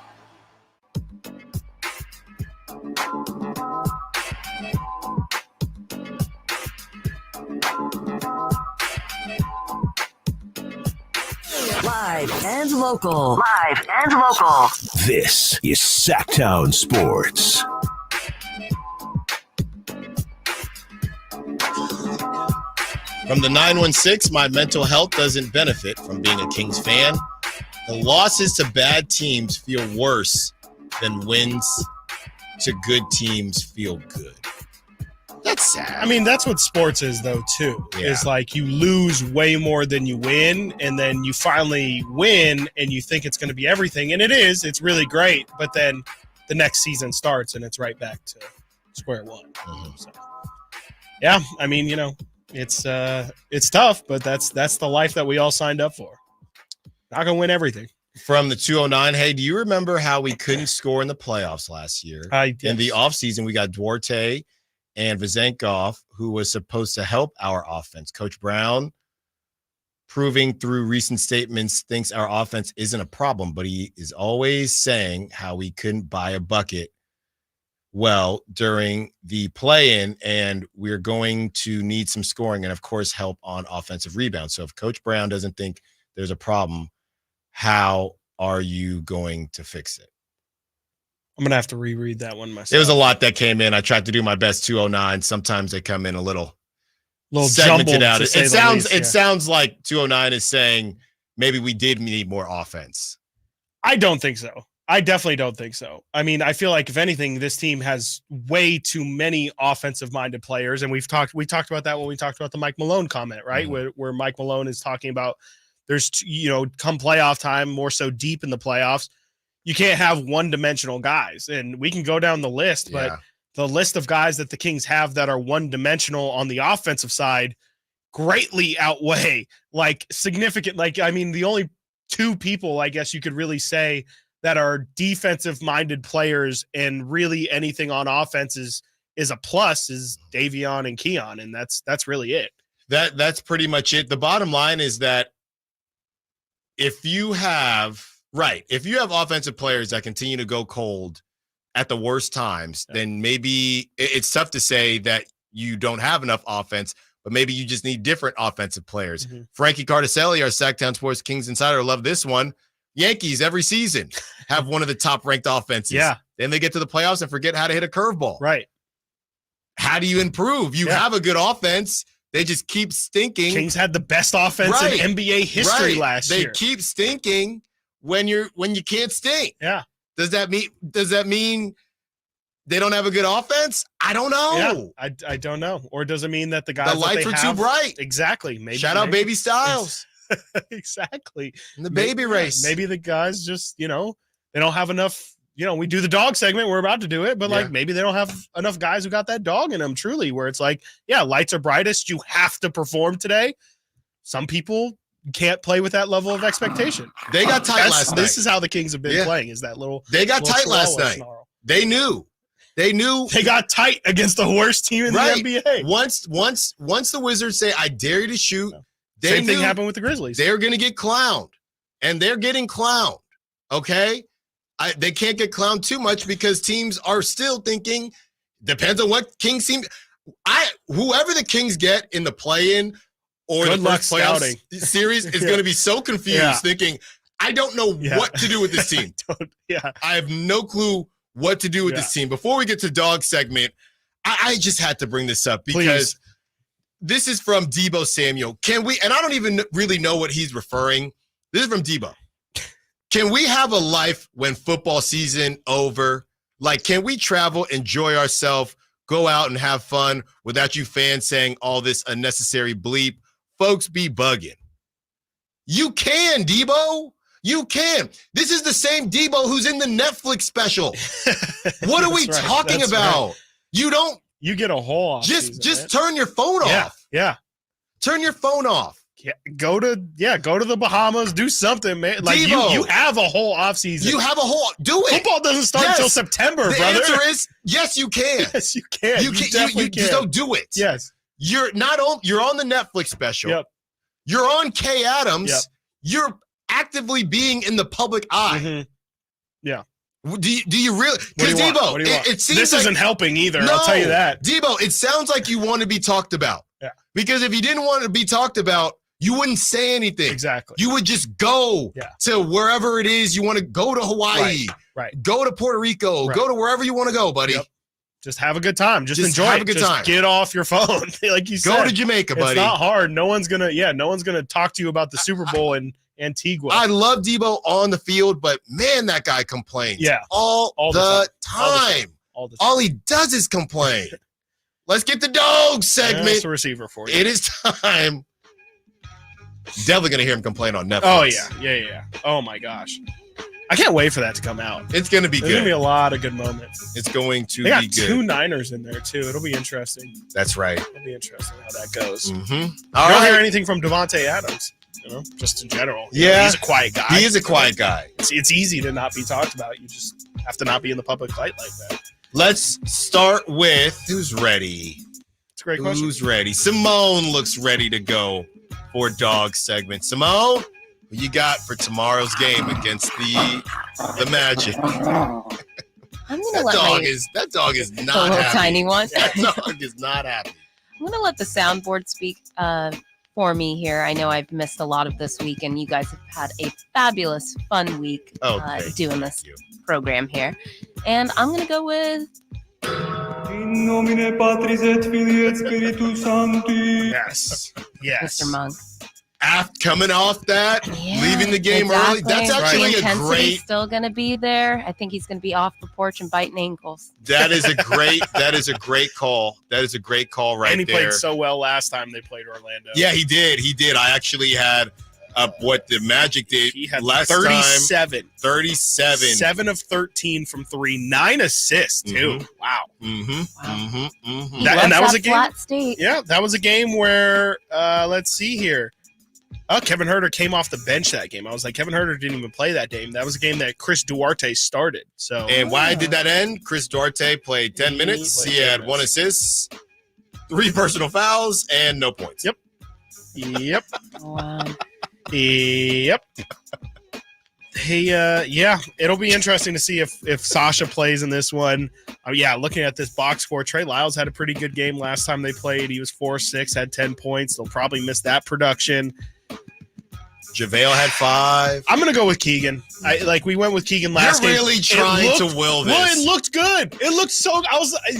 Live and local. This is Sactown Sports. From the 916, my mental health doesn't benefit from being a Kings fan. The losses to bad teams feel worse than wins to good teams feel good. That's sad. I mean, that's what sports is, though, too. Yeah. It's like you lose way more than you win, and then you finally win, and you think it's going to be everything. And it is. It's really great. But then the next season starts and it's right back to square one. So, yeah, I mean, it's tough, but that's the life that we all signed up for. Not gonna win everything. From the 209, hey, do you remember how we couldn't score in the playoffs last year? In the offseason, we got Duarte and Vezenkov, who was supposed to help our offense. Coach Brown, proving through recent statements, thinks our offense isn't a problem, but he is always saying how we couldn't buy a bucket during the play-in, and we're going to need some scoring and, of course, help on offensive rebounds. So if Coach Brown doesn't think there's a problem, how are you going to fix it? I'm going to have to reread that one myself. There was a lot that came in. I tried to do my best 209. Sometimes they come in a little jumbled segmented out. It sounds like 209 is saying maybe we did need more offense. I don't think so. I definitely don't think so. I mean, I feel like if anything, this team has way too many offensive-minded players, and we talked about that when we talked about the Mike Malone comment, right? Where Mike Malone is talking about there's come playoff time, more so deep in the playoffs, you can't have one-dimensional guys, and we can go down the list, but the list of guys that the Kings have that are one-dimensional on the offensive side greatly outweigh significant. I mean, the only two people I guess you could really say that are defensive-minded players and really anything on offense is a plus is Davion and Keon, and that's really it. That's pretty much it. The bottom line is that if you have offensive players that continue to go cold at the worst times, then maybe it's tough to say that you don't have enough offense, but maybe you just need different offensive players. Frankie Cardicelli, our Sactown Sports Kings insider, love this one. Yankees every season have one of the top ranked offenses. Yeah. Then they get to the playoffs and forget how to hit a curveball. Right. How do you improve? You have a good offense. They just keep stinking. Kings had the best offense in NBA history last year. They keep stinking when you can't stink. Yeah. Does that mean they don't have a good offense? I don't know. Yeah, I don't know. Or does it mean that the guys lights were too bright? Exactly. Maybe shout out Baby Stiles. Exactly. In the baby race. Maybe the guys just, they don't have enough. We do the dog segment. We're about to do it, but maybe they don't have enough guys who got that dog in them, truly, where it's lights are brightest. You have to perform today. Some people can't play with that level of expectation. They got tight last night. This is how the Kings have been playing, is that little. They got tight last night. Snarl. They knew. They got tight against the worst team in the NBA. Once the Wizards say, I dare you to shoot, same thing happened with the Grizzlies. They're going to get clowned, and they're getting clowned, okay? They can't get clowned too much because teams are still thinking, depends on what Kings team. Whoever the Kings get in the play-in or Good the luck first playoff scouting. series is going to be so confused, thinking, I don't know what to do with this team. I have no clue what to do with this team. Before we get to dog segment, I just had to bring this up because this is from Debo Samuel. Can we, and I don't even really know what he's referring. This is from Debo. Can we have a life when football season over? Can we travel, enjoy ourselves, go out and have fun without you fans saying all this unnecessary bleep? Folks be bugging. You can, Debo. You can. This is the same Debo who's in the Netflix special. What are we talking about? Right. You don't. You get a whole off. Just turn your phone off. Yeah. Turn your phone off. Yeah, go to the Bahamas, do something, man. You have a whole off season. You have a whole do it. Football doesn't start until September, the brother. The answer is yes, you can. Yes, you can. You just don't do it. Yes. You're on the Netflix special. Yep. You're on Kay Adams. Yep. You're actively being in the public eye. Mm-hmm. Yeah. Do you really? Because Debo, it seems this isn't helping either. No, I'll tell you that. Debo, it sounds like you want to be talked about. Yeah. Because if you didn't want to be talked about, you wouldn't say anything. Exactly. You would just go to wherever it is you want to go, to Hawaii. Right. Go to Puerto Rico. Right. Go to wherever you want to go, buddy. Yep. Just have a good time. Just enjoy have it. a good time. Get off your phone. Like you said. Go to Jamaica, buddy. It's not hard. No one's gonna talk to you about the Super Bowl in Antigua. I love Debo on the field, but man, that guy complains. Yeah. All the time. All he does is complain. Let's get the dog segment. That's a receiver for you. It is time. Definitely gonna hear him complain on Netflix. Oh yeah. Oh my gosh. I can't wait for that to come out. It's going to be There's good. going to be a lot of good moments. It's going to They got be good. 2 Niners in there, too. It'll be interesting. That's right. It'll be interesting how that goes. Mm-hmm. You don't hear anything from Devontae Adams, just in general. Yeah. He's a quiet guy. He is a quiet guy. It's easy to not be talked about. You just have to not be in the public light like that. Let's start with who's ready. It's a great question. Who's ready? Simone looks ready to go for dog segment. Simone, what you got for tomorrow's game against the Magic? I'm gonna That dog is not the little happy. tiny one. That dog is not happy. I'm gonna let the soundboard speak for me here. I know I've missed a lot of this week, and you guys have had a fabulous, fun week doing this program here. And I'm gonna go with. In nomine Patris et Filii et Spiritus Sancti. Yes. Mr. Monk. Coming off that, leaving the game early. That's actually the a intensity's great. still going to be there. I think he's going to be off the porch and biting ankles. That is a great call. That is a great call right there. And he played so well last time they played Orlando. Yeah, he did. I actually had what the Magic did He had last 37. time. 37. 7 of 13 from 3. 9 assists, too. Mhm. Wow. Mm-hmm. That was a game. Flat state. Yeah, that was a game where, let's see here. Oh, Kevin Huerter came off the bench that game. I was like, Kevin Huerter didn't even play that game. That was a game that Chris Duarte started. So, And why did that end? Chris Duarte played 10 minutes. He had 1 assist, 3 personal fouls, and no points. Yep. Wow. Yep. Hey, it'll be interesting to see if Sasha plays in this one. Looking at this box score, Trey Lyles had a pretty good game last time they played. He was 4-6, had 10 points. They'll probably miss that production. JaVale had 5. I'm gonna go with Keegan. We went with Keegan last game. You're really trying to will this. Well, it looked good. It looked so.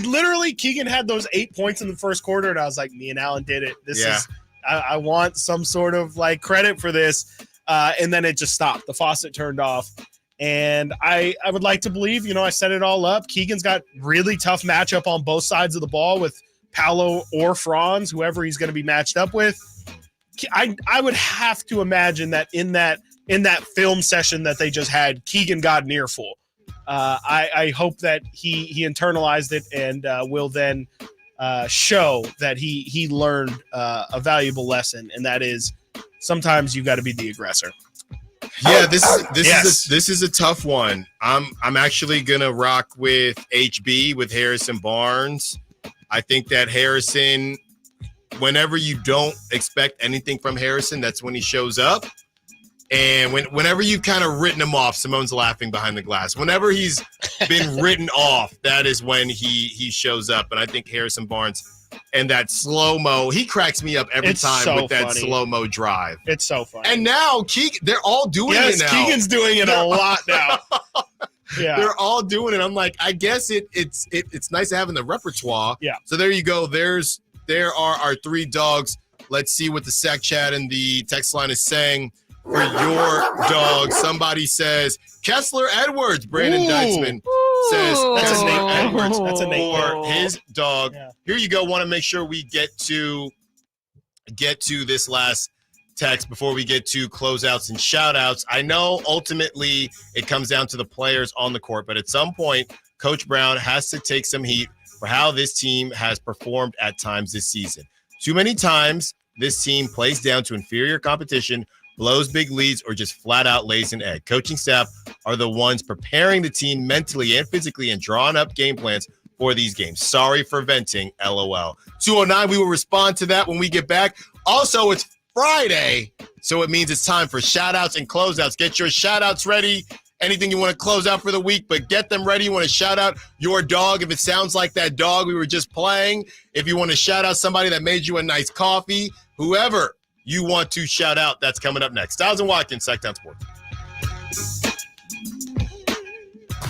Literally Keegan had those 8 points in the first quarter, and I was like, me and Alan did it. This is. I want some sort of credit for this. And then it just stopped. The faucet turned off. And I would like to believe, I set it all up. Keegan's got really tough matchup on both sides of the ball with Paolo or Franz, whoever he's going to be matched up with. I would have to imagine that in that film session that they just had, Keegan got an earful. I hope that he internalized it and will then show that he learned a valuable lesson, and that is sometimes you got to be the aggressor. Yeah, this is a tough one. I'm actually gonna rock with HB with Harrison Barnes. I think that Harrison, whenever you don't expect anything from Harrison, that's when he shows up. And whenever you've kind of written him off, Simone's laughing behind the glass. Whenever he's been written off, that is when he shows up. And I think Harrison Barnes and that slow-mo, he cracks me up every time with that slow-mo drive. It's so funny. And now Keegan, they're all doing it now. Keegan's doing it a lot now. Yeah. They're all doing it. I'm like, I guess it's nice to have in the repertoire. Yeah. So there you go. There are our 3 dogs. Let's see what the Sac Chat and the text line is saying for your dog. Somebody says Kessler Edwards. Brandon Deitzman says That's a Kessler Nate Edwards That's a Nate for his dog. Yeah. Here you go. Want to make sure we get to this last text before we get to closeouts and shout-outs. I know ultimately it comes down to the players on the court, but at some point, Coach Brown has to take some heat for how this team has performed at times this season. Too many times, this team plays down to inferior competition, blows big leads, or just flat out lays an egg. Coaching staff are the ones preparing the team mentally and physically and drawing up game plans for these games. Sorry for venting, LOL. 209, we will respond to that when we get back. Also, it's Friday, so it means it's time for shout-outs and closeouts. Get your shout-outs ready. Anything you want to close out for the week, but get them ready. You want to shout out your dog if it sounds like that dog we were just playing. If you want to shout out somebody that made you a nice coffee, whoever you want to shout out, that's coming up next. Stiles and Watkins, Sactown Sports.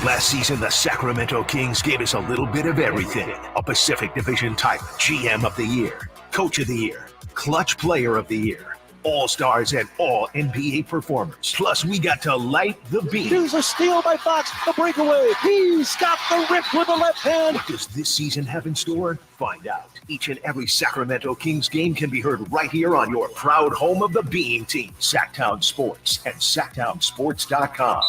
Last season, the Sacramento Kings gave us a little bit of everything. A Pacific Division title, GM of the Year, Coach of the Year, Clutch Player of the Year, All-Stars and All-NBA performers. Plus, we got to light the beam. Here's a steal by Fox, the breakaway. He's got the rip with the left hand. What does this season have in store? Find out. Each and every Sacramento Kings game can be heard right here on your proud home of the Beam Team, Sactown Sports and SactownSports.com.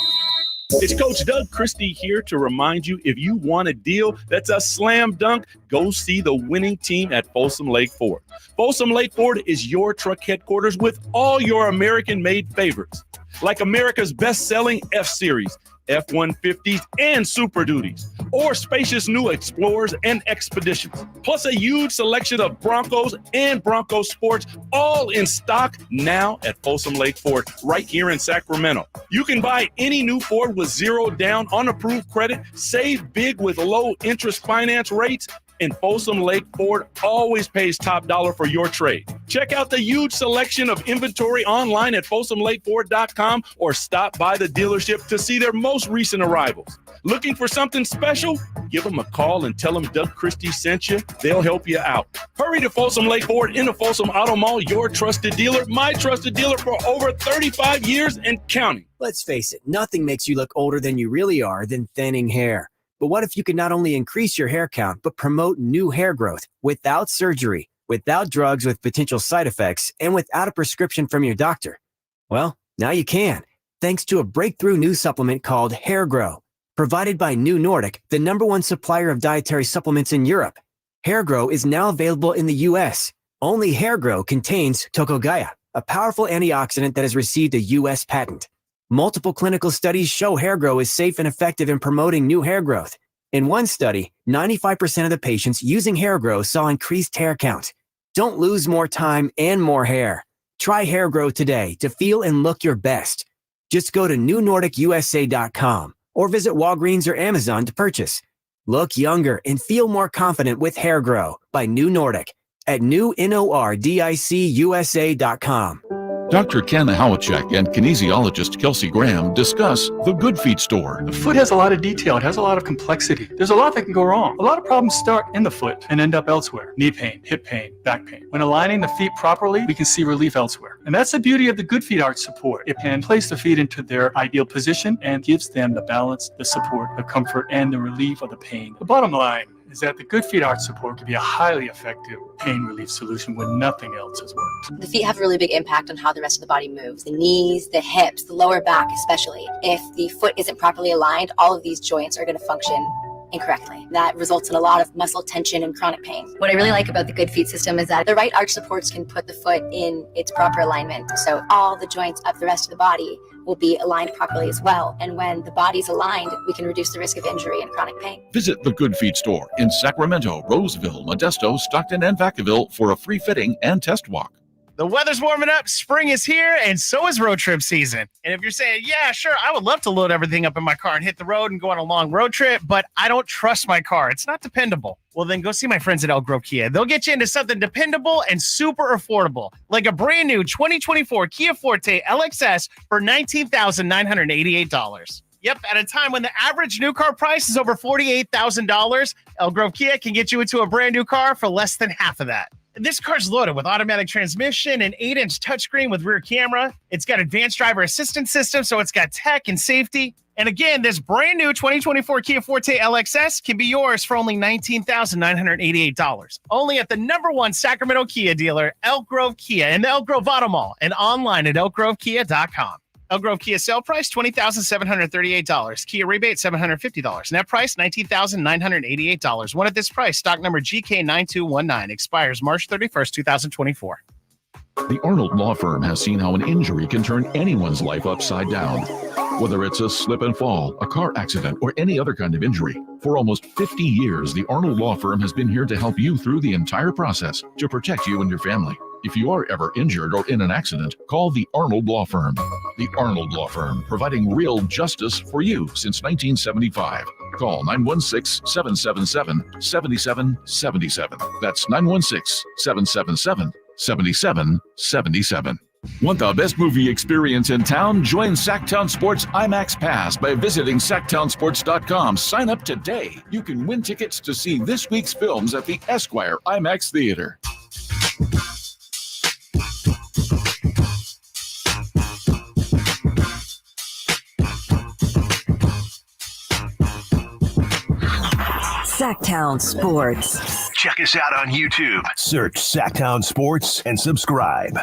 It's Coach Doug Christie here to remind you, if you want a deal that's a slam dunk, go see the winning team at Folsom Lake Ford. Folsom Lake Ford is your truck headquarters with all your American-made favorites, like America's best-selling F-Series, F-150s, and Super Duties, or spacious new Explorers and Expeditions, plus a huge selection of Broncos and Bronco Sports, all in stock now at Folsom Lake Ford, right here in Sacramento. You can buy any new Ford with zero down on approved credit, save big with low interest finance rates, and Folsom Lake Ford always pays top dollar for your trade. Check out the huge selection of inventory online at folsomlakeford.com or stop by the dealership to see their most recent arrivals. Looking for something special? Give them a call and tell them Doug Christie sent you. They'll help you out. Hurry to Folsom Lake Ford in the Folsom Auto Mall, your trusted dealer, my trusted dealer for over 35 years and counting. Let's face it, nothing makes you look older than you really are than thinning hair. But what if you could not only increase your hair count, but promote new hair growth without surgery, without drugs with potential side effects, and without a prescription from your doctor? Well, now you can, thanks to a breakthrough new supplement called Hair Grow, provided by New Nordic, the #1 supplier of dietary supplements in Europe. Hair Grow is now available in the U.S. Only Hair Grow contains tocopilla, a powerful antioxidant that has received a U.S. patent. Multiple clinical studies show Hair Grow is safe and effective in promoting new hair growth. In one study, 95% of the patients using Hair Grow saw increased hair count. Don't lose more time and more hair. Try Hair Grow today to feel and look your best. Just go to newnordicusa.com or visit Walgreens or Amazon to purchase. Look younger and feel more confident with Hair Grow by New Nordic at newnordicusa.com. Dr. Ken Howachek and kinesiologist Kelsey Graham discuss the Good Feet store. The foot has a lot of detail. It has a lot of complexity. There's a lot that can go wrong. A lot of problems start in the foot and end up elsewhere. Knee pain, hip pain, back pain. When aligning the feet properly, we can see relief elsewhere. And that's the beauty of the Good Feet Arch support. It can place the feet into their ideal position and gives them the balance, the support, the comfort, and the relief of the pain. The bottom line is that the Good Feet Arch support can be a highly effective pain relief solution when nothing else has worked. The feet have a really big impact on how the rest of the body moves. The knees, the hips, the lower back especially. If the foot isn't properly aligned, all of these joints are going to function incorrectly. That results in a lot of muscle tension and chronic pain. What I really like about the Good Feet system is that the right arch supports can put the foot in its proper alignment. So all the joints of the rest of the body will be aligned properly as well. And when the body's aligned, we can reduce the risk of injury and chronic pain. Visit the Good Feet store in Sacramento, Roseville, Modesto, Stockton, and Vacaville for a free fitting and test walk. The weather's warming up, spring is here, and so is road trip season. And if you're saying, yeah, sure, I would love to load everything up in my car and hit the road and go on a long road trip, but I don't trust my car. It's not dependable. Well, then go see my friends at Elk Grove Kia. They'll get you into something dependable and super affordable, like a brand new 2024 Kia Forte LXS for $19,988. Yep, at a time when the average new car price is over $48,000, Elk Grove Kia can get you into a brand new car for less than half of that. This car's loaded with automatic transmission, an 8-inch touchscreen with rear camera. It's got advanced driver assistance system, so it's got tech and safety. And again, this brand new 2024 Kia Forte LXS can be yours for only $19,988. Only at the #1 Sacramento Kia dealer, Elk Grove Kia, in the Elk Grove Auto Mall, and online at elkgrovekia.com. Elk Grove Kia sale price, $20,738. Kia rebate, $750. Net price, $19,988. One at this price. Stock number GK9219. Expires March 31st, 2024. The Arnold Law Firm has seen how an injury can turn anyone's life upside down. Whether it's a slip and fall, a car accident, or any other kind of injury. For almost 50 years, the Arnold Law Firm has been here to help you through the entire process to protect you and your family. If you are ever injured or in an accident, call the Arnold Law Firm. The Arnold Law Firm, providing real justice for you since 1975. Call 916-777-7777. That's 916-777-7777. Want the best movie experience in town? Join Sactown Sports IMAX Pass by visiting SactownSports.com. Sign up today. You can win tickets to see this week's films at the Esquire IMAX Theater. Sactown Sports. Check us out on YouTube. Search Sactown Sports and subscribe.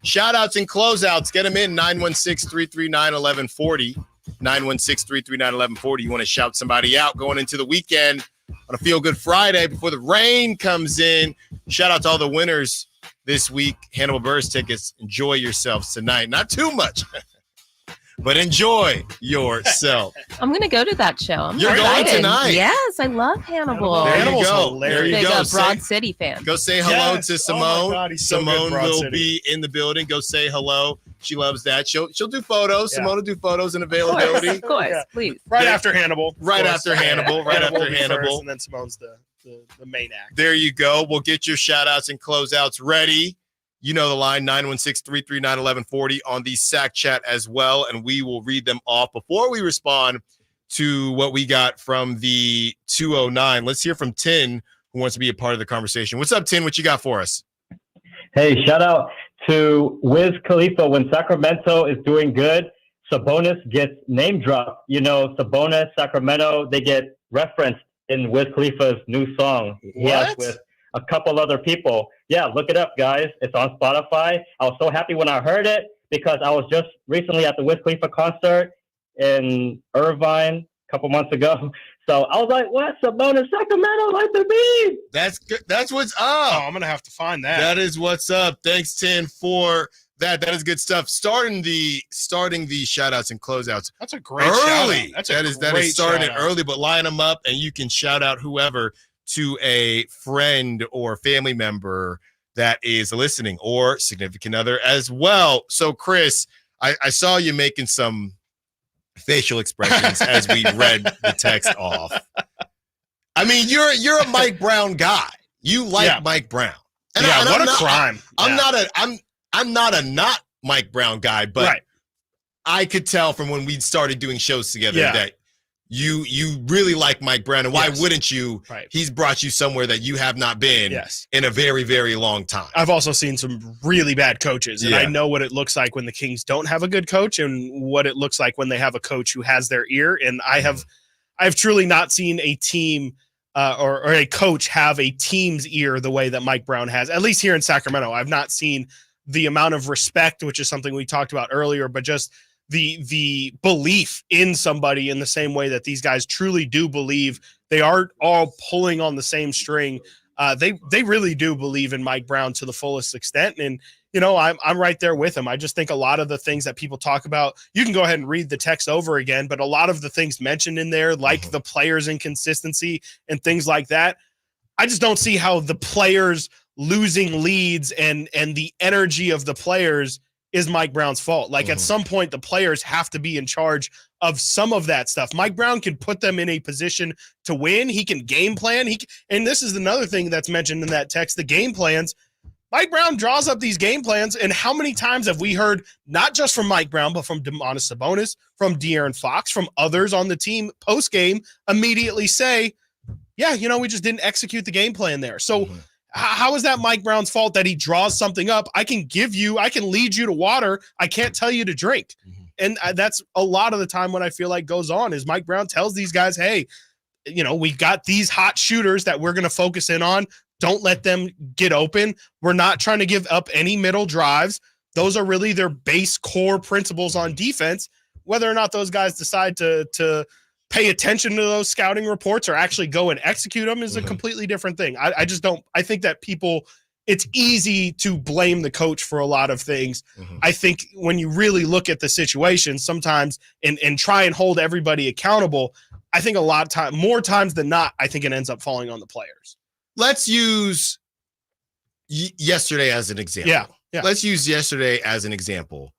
Shout outs and closeouts. Get them in 916-339-1140. 916-339-1140. You want to shout somebody out going into the weekend on a Feel Good Friday before the rain comes in. Shout out to all the winners this week. Hannibal Buress tickets. Enjoy yourselves tonight. Not too much, but enjoy yourself. I'm going to go to that show. I'm You're excited. going tonight. Yes, I love Hannibal. There you go. There you Big go. Broad City fan. Go say hello to Simone. Oh my God, he's so Simone good, Broad will City. be in the building. Go say hello. She loves that. She'll do photos. Yeah. Simone will do photos and availability. Of course, Yeah. please. Right after Hannibal. Right after Hannibal. Right after will be Hannibal. first, and then Simone's the main act. There you go. We'll get your shout outs and closeouts ready. You know the line, 916-339-1140 on the Sac Chat as well, and we will read them off before we respond to what we got from the 209. Let's hear from Tin, who wants to be a part of the conversation. What's up, Tin? What you got for us? Hey, shout out to Wiz Khalifa. When Sacramento is doing good, Sabonis gets name dropped. You know, Sabonis, Sacramento, they get referenced in Wiz Khalifa's new song. He has with a couple other people. Yeah, look it up, guys. It's on Spotify. I was so happy when I heard it because I was just recently at the Wiz Khalifa concert in Irvine a couple months ago. So I was like, what? Sabonis, Sacramento, like the beat. That's good. That's what's up. Oh, I'm going to have to find that. That is what's up. Thanks, Tin, for that. That is good stuff. Starting the shout outs and closeouts. That's a great early. shout-out. That is starting it early, but line them up and you can shout out whoever to a friend or family member that is listening or significant other as well. So, Chris, I saw you making some facial expressions as we read the text off. I mean, you're a Mike Brown guy. You like Mike Brown. And what I'm a crime. I'm not a not Mike Brown guy, but I could tell from when we started doing shows together that you really like Mike Brown, and why wouldn't you? Right. He's brought you somewhere that you have not been in a very, very long time. I've also seen some really bad coaches, and I know what it looks like when the Kings don't have a good coach and what it looks like when they have a coach who has their ear. And I've truly not seen a team or a coach have a team's ear the way that Mike Brown has, at least here in Sacramento. I've not seen the amount of respect, which is something we talked about earlier, but just the belief in somebody in the same way that these guys truly do believe. They are all pulling on the same string. They really do believe in Mike Brown to the fullest extent. And, you know, I'm right there with him. I just think a lot of the things that people talk about, you can go ahead and read the text over again, but a lot of the things mentioned in there, like the players' inconsistency and things like that, I just don't see how the players losing leads and the energy of the players is Mike Brown's fault. Like at some point, the players have to be in charge of some of that stuff. Mike Brown can put them in a position to win. He can game plan. And this is another thing that's mentioned in that text, the game plans. Mike Brown draws up these game plans, and how many times have we heard, not just from Mike Brown, but from Domantas Sabonis, from De'Aaron Fox, from others on the team post-game immediately say, yeah, you know, we just didn't execute the game plan there. So how is that Mike Brown's fault that he draws something up? I can lead you to water. I can't tell you to drink. And that's a lot of the time what I feel like goes on is Mike Brown tells these guys, hey, you know, we've got these hot shooters that we're going to focus in on. Don't let them get open. We're not trying to give up any middle drives. Those are really their base core principles on defense. Whether or not those guys decide to pay attention to those scouting reports or actually go and execute them is a completely different thing. I just don't. I think that it's easy to blame the coach for a lot of things. I think when you really look at the situation sometimes and try and hold everybody accountable, I think more times than not, I think it ends up falling on the players. Let's use yesterday as an example. Yeah. Let's use yesterday as an example.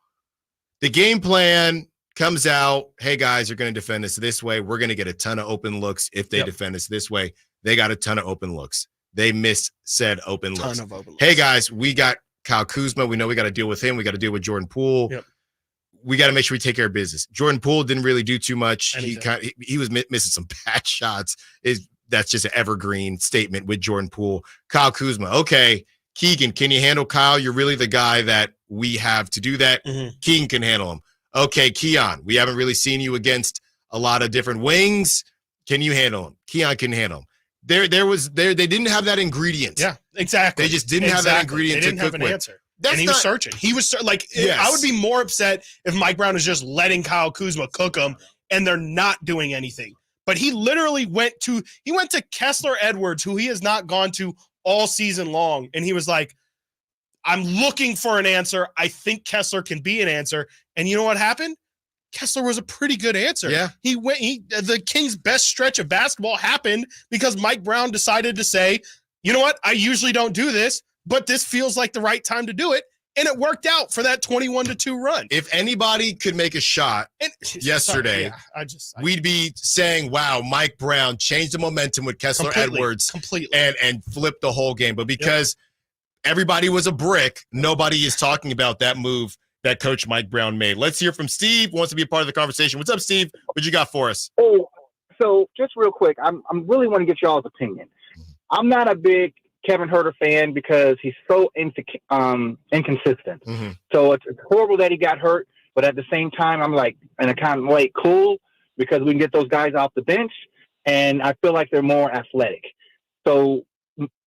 The game plan comes out, hey, guys, you're going to defend us this way. We're going to get a ton of open looks if they defend us this way. They got a ton of open looks. They missed said open looks. Hey, guys, we got Kyle Kuzma. We know we got to deal with him. We got to deal with Jordan Poole. We got to make sure we take care of business. Jordan Poole didn't really do too much. He was missing some bad shots. That's just an evergreen statement with Jordan Poole. Kyle Kuzma, okay. Keegan, can you handle Kyle? You're really the guy that we have to do that. Keegan can handle him. Okay, Keon, we haven't really seen you against a lot of different wings. Can you handle him? Keon can handle him. They didn't have that ingredient. Yeah, exactly. They just didn't have that ingredient to cook with. They didn't have an answer. And he was searching. I would be more upset if Mike Brown is just letting Kyle Kuzma cook him and they're not doing anything. But he literally went to Kessler Edwards, who he has not gone to all season long. And he was like, I'm looking for an answer. I think Kessler can be an answer. And you know what happened? Kessler was a pretty good answer. Yeah. The Kings' best stretch of basketball happened because Mike Brown decided to say, you know what? I usually don't do this, but this feels like the right time to do it. And it worked out for that 21-2 run. If anybody could make a shot yesterday, we'd be saying, wow, Mike Brown changed the momentum with Kessler Edwards and flipped the whole game. But because everybody was a brick, nobody is talking about that move that Coach Mike Brown made. Let's hear from Steve, who wants to be a part of the conversation. What's up, Steve? What you got for us? Oh, so just real quick, I'm really want to get y'all's opinion. I'm not a big Kevin Huerter fan because he's so inconsistent. Mm-hmm. So it's horrible that he got hurt, but at the same time, I'm like, in a kind of way, cool, because we can get those guys off the bench, and I feel like they're more athletic. So,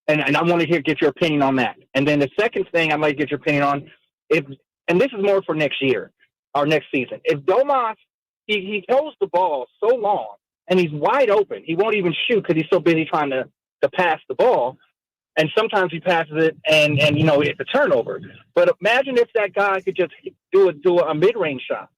and I want to get your opinion on that. And then the second thing I might get your opinion on, and this is more for next year or next season. If Domas, he holds the ball so long and he's wide open, he won't even shoot because he's so busy trying to pass the ball. And sometimes he passes it and it's a turnover. But imagine if that guy could just do a mid-range shot.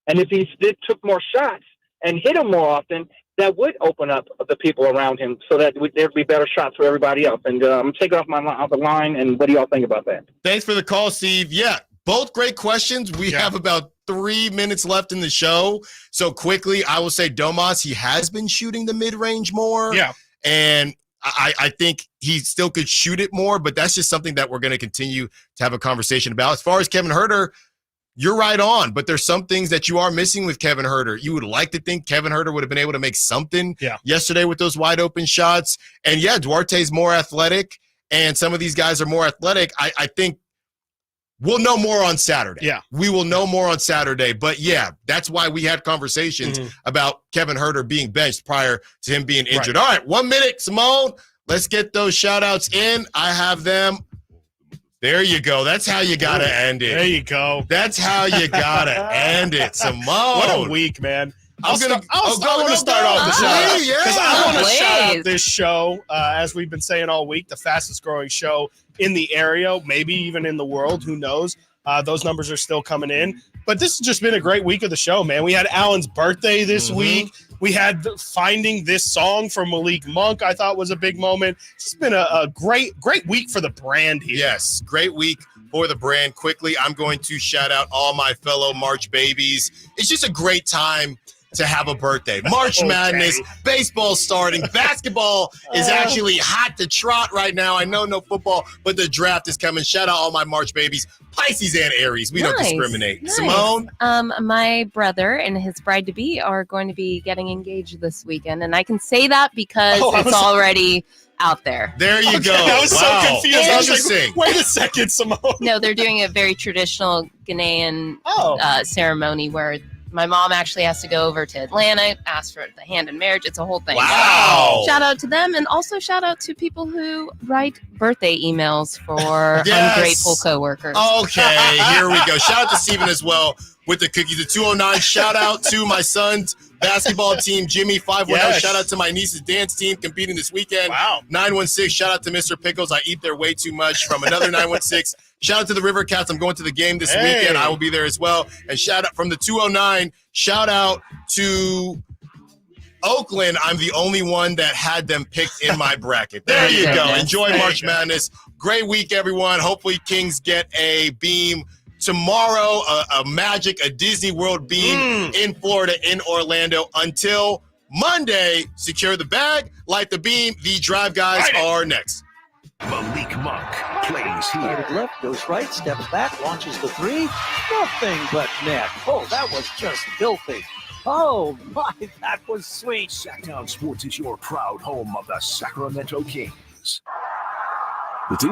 And if he took more shots and hit them more often, that would open up the people around him so that there'd be better shots for everybody else. And I'm taking off the line. And what do y'all think about that? Thanks for the call, Steve. Yeah, both great questions. We have about 3 minutes left in the show. So quickly, I will say Domas, he has been shooting the mid-range more. Yeah. And I think he still could shoot it more, but that's just something that we're going to continue to have a conversation about. As far as Kevin Huerter, you're right on, but there's some things that you are missing with Kevin Huerter. You would like to think Kevin Huerter would have been able to make something yesterday with those wide open shots. And Duarte's more athletic, and some of these guys are more athletic. I think we'll know more on Saturday. Yeah. We will know more on Saturday. But, that's why we had conversations about Kevin Huerter being benched prior to him being injured. Right. All right, 1 minute, Simone. Let's get those shout-outs in. I have them. There you go. That's how you got to end it. There you go. That's how you got to end it, Simone. What a week, man. I want to start off the show because I want to shout out this show, as we've been saying all week, the fastest growing show in the area, maybe even in the world. Who knows? Those numbers are still coming in. But this has just been a great week of the show, man. We had Alan's birthday this week. We had finding this song from Malik Monk, I thought was a big moment. It's been a great week for the brand here. Yes, great week for the brand. Quickly, I'm going to shout out all my fellow March babies. It's just a great time to have a birthday. March Madness, baseball starting, basketball is actually hot to trot right now. I know no football, but the draft is coming. Shout out all my March babies, Pisces and Aries. We don't discriminate. Nice. Simone? My brother and his bride-to-be are going to be getting engaged this weekend, and I can say that because it's already out there. There you go. I was so confused. I was like, wait a second, Simone. No, they're doing a very traditional Ghanaian ceremony where my mom actually has to go over to Atlanta, ask for the hand in marriage. It's a whole thing. Wow. Shout out to them, and also shout out to people who write birthday emails for ungrateful coworkers. Okay, here we go. Shout out to Steven as well with the cookies. The 209, shout out to my son's basketball team, Jimmy 510. Shout out to my niece's dance team competing this weekend. Wow. 916, shout out to Mr. Pickles. I eat there way too much from another 916. Shout out to the River Cats. I'm going to the game this weekend. I will be there as well. And shout out from the 209, shout out to Oakland. I'm the only one that had them picked in my bracket. There you go. Enjoy March Madness. Great week, everyone. Hopefully Kings get a beam tomorrow, a Magic, a Disney World beam in Florida, in Orlando. Until Monday, secure the bag, light the beam. The Drive Guys are next. Malik Monk plays here. Started left, goes right, steps back, launches the three. Nothing but net. Oh, that was just filthy. Oh, my, that was sweet. Sactown Sports is your proud home of the Sacramento Kings. The team's